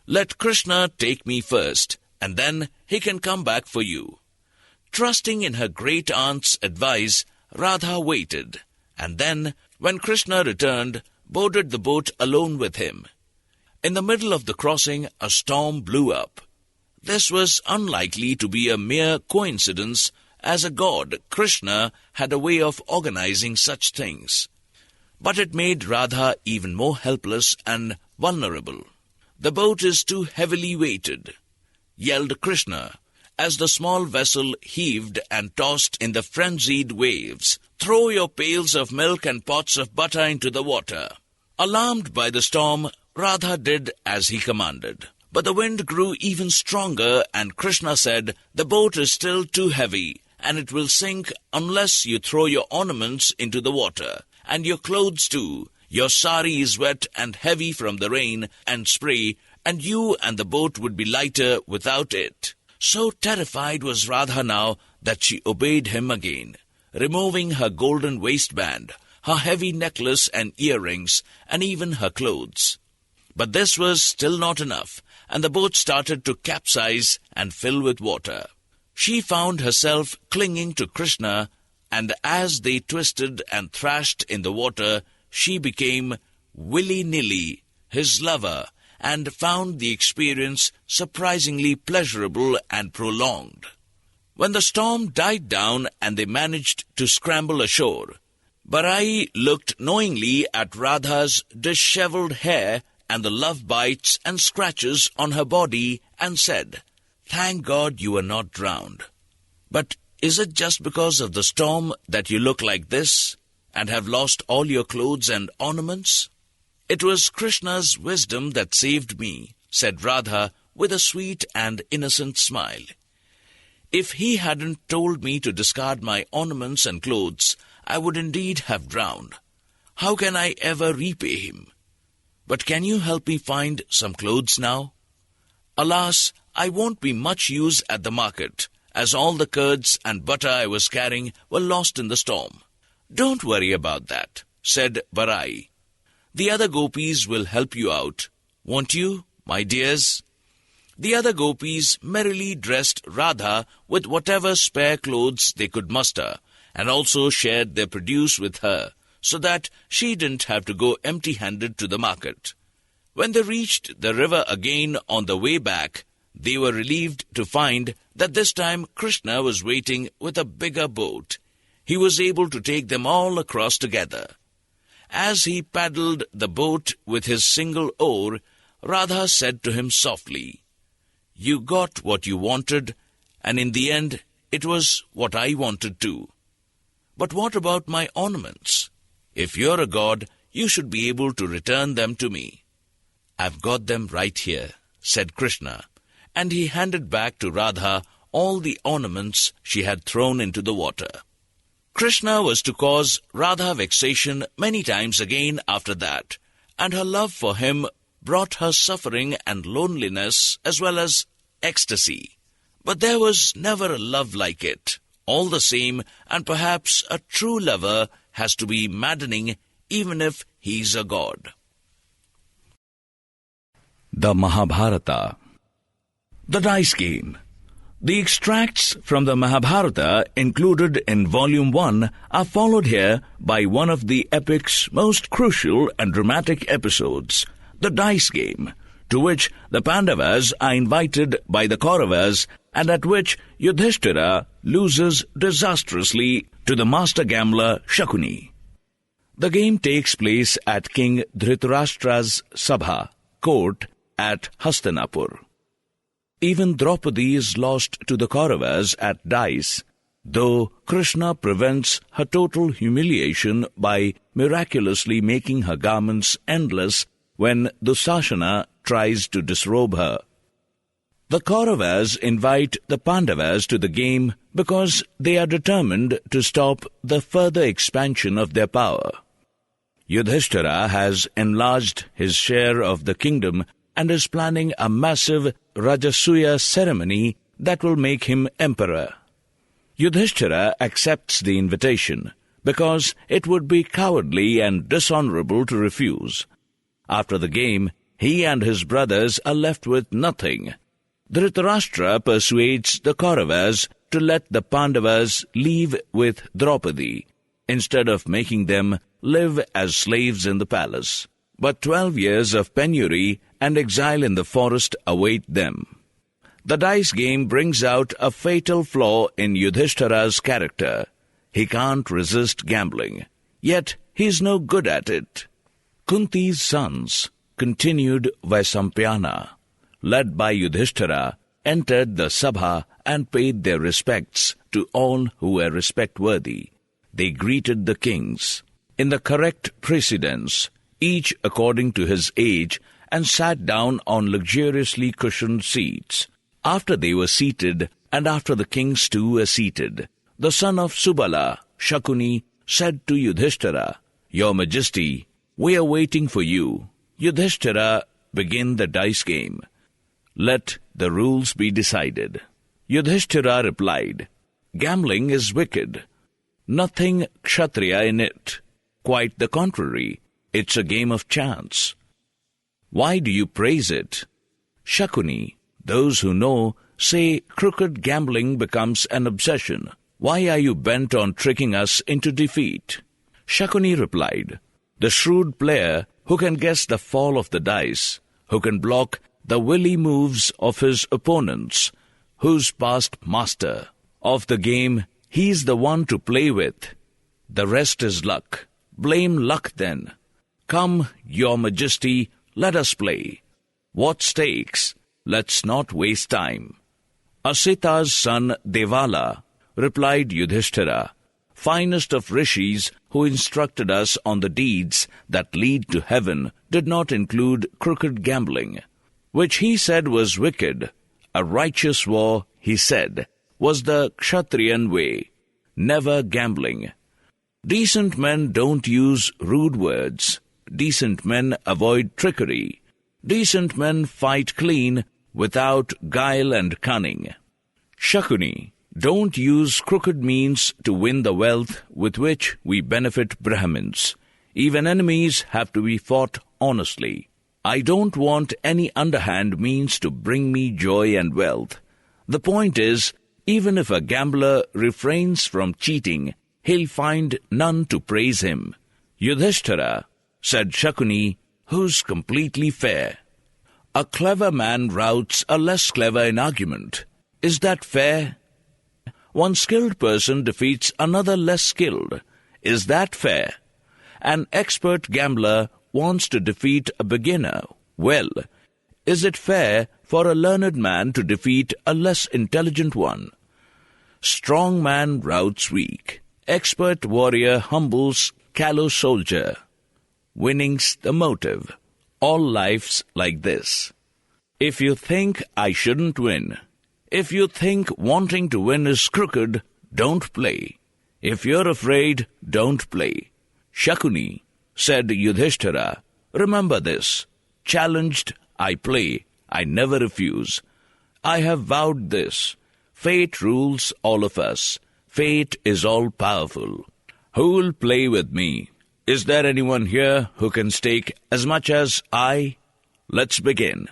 "Let Krishna take me first, and then he can come back for you." Trusting in her great-aunt's advice, Radha waited, and then, when Krishna returned, boarded the boat alone with him. In the middle of the crossing, a storm blew up. This was unlikely to be a mere coincidence, as a god, Krishna, had a way of organizing such things. But it made Radha even more helpless and vulnerable. "The boat is too heavily weighted," yelled Krishna, as the small vessel heaved and tossed in the frenzied waves. "Throw your pails of milk and pots of butter into the water." Alarmed by the storm, Radha did as he commanded. But the wind grew even stronger, and Krishna said, "The boat is still too heavy, and it will sink unless you throw your ornaments into the water, and your clothes too. Your sari is wet and heavy from the rain and spray, and you and the boat would be lighter without it." So terrified was Radha now that she obeyed him again, removing her golden waistband, her heavy necklace and earrings, and even her clothes. But this was still not enough, and the boat started to capsize and fill with water. She found herself clinging to Krishna, and as they twisted and thrashed in the water, she became willy-nilly his lover, and found the experience surprisingly pleasurable and prolonged. When the storm died down and they managed to scramble ashore, Barai looked knowingly at Radha's disheveled hair and the love bites and scratches on her body, and said, "Thank God you were not drowned. But is it just because of the storm that you look like this, and have lost all your clothes and ornaments?" "It was Krishna's wisdom that saved me," said Radha with a sweet and innocent smile. "If he hadn't told me to discard my ornaments and clothes, I would indeed have drowned. How can I ever repay him? But can you help me find some clothes now? Alas, I won't be much use at the market, as all the curds and butter I was carrying were lost in the storm. "Don't worry about that," said Barai. "The other gopis will help you out, won't you, my dears?" The other gopis merrily dressed Radha with whatever spare clothes they could muster, and also shared their produce with her, so that she didn't have to go empty-handed to the market. When they reached the river again on the way back, they were relieved to find that this time Krishna was waiting with a bigger boat. He was able to take them all across together. As he paddled the boat with his single oar, Radha said to him softly, "You got what you wanted, and in the end it was what I wanted too. But what about my ornaments? If you're a god, you should be able to return them to me." "I've got them right here," said Krishna, and he handed back to Radha all the ornaments she had thrown into the water. Krishna was to cause Radha vexation many times again after that, and her love for him brought her suffering and loneliness as well as ecstasy. But there was never a love like it. All the same, and perhaps a true lover has to be maddening even if he's a god. The Mahabharata. The Dice Game. The extracts from the Mahabharata included in Volume 1 are followed here by one of the epic's most crucial and dramatic episodes, the Dice Game, to which the Pandavas are invited by the Kauravas and at which Yudhishthira loses disastrously to the master gambler Shakuni. The game takes place at King Dhritarashtra's Sabha, court at Hastinapur. Even Draupadi is lost to the Kauravas at dice, though Krishna prevents her total humiliation by miraculously making her garments endless when Dusashana tries to disrobe her. The Kauravas invite the Pandavas to the game because they are determined to stop the further expansion of their power. Yudhishthira has enlarged his share of the kingdom and is planning a massive Rajasuya ceremony that will make him emperor. Yudhishthira accepts the invitation because it would be cowardly and dishonorable to refuse. After the game, he and his brothers are left with nothing. Dhritarashtra persuades the Kauravas to let the Pandavas leave with Draupadi, instead of making them live as slaves in the palace. But 12 years of penury and exile in the forest await them. The dice game brings out a fatal flaw in Yudhishthira's character. He can't resist gambling, yet he's no good at it. Kunti's sons, continued Vaisampayana, led by Yudhishthira, entered the Sabha and paid their respects to all who were respect-worthy. They greeted the kings in the correct precedence, each according to his age, and sat down on luxuriously cushioned seats. After they were seated, and after the kings too were seated, the son of Subala, Shakuni, said to Yudhishthira, "Your Majesty, we are waiting for you." Yudhishthira, begin the dice game. Let the rules be decided. Yudhishthira replied, "Gambling is wicked. Nothing kshatriya in it. Quite the contrary. It's a game of chance." "Why do you praise it?" Shakuni, those who know say crooked gambling becomes an obsession. Why are you bent on tricking us into defeat? Shakuni replied, "The shrewd player who can guess the fall of the dice, who can block the wily moves of his opponents, who's past master of the game, he's the one to play with. The rest is luck. Blame luck then. Come, Your Majesty, let us play. What stakes? Let's not waste time." Asita's son Devala, replied Yudhishthira, "Finest of rishis who instructed us on the deeds that lead to heaven did not include crooked gambling, which he said was wicked. A righteous war, he said, was the Kshatriyan way, never gambling. Decent men don't use rude words. Decent men avoid trickery. Decent men fight clean, without guile and cunning." Shakuni, Don't use crooked means to win the wealth with which we benefit Brahmins. Even enemies have to be fought honestly. I don't want any underhand means to bring me joy and wealth. The point is, even if a gambler refrains from cheating, he'll find none to praise him. Yudhishthira, said Shakuni, who's completely fair. A clever man routs a less clever in argument. Is that fair? One skilled person defeats another less skilled. Is that fair? An expert gambler wants to defeat a beginner. Well, is it fair for a learned man to defeat a less intelligent one? Strong man routs weak. Expert warrior humbles callow soldier. Winning's the motive. All life's like this. If you think I shouldn't win, if you think wanting to win is crooked, don't play. If you're afraid, don't play. Shakuni, said Yudhishthira, remember this. Challenged, I play. I never refuse. I have vowed this. Fate rules all of us. Fate is all-powerful. Who will play with me? Is there anyone here who can stake as much as I? Let's begin.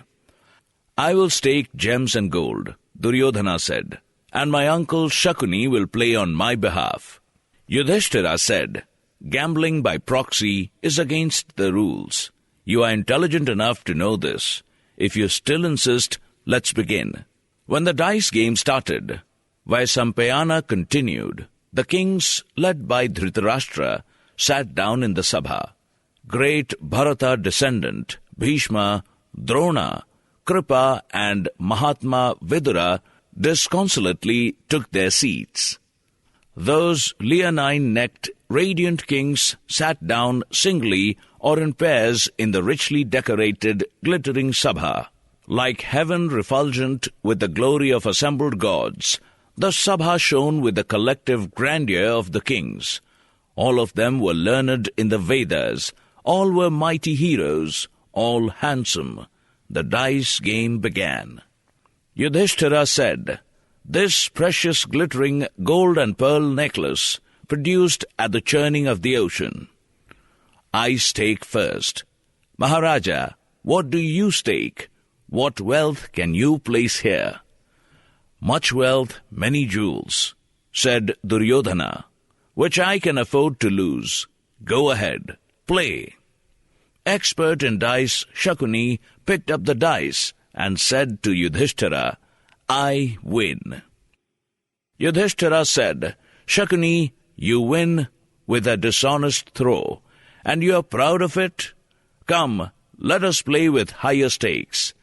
I will stake gems and gold, Duryodhana said, and my uncle Shakuni will play on my behalf. Yudhishthira said, gambling by proxy is against the rules. You are intelligent enough to know this. If you still insist, let's begin. When the dice game started, Vaisampayana continued. The kings, led by Dhritarashtra, sat down in the Sabha. Great Bharata descendant, Bhishma, Drona, Kripa and Mahatma Vidura disconsolately took their seats. Those leonine-necked, radiant kings sat down singly or in pairs in the richly decorated, glittering Sabha. Like heaven refulgent with the glory of assembled gods, the Sabha shone with the collective grandeur of the kings. All of them were learned in the Vedas, all were mighty heroes, all handsome. The dice game began. Yudhishthira said, this precious glittering gold and pearl necklace produced at the churning of the ocean. I stake first. Maharaja, what do you stake? What wealth can you place here? Much wealth, many jewels, said Duryodhana, which I can afford to lose. Go ahead, play. Expert in dice, Shakuni picked up the dice and said to Yudhishthira, I win. Yudhishthira said, Shakuni, you win with a dishonest throw, and you are proud of it? Come, let us play with higher stakes.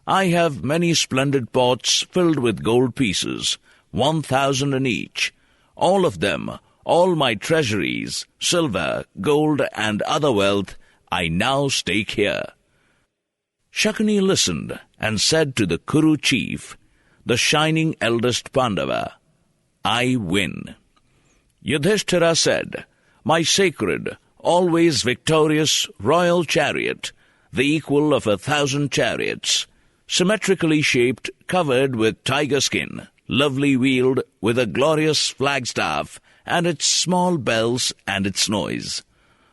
I have many splendid pots filled with gold pieces, 1,000 in each. All of them, all my treasuries, silver, gold, and other wealth, I now stake here. Shakuni listened and said to the Kuru chief, the shining eldest Pandava, I win. Yudhishthira said, my sacred, always victorious royal chariot, the equal of 1,000 chariots, symmetrically shaped, covered with tiger skin, lovely wheeled with a glorious flagstaff and its small bells and its noise,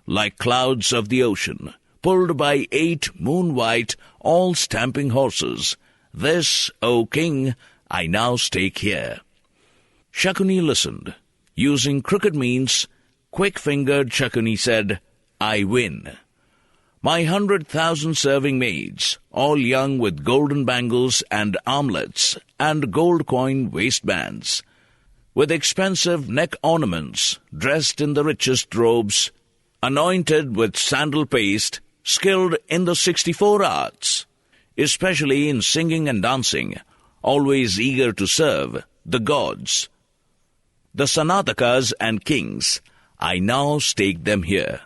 like clouds of the ocean, pulled by 8 moon-white, all-stamping horses. This, O king, I now stake here. Shakuni listened. Using crooked means, quick-fingered Shakuni said, I win. My 100,000 serving maids, all young with golden bangles and armlets and gold coin waistbands, with expensive neck ornaments, dressed in the richest robes, anointed with sandal paste, skilled in the 64 arts, especially in singing and dancing, always eager to serve the gods, the Sanatakas and kings, I now stake them here.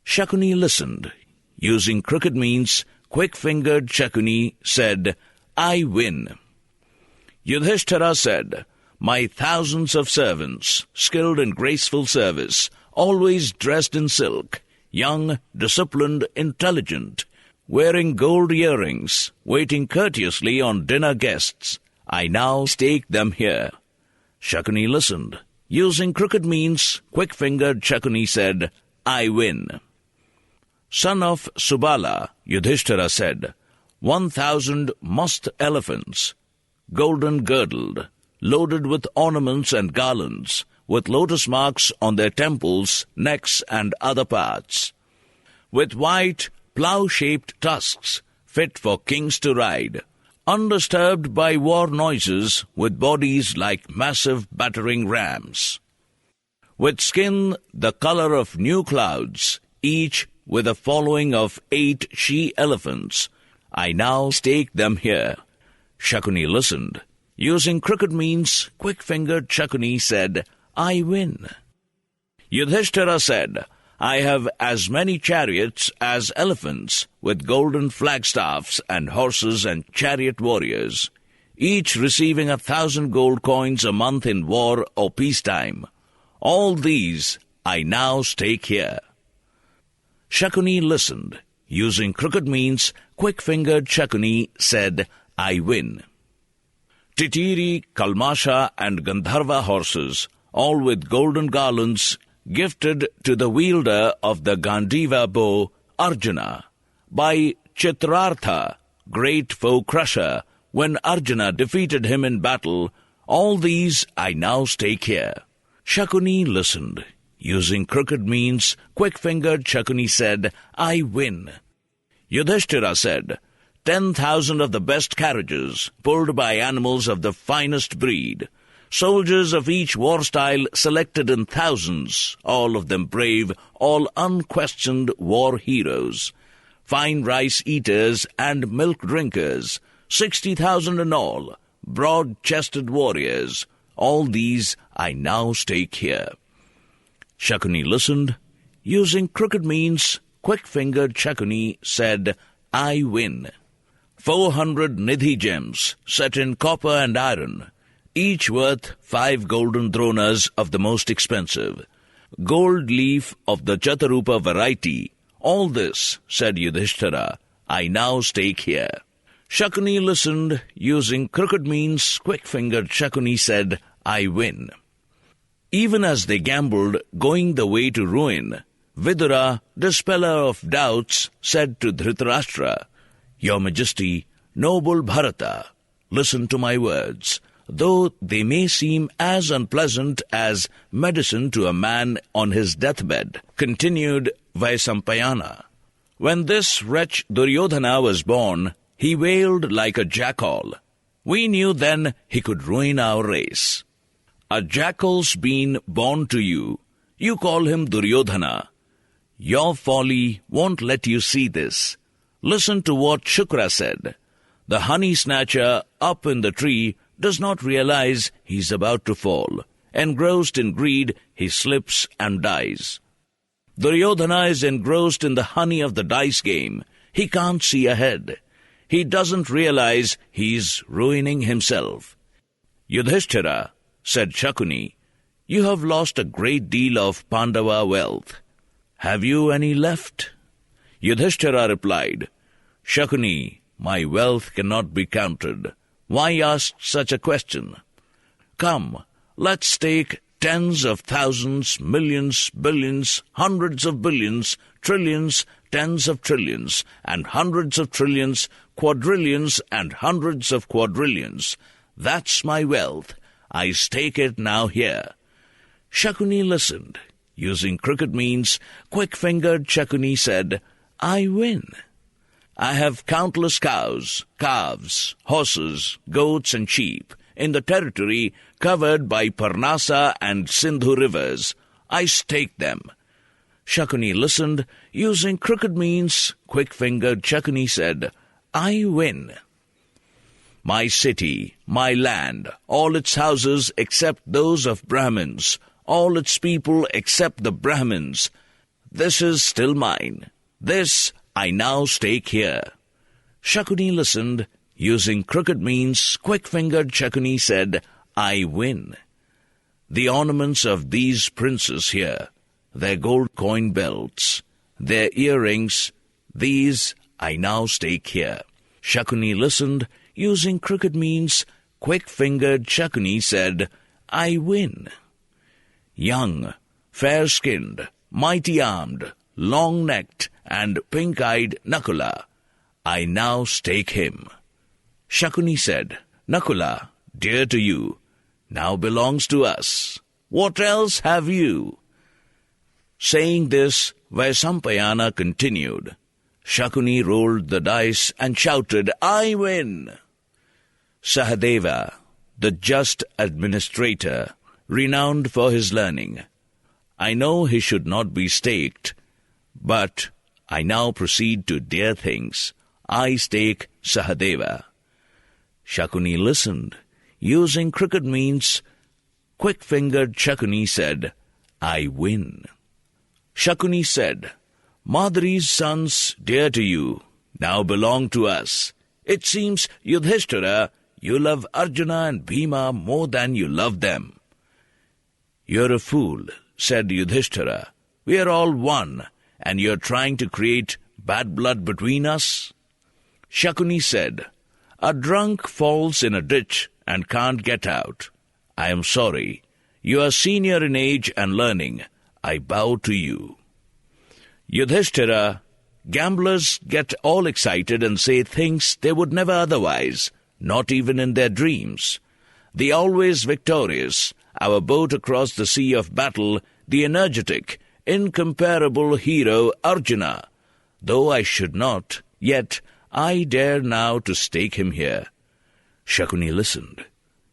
Shakuni listened. Using crooked means, quick-fingered Shakuni said, I win. Yudhishthira said, my thousands of servants, skilled in graceful service, always dressed in silk, young, disciplined, intelligent, wearing gold earrings, waiting courteously on dinner guests, I now stake them here. Shakuni listened. Using crooked means, quick-fingered Shakuni said, I win. Son of Subala, Yudhishthira said, 1,000 must elephants, golden-girdled, loaded with ornaments and garlands, with lotus marks on their temples, necks, and other parts, with white, plough-shaped tusks, fit for kings to ride, undisturbed by war noises, with bodies like massive battering rams, with skin the color of new clouds, each with a following of 8 she-elephants. I now stake them here. Shakuni listened. Using crooked means, quick-fingered Shakuni said, I win. Yudhishthira said, I have as many chariots as elephants, with golden flagstaffs and horses and chariot warriors, each receiving 1,000 gold coins a month in war or peacetime. All these I now stake here. Shakuni listened. Using crooked means, quick-fingered Shakuni said, I win. Titiri, Kalmasha, and Gandharva horses, all with golden garlands, gifted to the wielder of the Gandiva bow, Arjuna, by Chitrartha, great foe-crusher, when Arjuna defeated him in battle. All these I now stake here. Shakuni listened. Using crooked means, quick-fingered Shakuni said, I win. Yudhishthira said, 10,000 of the best carriages, pulled by animals of the finest breed, soldiers of each war style selected in thousands, all of them brave, all unquestioned war heroes, fine rice eaters and milk drinkers, 60,000 in all, broad-chested warriors. All these I now stake here. Shakuni listened. Using crooked means, quick-fingered Shakuni said, I win. 400 nidhi gems, set in copper and iron, each worth 5 golden dronas of the most expensive, gold leaf of the Chatarupa variety. All this, said Yudhishthira, I now stake here. Shakuni listened. Using crooked means, quick-fingered Shakuni said, I win. Even as they gambled, going the way to ruin, Vidura, dispeller of doubts, said to Dhritarashtra, Your Majesty, noble Bharata, listen to my words. Though they may seem as unpleasant as medicine to a man on his deathbed, continued Vaisampayana. When this wretch Duryodhana was born, he wailed like a jackal. We knew then he could ruin our race. A jackal's been born to you. You call him Duryodhana. Your folly won't let you see this. Listen to what Shukra said. The honey snatcher up in the tree does not realize he's about to fall. Engrossed in greed, he slips and dies. Duryodhana is engrossed in the honey of the dice game. He can't see ahead. He doesn't realize he's ruining himself. Yudhishthira, said Shakuni, you have lost a great deal of Pandava wealth. Have you any left? Yudhishthira replied, Shakuni, my wealth cannot be counted. Why ask such a question? Come, let's stake tens of thousands, millions, billions, hundreds of billions, trillions, tens of trillions, and hundreds of trillions, quadrillions, and hundreds of quadrillions. That's my wealth. I stake it now here. Shakuni listened. Using crooked means, quick-fingered Shakuni said, I win. I have countless cows, calves, horses, goats, and sheep in the territory covered by Parnasa and Sindhu rivers. I stake them. Shakuni listened. Using crooked means, quick-fingered Shakuni said, I win. My city, my land, all its houses except those of Brahmins, all its people except the Brahmins, this is still mine. This I now stake here. Shakuni listened. Using crooked means, quick-fingered Shakuni said, I win. The ornaments of these princes here, their gold coin belts, their earrings, these I now stake here. Shakuni listened. Using crooked means, quick-fingered Shakuni said, I win. Young, fair-skinned, mighty-armed, long-necked, and pink-eyed Nakula, I now stake him. Shakuni said, Nakula, dear to you, now belongs to us. What else have you? Saying this, Vaisampayana continued. Shakuni rolled the dice and shouted, I win! Sahadeva, the just administrator, renowned for his learning. I know he should not be staked, but I now proceed to dear things. I stake Sahadeva. Shakuni listened. Using crooked means, quick-fingered Shakuni said, I win. Shakuni said, Madari's sons, dear to you, now belong to us. It seems, Yudhishthira, you love Arjuna and Bhima more than you love them. You're a fool, said Yudhishthira. We are all one, and you're trying to create bad blood between us? Shakuni said, A drunk falls in a ditch and can't get out. I am sorry. You are senior in age and learning. I bow to you. Yudhishthira, gamblers get all excited and say things they would never otherwise, not even in their dreams. The always victorious, our boat across the sea of battle, the energetic, incomparable hero Arjuna. Though I should not, yet I dare now to stake him here. Shakuni listened.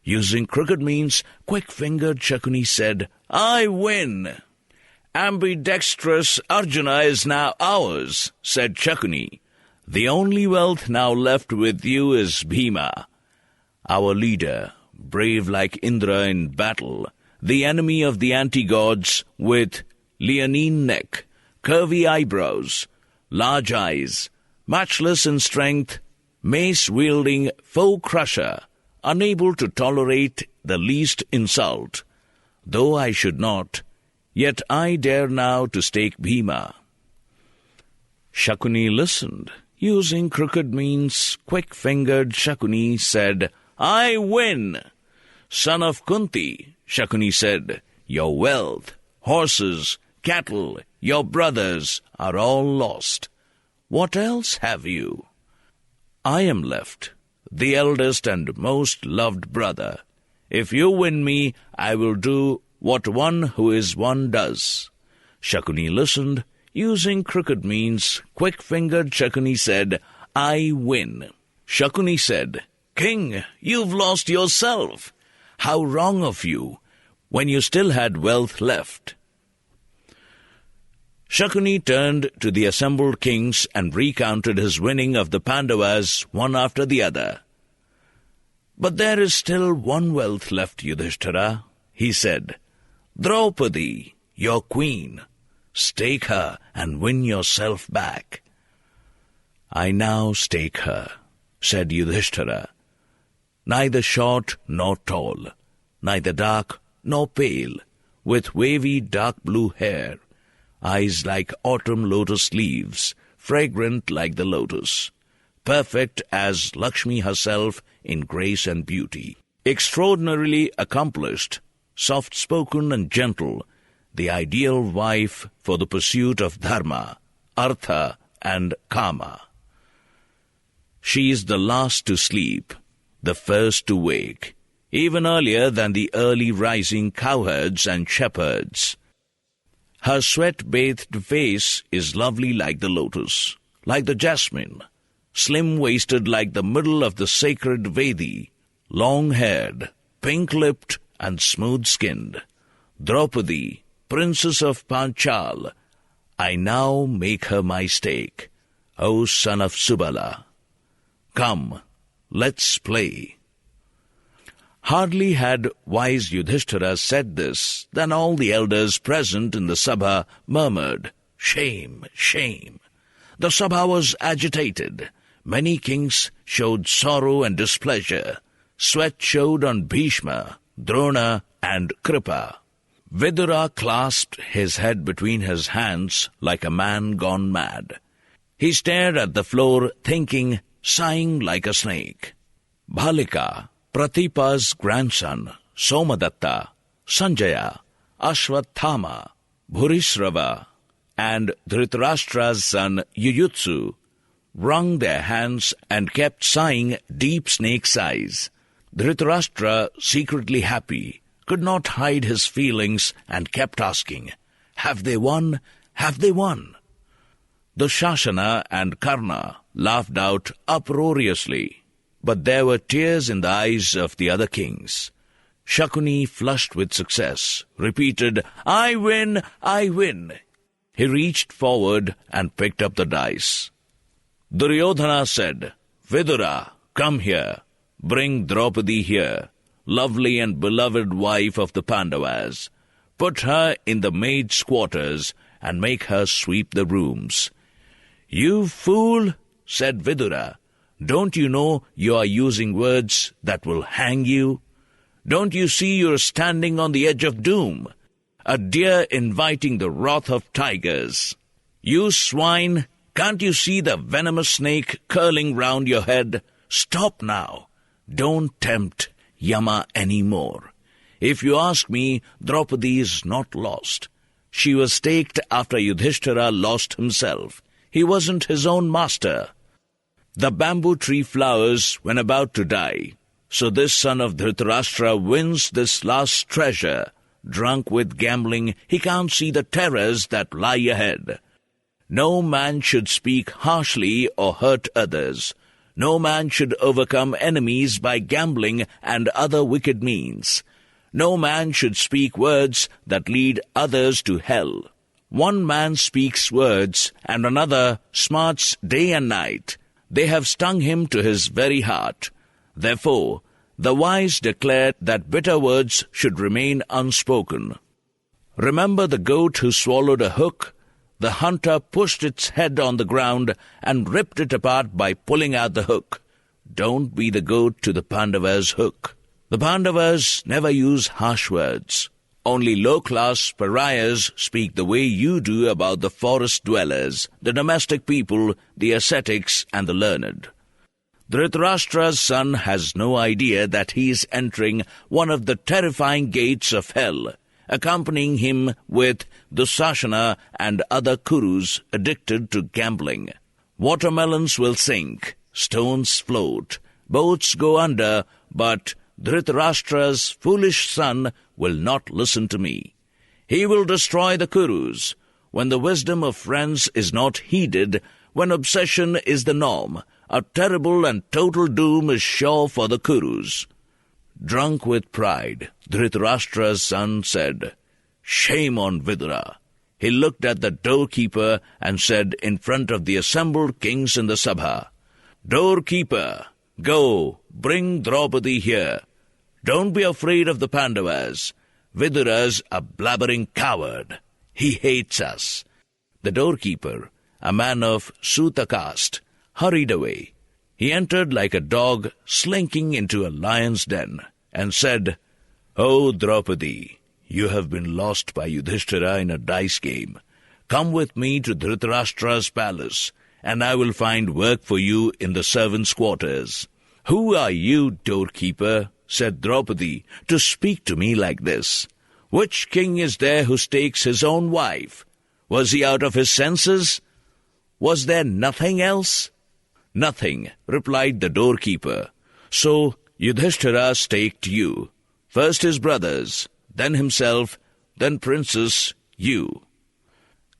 Using crooked means, quick-fingered Shakuni said, I win. Ambidextrous Arjuna is now ours, said Shakuni. The only wealth now left with you is Bhima, our leader, brave like Indra in battle, the enemy of the anti-gods with leonine neck, curvy eyebrows, large eyes, matchless in strength, mace-wielding foe-crusher, unable to tolerate the least insult. Though I should not, yet I dare now to stake Bhima. Shakuni listened. Using crooked means, quick-fingered Shakuni said, I win. Son of Kunti, Shakuni said, your wealth, horses, cattle, your brothers are all lost. What else have you? I am left, the eldest and most loved brother. If you win me, I will do what one who is one does. Shakuni listened. Using crooked means, quick-fingered Shakuni said, I win. Shakuni said, King, you've lost yourself. How wrong of you, when you still had wealth left. Shakuni turned to the assembled kings and recounted his winning of the Pandavas one after the other. But there is still one wealth left, Yudhishthira, he said. Draupadi, your queen. Stake her and win yourself back. I now stake her, said Yudhishthira. Neither short nor tall, neither dark nor pale, with wavy dark blue hair, eyes like autumn lotus leaves, fragrant like the lotus, perfect as Lakshmi herself in grace and beauty, extraordinarily accomplished, soft-spoken and gentle, the ideal wife for the pursuit of dharma, artha, and kama. She is the last to sleep, the first to wake, even earlier than the early rising cowherds and shepherds. Her sweat-bathed face is lovely like the lotus, like the jasmine, slim-waisted like the middle of the sacred Vedi, long-haired, pink-lipped, and smooth-skinned. Draupadi, princess of Panchal, I now make her my stake, O son of Subala. Come, let's play. Hardly had wise Yudhishthira said this than all the elders present in the Sabha murmured, Shame, shame. The Sabha was agitated. Many kings showed sorrow and displeasure. Sweat showed on Bhishma, Drona, and Kripa. Vidura clasped his head between his hands like a man gone mad. He stared at the floor, thinking, sighing like a snake. Bhalika, Pratipa's grandson, Somadatta, Sanjaya, Ashwathama, Bhurishrava, and Dhritarashtra's son Yuyutsu wrung their hands and kept sighing deep snake sighs. Dhritarashtra, secretly happy, could not hide his feelings and kept asking, "Have they won? Have they won?" Dushasana and Karna laughed out uproariously, but there were tears in the eyes of the other kings. Shakuni, flushed with success, repeated, "I win, I win." He reached forward and picked up the dice. Duryodhana said, "Vidura, come here. Bring Draupadi here, lovely and beloved wife of the Pandavas. Put her in the maid's quarters and make her sweep the rooms." "You fool," said Vidura, "don't you know you are using words that will hang you? Don't you see you're standing on the edge of doom? A deer inviting the wrath of tigers. You swine, can't you see the venomous snake curling round your head? Stop now. Don't tempt Yama any more. If you ask me, Draupadi is not lost. She was staked after Yudhishthira lost himself. He wasn't his own master. The bamboo tree flowers when about to die. So this son of Dhritarashtra wins this last treasure. Drunk with gambling, he can't see the terrors that lie ahead. No man should speak harshly or hurt others. No man should overcome enemies by gambling and other wicked means. No man should speak words that lead others to hell. One man speaks words, and another smarts day and night. They have stung him to his very heart. Therefore, the wise declared that bitter words should remain unspoken. Remember the goat who swallowed a hook? The hunter pushed its head on the ground and ripped it apart by pulling out the hook. Don't be the goat to the Pandavas' hook. The Pandavas never use harsh words. Only low-class pariahs speak the way you do about the forest dwellers, the domestic people, the ascetics, and the learned. Dhritarashtra's son has no idea that he is entering one of the terrifying gates of hell, accompanying him with Dushasana and other Kurus addicted to gambling. Watermelons will sink, stones float, boats go under, but Dhritarashtra's foolish son will not listen to me. He will destroy the Kurus. When the wisdom of friends is not heeded, when obsession is the norm, a terrible and total doom is sure for the Kurus. Drunk with pride, Dhritarashtra's son said, "Shame on Vidura." He looked at the doorkeeper and said in front of the assembled kings in the Sabha, "Doorkeeper, go, bring Draupadi here. Don't be afraid of the Pandavas. Vidura's a blabbering coward. He hates us." The doorkeeper, a man of Suta caste, hurried away. He entered like a dog slinking into a lion's den, and said, "O Draupadi, you have been lost by Yudhishthira in a dice game. Come with me to Dhritarashtra's palace, and I will find work for you in the servants' quarters." "Who are you, doorkeeper," said Draupadi, "to speak to me like this? Which king is there who stakes his own wife? Was he out of his senses? Was there nothing else?" "Nothing," replied the doorkeeper. "So Yudhishthira staked you. First his brothers, then himself, then princess, you."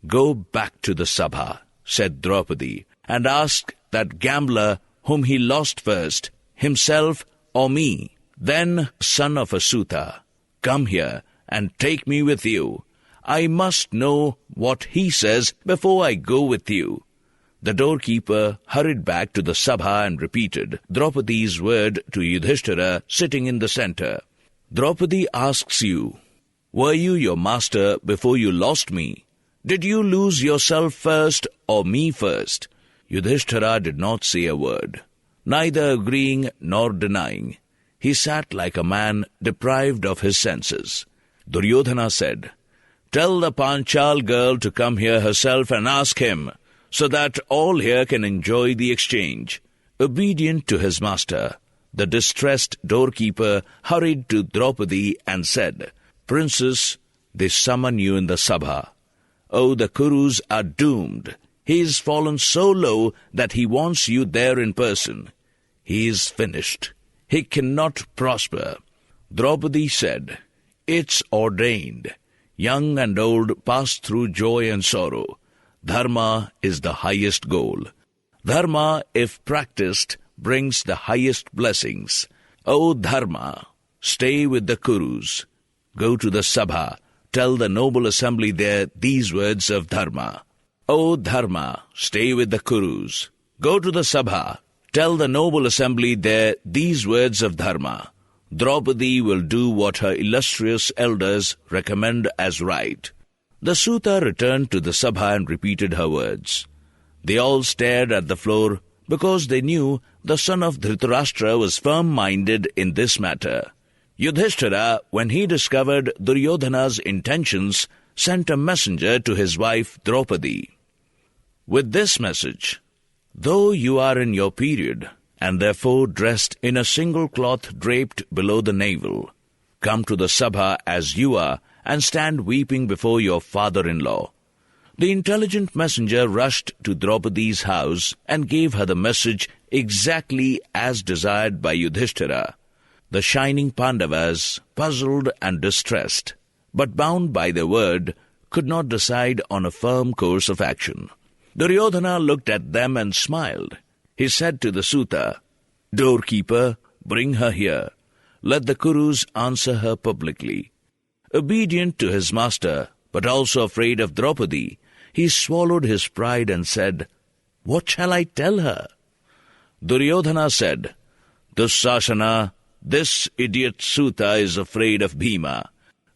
"Go back to the Sabha," said Draupadi, "and ask that gambler whom he lost first, himself or me. Then, son of a Suta, come here and take me with you. I must know what he says before I go with you." The doorkeeper hurried back to the Sabha and repeated Draupadi's word to Yudhishthira sitting in the center. "Draupadi asks you, were you your master before you lost me? Did you lose yourself first or me first?" Yudhishthira did not say a word, neither agreeing nor denying. He sat like a man deprived of his senses. Duryodhana said, "Tell the Panchal girl to come here herself and ask him, so that all here can enjoy the exchange." Obedient to his master, The distressed doorkeeper hurried to Draupadi and said, "Princess, they summon you in the Sabha. Oh, the Kurus are doomed. He is fallen so low that he wants you there in person. He is finished. He cannot prosper." Draupadi said, "It's ordained. Young and old pass through joy and sorrow. Dharma is the highest goal. Dharma, if practiced, brings the highest blessings. O Dharma, stay with the Kurus. Go to the Sabha. Tell the noble assembly there these words of Dharma. O Dharma, stay with the Kurus. Go to the Sabha. Tell the noble assembly there these words of Dharma. Draupadi will do what her illustrious elders recommend as right." The Suta returned to the Sabha and repeated her words. They all stared at the floor because they knew the son of Dhritarashtra was firm-minded in this matter. Yudhishthira, when he discovered Duryodhana's intentions, sent a messenger to his wife Draupadi. With this message, "Though you are in your period, and therefore dressed in a single cloth draped below the navel, come to the Sabha as you are, and stand weeping before your father-in-law." The intelligent messenger rushed to Draupadi's house and gave her the message exactly as desired by Yudhishthira. The shining Pandavas, puzzled and distressed, but bound by their word, could not decide on a firm course of action. Duryodhana looked at them and smiled. He said to the Suta, "Doorkeeper, bring her here. Let the Kurus answer her publicly." Obedient to his master, but also afraid of Draupadi, he swallowed his pride and said, "What shall I tell her?" Duryodhana said, "Dussasana, this idiot Suta is afraid of Bhima.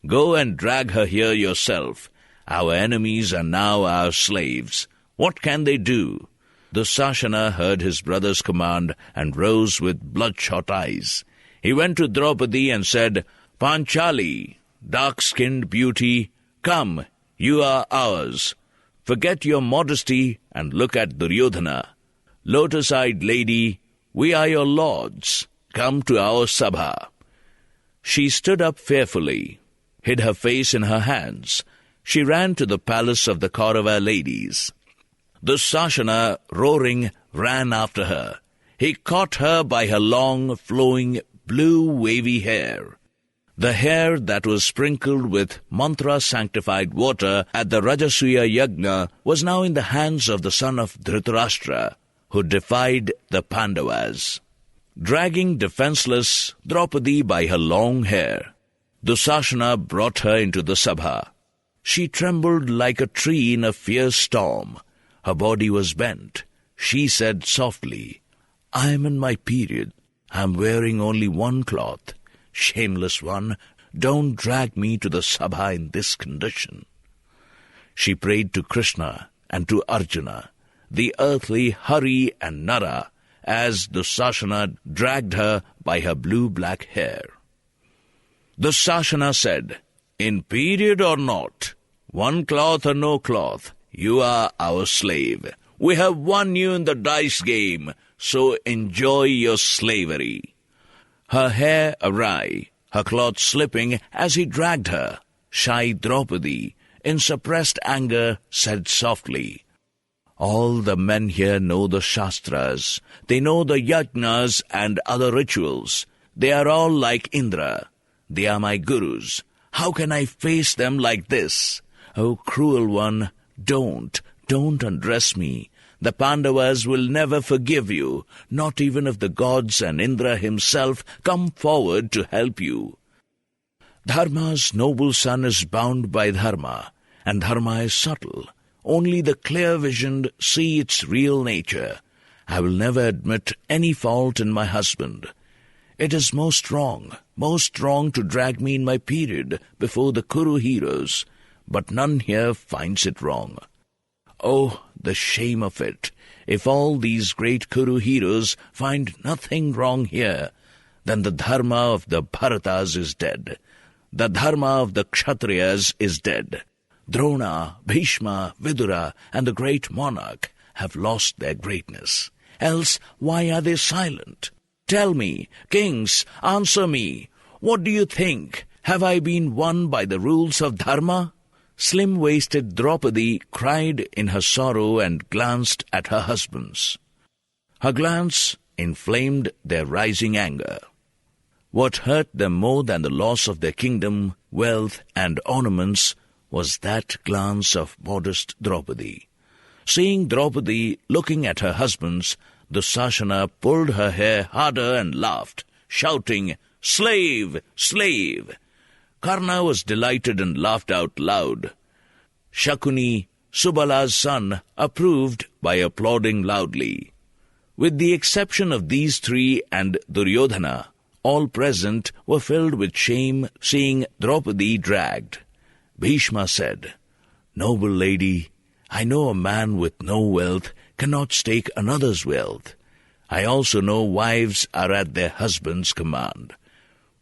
Go and drag her here yourself. Our enemies are now our slaves. What can they do?" Dussasana heard his brother's command and rose with bloodshot eyes. He went to Draupadi and said, "Panchali, dark-skinned beauty, come, you are ours. Forget your modesty and look at Duryodhana. Lotus-eyed lady, we are your lords. Come to our Sabha." She stood up fearfully, hid her face in her hands. She ran to the palace of the Kaurava ladies. Dussasana, roaring, ran after her. He caught her by her long, flowing, blue, wavy hair. The hair that was sprinkled with mantra-sanctified water at the Rajasuya Yajna was now in the hands of the son of Dhritarashtra, who defied the Pandavas. Dragging defenseless Draupadi by her long hair, Dussasana brought her into the Sabha. She trembled like a tree in a fierce storm. Her body was bent. She said softly, "I am in my period. I am wearing only one cloth. Shameless one, don't drag me to the Sabha in this condition." She prayed to Krishna and to Arjuna, the earthly Hari and Nara, as Dussasana dragged her by her blue-black hair. Dussasana said, "In period or not, one cloth or no cloth, you are our slave. We have won you in the dice game, so enjoy your slavery." Her hair awry, her cloth slipping as he dragged her, shy Draupadi, in suppressed anger, said softly, "All the men here know the Shastras. They know the Yajnas and other rituals. They are all like Indra. They are my gurus. How can I face them like this? Oh, cruel one, don't undress me. The Pandavas will never forgive you, not even if the gods and Indra himself come forward to help you. Dharma's noble son is bound by Dharma, and Dharma is subtle. Only the clear-visioned see its real nature. I will never admit any fault in my husband. It is most wrong to drag me in my period before the Kuru heroes, but none here finds it wrong. Oh, the shame of it! If all these great Kuru heroes find nothing wrong here, then the Dharma of the Bharatas is dead. The Dharma of the Kshatriyas is dead. Drona, Bhishma, Vidura, and the great monarch have lost their greatness. Else, why are they silent? Tell me, kings, answer me. What do you think? Have I been won by the rules of dharma?" Slim-waisted Draupadi cried in her sorrow and glanced at her husbands. Her glance inflamed their rising anger. What hurt them more than the loss of their kingdom, wealth, and ornaments was that glance of modest Draupadi. Seeing Draupadi looking at her husbands, Dussasana pulled her hair harder and laughed, shouting, "Slave! Slave!" Karna was delighted and laughed out loud. Shakuni, Subala's son, approved by applauding loudly. With the exception of these three and Duryodhana, all present were filled with shame seeing Draupadi dragged. Bhishma said, "Noble lady, I know a man with no wealth cannot stake another's wealth. I also know wives are at their husband's command.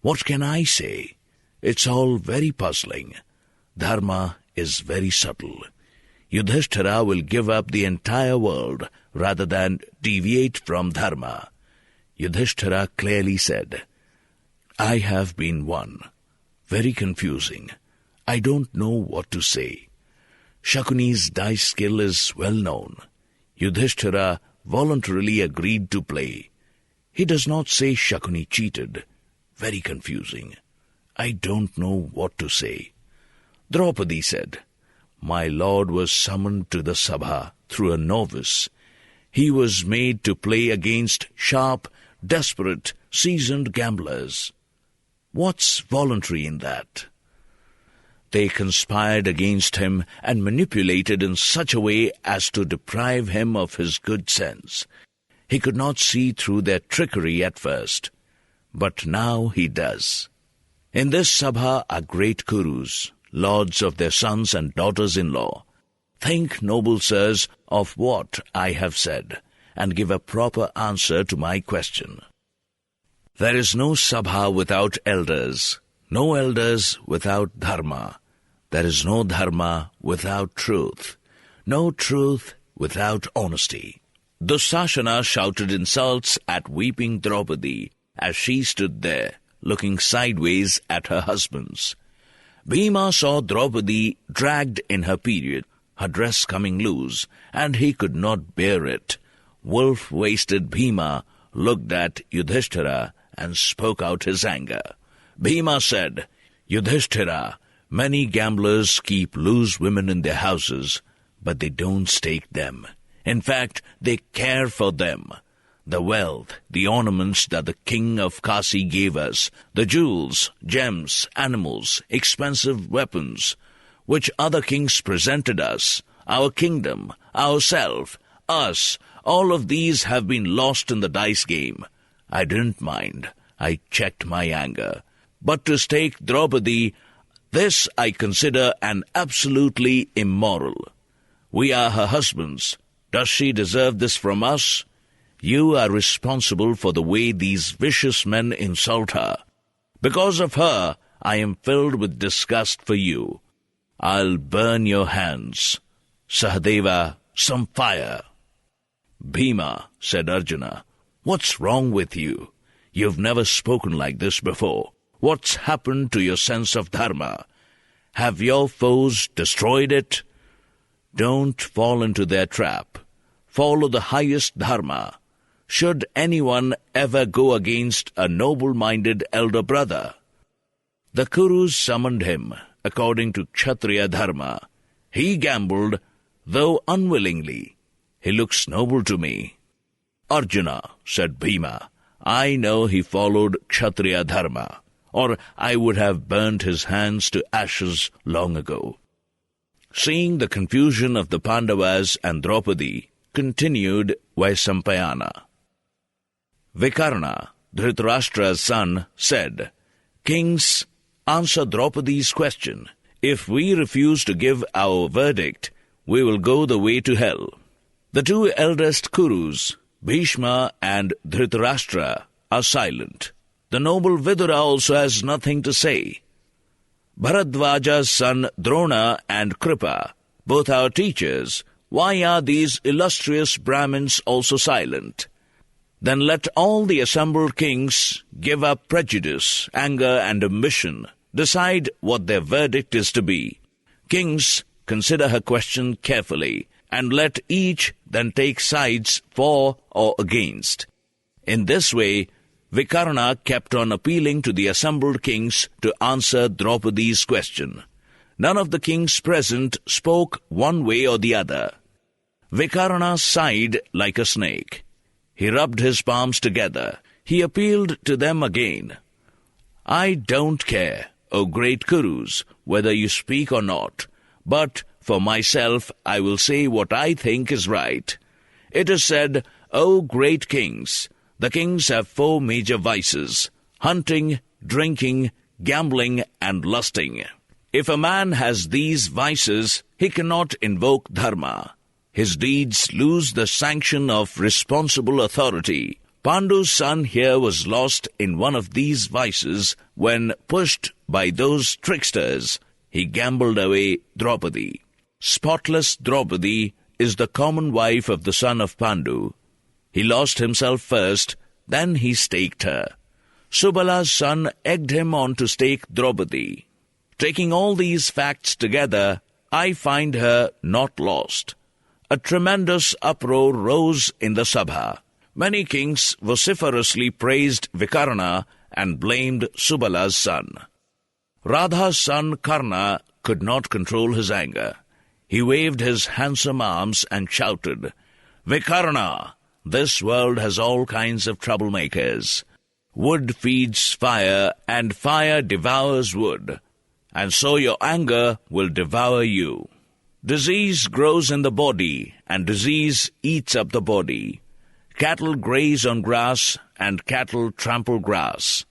What can I say? It's all very puzzling. Dharma is very subtle. Yudhishthira will give up the entire world rather than deviate from dharma." Yudhishthira clearly said, "I have been won. Very confusing. I don't know what to say." Shakuni's dice skill is well known. Yudhishthira voluntarily agreed to play. He does not say Shakuni cheated. Very confusing. I don't know what to say. Draupadi said, "My lord was summoned to the Sabha through a novice. He was made to play against sharp, desperate, seasoned gamblers. What's voluntary in that?" They conspired against him and manipulated in such a way as to deprive him of his good sense. He could not see through their trickery at first, but now he does. In this Sabha are great Kurus, lords of their sons and daughters-in-law. Think, noble sirs, of what I have said, and give a proper answer to my question. There is no Sabha without elders, no elders without dharma. There is no dharma without truth, no truth without honesty. Dussasana shouted insults at weeping Draupadi as she stood there, looking sideways at her husbands. Bhima saw Draupadi dragged in her period, her dress coming loose, and he could not bear it. Wolf-waisted Bhima looked at Yudhishthira and spoke out his anger. Bhima said, "Yudhishthira, many gamblers keep loose women in their houses, but they don't stake them. In fact, they care for them. The wealth, the ornaments that the king of Kasi gave us, the jewels, gems, animals, expensive weapons, which other kings presented us, our kingdom, ourself, us, all of these have been lost in the dice game. I didn't mind. I checked my anger. But to stake Draupadi, this I consider an absolutely immoral. We are her husbands. Does she deserve this from us? You are responsible for the way these vicious men insult her. Because of her, I am filled with disgust for you. I'll burn your hands. Sahadeva, some fire." "Bhima," said Arjuna, "what's wrong with you? You've never spoken like this before. What's happened to your sense of dharma? Have your foes destroyed it? Don't fall into their trap. Follow the highest dharma. Should anyone ever go against a noble-minded elder brother?" The Kurus summoned him, according to Kshatriya dharma. He gambled, though unwillingly. He looks noble to me. "Arjuna," said Bhima, "I know he followed Kshatriya dharma, or I would have burnt his hands to ashes long ago." Seeing the confusion of the Pandavas and Draupadi, continued Vaisampayana. Vikarna, Dhritarashtra's son, said, "Kings, answer Draupadi's question. If we refuse to give our verdict, we will go the way to hell." The two eldest Kurus, Bhishma and Dhritarashtra, are silent. The noble Vidura also has nothing to say. Bharadvaja's son Drona and Kripa, both our teachers, why are these illustrious Brahmins also silent? Then let all the assembled kings give up prejudice, anger, and ambition, decide what their verdict is to be. Kings, consider her question carefully, and let each then take sides for or against. In this way, Vikarna kept on appealing to the assembled kings to answer Draupadi's question. None of the kings present spoke one way or the other. Vikarna sighed like a snake. He rubbed his palms together. He appealed to them again. I don't care, O great Kurus, whether you speak or not, but for myself I will say what I think is right. It is said, O great kings, the kings have 4 major vices: hunting, drinking, gambling, and lusting. If a man has these vices, he cannot invoke dharma. His deeds lose the sanction of responsible authority. Pandu's son here was lost in one of these vices when, pushed by those tricksters, he gambled away Draupadi. Spotless Draupadi is the common wife of the son of Pandu. He lost himself first, then he staked her. Subala's son egged him on to stake Draupadi. Taking all these facts together, I find her not lost. A tremendous uproar rose in the Sabha. Many kings vociferously praised Vikarna and blamed Subala's son. Radha's son Karna could not control his anger. He waved his handsome arms and shouted, Vikarna, this world has all kinds of troublemakers. Wood feeds fire, and fire devours wood, and so your anger will devour you. Disease grows in the body, and disease eats up the body. Cattle graze on grass, and cattle trample grass.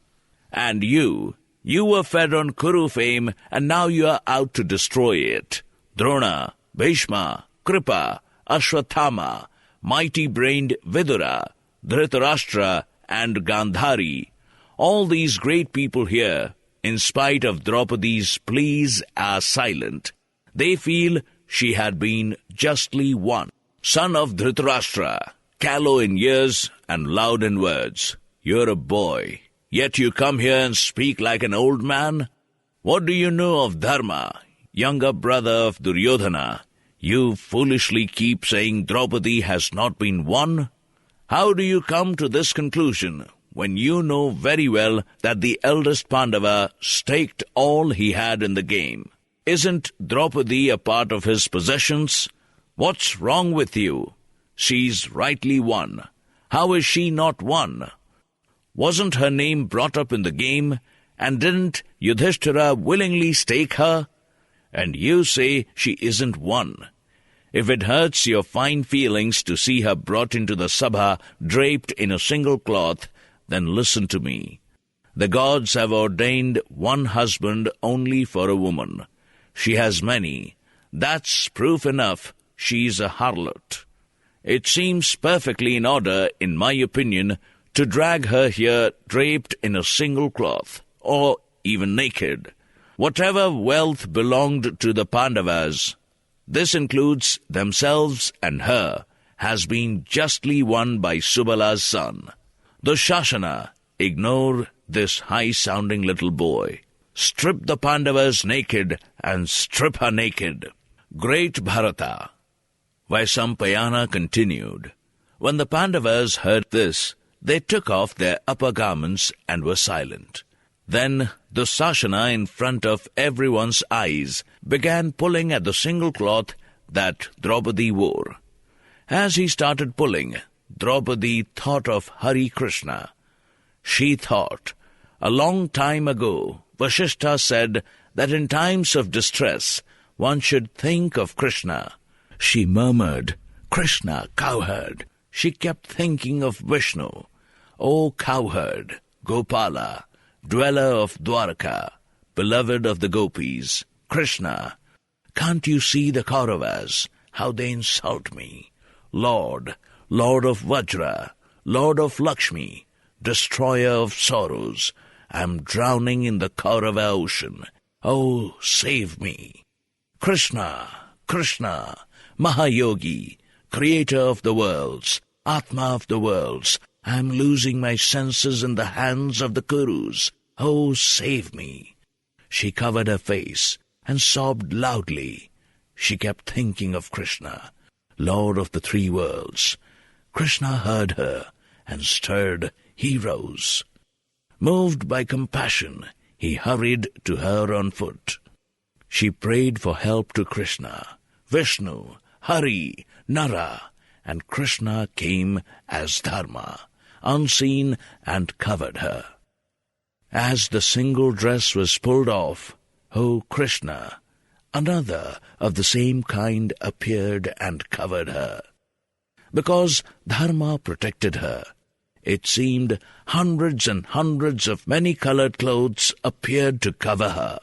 And you were fed on Kuru fame, and now you are out to destroy it. Drona, Bhishma, Kripa, Ashwathama, mighty-brained Vidura, Dhritarashtra, and Gandhari, all these great people here, in spite of Draupadi's pleas, are silent. They feel she had been justly won. Son of Dhritarashtra, callow in years and loud in words, you're a boy, yet you come here and speak like an old man? What do you know of Dharma, younger brother of Duryodhana? You foolishly keep saying Draupadi has not been won. How do you come to this conclusion when you know very well that the eldest Pandava staked all he had in the game? Isn't Draupadi a part of his possessions? What's wrong with you? She's rightly won. How is she not won? Wasn't her name brought up in the game, and didn't Yudhishthira willingly stake her? And you say she isn't won. If it hurts your fine feelings to see her brought into the Sabha draped in a single cloth, then listen to me. The gods have ordained one husband only for a woman. She has many. That's proof enough she's a harlot. It seems perfectly in order, in my opinion, to drag her here draped in a single cloth, or even naked. Whatever wealth belonged to the Pandavas, this includes themselves and her, has been justly won by Subala's son. The Shasana ignore this high-sounding little boy. Strip the Pandavas naked and strip her naked. Great Bharata. Vaisampayana continued. When the Pandavas heard this, they took off their upper garments and were silent. Then the Sasana, in front of everyone's eyes, began pulling at the single cloth that Draupadi wore. As he started pulling, Draupadi thought of Hari Krishna. She thought, a long time ago, Vasishtha said that in times of distress, one should think of Krishna. She murmured, Krishna, cowherd. She kept thinking of Vishnu. O cowherd, Gopala, dweller of Dwarka, beloved of the gopis, Krishna, can't you see the Kauravas, how they insult me? Lord, Lord of Vajra, Lord of Lakshmi, destroyer of sorrows, I'm drowning in the Kaurava ocean. Oh, save me. Krishna, Krishna, Mahayogi, creator of the worlds, Atma of the worlds, I am losing my senses in the hands of the Kurus. Oh, save me." She covered her face and sobbed loudly. She kept thinking of Krishna, Lord of the three worlds. Krishna heard her, and stirred, he rose. Moved by compassion, he hurried to her on foot. She prayed for help to Krishna, Vishnu, Hari, Nara, and Krishna came as Dharma, unseen, and covered her. As the single dress was pulled off, O Krishna, another of the same kind appeared and covered her. Because Dharma protected her, it seemed hundreds and hundreds of many-colored clothes appeared to cover her.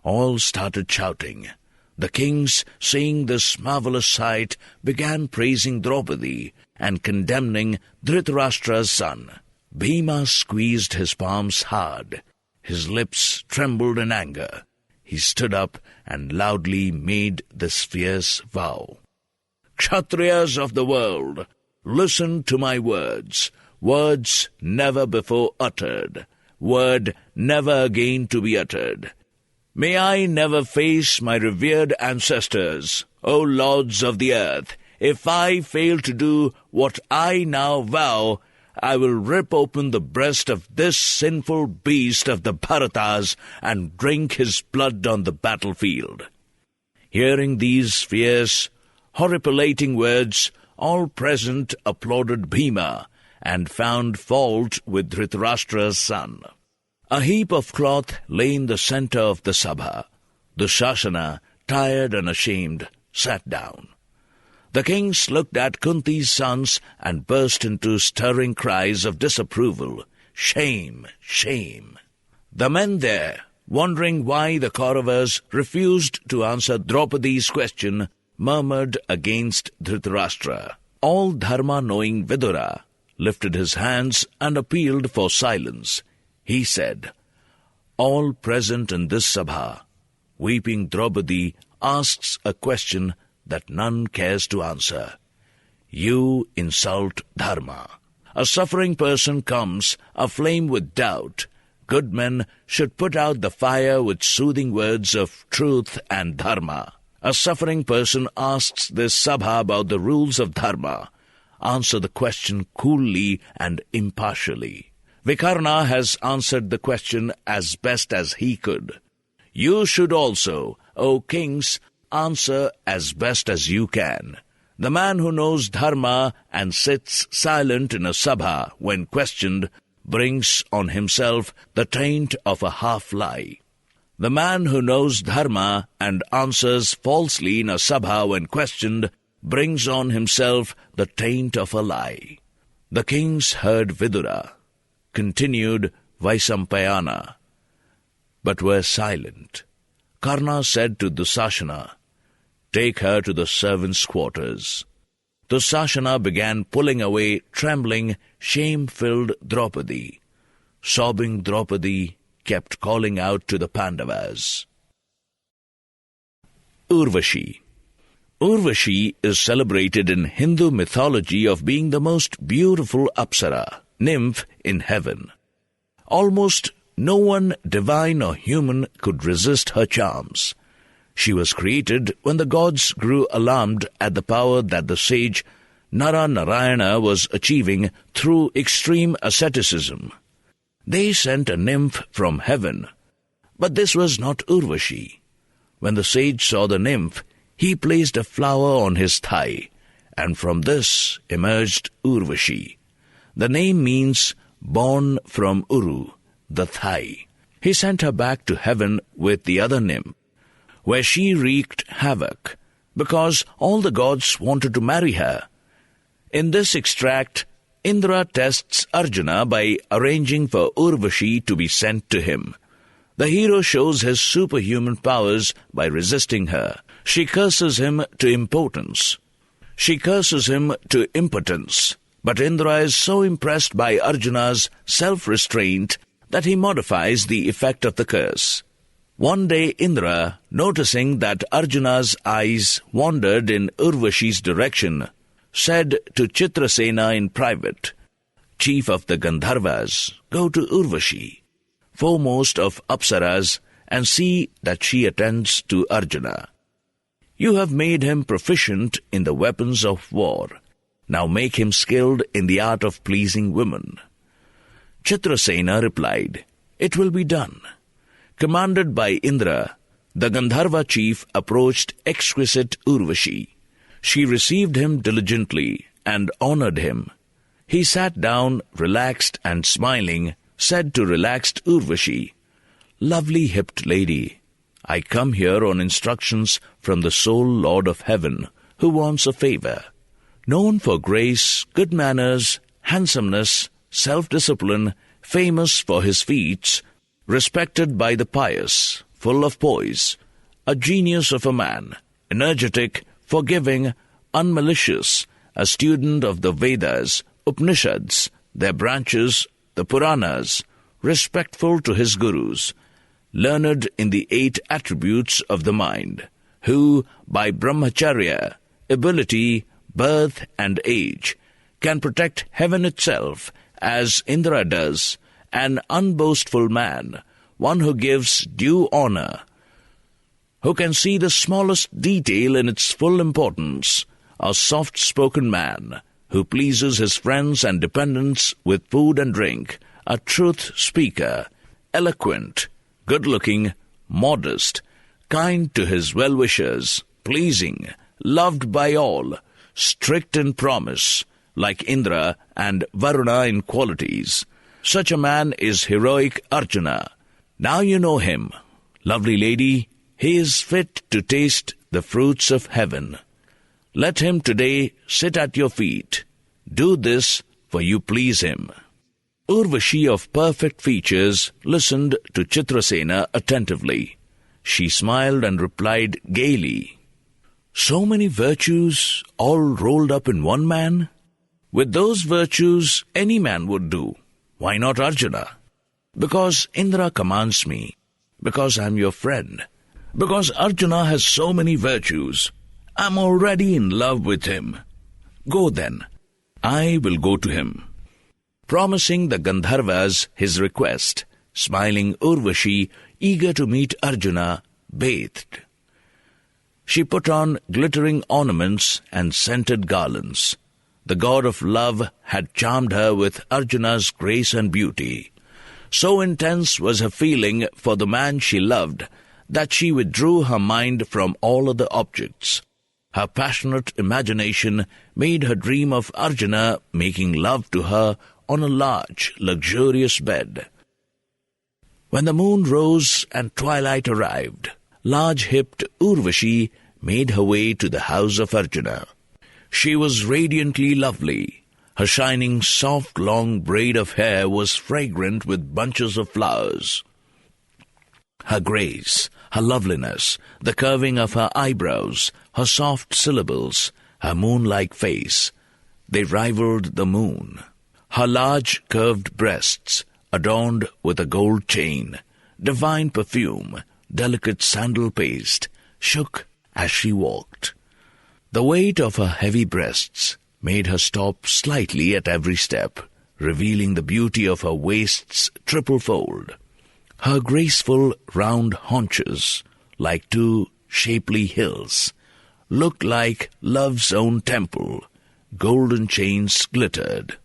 All started shouting. The kings, seeing this marvelous sight, began praising Draupadi and condemning Dhritarashtra's son. Bhima squeezed his palms hard. His lips trembled in anger. He stood up and loudly made this fierce vow. "Kshatriyas of the world, listen to my words. Words never before uttered. Word never again to be uttered. May I never face my revered ancestors, O lords of the earth. If I fail to do what I now vow, I will rip open the breast of this sinful beast of the Bharatas and drink his blood on the battlefield." Hearing these fierce, horripilating words, all present applauded Bhima and found fault with Dhritarashtra's son. A heap of cloth lay in the center of the sabha. The Shasana, tired and ashamed, sat down. The kings looked at Kunti's sons and burst into stirring cries of disapproval. "Shame! Shame!" The men there, wondering why the Kauravas refused to answer Draupadi's question, murmured against Dhritarashtra. All Dharma-knowing Vidura lifted his hands and appealed for silence. He said, "All present in this sabha, weeping Draupadi asks a question that none cares to answer. You insult Dharma. A suffering person comes, aflame with doubt. Good men should put out the fire with soothing words of truth and Dharma. A suffering person asks this sabha about the rules of Dharma. Answer the question coolly and impartially." Vikarna has answered the question as best as he could. You should also, O kings, answer as best as you can. The man who knows Dharma and sits silent in a sabha when questioned brings on himself the taint of a half-lie. The man who knows Dharma and answers falsely in a sabha when questioned brings on himself the taint of a lie. The kings heard Vidura, continued Vaisampayana, but were silent. Karna said to Dusashana, "Take her to the servants' quarters." Dusashana began pulling away trembling, shame-filled Draupadi. Sobbing Draupadi kept calling out to the Pandavas. Urvashi. Urvashi is celebrated in Hindu mythology of being the most beautiful Apsara, nymph in heaven. Almost no one, divine or human, could resist her charms. She was created when the gods grew alarmed at the power that the sage Narayana was achieving through extreme asceticism. They sent a nymph from heaven, but this was not Urvashi. When the sage saw the nymph, he placed a flower on his thigh, and from this emerged Urvashi. The name means born from Uru, the thigh. He sent her back to heaven with the other nymph, where she wreaked havoc, because all the gods wanted to marry her. In this extract, Indra tests Arjuna by arranging for Urvashi to be sent to him. The hero shows his superhuman powers by resisting her. She curses him to impotence. But Indra is so impressed by Arjuna's self-restraint that he modifies the effect of the curse. One day Indra, noticing that Arjuna's eyes wandered in Urvashi's direction, said to Chitrasena in private, chief of the Gandharvas, go to Urvashi, foremost of Apsaras, and see that she attends to Arjuna. You have made him proficient in the weapons of war. Now make him skilled in the art of pleasing women." Chitrasena replied, "It will be done." Commanded by Indra, the Gandharva chief approached exquisite Urvashi. She received him diligently and honored him. He sat down, relaxed and smiling, said to relaxed Urvashi, "Lovely hipped lady, I come here on instructions from the sole Lord of Heaven, who wants a favor. Known for grace, good manners, handsomeness, self-discipline, famous for his feats, respected by the pious, full of poise, a genius of a man, energetic, forgiving, unmalicious, a student of the Vedas, Upanishads, their branches, the Puranas, respectful to his gurus, learned in the 8 attributes of the mind, who, by brahmacharya, ability, birth and age, can protect heaven itself, as Indra does, an unboastful man, one who gives due honor, who can see the smallest detail in its full importance, a soft-spoken man, who pleases his friends and dependents with food and drink, a truth speaker, eloquent, good-looking, modest, kind to his well-wishers, pleasing, loved by all, strict in promise, like Indra and Varuna in qualities. Such a man is heroic Arjuna. Now you know him. Lovely lady, he is fit to taste the fruits of heaven. Let him today sit at your feet. Do this, for you please him." Urvashi of perfect features listened to Chitrasena attentively. She smiled and replied gaily, "So many virtues all rolled up in one man? With those virtues any man would do. Why not Arjuna? Because Indra commands me, because I am your friend, because Arjuna has so many virtues. I am already in love with him. Go then, I will go to him." Promising the Gandharvas his request, smiling Urvashi, eager to meet Arjuna, bathed. She put on glittering ornaments and scented garlands. The god of love had charmed her with Arjuna's grace and beauty. So intense was her feeling for the man she loved that she withdrew her mind from all other objects. Her passionate imagination made her dream of Arjuna making love to her on a large, luxurious bed. When the moon rose and twilight arrived, large-hipped Urvashi made her way to the house of Arjuna. She was radiantly lovely. Her shining, soft, long braid of hair was fragrant with bunches of flowers. Her grace, her loveliness, the curving of her eyebrows, her soft syllables, her moon-like face, they rivaled the moon. Her large, curved breasts, adorned with a gold chain, divine perfume, delicate sandal paste, shook as she walked. The weight of her heavy breasts made her stop slightly at every step, revealing the beauty of her waist's triple fold. Her graceful, round haunches, like 2 shapely hills, looked like love's own temple. Golden chains glittered.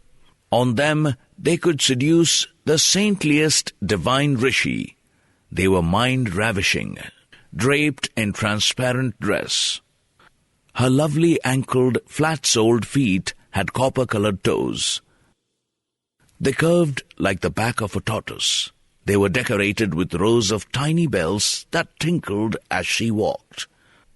On them they could seduce the saintliest divine rishi. They were mind-ravishing, draped in transparent dress. Her lovely ankled, flat-soled feet had copper-colored toes. They curved like the back of a tortoise. They were decorated with rows of tiny bells that tinkled as she walked.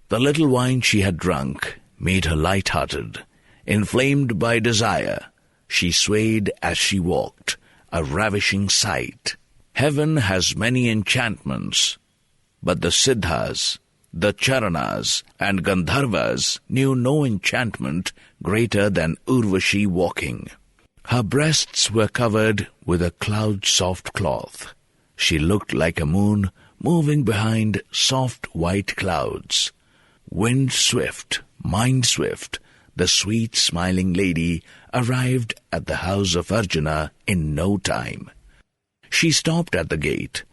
The little wine she had drunk made her light-hearted. Inflamed by desire, she swayed as she walked, a ravishing sight. Heaven has many enchantments, but the Siddhas, the Charanas, and Gandharvas knew no enchantment greater than Urvashi walking. Her breasts were covered with a cloud-soft cloth. She looked like a moon moving behind soft white clouds. Wind-swift, mind-swift, the sweet smiling lady arrived at the house of Arjuna in no time. She stopped at the gate.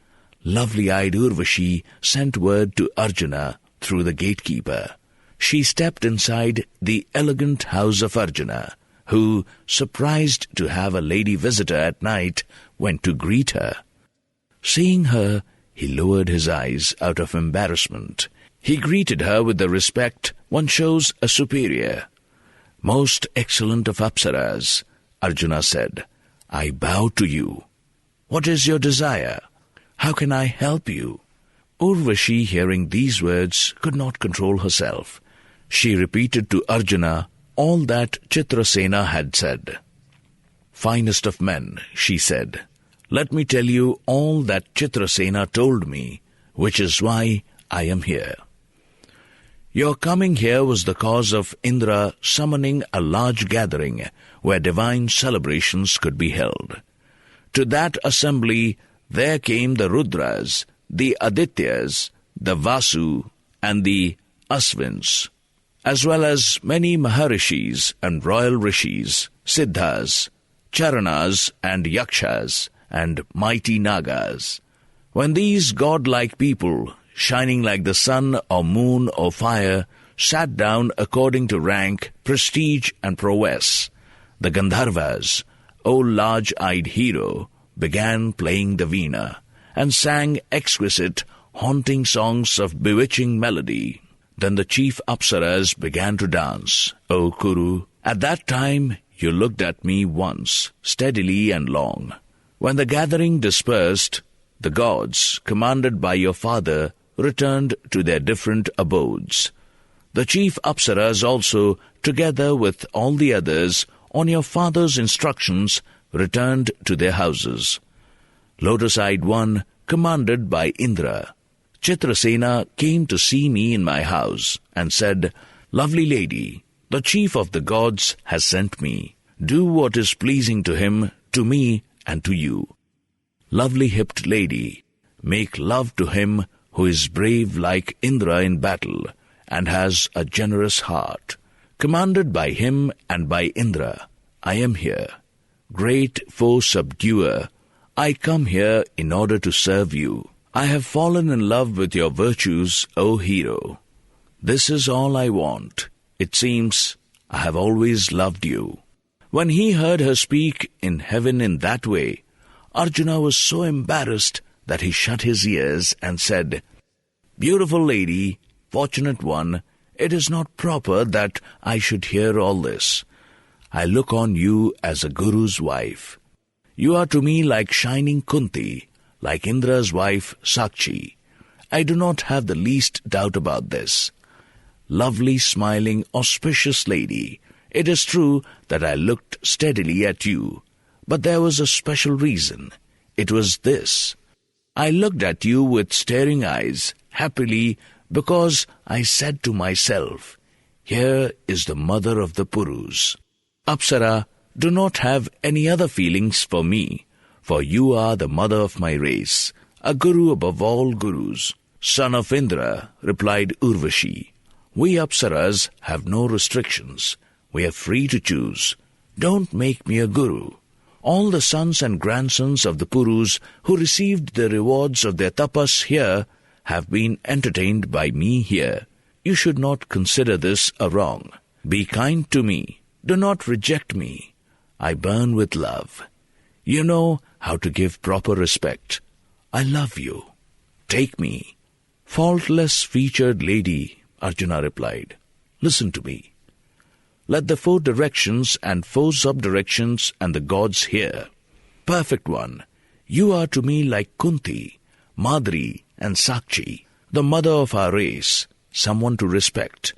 Lovely-eyed Urvashi sent word to Arjuna through the gatekeeper. She stepped inside the elegant house of Arjuna, who, surprised to have a lady visitor at night, went to greet her. Seeing her, he lowered his eyes out of embarrassment. He greeted her with the respect one shows a superior. "Most excellent of Apsaras," Arjuna said, "I bow to you. What is your desire? How can I help you?" Urvashi, hearing these words, could not control herself. She repeated to Arjuna all that Chitrasena had said. "Finest of men," she said, "let me tell you all that Chitrasena told me, which is why I am here. Your coming here was the cause of Indra summoning a large gathering where divine celebrations could be held. To that assembly there came the Rudras, the Adityas, the Vasu, and the Asvins, as well as many Maharishis and royal rishis, Siddhas, Charanas, and Yakshas, and mighty Nagas. When these godlike people, shining like the sun or moon or fire, sat down according to rank, prestige, and prowess, the Gandharvas, O large-eyed hero, began playing the veena, and sang exquisite, haunting songs of bewitching melody. Then the chief Apsaras began to dance, O Kuru. At that time you looked at me once, steadily and long. When the gathering dispersed, the gods, commanded by your father, returned to their different abodes. The chief Apsaras also, together with all the others, on your father's instructions, returned to their houses. Lotus-eyed one, commanded by Indra, Chitrasena, came to see me in my house, and said, "Lovely lady, the chief of the gods has sent me. Do what is pleasing to him, to me, and to you. Lovely-hipped lady, make love to him who is brave like Indra in battle, and has a generous heart. Commanded by him and by Indra, I am here. Great foe subduer, I come here in order to serve you. I have fallen in love with your virtues, O hero. This is all I want. It seems I have always loved you." When he heard her speak in heaven in that way, Arjuna was so embarrassed that he shut his ears and said, "Beautiful lady, fortunate one, it is not proper that I should hear all this. I look on you as a guru's wife. You are to me like shining Kunti, like Indra's wife Sakshi. I do not have the least doubt about this. Lovely, smiling, auspicious lady, it is true that I looked steadily at you, but there was a special reason. It was this. I looked at you with staring eyes, happily, because I said to myself, 'Here is the mother of the Purus.' Apsara, do not have any other feelings for me, for you are the mother of my race, a guru above all gurus." "Son of Indra," replied Urvashi, "we Apsaras have no restrictions. We are free to choose. Don't make me a guru. All the sons and grandsons of the Purus who received the rewards of their tapas here have been entertained by me here. You should not consider this a wrong. Be kind to me. Do not reject me. I burn with love. You know how to give proper respect. I love you. Take me." "Faultless-featured lady," Arjuna replied, "listen to me. Let the 4 directions and 4 sub-directions and the gods hear. Perfect one, you are to me like Kunti, Madri, and Sakshi, the mother of our race, someone to respect.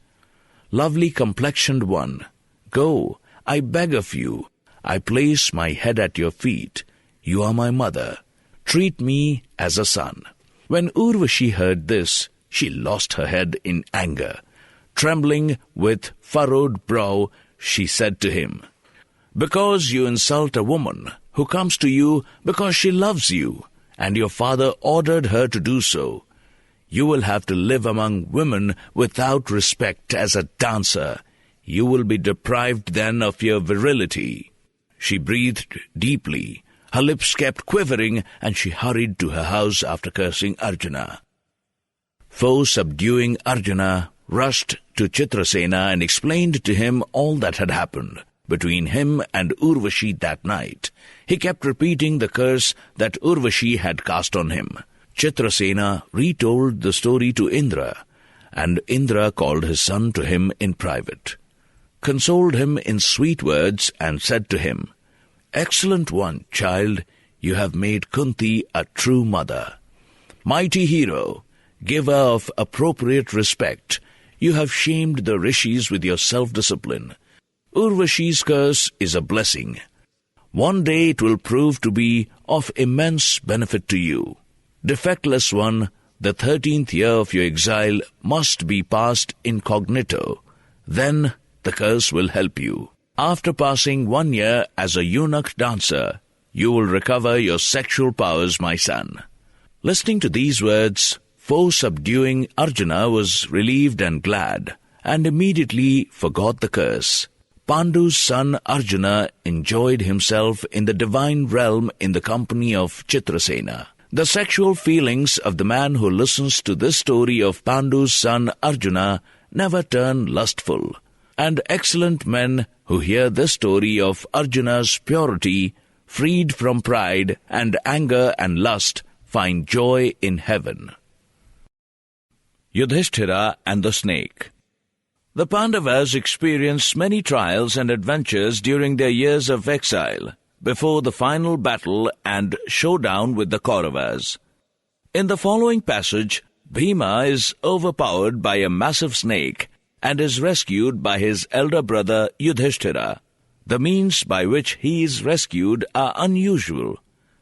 Lovely complexioned one, go, I beg of you. I place my head at your feet. You are my mother. Treat me as a son." When Urvashi heard this, she lost her head in anger. Trembling with furrowed brow, she said to him, "Because you insult a woman who comes to you because she loves you, and your father ordered her to do so, you will have to live among women without respect as a dancer. you will be deprived then of your virility." She breathed deeply. Her lips kept quivering, and she hurried to her house after cursing Arjuna. Foe subduing Arjuna rushed to Chitrasena and explained to him all that had happened between him and Urvashi that night. He kept repeating the curse that Urvashi had cast on him. Chitrasena retold the story to Indra, and Indra called his son to him in private, consoled him in sweet words, and said to him, "Excellent one, child, you have made Kunti a true mother. Mighty hero, giver of appropriate respect, you have shamed the rishis with your self-discipline. Urvashi's curse is a blessing. One day it will prove to be of immense benefit to you. Defectless one, the 13th year of your exile must be passed incognito. Then the curse will help you. After passing 1 year as a eunuch dancer, you will recover your sexual powers, my son." Listening to these words, foe-subduing Arjuna was relieved and glad, and immediately forgot the curse. Pandu's son Arjuna enjoyed himself in the divine realm in the company of Chitrasena. The sexual feelings of the man who listens to this story of Pandu's son Arjuna never turn lustful, and excellent men who hear this story of Arjuna's purity, freed from pride and anger and lust, find joy in heaven. Yudhishthira and the Snake. The Pandavas experienced many trials and adventures during their years of exile, before the final battle and showdown with the Kauravas. In the following passage, Bhima is overpowered by a massive snake and is rescued by his elder brother Yudhishthira. The means by which he is rescued are unusual,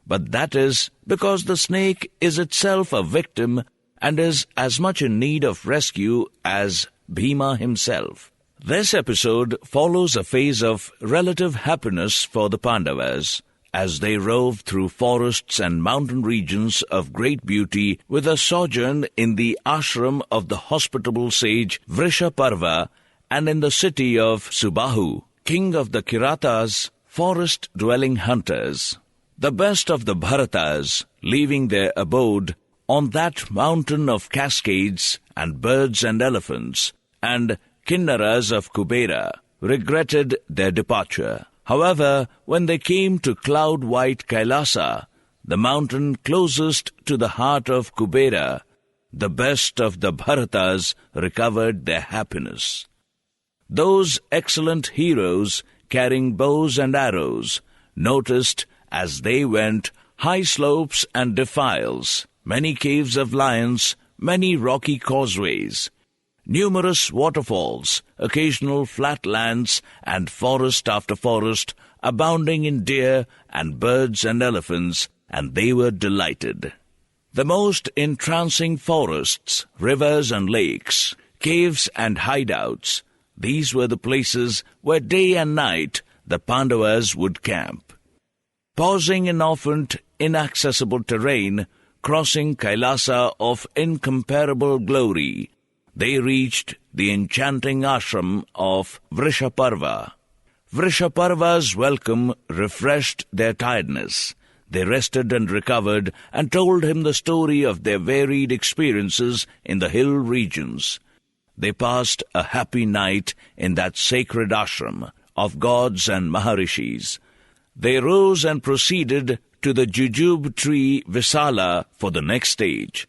but that is because the snake is itself a victim and is as much in need of rescue as Bhima himself. This episode follows a phase of relative happiness for the Pandavas as they rove through forests and mountain regions of great beauty with a sojourn in the ashram of the hospitable sage Vrishaparva and in the city of Subahu, king of the Kiratas, forest-dwelling hunters. The best of the Bharatas, leaving their abode on that mountain of cascades and birds and elephants, and Kinnaras of Kubera, regretted their departure. However, when they came to cloud-white Kailasa, the mountain closest to the heart of Kubera, the best of the Bharatas recovered their happiness. Those excellent heroes, carrying bows and arrows, noticed as they went high slopes and defiles, many caves of lions, many rocky causeways, numerous waterfalls, occasional flat lands, and forest after forest, abounding in deer and birds and elephants, and they were delighted. The most entrancing forests, rivers and lakes, caves and hideouts, these were the places where day and night the Pandavas would camp. Pausing in often inaccessible terrain, crossing Kailasa of incomparable glory, they reached the enchanting ashram of Vrishaparva. Vrishaparva's welcome refreshed their tiredness. They rested and recovered and told him the story of their varied experiences in the hill regions. They passed a happy night in that sacred ashram of gods and maharishis. They rose and proceeded to the jujube tree Visala for the next stage.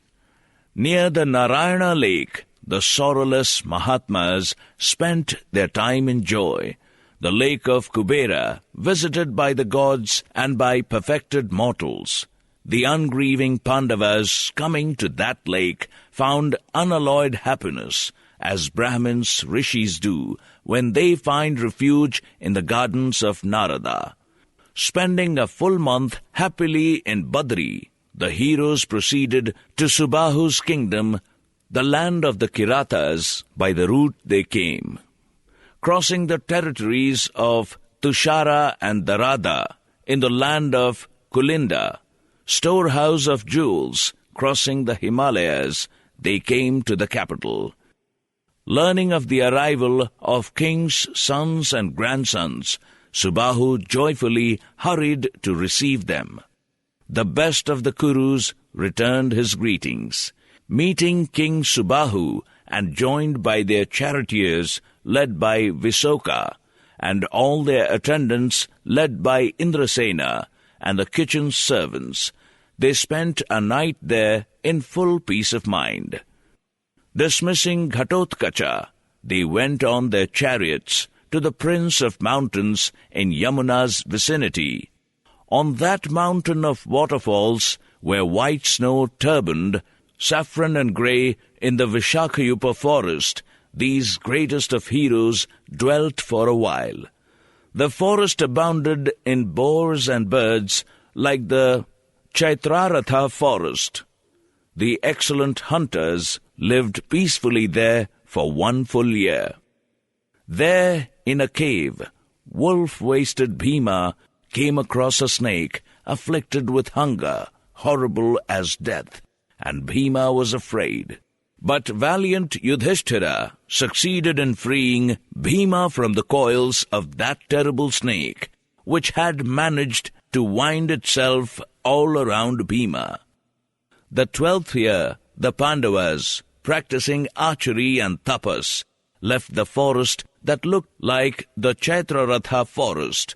Near the Narayana lake, the sorrowless Mahatmas spent their time in joy. The lake of Kubera, visited by the gods and by perfected mortals. The ungrieving Pandavas, coming to that lake, found unalloyed happiness, as Brahmins, rishis do, when they find refuge in the gardens of Narada. Spending a full month happily in Badri, the heroes proceeded to Subahu's kingdom, the land of the Kiratas, by the route they came. Crossing the territories of Tushara and Darada, in the land of Kulinda, storehouse of jewels, crossing the Himalayas, they came to the capital. Learning of the arrival of kings' sons and grandsons, Subahu joyfully hurried to receive them. The best of the Kurus returned his greetings. Meeting King Subahu and joined by their charioteers led by Visoka, and all their attendants led by Indrasena and the kitchen servants, they spent a night there in full peace of mind. Dismissing Ghatotkacha, they went on their chariots to the prince of mountains in Yamuna's vicinity. On that mountain of waterfalls, where white snow turbaned, saffron and grey in the Vishakhayupa forest, these greatest of heroes dwelt for a while. The forest abounded in boars and birds like the Chaitraratha forest. The excellent hunters lived peacefully there for 1 full year. There, in a cave, wolf-waisted Bhima came across a snake afflicted with hunger, horrible as death, and Bhima was afraid. But valiant Yudhishthira succeeded in freeing Bhima from the coils of that terrible snake, which had managed to wind itself all around Bhima. The 12th year, the Pandavas, practicing archery and tapas, left the forest that looked like the Chaitraratha forest.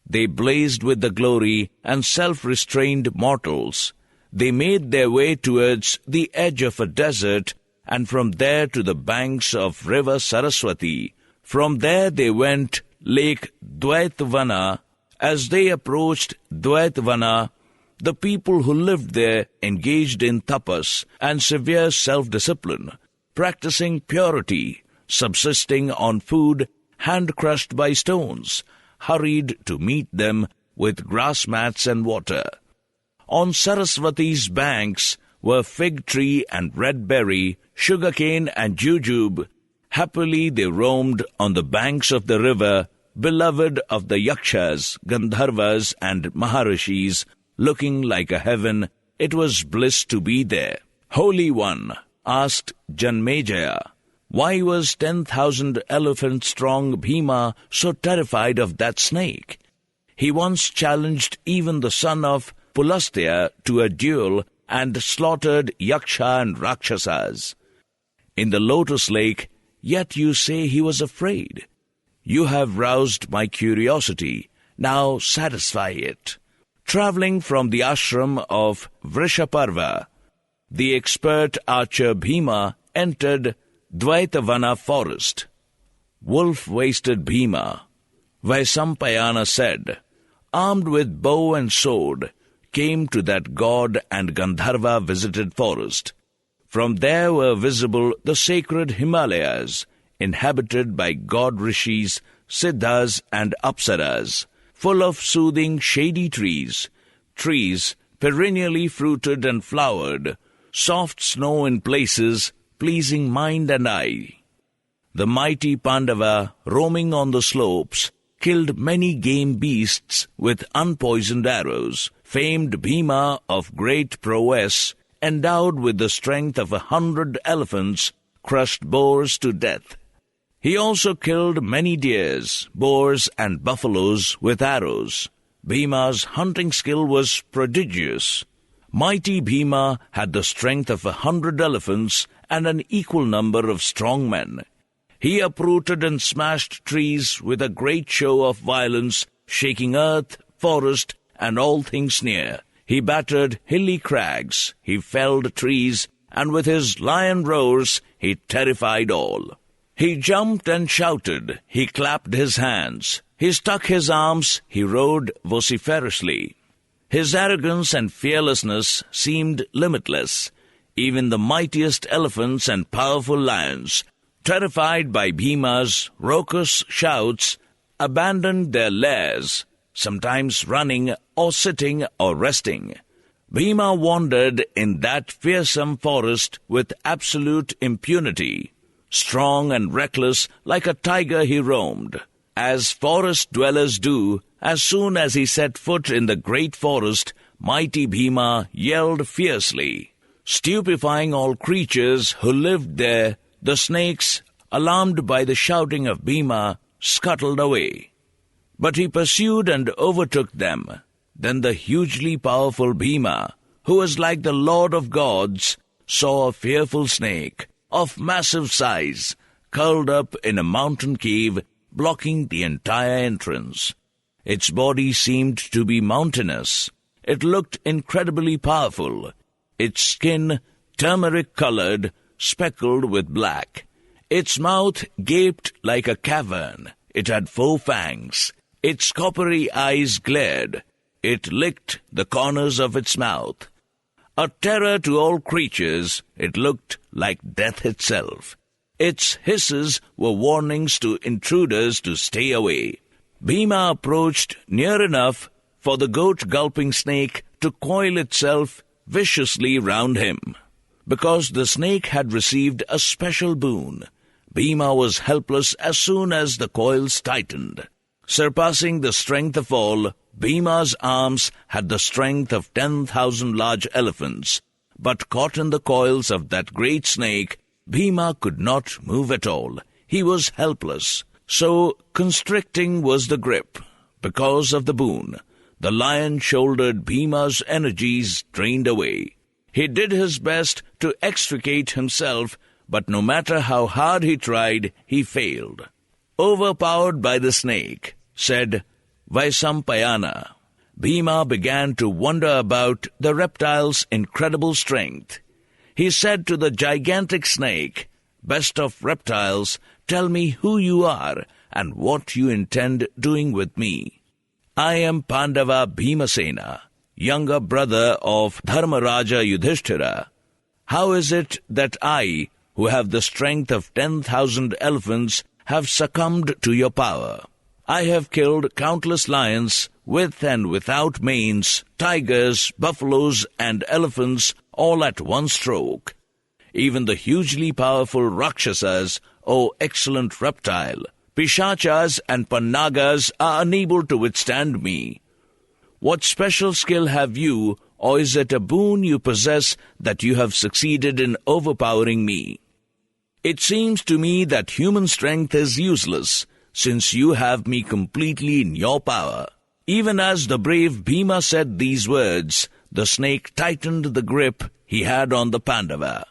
They blazed with the glory and self-restrained mortals. They made their way towards the edge of a desert, and from there to the banks of river Saraswati. From there they went Lake Dvaitvana. As they approached Dvaitvana, the people who lived there engaged in tapas and severe self-discipline, practicing purity, subsisting on food hand-crushed by stones, hurried to meet them with grass mats and water. On Saraswati's banks were fig tree and red berry, sugarcane and jujube. Happily they roamed on the banks of the river, beloved of the Yakshas, Gandharvas and Maharishis, looking like a heaven. It was bliss to be there. Holy One, asked Janmejaya, why was 10,000 elephant-strong Bhima so terrified of that snake? He once challenged even the son of Pulastya to a duel and slaughtered Yaksha and Rakshasas. In the lotus lake, yet you say he was afraid. You have roused my curiosity. Now satisfy it. Traveling from the ashram of Vrishaparva, the expert archer Bhima entered Dvaitavana forest. Wolf-waisted Bhima, Vaisampayana said, armed with bow and sword, came to that god and Gandharva-visited forest. From there were visible the sacred Himalayas, inhabited by god-rishis, siddhas and apsaras, full of soothing shady trees perennially fruited and flowered, soft snow in places, pleasing mind and eye. The mighty Pandava, roaming on the slopes, killed many game beasts with unpoisoned arrows. Famed Bhima of great prowess, endowed with the strength of 100 elephants, crushed boars to death. He also killed many deers, boars and buffaloes with arrows. Bhima's hunting skill was prodigious. Mighty Bhima had the strength of 100 elephants and an equal number of strong men. He uprooted and smashed trees with a great show of violence, shaking earth, forest, and all things near. He battered hilly crags, he felled trees, and with his lion roars he terrified all. He jumped and shouted, he clapped his hands, he stuck his arms, he rode vociferously. His arrogance and fearlessness seemed limitless. Even the mightiest elephants and powerful lions, terrified by Bhima's raucous shouts, abandoned their lairs, sometimes running or sitting or resting. Bhima wandered in that fearsome forest with absolute impunity. Strong and reckless, like a tiger he roamed. As forest dwellers do, as soon as he set foot in the great forest, mighty Bhima yelled fiercely, stupefying all creatures who lived there the snakes, alarmed by the shouting of Bhima, scuttled away. But he pursued and overtook them. Then the hugely powerful Bhima, who was like the Lord of gods, saw a fearful snake of massive size, curled up in a mountain cave, blocking the entire entrance. Its body seemed to be mountainous. It looked incredibly powerful. Its skin, turmeric-colored, speckled with black. Its mouth gaped like a cavern. It had 4 fangs. Its coppery eyes glared. It licked the corners of its mouth. A terror to all creatures, it looked like death itself. Its hisses were warnings to intruders to stay away. Bhima approached near enough for the goat-gulping snake to coil itself viciously round him. Because the snake had received a special boon, Bhima was helpless as soon as the coils tightened. Surpassing the strength of all, Bhima's arms had the strength of 10,000 large elephants, but caught in the coils of that great snake, Bhima could not move at all. He was helpless. So constricting was the grip. Because of the boon, the lion shouldered Bhima's energies drained away. He did his best to extricate himself, but no matter how hard he tried, he failed. Overpowered by the snake, said Vaisampayana, Bhima began to wonder about the reptile's incredible strength. He said to the gigantic snake, "Best of reptiles, tell me who you are and what you intend doing with me." "I am Pandava Bhimasena, younger brother of Dharmaraja Yudhishthira. How is it that I, who have the strength of 10,000 elephants, have succumbed to your power? I have killed countless lions, with and without manes, tigers, buffaloes, and elephants, all at one stroke. Even the hugely powerful Rakshasas, O excellent reptile, Pishachas and Pannagas are unable to withstand me. What special skill have you, or is it a boon you possess that you have succeeded in overpowering me? It seems to me that human strength is useless, since you have me completely in your power." Even as the brave Bhima said these words, the snake tightened the grip he had on the Pandava.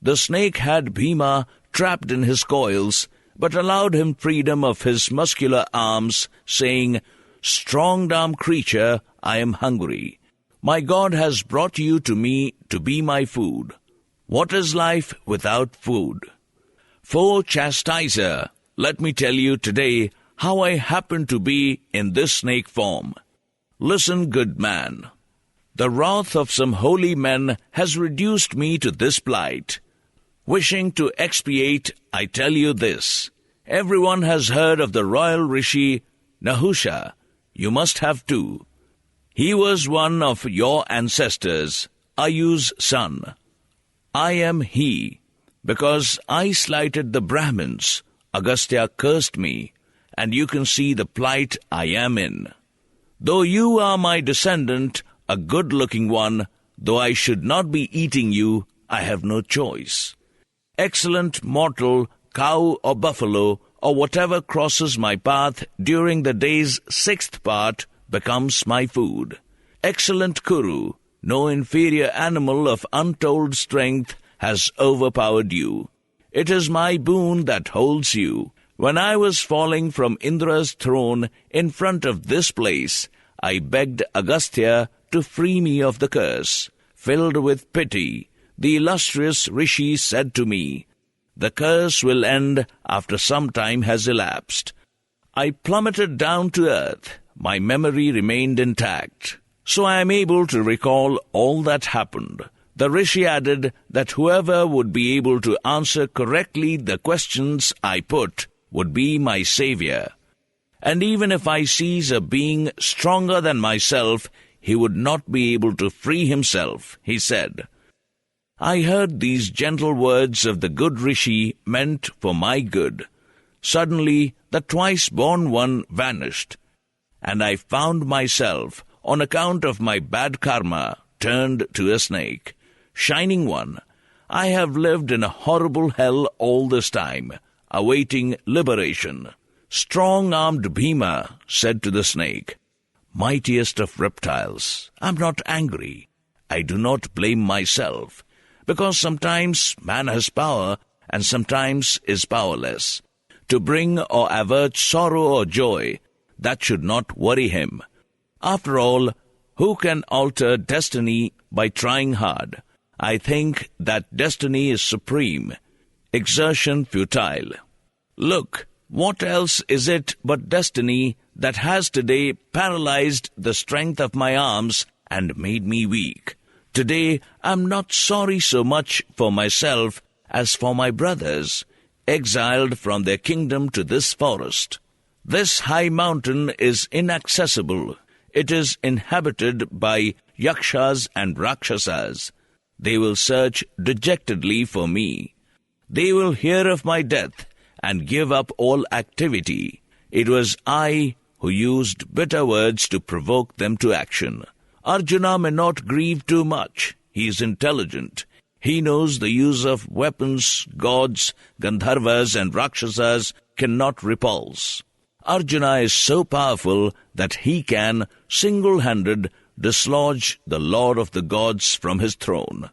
The snake had Bhima trapped in his coils, but allowed him freedom of his muscular arms, saying, "Strong-armed creature, I am hungry. My God has brought you to me to be my food. What is life without food? For chastiser, let me tell you today how I happen to be in this snake form. Listen, good man. The wrath of some holy men has reduced me to this plight. Wishing to expiate, I tell you this. Everyone has heard of the royal rishi Nahusha. You must have too. He was one of your ancestors, Ayu's son. I am he. Because I slighted the Brahmins, Agastya cursed me, and you can see the plight I am in. Though you are my descendant, a good-looking one, though I should not be eating you, I have no choice. Excellent mortal, cow or buffalo, or whatever crosses my path during the day's 6th part becomes my food. Excellent Kuru, no inferior animal of untold strength has overpowered you. It is my boon that holds you. When I was falling from Indra's throne in front of this place, I begged Agastya to free me of the curse. Filled with pity, the illustrious rishi said to me, "The curse will end after some time has elapsed." I plummeted down to earth. My memory remained intact, so I am able to recall all that happened. The rishi added that whoever would be able to answer correctly the questions I put would be my savior. And even if I seize a being stronger than myself, he would not be able to free himself, he said. I heard these gentle words of the good rishi meant for my good. Suddenly, the twice-born one vanished, and I found myself, on account of my bad karma, turned to a snake. Shining One, I have lived in a horrible hell all this time, awaiting liberation." Strong-armed Bhima said to the snake, "Mightiest of reptiles, I am not angry. I do not blame myself, because sometimes man has power and sometimes is powerless. To bring or avert sorrow or joy, that should not worry him. After all, who can alter destiny by trying hard? I think that destiny is supreme, exertion futile. Look, what else is it but destiny that has today paralyzed the strength of my arms and made me weak? Today I am not sorry so much for myself as for my brothers, exiled from their kingdom to this forest. This high mountain is inaccessible. It is inhabited by yakshas and rakshasas. They will search dejectedly for me. They will hear of my death and give up all activity. It was I who used bitter words to provoke them to action. Arjuna may not grieve too much. He is intelligent. He knows the use of weapons gods, Gandharvas and Rakshasas cannot repulse. Arjuna is so powerful that he can, single-handed, dislodge the Lord of the gods from his throne.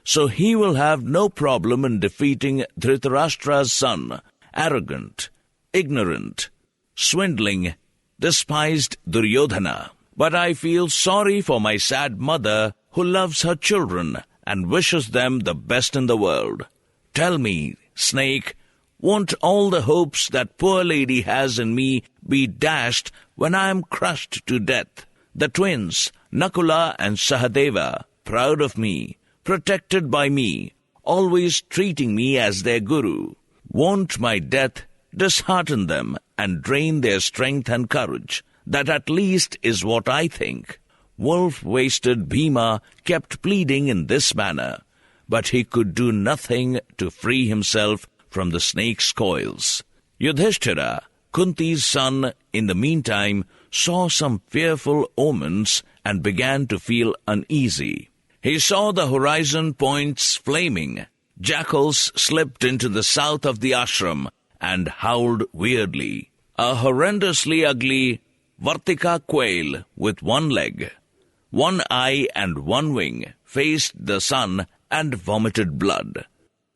So he will have no problem in defeating Dhritarashtra's son, arrogant, ignorant, swindling, despised Duryodhana. But I feel sorry for my sad mother who loves her children and wishes them the best in the world. Tell me, snake, won't all the hopes that poor lady has in me be dashed when I am crushed to death? The twins, Nakula and Sahadeva, proud of me, protected by me, always treating me as their guru. Won't my death dishearten them and drain their strength and courage? That at least is what I think." Wolf-waisted Bhima kept pleading in this manner, but he could do nothing to free himself from the snake's coils. Yudhishthira, Kunti's son, in the meantime, saw some fearful omens and began to feel uneasy. He saw the horizon points flaming. Jackals slipped into the south of the ashram and howled weirdly. A horrendously ugly Vartika quail with one leg, one eye and one wing faced the sun and vomited blood.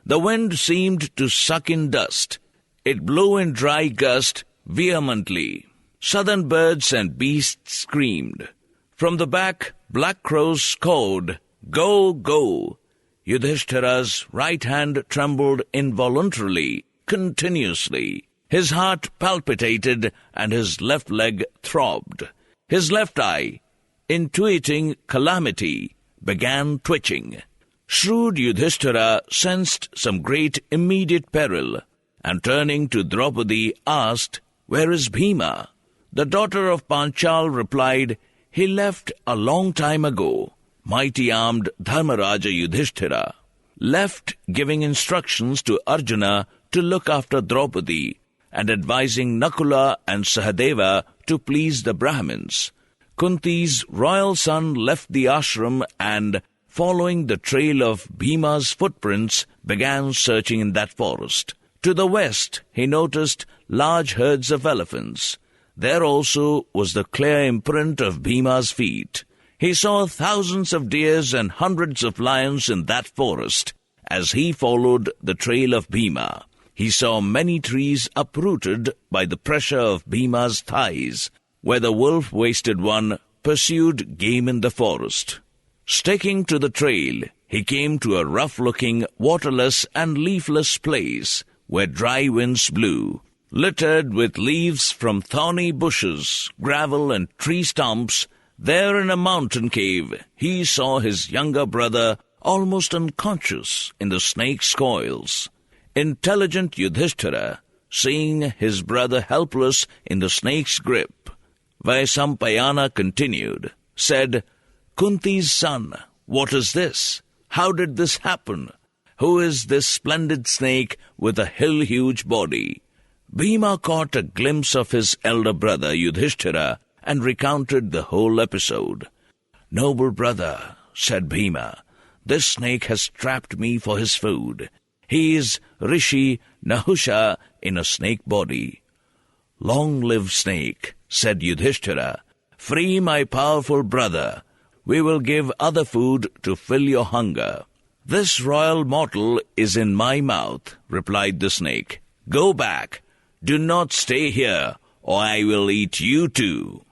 The wind seemed to suck in dust. It blew in dry gust vehemently. Southern birds and beasts screamed. From the back, black crows cawed, "Go, go!" Yudhishthira's right hand trembled involuntarily, continuously. His heart palpitated and his left leg throbbed. His left eye, intuiting calamity, began twitching. Shrewd Yudhishthira sensed some great immediate peril, and turning to Draupadi asked, "Where is Bhima?" The daughter of Panchal replied, "He left a long time ago." Mighty-armed Dharmaraja Yudhishthira left, giving instructions to Arjuna to look after Draupadi and advising Nakula and Sahadeva to please the Brahmins. Kunti's royal son left the ashram and, following the trail of Bhima's footprints, began searching in that forest. To the west, he noticed large herds of elephants. There also was the clear imprint of Bhima's feet. He saw thousands of deers and hundreds of lions in that forest as he followed the trail of Bhima. He saw many trees uprooted by the pressure of Bhima's thighs, where the wolf-waisted one pursued game in the forest. Sticking to the trail, he came to a rough-looking, waterless and leafless place where dry winds blew. Littered with leaves from thorny bushes, gravel and tree stumps, there in a mountain cave he saw his younger brother almost unconscious in the snake's coils. Intelligent Yudhishthira, seeing his brother helpless in the snake's grip, Vaisampayana continued, said, "Kunti's son, what is this? How did this happen? Who is this splendid snake with a hill-huge body?" Bhima caught a glimpse of his elder brother Yudhishthira and recounted the whole episode. "Noble brother," said Bhima, this snake has trapped me for his food. He is Rishi Nahusha in a snake body." "Long live snake," said Yudhishthira. "Free my powerful brother. We will give other food to fill your hunger." "This royal mortal is in my mouth," replied the snake. "Go back. Do not stay here, or I will eat you too."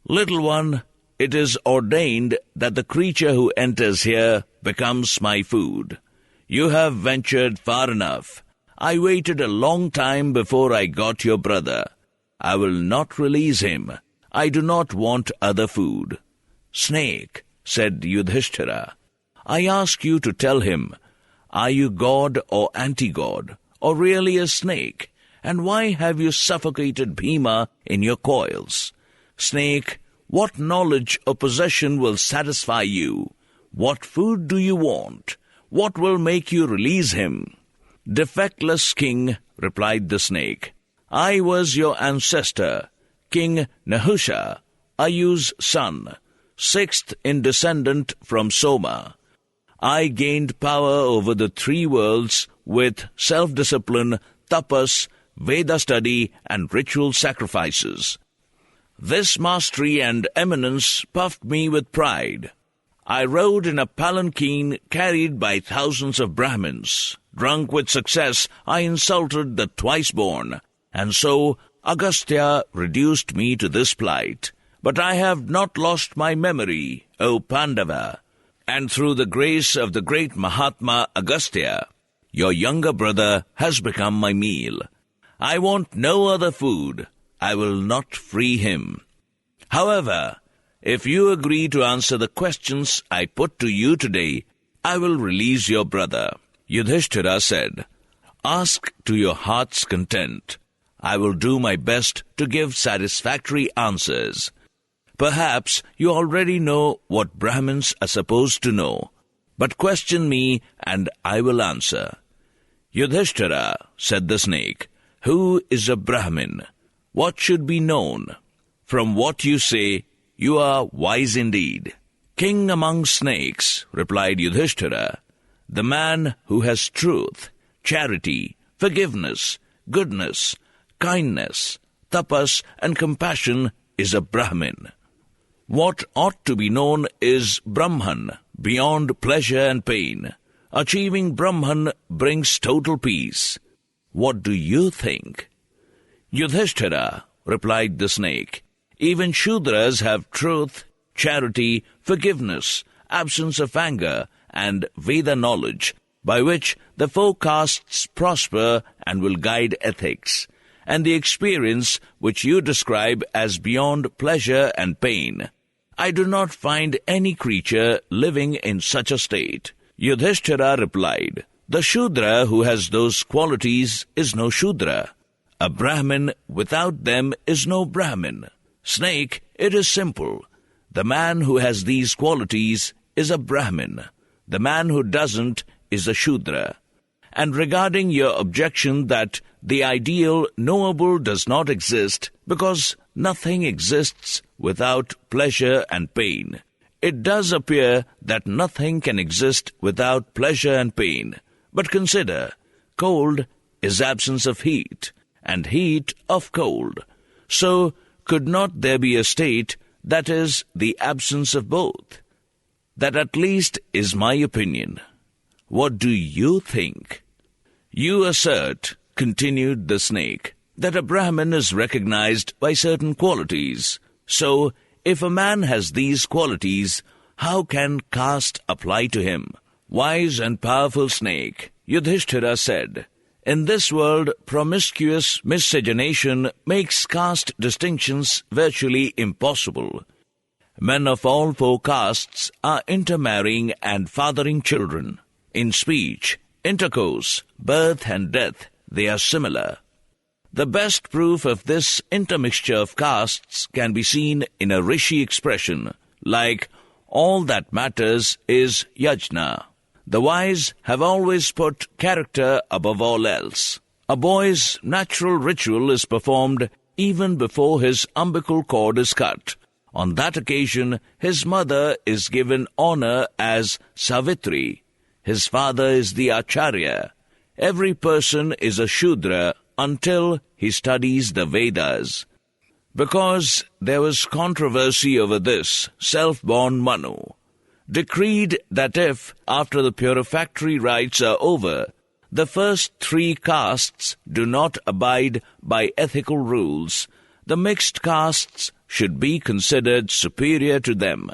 "Little one, it is ordained that the creature who enters here becomes my food. You have ventured far enough. I waited a long time before I got your brother. I will not release him. I do not want other food." "Snake," said Yudhishthira, "I ask you to tell him, are you god or anti-god, or really a snake? And why have you suffocated Bhima in your coils? Snake, what knowledge or possession will satisfy you? What food do you want? What will make you release him?" "Defectless king," replied the snake, "I was your ancestor, King Nahusha, Ayu's son, sixth in descendant from Soma. I gained power over the three worlds with self-discipline, tapas, Veda study, and ritual sacrifices. This mastery and eminence puffed me with pride. I rode in a palanquin carried by thousands of Brahmins. Drunk with success, I insulted the twice-born, and so Agastya reduced me to this plight. But I have not lost my memory, O Pandava, and through the grace of the great Mahatma Agastya, your younger brother has become my meal. I want no other food. I will not free him. However, if you agree to answer the questions I put to you today, I will release your brother." Yudhishthira said, "Ask to your heart's content. I will do my best to give satisfactory answers. Perhaps you already know what Brahmins are supposed to know, but question me and I will answer." "Yudhishthira," said the snake, "who is a Brahmin? What should be known? From what you say, you are wise indeed." "King among snakes," replied Yudhishthira, "the man who has truth, charity, forgiveness, goodness, kindness, tapas, and compassion is a Brahmin. What ought to be known is Brahman, beyond pleasure and pain. Achieving Brahman brings total peace. What do you think?" "Yudhishthira," replied the snake, "even Shudras have truth, charity, forgiveness, absence of anger, and Veda knowledge, by which the four castes prosper and will guide ethics, and the experience which you describe as beyond pleasure and pain. I do not find any creature living in such a state." Yudhishthira replied, "The Shudra who has those qualities is no Shudra. A Brahmin without them is no Brahmin. Snake, it is simple. The man who has these qualities is a Brahmin. The man who doesn't is a Shudra. And regarding your objection that the ideal knowable does not exist because nothing exists without pleasure and pain, it does appear that nothing can exist without pleasure and pain. But consider, cold is absence of heat, and heat of cold. So, could not there be a state that is the absence of both? That at least is my opinion. What do you think?" "You assert," continued the snake, "that a Brahmin is recognized by certain qualities. So, if a man has these qualities, how can caste apply to him?" "Wise and powerful snake," Yudhishthira said, "in this world promiscuous miscegenation makes caste distinctions virtually impossible. Men of all four castes are intermarrying and fathering children. In speech, intercourse, birth and death, they are similar. The best proof of this intermixture of castes can be seen in a rishi expression, like, all that matters is yajna. The wise have always put character above all else. A boy's natural ritual is performed even before his umbilical cord is cut. On that occasion, his mother is given honor as Savitri, his father is the Acharya. Every person is a Shudra until he studies the Vedas. Because there was controversy over this, self-born Manu decreed that if, after the purifactory rites are over, the first 3 castes do not abide by ethical rules, the mixed castes should be considered superior to them.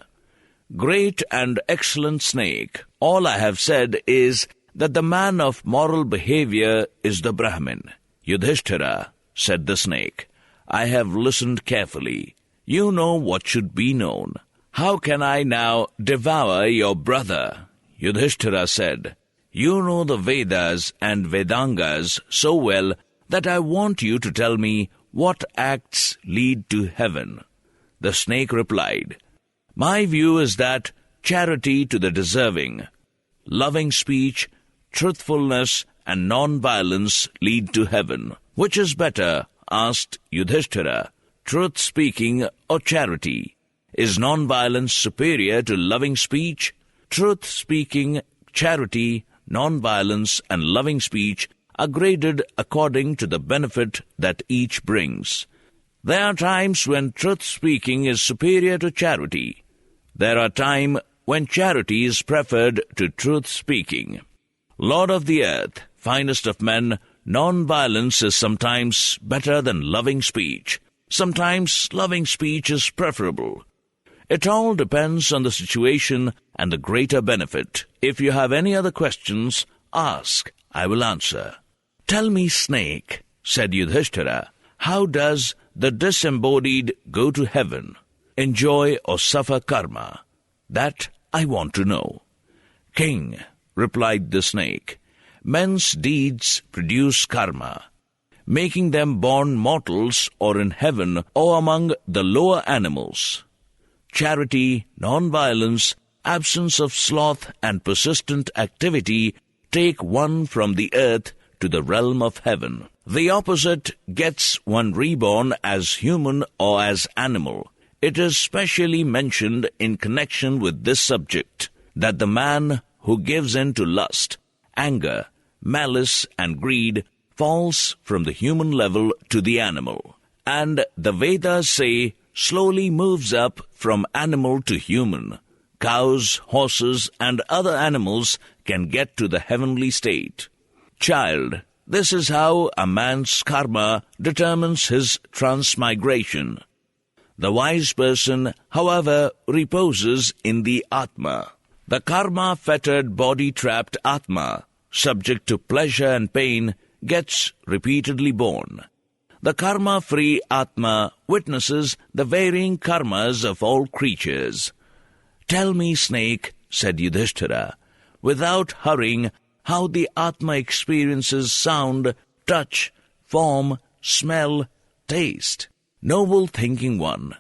Great and excellent snake, all I have said is that the man of moral behavior is the Brahmin. Yudhishthira, said the snake, I have listened carefully. You know what should be known. How can I now devour your brother? Yudhishthira said, You know the Vedas and Vedangas so well that I want you to tell me what acts lead to heaven. The snake replied, My view is that charity to the deserving, loving speech, truthfulness, and non-violence lead to heaven. Which is better? Asked Yudhishthira. Truth-speaking or charity? Is non-violence superior to loving speech? Truth-speaking, charity, non-violence, and loving speech are graded according to the benefit that each brings. There are times when truth-speaking is superior to charity. There are times when charity is preferred to truth-speaking. Lord of the earth, finest of men, non-violence is sometimes better than loving speech. Sometimes loving speech is preferable. It all depends on the situation and the greater benefit. If you have any other questions, ask. I will answer. Tell me, snake, said Yudhishthira, how does the disembodied go to heaven? Enjoy or suffer karma? That I want to know. King, replied the snake, men's deeds produce karma, making them born mortals or in heaven or among the lower animals. Charity, non-violence, absence of sloth, and persistent activity take one from the earth to the realm of heaven. The opposite gets one reborn as human or as animal. It is specially mentioned in connection with this subject that the man who gives in to lust, anger, malice, and greed falls from the human level to the animal, and the Vedas say slowly moves up from animal to human. Cows, horses, and other animals can get to the heavenly state. Child, this is how a man's karma determines his transmigration. The wise person, however, reposes in the Atma. The karma-fettered body-trapped Atma, subject to pleasure and pain, gets repeatedly born. The karma-free Atma witnesses the varying karmas of all creatures. Tell me, snake, said Yudhishthira, without hurrying, how the Atma experiences sound, touch, form, smell, taste. Noble thinking one,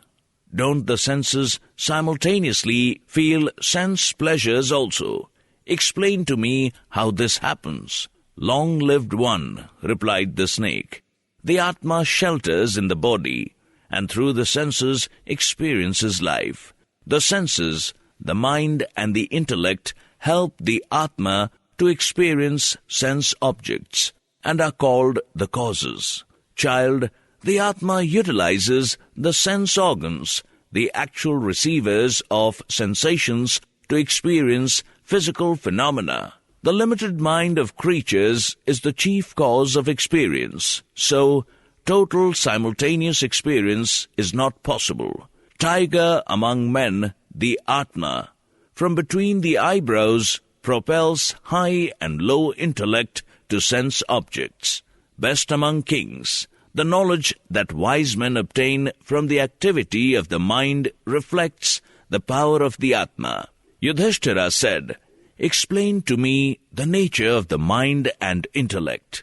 don't the senses simultaneously feel sense pleasures also? Explain to me how this happens. Long-lived one, replied the snake. The Atma shelters in the body, and through the senses experiences life. The senses, the mind, and the intellect help the Atma to experience sense objects, and are called the causes. Child, the Atma utilizes the sense organs, the actual receivers of sensations, to experience physical phenomena. The limited mind of creatures is the chief cause of experience, so total simultaneous experience is not possible. Tiger among men, the Atma, from between the eyebrows, propels high and low intellect to sense objects. Best among kings, the knowledge that wise men obtain from the activity of the mind reflects the power of the Atma. Yudhishthira said, Explain to me the nature of the mind and intellect.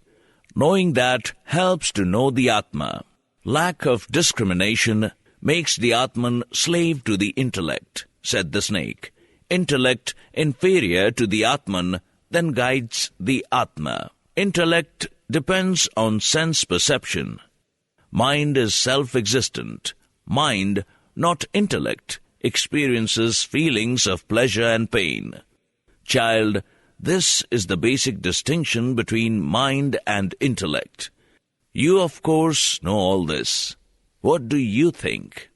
Knowing that helps to know the Atma. Lack of discrimination makes the Atman slave to the intellect, said the snake. Intellect inferior to the Atman then guides the Atma. Intellect depends on sense perception. Mind is self-existent. Mind, not intellect, experiences feelings of pleasure and pain. Child, this is the basic distinction between mind and intellect. You, of course, know all this. What do you think?"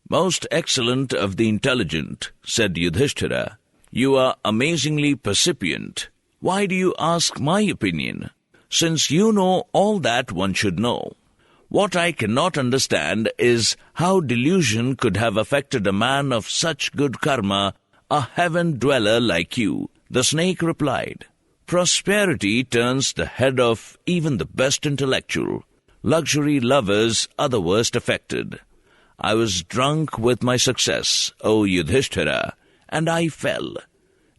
"Most excellent of the intelligent," said Yudhishthira, "you are amazingly percipient. Why do you ask my opinion, since you know all that one should know? What I cannot understand is how delusion could have affected a man of such good karma, a heaven-dweller like you." The snake replied, "Prosperity turns the head of even the best intellectual. Luxury lovers are the worst affected. I was drunk with my success, O Yudhishthira, and I fell.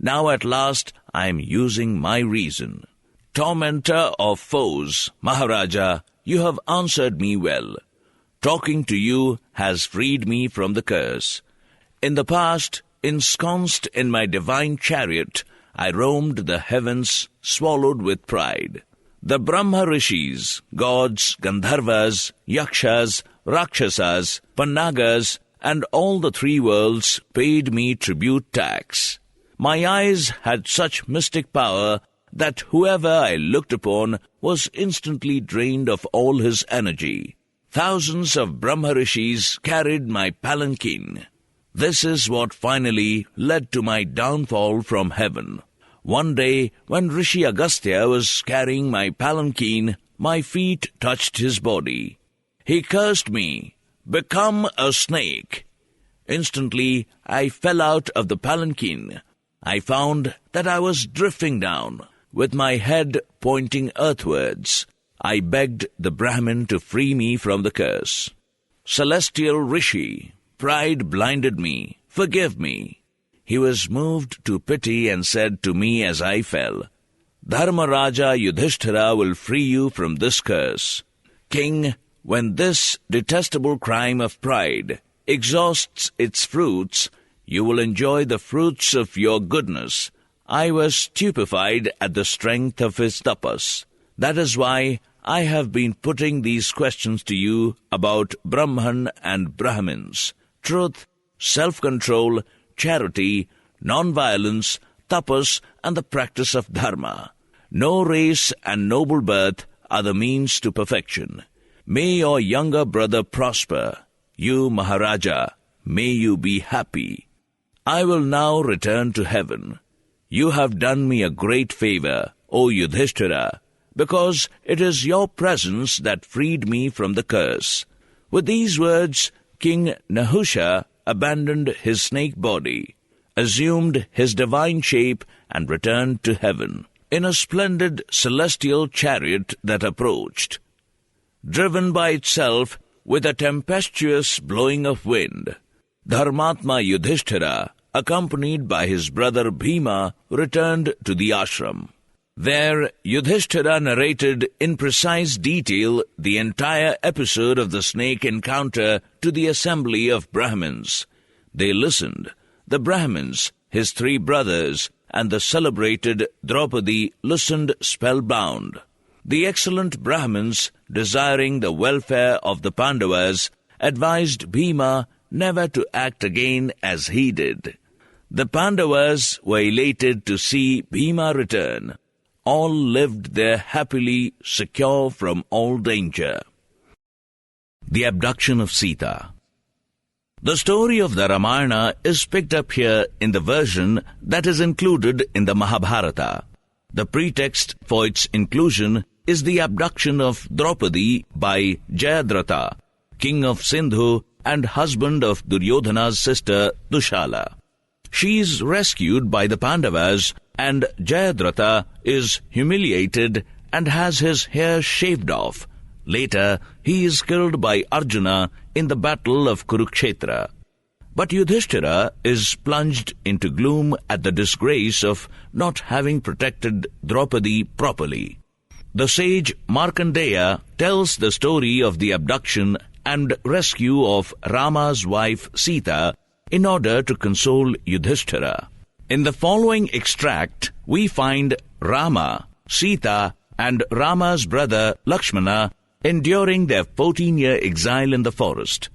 Now at last I am using my reason. Tormentor of foes, Maharaja, you have answered me well. Talking to you has freed me from the curse. In the past, ensconced in my divine chariot, I roamed the heavens, swallowed with pride. The Brahma rishis, gods, Gandharvas, Yakshas, Rakshasas, Pannagas, and all the three worlds paid me tribute tax. My eyes had such mystic power that whoever I looked upon was instantly drained of all his energy. Thousands of Brahma rishis carried my palanquin. This is what finally led to my downfall from heaven. One day, when Rishi Agastya was carrying my palanquin, my feet touched his body. He cursed me, 'Become a snake.' Instantly, I fell out of the palanquin. I found that I was drifting down, with my head pointing earthwards. I begged the Brahmin to free me from the curse. 'Celestial Rishi, pride blinded me. Forgive me.' He was moved to pity and said to me as I fell, 'Dharmaraja Yudhishthira will free you from this curse. King, when this detestable crime of pride exhausts its fruits, you will enjoy the fruits of your goodness.' I was stupefied at the strength of his tapas. That is why I have been putting these questions to you about Brahman and Brahmins, truth, self-control, charity, non-violence, tapas, and the practice of dharma. No race and noble birth are the means to perfection. May your younger brother prosper. You, Maharaja, may you be happy. I will now return to heaven. You have done me a great favor, O Yudhishthira, because it is your presence that freed me from the curse." With these words, King Nahusha abandoned his snake body, assumed his divine shape, and returned to heaven in a splendid celestial chariot that approached, driven by itself with a tempestuous blowing of wind. Dharmatma Yudhishthira, accompanied by his brother Bhima, returned to the ashram. There, Yudhishthira narrated in precise detail the entire episode of the snake encounter to the assembly of Brahmins. They listened. The Brahmins, his three brothers, and the celebrated Draupadi listened spellbound. The excellent Brahmins, desiring the welfare of the Pandavas, advised Bhima never to act again as he did. The Pandavas were elated to see Bhima return. All lived there happily, secure from all danger. The abduction of Sita. The story of the Ramayana is picked up here in the version that is included in the Mahabharata. The pretext for its inclusion is the abduction of Draupadi by Jayadratha, king of Sindhu and husband of Duryodhana's sister Dushala. She is rescued by the Pandavas, and Jayadratha is humiliated and has his hair shaved off. Later, he is killed by Arjuna in the battle of Kurukshetra. But Yudhishthira is plunged into gloom at the disgrace of not having protected Draupadi properly. The sage Markandeya tells the story of the abduction and rescue of Rama's wife Sita in order to console Yudhishthira. In the following extract, we find Rama, Sita, and Rama's brother Lakshmana enduring their 14-year exile in the forest.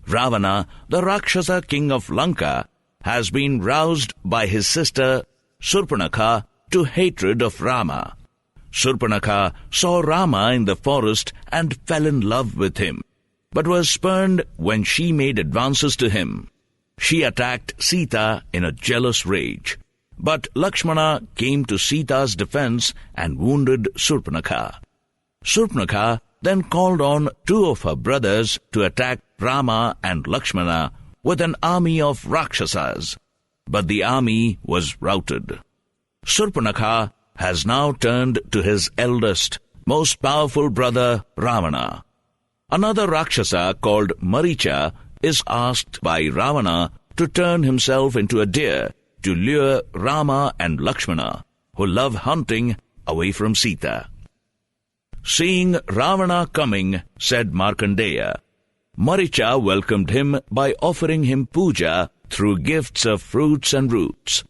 Ravana, the Rakshasa king of Lanka, has been roused by his sister Surpanakha to hatred of Rama. Surpanakha saw Rama in the forest and fell in love with him, but was spurned when she made advances to him. She attacked Sita in a jealous rage, but Lakshmana came to Sita's defense and wounded Surpanakha. Surpanakha then called on two of her brothers to attack Rama and Lakshmana with an army of Rakshasas, but the army was routed. Surpanakha has now turned to his eldest, most powerful brother Ravana. Another Rakshasa called Maricha is asked by Ravana to turn himself into a deer to lure Rama and Lakshmana, who love hunting, away from Sita. Seeing Ravana coming, said Markandeya, Maricha welcomed him by offering him puja through gifts of fruits and roots.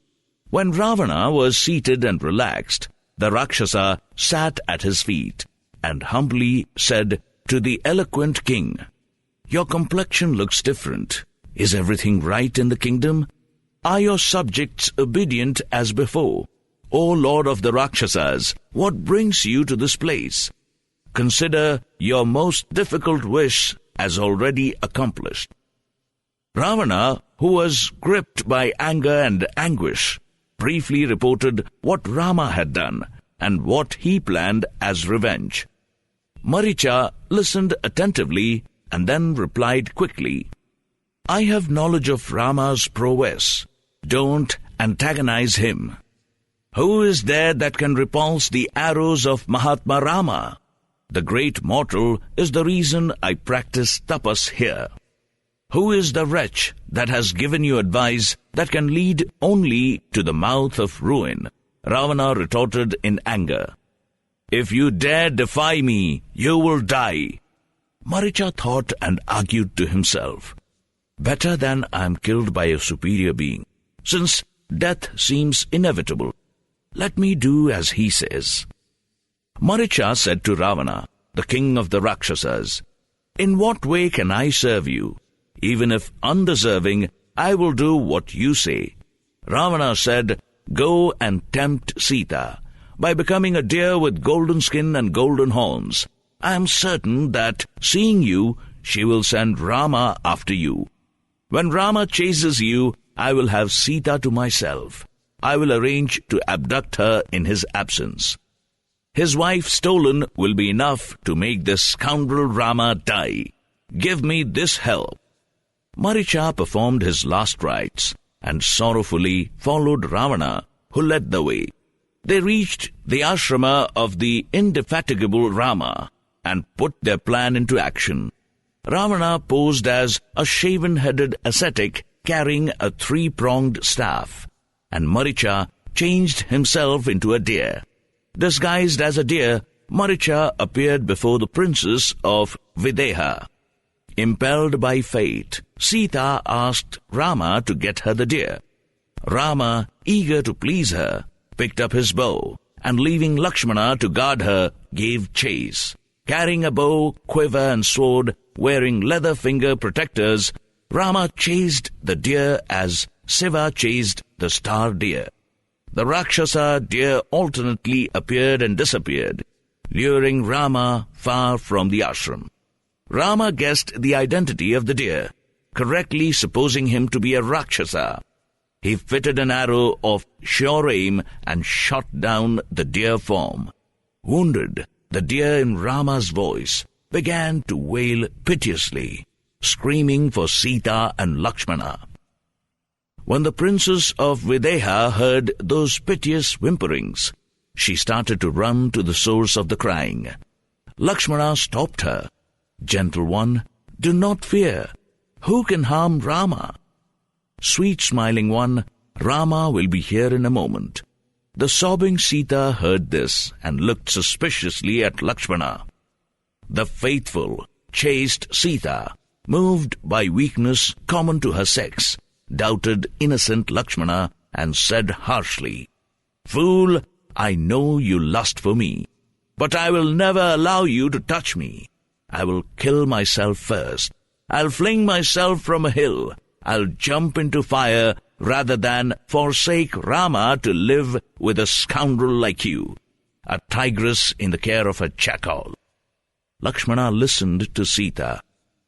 When Ravana was seated and relaxed, the Rakshasa sat at his feet and humbly said to the eloquent king, Your complexion looks different. Is everything right in the kingdom? Are your subjects obedient as before? O Lord of the Rakshasas, what brings you to this place? Consider your most difficult wish as already accomplished. Ravana, who was gripped by anger and anguish, briefly reported what Rama had done and what he planned as revenge. Maricha listened attentively and then replied quickly, I have knowledge of Rama's prowess. Don't antagonize him. Who is there that can repulse the arrows of Mahatma Rama? The great mortal is the reason I practice tapas here. Who is the wretch that has given you advice that can lead only to the mouth of ruin? Ravana retorted in anger. If you dare defy me, you will die. Maricha thought and argued to himself, Better than I am killed by a superior being, since death seems inevitable. Let me do as he says. Maricha said to Ravana, the king of the Rakshasas, In what way can I serve you? Even if undeserving, I will do what you say. Ravana said, Go and tempt Sita. By becoming a deer with golden skin and golden horns, I am certain that, seeing you, she will send Rama after you. When Rama chases you, I will have Sita to myself. I will arrange to abduct her in his absence. His wife stolen will be enough to make this scoundrel Rama die. Give me this help. Maricha performed his last rites and sorrowfully followed Ravana, who led the way. They reached the ashrama of the indefatigable Rama and put their plan into action. Ravana posed as a shaven-headed ascetic carrying a three-pronged staff, and Maricha changed himself into a deer. Disguised as a deer, Maricha appeared before the princess of Videha. Impelled by fate, Sita asked Rama to get her the deer. Rama, eager to please her, picked up his bow, and leaving Lakshmana to guard her, gave chase. Carrying a bow, quiver, and sword, wearing leather finger protectors, Rama chased the deer as Shiva chased the star deer. The Rakshasa deer alternately appeared and disappeared, luring Rama far from the ashram. Rama guessed the identity of the deer, correctly supposing him to be a Rakshasa. He fitted an arrow of sure aim and shot down the deer form. Wounded, the deer in Rama's voice began to wail piteously, screaming for Sita and Lakshmana. When the princess of Videha heard those piteous whimperings, she started to run to the source of the crying. Lakshmana stopped her. Gentle one, do not fear. Who can harm Rama? Sweet smiling one, Rama will be here in a moment. The sobbing Sita heard this and looked suspiciously at Lakshmana. The faithful, chaste Sita, moved by weakness common to her sex, doubted innocent Lakshmana and said harshly, Fool, I know you lust for me, but I will never allow you to touch me. I will kill myself first. I'll fling myself from a hill. I'll jump into fire rather than forsake Rama to live with a scoundrel like you, a tigress in the care of a jackal." Lakshmana listened to Sita.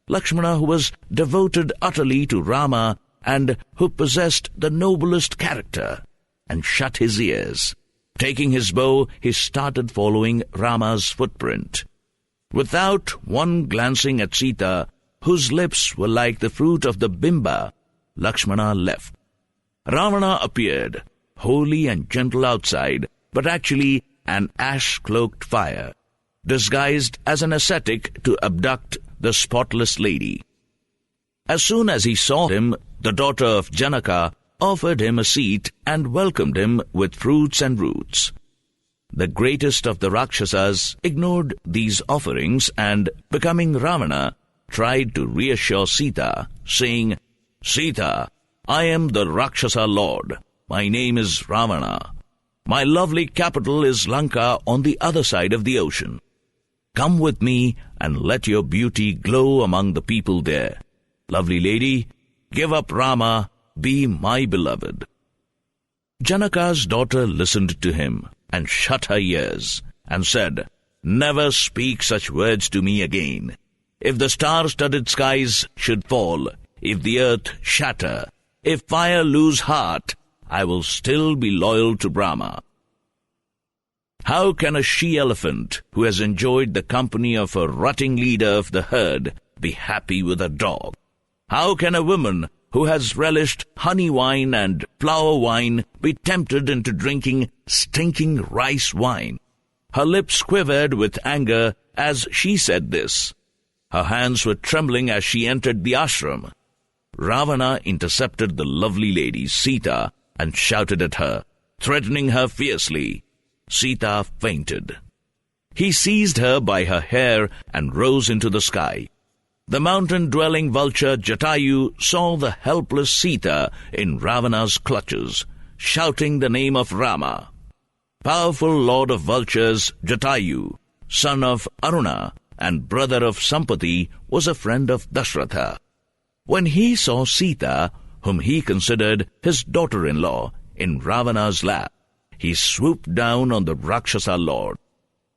Lakshmana, who was devoted utterly to Rama and who possessed the noblest character, and shut his ears. Taking his bow, he started following Rama's footprint. Without one glancing at Sita, whose lips were like the fruit of the bimba, Lakshmana left. Ravana appeared, holy and gentle outside, but actually an ash-cloaked fire, disguised as an ascetic to abduct the spotless lady. As soon as he saw him, the daughter of Janaka offered him a seat and welcomed him with fruits and roots. The greatest of the Rakshasas ignored these offerings and, becoming Ravana, tried to reassure Sita, saying, "Sita, I am the Rakshasa lord. My name is Ravana. My lovely capital is Lanka on the other side of the ocean. Come with me and let your beauty glow among the people there. Lovely lady, give up Rama, be my beloved." Janaka's daughter listened to him and shut her ears and said, "Never speak such words to me again. If the star-studded skies should fall, if the earth shatter, if fire lose heart, I will still be loyal to Brahma." How can a she-elephant who has enjoyed the company of a rutting leader of the herd be happy with a dog? How can a woman who has relished honey wine and flower wine be tempted into drinking stinking rice wine? Her lips quivered with anger as she said this. Her hands were trembling as she entered the ashram. Ravana intercepted the lovely lady Sita and shouted at her, threatening her fiercely. Sita fainted. He seized her by her hair and rose into the sky. The mountain-dwelling vulture Jatayu saw the helpless Sita in Ravana's clutches, shouting the name of Rama. Powerful lord of vultures, Jatayu, son of Aruna and brother of Sampati, was a friend of Dashratha. When he saw Sita, whom he considered his daughter-in-law, in Ravana's lap, he swooped down on the Rakshasa lord.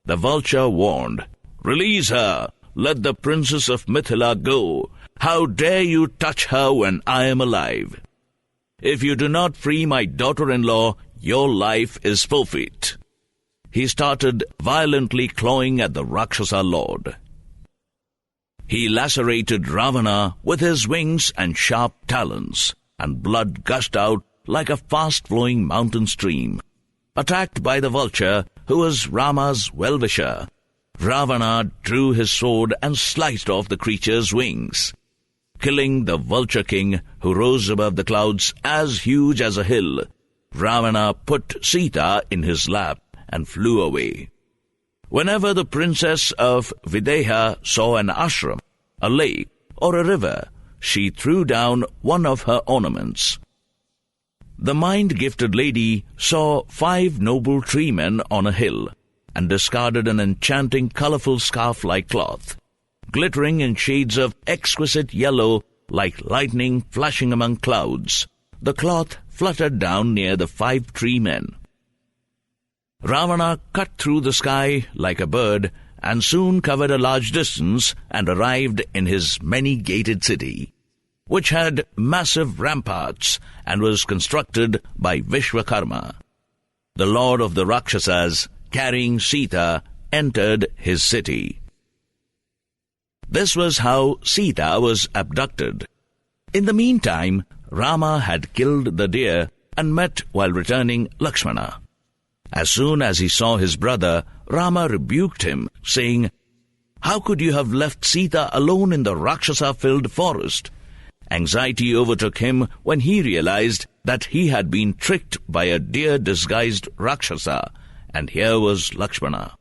The vulture warned, "Release her! Let the princess of Mithila go! How dare you touch her when I am alive? If you do not free my daughter-in-law, your life is forfeit." He started violently clawing at the Rakshasa lord. He lacerated Ravana with his wings and sharp talons, and blood gushed out like a fast-flowing mountain stream. Attacked by the vulture, who was Rama's well-wisher, Ravana drew his sword and sliced off the creature's wings. Killing the vulture king, who rose above the clouds as huge as a hill, Ravana put Sita in his lap and flew away. Whenever the princess of Videha saw an ashram, a lake, or a river, she threw down one of her ornaments. The mind-gifted lady saw 5 noble tree-men on a hill, and discarded an enchanting colorful scarf-like cloth, glittering in shades of exquisite yellow like lightning flashing among clouds. The cloth fluttered down near the 5 tree-men. Ravana cut through the sky like a bird and soon covered a large distance and arrived in his many-gated city, which had massive ramparts and was constructed by Vishwakarma. The lord of the Rakshasas, carrying Sita, entered his city. This was how Sita was abducted. In the meantime, Rama had killed the deer and met while returning Lakshmana. As soon as he saw his brother, Rama rebuked him, saying, "How could you have left Sita alone in the Rakshasa-filled forest?" Anxiety overtook him when he realized that he had been tricked by a deer-disguised Rakshasa, and here was Lakshmana.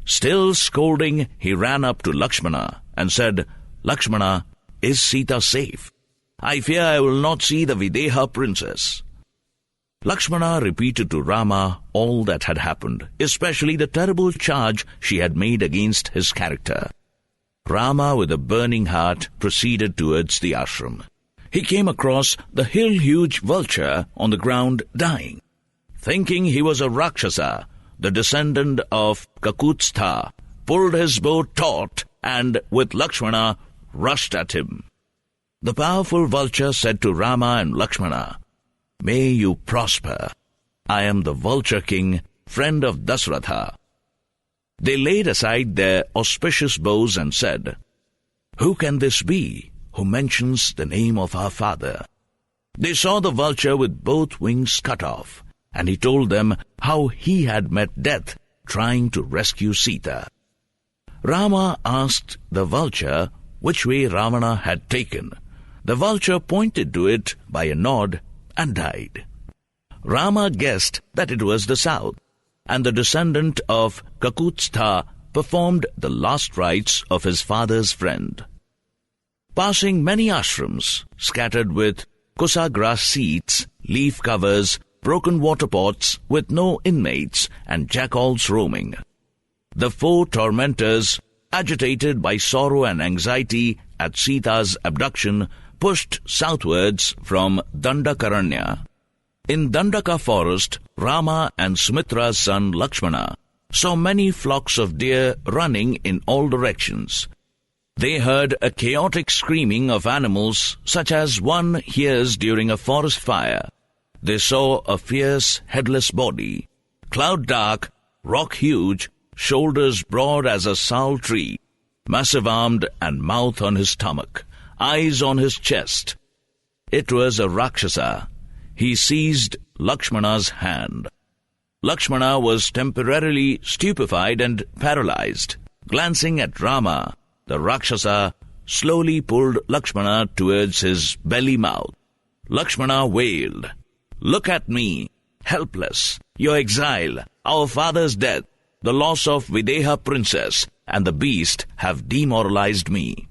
Still scolding, he ran up to Lakshmana and said, "Lakshmana, is Sita safe? I fear I will not see the Videha princess." Lakshmana repeated to Rama all that had happened, especially the terrible charge she had made against his character. Rama, with a burning heart, proceeded towards the ashram. he came across the hill-huge vulture on the ground dying. Thinking he was a Rakshasa, the descendant of Kakutstha, pulled his bow taut and, with Lakshmana, rushed at him. The powerful vulture said to Rama and Lakshmana, "May you prosper. I am the Vulture King, friend of Dasratha." They laid aside their auspicious bows and said, "Who can this be who mentions the name of our father?" They saw the vulture with both wings cut off, and he told them how he had met death trying to rescue Sita. Rama asked the vulture which way Ravana had taken. The vulture pointed to it by a nod and died. Rama guessed that it was the south, and the descendant of Kakutstha performed the last rites of his father's friend. Passing many ashrams, scattered with kusa grass seeds, leaf covers, broken water pots with no inmates, and jackals roaming, the four tormentors, agitated by sorrow and anxiety at Sita's abduction, pushed southwards from Dandakaranya. In Dandaka forest, Rama and Sumitra's son Lakshmana saw many flocks of deer running in all directions. They heard a chaotic screaming of animals such as one hears during a forest fire. They saw a fierce, headless body, cloud-dark, rock-huge, shoulders broad as a sal tree, massive-armed and mouth on his stomach, eyes on his chest. It was a Rakshasa. He seized Lakshmana's hand. Lakshmana was temporarily stupefied and paralyzed. Glancing at Rama, the Rakshasa slowly pulled Lakshmana towards his belly-mouth. Lakshmana wailed, "Look at me, helpless, your exile, our father's death, the loss of Videha princess, and the beast have demoralized me.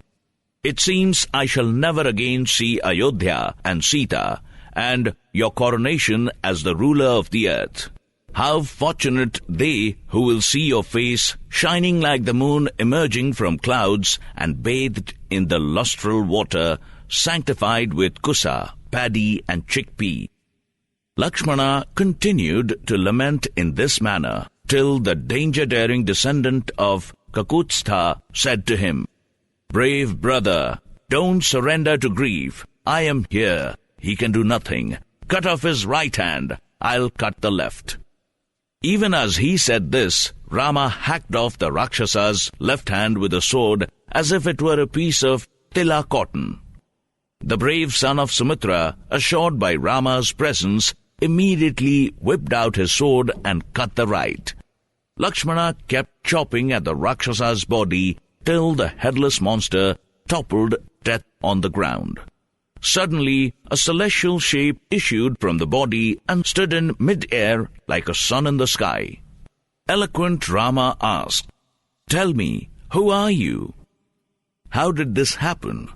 It seems I shall never again see Ayodhya and Sita, and your coronation as the ruler of the earth. How fortunate they who will see your face shining like the moon emerging from clouds and bathed in the lustral water, sanctified with kusa, paddy and chickpea." Lakshmana continued to lament in this manner till the danger-daring descendant of Kakutstha said to him, "Brave brother, don't surrender to grief. I am here. He can do nothing. Cut off his right hand. I'll cut the left." Even as he said this, Rama hacked off the Rakshasa's left hand with a sword as if it were a piece of tilla cotton. The brave son of Sumitra, assured by Rama's presence, immediately whipped out his sword and cut the right. Lakshmana kept chopping at the Rakshasa's body till the headless monster toppled dead on the ground. Suddenly, a celestial shape issued from the body and stood in mid-air like a sun in the sky. Eloquent Rama asked, "Tell me, who are you? How did this happen?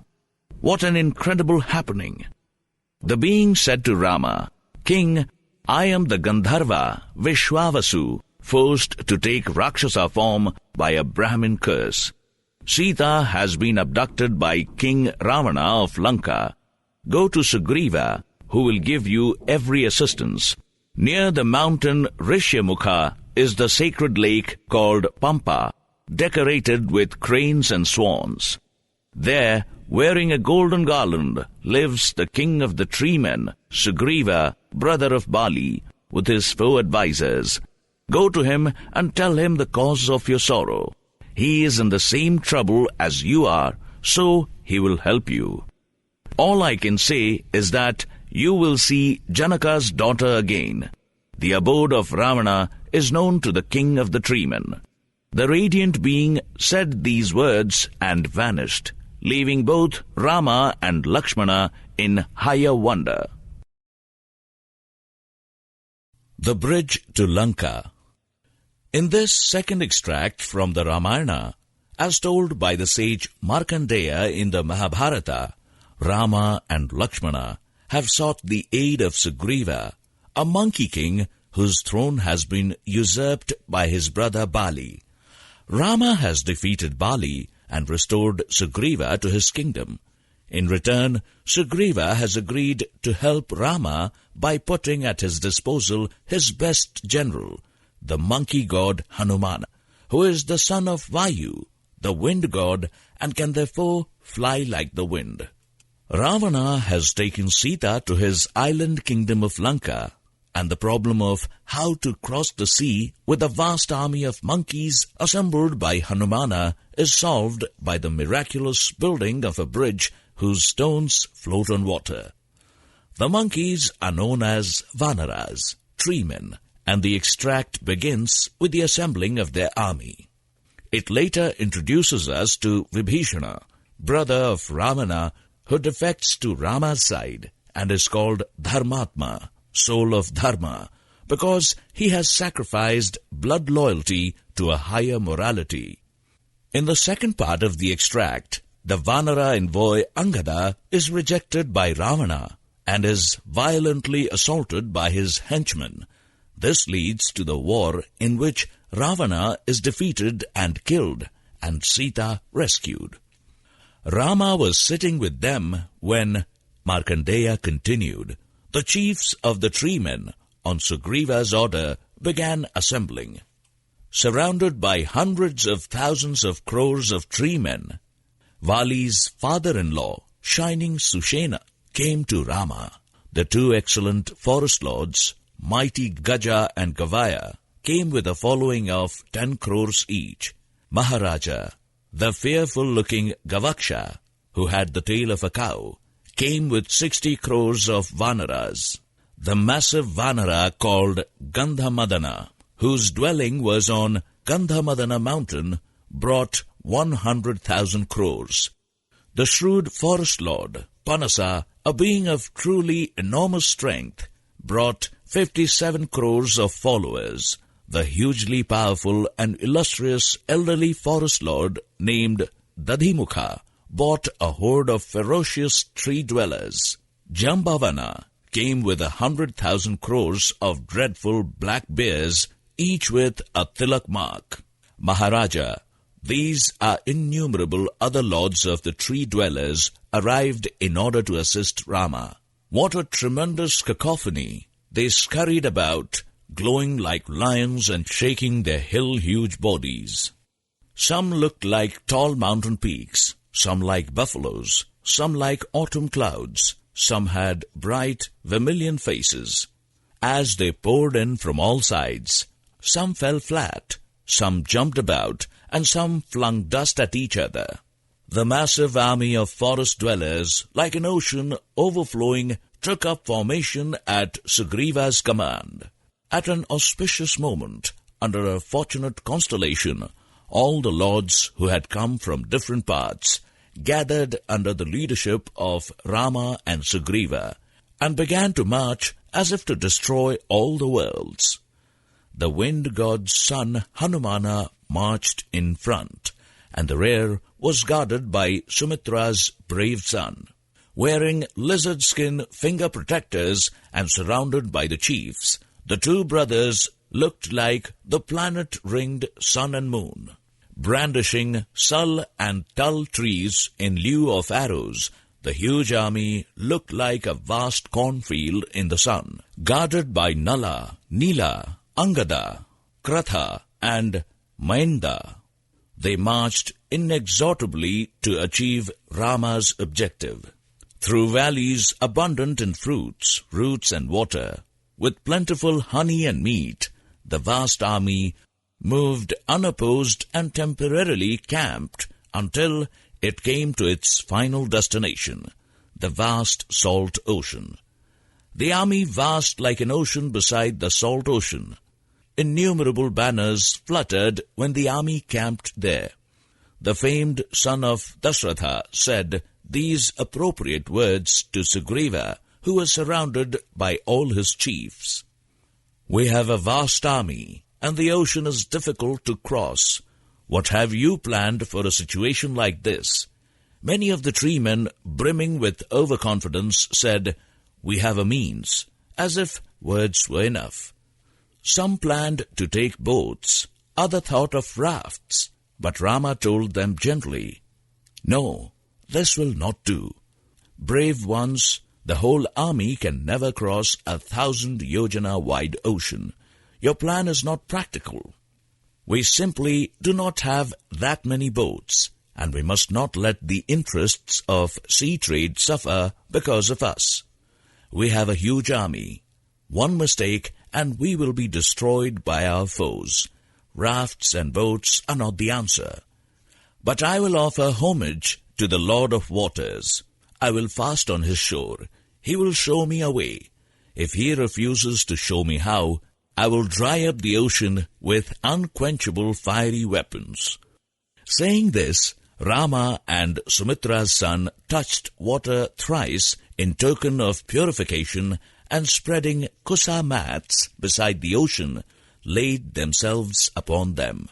What an incredible happening!" The being said to Rama, "King, I am the Gandharva Vishwavasu, forced to take Rakshasa form by a Brahmin curse. Sita has been abducted by King Ravana of Lanka. Go to Sugriva, who will give you every assistance. Near the mountain Rishyamukha is the sacred lake called Pampa, decorated with cranes and swans. There, wearing a golden garland, lives the king of the tree men, Sugriva, brother of Bali, with his 4 advisers. Go to him and tell him the cause of your sorrow. He is in the same trouble as you are, so he will help you. All I can say is that you will see Janaka's daughter again. The abode of Ravana is known to the king of the treemen." The radiant being said these words and vanished, leaving both Rama and Lakshmana in higher wonder. The Bridge to Lanka. In this second extract from the Ramayana, as told by the sage Markandeya in the Mahabharata, Rama and Lakshmana have sought the aid of Sugriva, a monkey king whose throne has been usurped by his brother Bali. Rama has defeated Bali and restored Sugriva to his kingdom. In return, Sugriva has agreed to help Rama by putting at his disposal his best general, the monkey god Hanuman, who is the son of Vayu, the wind god, and can therefore fly like the wind. Ravana has taken Sita to his island kingdom of Lanka, and the problem of how to cross the sea with a vast army of monkeys assembled by Hanumana is solved by the miraculous building of a bridge whose stones float on water. The monkeys are known as Vanaras, treemen, and the extract begins with the assembling of their army. It later introduces us to Vibhishana, brother of Ravana, who defects to Rama's side and is called Dharmatma, soul of Dharma, because he has sacrificed blood loyalty to a higher morality. In the second part of the extract, the Vanara envoy Angada is rejected by Ravana and is violently assaulted by his henchmen. This leads to the war in which Ravana is defeated and killed, and Sita rescued. Rama was sitting with them when Markandeya continued. The chiefs of the treemen, on Sugriva's order, began assembling. Surrounded by hundreds of thousands of crores of treemen, Vali's father-in-law, Shining Sushena, came to Rama. The two excellent forest lords, mighty Gaja and Gavaya, came with a following of 10 crores each. Maharaja, the fearful-looking Gavaksha, who had the tail of a cow, came with 60 crores of Vanaras. The massive Vanara called Gandhamadana, whose dwelling was on Gandhamadana mountain, brought 100,000 crores. The shrewd forest lord, Panasa, a being of truly enormous strength, brought 57 crores of followers. The hugely powerful and illustrious elderly forest lord named Dadhimukha bought a horde of ferocious tree-dwellers. Jambavana came with 100,000 crores of dreadful black bears, each with a tilak mark. Maharaja, these are innumerable other lords of the tree-dwellers arrived in order to assist Rama. What a tremendous cacophony! They scurried about, glowing like lions and shaking their hill-huge bodies. Some looked like tall mountain peaks, some like buffaloes, some like autumn clouds, some had bright vermilion faces. As they poured in from all sides, some fell flat, some jumped about, and some flung dust at each other. The massive army of forest dwellers, like an ocean overflowing, took up formation at Sugriva's command. At an auspicious moment, under a fortunate constellation, all the lords who had come from different parts gathered under the leadership of Rama and Sugriva and began to march as if to destroy all the worlds. The wind god's son Hanumana marched in front, and the rear was guarded by Sumitra's brave son. Wearing lizard skin finger protectors and surrounded by the chiefs, the two brothers looked like the planet-ringed sun and moon. Brandishing sul and tul trees in lieu of arrows, the huge army looked like a vast cornfield in the sun. Guarded by Nala, Nila, Angada, Kratha, and Mahinda, they marched inexorably to achieve Rama's objective. Through valleys abundant in fruits, roots, and water, with plentiful honey and meat, the vast army moved unopposed and temporarily camped until it came to its final destination, the vast salt ocean. The army vast like an ocean beside the salt ocean. Innumerable banners fluttered when the army camped there. The famed son of Dasratha said these appropriate words to Sugriva, who was surrounded by all his chiefs. "We have a vast army, and the ocean is difficult to cross. What have you planned for a situation like this?" Many of the treemen, brimming with overconfidence, said, "We have a means," as if words were enough. Some planned to take boats, others thought of rafts, but Rama told them gently, "No, this will not do. brave ones, the whole army can never cross 1,000 yojana wide ocean. Your plan is not practical. We simply do not have that many boats, and we must not let the interests of sea trade suffer because of us. We have a huge army. One mistake, and we will be destroyed by our foes. Rafts and boats are not the answer. But I will offer homage to the Lord of Waters. I will fast on his shore. He will show me a way. If he refuses to show me how, I will dry up the ocean with unquenchable fiery weapons. Saying this, Rama and Sumitra's son touched water thrice in token of purification, and spreading kusa mats beside the ocean, laid themselves upon them.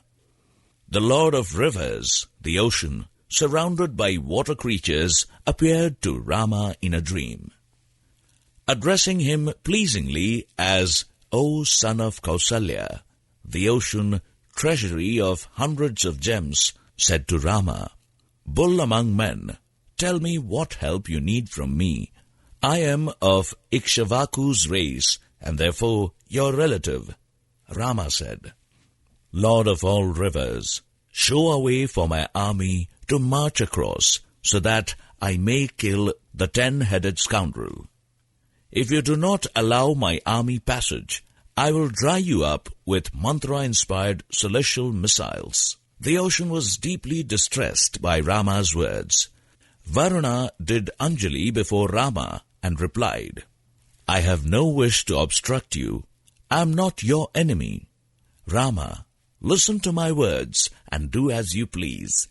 The Lord of Rivers, the ocean, surrounded by water creatures, appeared to Rama in a dream. Addressing him pleasingly as, O son of Kausalya, the ocean, treasury of hundreds of gems, said to Rama, Bull among men, tell me what help you need from me. I am of Ikshvaku's race, and therefore your relative. Rama said, Lord of all rivers, show a way for my army to march across, so that I may kill the 10-headed scoundrel. If you do not allow my army passage, I will dry you up with mantra-inspired celestial missiles. The ocean was deeply distressed by Rama's words. Varuna did Anjali before Rama and replied, I have no wish to obstruct you. I am not your enemy. Rama, listen to my words and do as you please.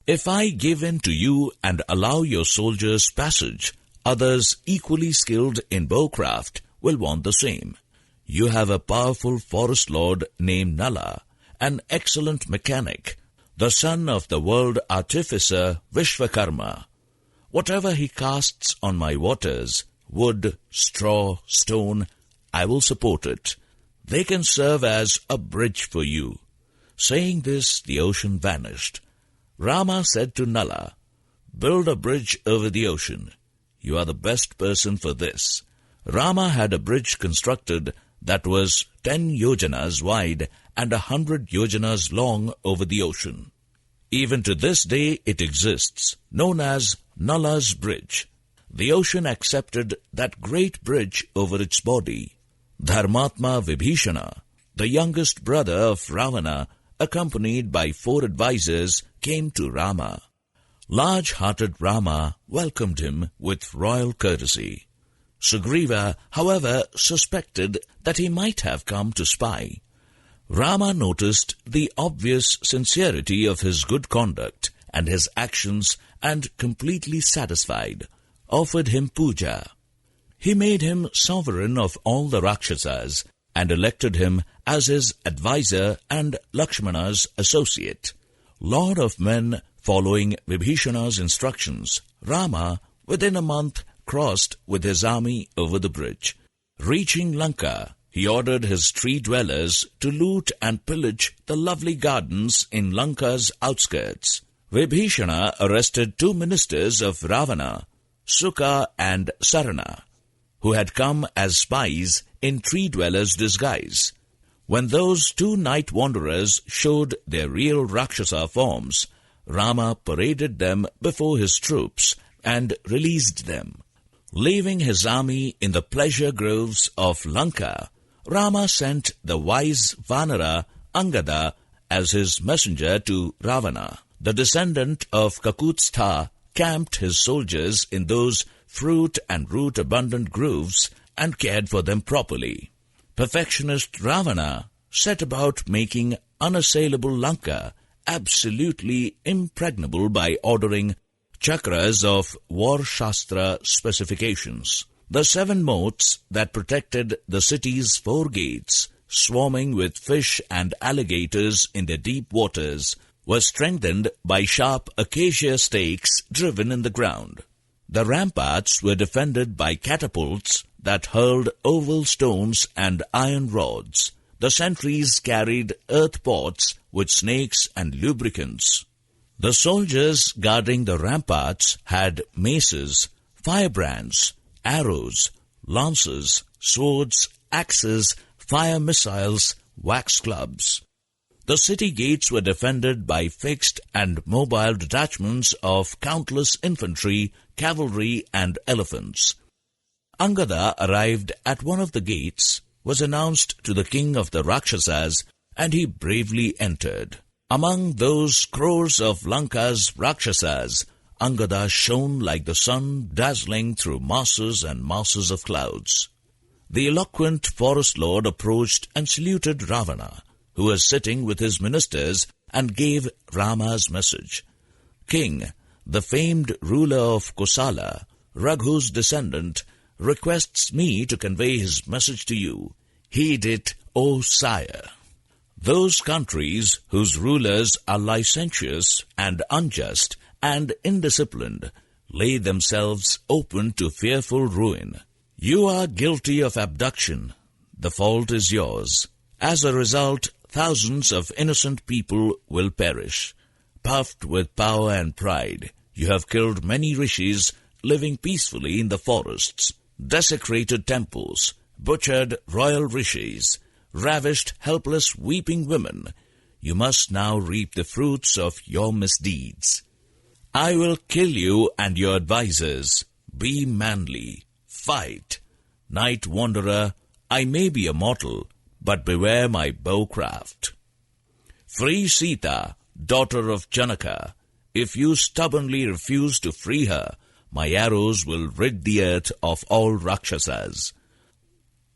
If I give in to you and allow your soldiers passage, others equally skilled in bowcraft will want the same. You have a powerful forest lord named Nala, an excellent mechanic, the son of the world artificer Vishvakarma. Whatever he casts on my waters, wood, straw, stone, I will support it. They can serve as a bridge for you. Saying this, the ocean vanished. Rama said to Nala, Build a bridge over the ocean. You are the best person for this. Rama had a bridge constructed that was 10 yojanas wide and 100 yojanas long over the ocean. Even to this day it exists, known as Nala's Bridge. The ocean accepted that great bridge over its body. Dharmatma Vibhishana, the youngest brother of Ravana, accompanied by 4 advisers, came to Rama. Large-hearted Rama welcomed him with royal courtesy. Sugriva, however, suspected that he might have come to spy. Rama noticed the obvious sincerity of his good conduct and his actions, and completely satisfied, offered him puja. He made him sovereign of all the Rakshasas and elected him as his advisor and Lakshmana's associate. Lord of men, following Vibhishana's instructions, Rama, within a month, crossed with his army over the bridge. Reaching Lanka, he ordered his tree dwellers to loot and pillage the lovely gardens in Lanka's outskirts. Vibhishana arrested 2 ministers of Ravana, Sukha and Sarana, who had come as spies in tree dwellers' disguise. When those 2 night wanderers showed their real Rakshasa forms, Rama paraded them before his troops and released them. Leaving his army in the pleasure groves of Lanka, Rama sent the wise Vanara Angada as his messenger to Ravana. The descendant of Kakutstha camped his soldiers in those fruit and root-abundant groves and cared for them properly. Perfectionist Ravana set about making unassailable Lanka absolutely impregnable by ordering chakras of war shastra specifications. The 7 moats that protected the city's 4 gates, swarming with fish and alligators in their deep waters, were strengthened by sharp acacia stakes driven in the ground. The ramparts were defended by catapults that hurled oval stones and iron rods. The sentries carried earth pots with snakes and lubricants. The soldiers guarding the ramparts had maces, firebrands, arrows, lances, swords, axes, fire missiles, wax clubs. The city gates were defended by fixed and mobile detachments of countless infantry, cavalry, and elephants. Angada arrived at one of the gates, was announced to the king of the Rakshasas, and he bravely entered. Among those crores of Lanka's Rakshasas, Angada shone like the sun dazzling through masses and masses of clouds. The eloquent forest lord approached and saluted Ravana, who was sitting with his ministers, and gave Rama's message. King, the famed ruler of Kosala, Raghu's descendant, requests me to convey his message to you. Heed it, O sire. Those countries whose rulers are licentious and unjust and indisciplined lay themselves open to fearful ruin. You are guilty of abduction. The fault is yours. As a result, thousands of innocent people will perish. Puffed with power and pride, you have killed many rishis living peacefully in the forests, desecrated temples, butchered royal rishis, ravished helpless weeping women. You must now reap the fruits of your misdeeds. I will kill you and your advisers. Be manly. Fight. Night wanderer, I may be a mortal, but beware my bowcraft. Free Sita, daughter of Janaka. If you stubbornly refuse to free her, my arrows will rid the earth of all Rakshasas.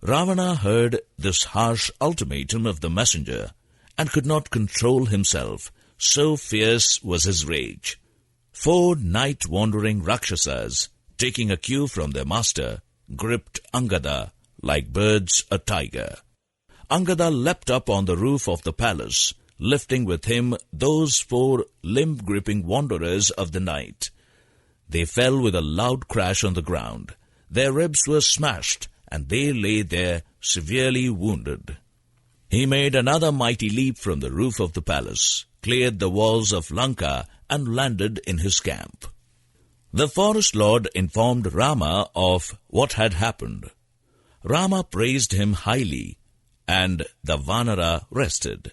Ravana heard this harsh ultimatum of the messenger and could not control himself, so fierce was his rage. 4 night-wandering Rakshasas, taking a cue from their master, gripped Angada like birds a tiger. Angada leapt up on the roof of the palace, lifting with him those 4 limb-gripping wanderers of the night. They fell with a loud crash on the ground. Their ribs were smashed, and they lay there severely wounded. He made another mighty leap from the roof of the palace, cleared the walls of Lanka, and landed in his camp. The forest lord informed Rama of what had happened. Rama praised him highly, and the Vanara rested.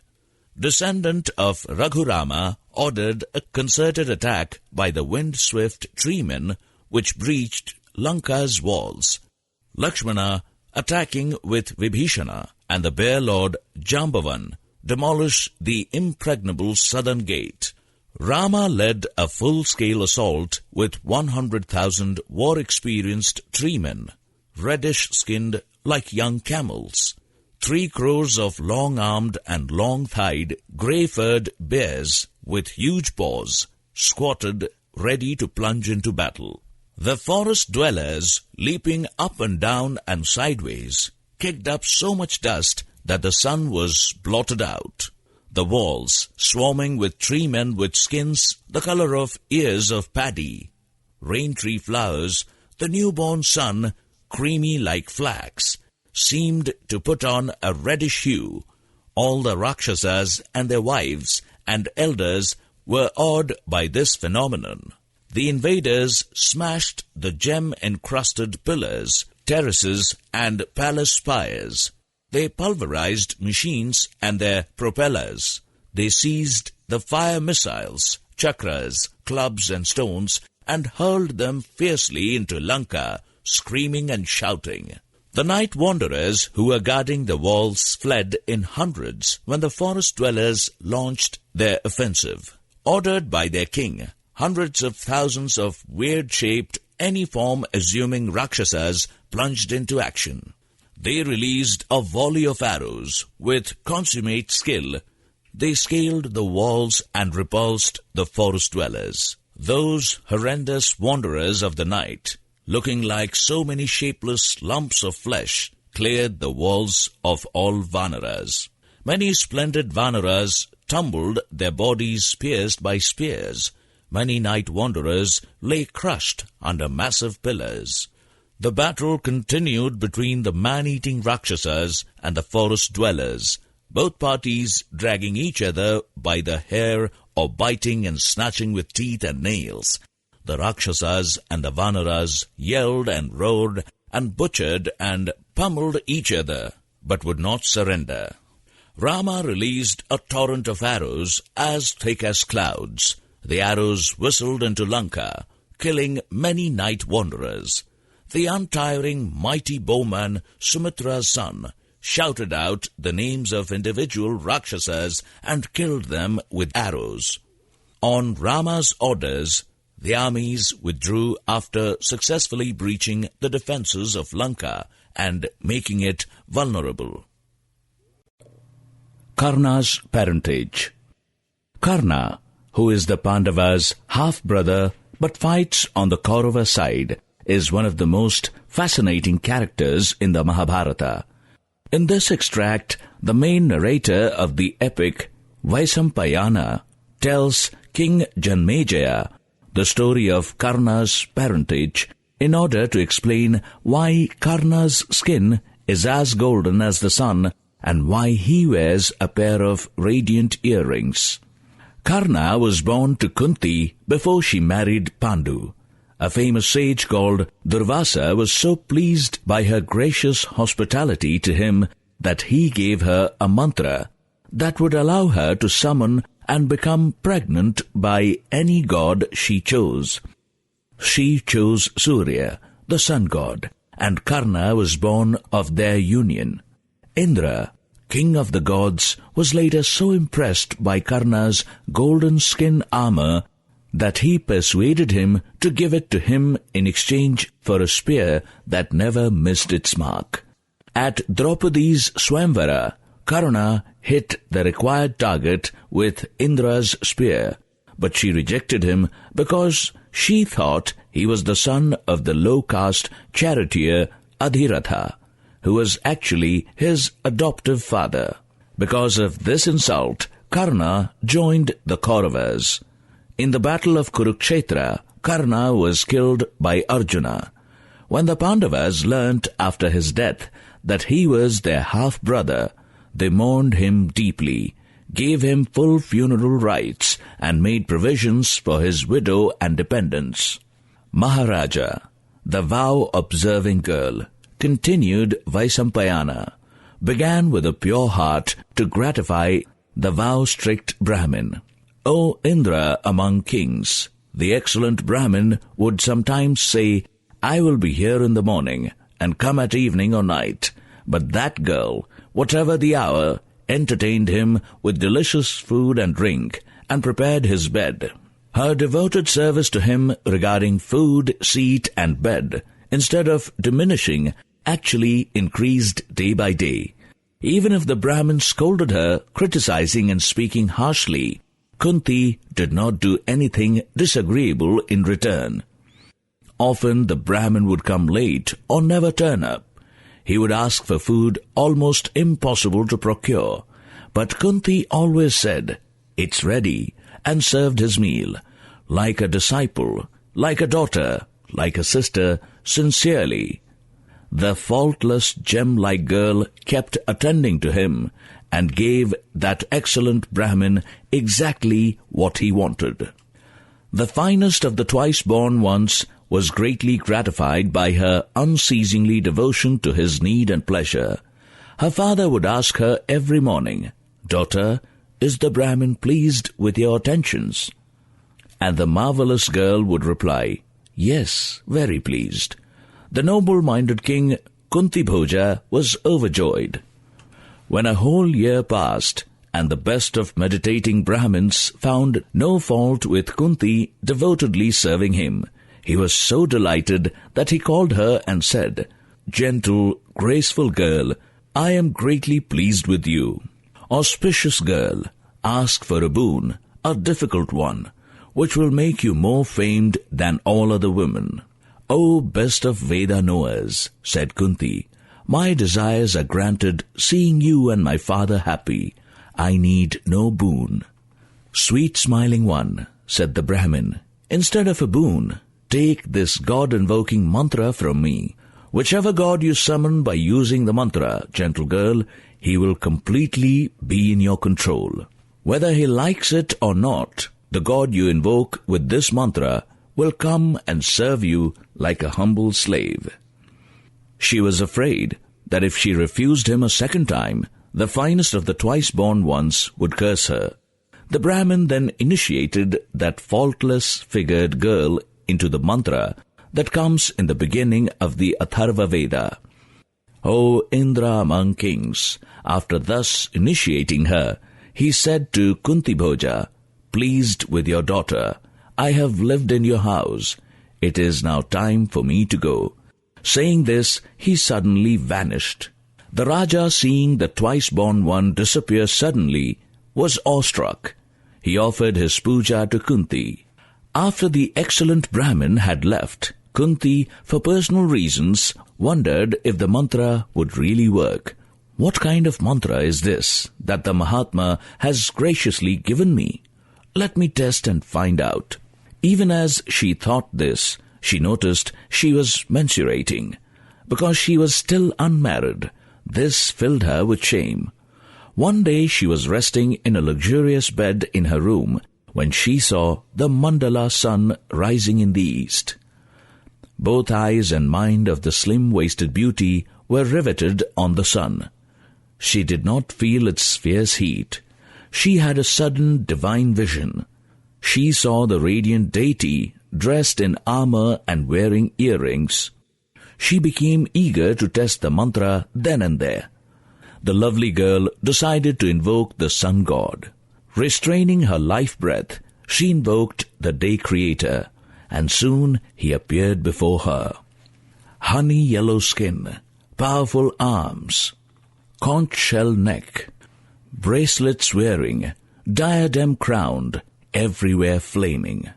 Descendant of Raghurama ordered a concerted attack by the wind-swift treemen which breached Lanka's walls. Lakshmana, attacking with Vibhishana, and the bear lord Jambavan, demolished the impregnable southern gate. Rama led a full-scale assault with 100,000 war-experienced treemen, reddish-skinned like young camels. 3 crores of long-armed and long-thighed, grey-furred bears with huge paws squatted ready to plunge into battle. The forest dwellers, leaping up and down and sideways, kicked up so much dust that the sun was blotted out. The walls swarming with treemen with skins the color of ears of paddy, rain-tree flowers, the newborn sun, creamy like flax, seemed to put on a reddish hue. All the Rakshasas and their wives and elders were awed by this phenomenon. The invaders smashed the gem-encrusted pillars, terraces, and palace spires. They pulverized machines and their propellers. They seized the fire missiles, chakras, clubs, and stones, and hurled them fiercely into Lanka, screaming and shouting. The night wanderers who were guarding the walls fled in hundreds when the forest dwellers launched their offensive. Ordered by their king, hundreds of thousands of weird-shaped, any form assuming Rakshasas plunged into action. They released a volley of arrows. With consummate skill, they scaled the walls and repulsed the forest dwellers. Those horrendous wanderers of the night, looking like so many shapeless lumps of flesh, cleared the walls of all Vanaras. Many splendid Vanaras tumbled, their bodies pierced by spears. Many night wanderers lay crushed under massive pillars. The battle continued between the man-eating Rakshasas and the forest dwellers, both parties dragging each other by the hair or biting and snatching with teeth and nails. the Rakshasas and the Vanaras yelled and roared and butchered and pummeled each other, but would not surrender. Rama released a torrent of arrows as thick as clouds. The arrows whistled into Lanka, killing many night wanderers. The untiring mighty bowman Sumitra's son shouted out the names of individual Rakshasas and killed them with arrows. On Rama's orders, the armies withdrew after successfully breaching the defences of Lanka and making it vulnerable. Karna's parentage. Karna, who is the Pandavas' half-brother but fights on the Kaurava side, is one of the most fascinating characters in the Mahabharata. In this extract, the main narrator of the epic, Vaisampayana, tells King Janmejaya the story of Karna's parentage in order to explain why Karna's skin is as golden as the sun and why he wears a pair of radiant earrings. Karna was born to Kunti before she married Pandu. A famous sage called Durvasa was so pleased by her gracious hospitality to him that he gave her a mantra that would allow her to summon and become pregnant by any god she chose. She chose Surya, the sun god, and Karna was born of their union. Indra, king of the gods, was later so impressed by Karna's golden skin armor that he persuaded him to give it to him in exchange for a spear that never missed its mark. At Draupadi's Swamvara, Karna hit the required target with Indra's spear, but she rejected him because she thought he was the son of the low-caste charioteer Adhiratha, who was actually his adoptive father. Because of this insult, Karna joined the Kauravas. In the battle of Kurukshetra, Karna was killed by Arjuna. When the Pandavas learnt after his death that he was their half-brother, they mourned him deeply, gave him full funeral rites, and made provisions for his widow and dependents. Maharaja, the vow-observing girl, continued Vaisampayana, began with a pure heart to gratify the vow-strict Brahmin. O Indra among kings, the excellent Brahmin would sometimes say, "I will be here in the morning, and come at evening or night." But that girl, whatever the hour, entertained him with delicious food and drink, and prepared his bed. Her devoted service to him regarding food, seat, and bed, instead of diminishing, actually increased day by day. Even if the Brahmin scolded her, criticizing and speaking harshly, Kunti did not do anything disagreeable in return. Often the Brahmin would come late or never turn up. He would ask for food almost impossible to procure, but Kunti always said, "It's ready," and served his meal, like a disciple, like a daughter, like a sister, sincerely. The faultless gem-like girl kept attending to him and gave that excellent Brahmin exactly what he wanted. The finest of the twice-born ones was greatly gratified by her unceasingly devotion to his need and pleasure. Her father would ask her every morning, "Daughter, is the Brahmin pleased with your attentions?" And the marvelous girl would reply, "Yes, very pleased." The noble-minded king Kuntibhoja was overjoyed. When a whole year passed, and the best of meditating Brahmins found no fault with Kunti devotedly serving him, he was so delighted that he called her and said, "Gentle, graceful girl, I am greatly pleased with you. Auspicious girl, ask for a boon, a difficult one, which will make you more famed than all other women." "O best of Veda knowers," said Kunti, "my desires are granted seeing you and my father happy. I need no boon." "Sweet smiling one," said the Brahmin, "instead of a boon, take this God-invoking mantra from me. Whichever god you summon by using the mantra, gentle girl, he will completely be in your control. Whether he likes it or not, the god you invoke with this mantra will come and serve you like a humble slave." She was afraid that if she refused him a second time, the finest of the twice-born ones would curse her. The Brahmin then initiated that faultless-figured girl into the mantra that comes in the beginning of the Atharva Veda. "O Indra among kings," after thus initiating her, he said to Kunti Bhoja, "Pleased with your daughter, I have lived in your house. It is now time for me to go." Saying this, he suddenly vanished. The Raja, seeing the twice-born one disappear suddenly, was awestruck. He offered his puja to Kunti. After the excellent Brahmin had left, Kunti, for personal reasons, wondered if the mantra would really work. What kind of mantra is this that the Mahatma has graciously given me? Let me test and find out. Even as she thought this, she noticed she was menstruating. Because she was still unmarried, this filled her with shame. One day she was resting in a luxurious bed in her room when she saw the mandala sun rising in the east. Both eyes and mind of the slim-waisted beauty were riveted on the sun. She did not feel its fierce heat. She had a sudden divine vision. She saw the radiant deity dressed in armor and wearing earrings. She became eager to test the mantra then and there. The lovely girl decided to invoke the sun god. Restraining her life breath, she invoked the day creator, and soon he appeared before her. Honey yellow skin, powerful arms, conch shell neck, bracelets wearing, diadem crowned, everywhere flaming.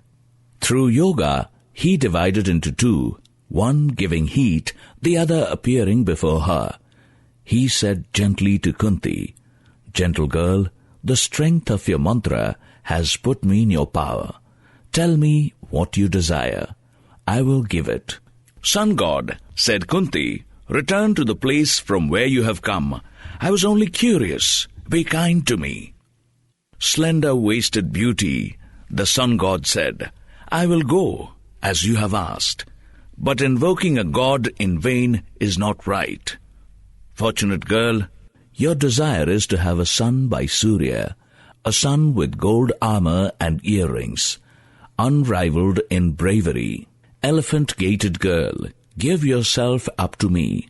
Through yoga, he divided into two, one giving heat, the other appearing before her. He said gently to Kunti, "Gentle girl, the strength of your mantra has put me in your power. Tell me what you desire. I will give it." "Sun god," said Kunti, "return to the place from where you have come. I was only curious. Be kind to me." "Slender-waisted beauty," the sun god said, "I will go, as you have asked. But invoking a god in vain is not right. Fortunate girl, your desire is to have a son by Surya, a son with gold armor and earrings, unrivaled in bravery. Elephant-gaited girl, give yourself up to me.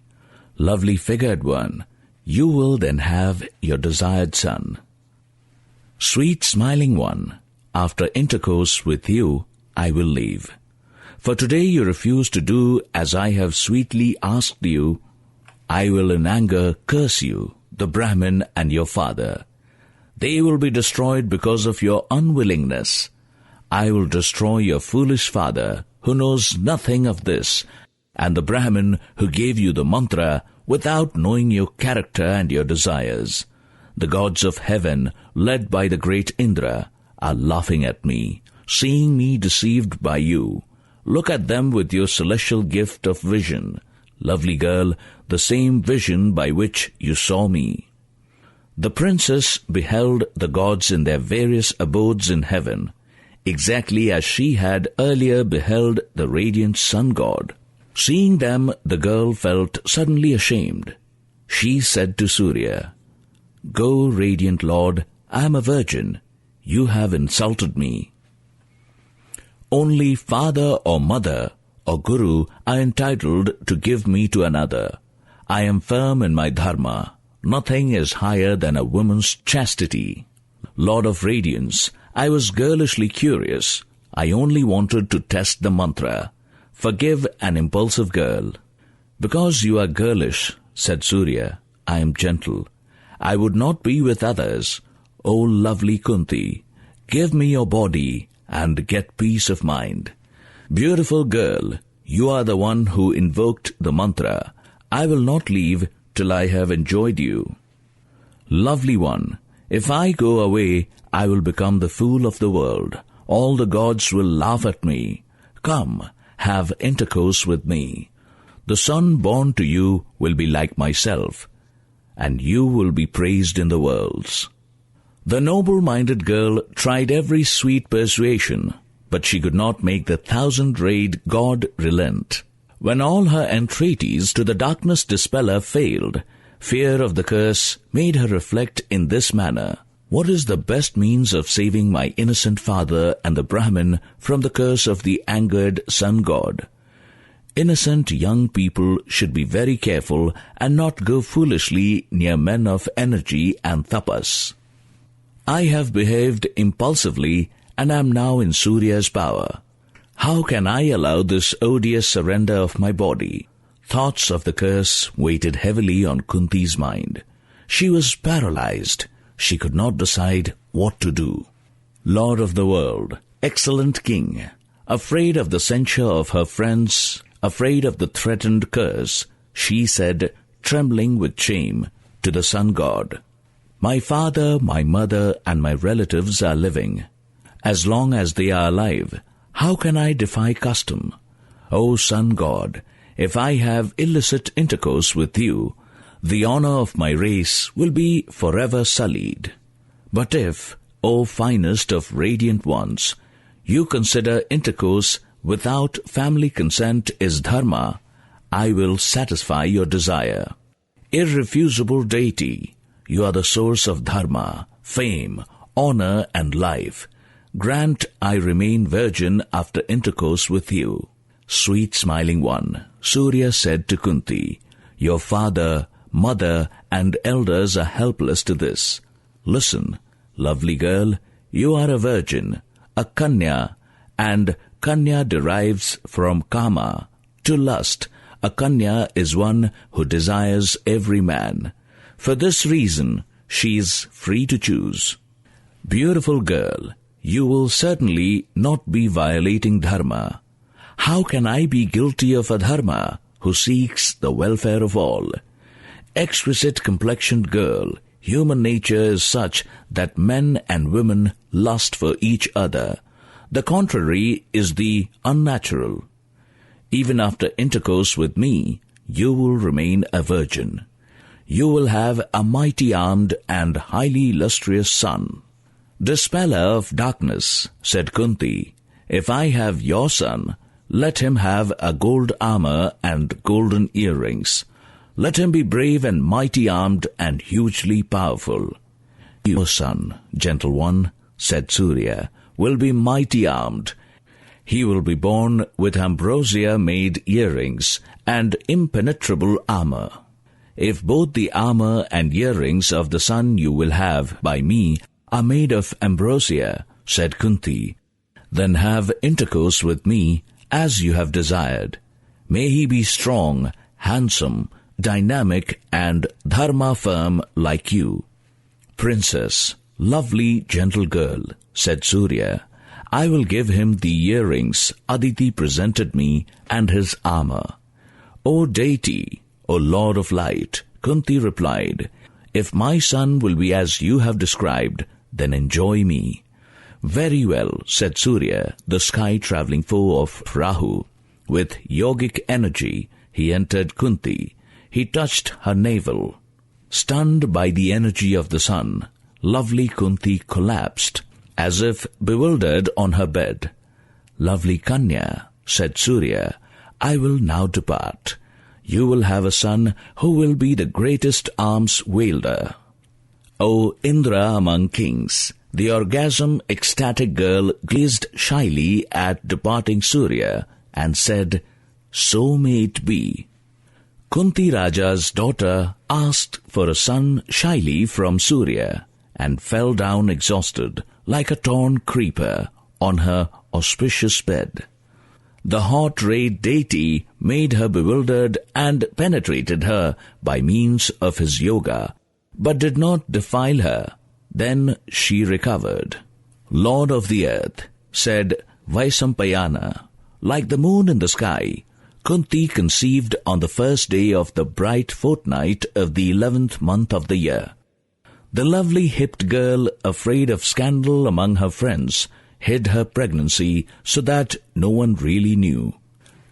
Lovely figured one, you will then have your desired son. Sweet smiling one, after intercourse with you, I will leave. For today you refuse to do as I have sweetly asked you. I will in anger curse you, the Brahmin and your father. They will be destroyed because of your unwillingness. I will destroy your foolish father, who knows nothing of this, and the Brahmin who gave you the mantra without knowing your character and your desires. The gods of heaven, led by the great Indra, are laughing at me, seeing me deceived by you. Look at them with your celestial gift of vision. Lovely girl, the same vision by which you saw me." The princess beheld the gods in their various abodes in heaven, exactly as she had earlier beheld the radiant sun god. Seeing them, the girl felt suddenly ashamed. She said to Surya, "Go, radiant lord, I am a virgin. You have insulted me. Only father or mother or guru are entitled to give me to another. I am firm in my dharma. Nothing is higher than a woman's chastity. Lord of radiance, I was girlishly curious. I only wanted to test the mantra. Forgive an impulsive girl." "Because you are girlish," said Surya, "I am gentle. I would not be with others. O lovely Kunti, give me your body and get peace of mind. Beautiful girl, you are the one who invoked the mantra. I will not leave till I have enjoyed you. Lovely one, if I go away, I will become the fool of the world. All the gods will laugh at me. Come, have intercourse with me. The son born to you will be like myself, and you will be praised in the worlds." The noble-minded girl tried every sweet persuasion, but she could not make the 1,000-rayed god relent. When all her entreaties to the darkness dispeller failed, fear of the curse made her reflect in this manner: what is the best means of saving my innocent father and the Brahmin from the curse of the angered sun god? Innocent young people should be very careful and not go foolishly near men of energy and tapas. I have behaved impulsively and am now in Surya's power. How can I allow this odious surrender of my body? Thoughts of the curse weighted heavily on Kunti's mind. She was paralyzed. She could not decide what to do. Lord of the world, excellent king, afraid of the censure of her friends, afraid of the threatened curse, she said, trembling with shame, to the sun god, "My father, my mother, and my relatives are living. As long as they are alive, how can I defy custom? O sun god, if I have illicit intercourse with you, the honor of my race will be forever sullied. But if, O finest of radiant ones, you consider intercourse without family consent is dharma, I will satisfy your desire. Irrefusable deity, you are the source of dharma, fame, honor, and life. Grant I remain virgin after intercourse with you." Sweet smiling one, Surya said to Kunti, "Your father, mother, and elders are helpless to this. Listen, lovely girl, you are a virgin, a kanya, and kanya derives from kama. To lust, a kanya is one who desires every man. For this reason, she is free to choose. Beautiful girl, you will certainly not be violating dharma. How can I be guilty of adharma who seeks the welfare of all? Exquisite complexioned girl, human nature is such that men and women lust for each other. The contrary is the unnatural. Even after intercourse with me, you will remain a virgin. You will have a mighty-armed and highly illustrious son." "Dispeller of darkness," said Kunti, "if I have your son, let him have a gold armor and golden earrings. Let him be brave and mighty-armed and hugely powerful." "Your son, gentle one," said Surya, "will be mighty-armed. He will be born with ambrosia-made earrings and impenetrable armor. If both the armor and earrings of the son you will have by me are made of ambrosia," said Kunti, "then have intercourse with me as you have desired. May he be strong, handsome, dynamic, and dharma-firm like you." "Princess, lovely, gentle girl," said Surya, "I will give him the earrings Aditi presented me and his armor." "O deity, O Lord of Light," Kunti replied, "if my son will be as you have described, then enjoy me." "Very well," said Surya, the sky-travelling foe of Rahu. With yogic energy, he entered Kunti. He touched her navel. Stunned by the energy of the sun, lovely Kunti collapsed, as if bewildered on her bed. "Lovely Kanya," said Surya, "I will now depart. You will have a son who will be the greatest arms wielder." O Indra among kings, the orgasm ecstatic girl gazed shyly at departing Surya and said, "So may it be." Kunti Raja's daughter asked for a son shyly from Surya and fell down exhausted like a torn creeper on her auspicious bed. The hot-rayed deity made her bewildered and penetrated her by means of his yoga, but did not defile her. Then she recovered. "Lord of the earth," said Vaisampayana, "like the moon in the sky, Kunti conceived on the first day of the bright fortnight of the 11th month of the year. The lovely hipped girl, afraid of scandal among her friends, hid her pregnancy so that no one really knew.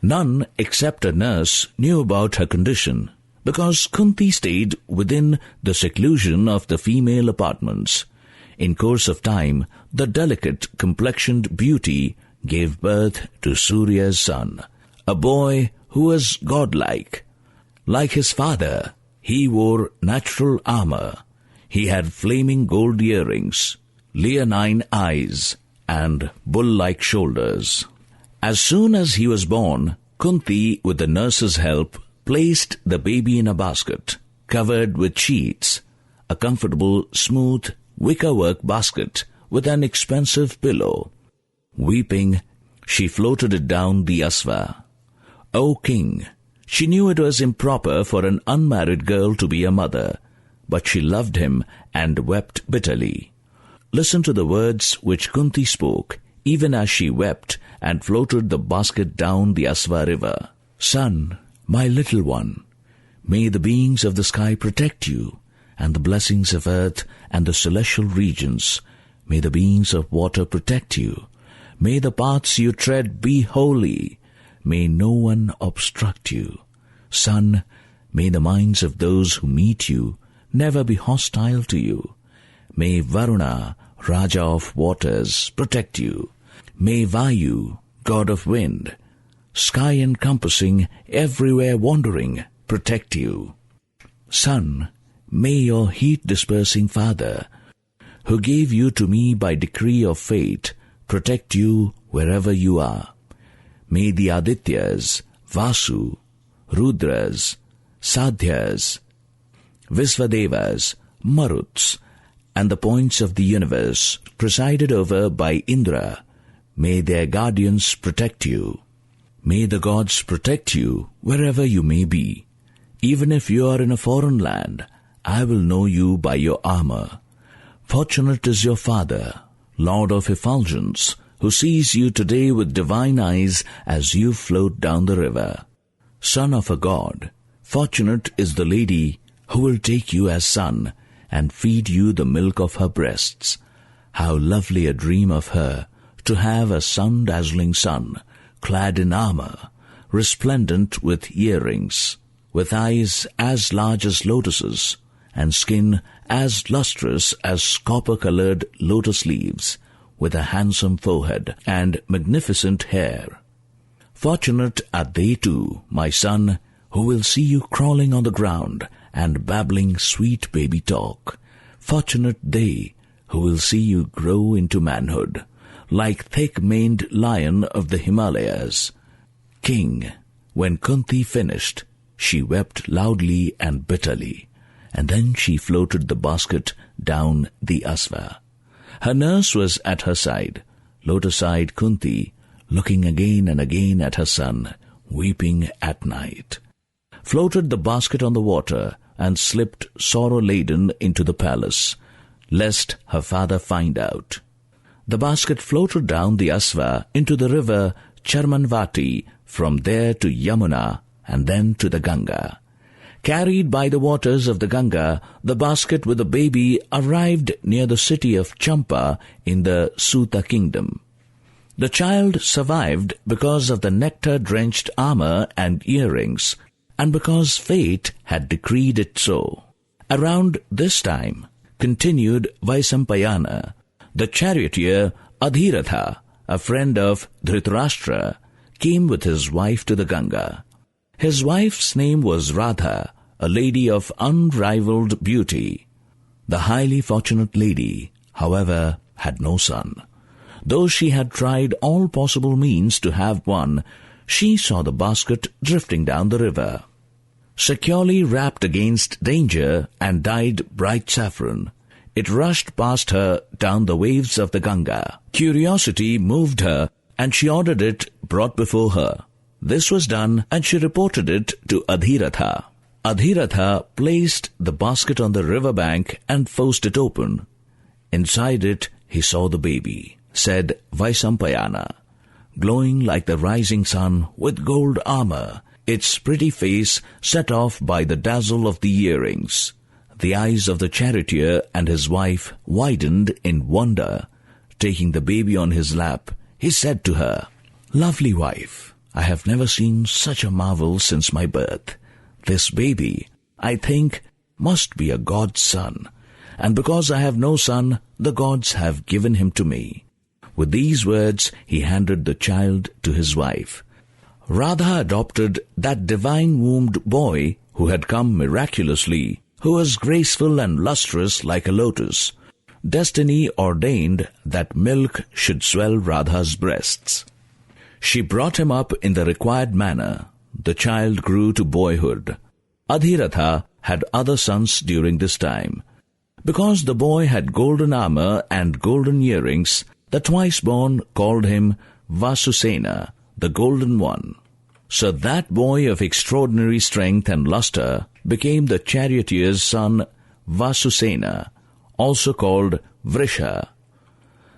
None except a nurse knew about her condition, because Kunti stayed within the seclusion of the female apartments. In course of time, the delicate complexioned beauty gave birth to Surya's son, a boy who was godlike. Like his father, he wore natural armor. He had flaming gold earrings, leonine eyes, and bull-like shoulders. As soon as he was born, Kunti, with the nurse's help, placed the baby in a basket, covered with sheets, a comfortable, smooth, wicker-work basket with an expensive pillow. Weeping, she floated it down the Asva. O king, she knew it was improper for an unmarried girl to be a mother, but she loved him and wept bitterly. Listen to the words which Kunti spoke, even as she wept and floated the basket down the Asva river. Son, my little one, may the beings of the sky protect you, and the blessings of earth and the celestial regions. May the beings of water protect you. May the paths you tread be holy. May no one obstruct you. Son, may the minds of those who meet you never be hostile to you. May Varuna, Raja of waters, protect you. May Vayu, god of wind, sky encompassing, everywhere wandering, protect you. Son, may your heat-dispersing father, who gave you to me by decree of fate, protect you wherever you are. May the Adityas, Vasu, Rudras, Sadhyas, Visvadevas, Maruts, and the points of the universe, presided over by Indra, may their guardians protect you. May the gods protect you wherever you may be. Even if you are in a foreign land, I will know you by your armor. Fortunate is your father, Lord of effulgence, who sees you today with divine eyes as you float down the river. Son of a god, fortunate is the lady who will take you as son and feed you the milk of her breasts. How lovely a dream of her, to have a sun-dazzling son, clad in armor, resplendent with earrings, with eyes as large as lotuses, and skin as lustrous as copper-colored lotus leaves, with a handsome forehead and magnificent hair. Fortunate are they too, my son, who will see you crawling on the ground and babbling sweet baby talk. Fortunate they who will see you grow into manhood, like thick-maned lion of the Himalayas. King, when Kunti finished, she wept loudly and bitterly, and then she floated the basket down the Asva. Her nurse was at her side, lotus-eyed Kunti, looking again and again at her son, weeping at night. Floated the basket on the water and slipped sorrow-laden into the palace, lest her father find out. The basket floated down the Asva into the river Charmanvati, from there to Yamuna, and then to the Ganga. Carried by the waters of the Ganga, the basket with the baby arrived near the city of Champa in the Suta kingdom. The child survived because of the nectar-drenched armor and earrings, and because fate had decreed it so. Around this time, continued Vaisampayana, the charioteer Adhiratha, a friend of Dhritarashtra, came with his wife to the Ganga. His wife's name was Radha, a lady of unrivaled beauty. The highly fortunate lady, however, had no son. Though she had tried all possible means to have one, she saw the basket drifting down the river. Securely wrapped against danger and dyed bright saffron, it rushed past her down the waves of the Ganga. Curiosity moved her, and she ordered it brought before her. This was done, and she reported it to Adhiratha. Adhiratha placed the basket on the river bank and forced it open. Inside it he saw the baby, said Vaisampayana, glowing like the rising sun with gold armor, its pretty face set off by the dazzle of the earrings. The eyes of the charioteer and his wife widened in wonder. Taking the baby on his lap, he said to her, "Lovely wife, I have never seen such a marvel since my birth. This baby, I think, must be a god's son, and because I have no son, the gods have given him to me. With these words, he handed the child to his wife. Radha adopted that divine-wombed boy who had come miraculously, who was graceful and lustrous like a lotus. Destiny ordained that milk should swell Radha's breasts. She brought him up in the required manner. The child grew to boyhood. Adhiratha had other sons during this time. Because the boy had golden armor and golden earrings, the twice-born called him Vasusena, the Golden One. So that boy of extraordinary strength and luster became the charioteer's son Vasusena, also called Vrisha.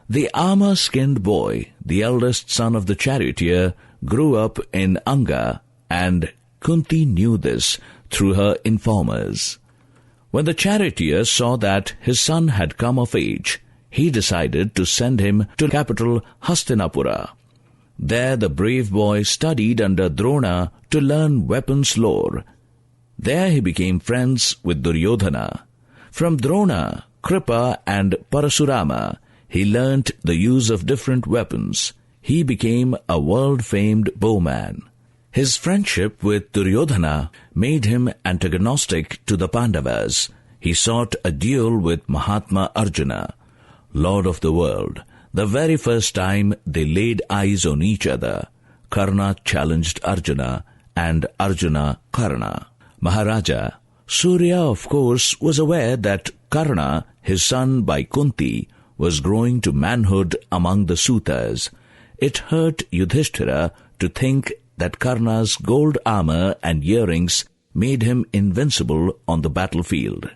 The armor-skinned boy, the eldest son of the charioteer, grew up in Anga, and Kunti knew this through her informers. When the charioteer saw that his son had come of age, he decided to send him to the capital Hastinapura. There the brave boy studied under Drona to learn weapons lore. There he became friends with Duryodhana. From Drona, Kripa and Parasurama, he learnt the use of different weapons. He became a world-famed bowman. His friendship with Duryodhana made him antagonistic to the Pandavas. He sought a duel with Mahatma Arjuna, Lord of the world. The very first time they laid eyes on each other, Karna challenged Arjuna and Arjuna Karna. Maharaja, Surya of course was aware that Karna, his son by Kunti, was growing to manhood among the Sutas. It hurt Yudhishthira to think that Karna's gold armor and earrings made him invincible on the battlefield.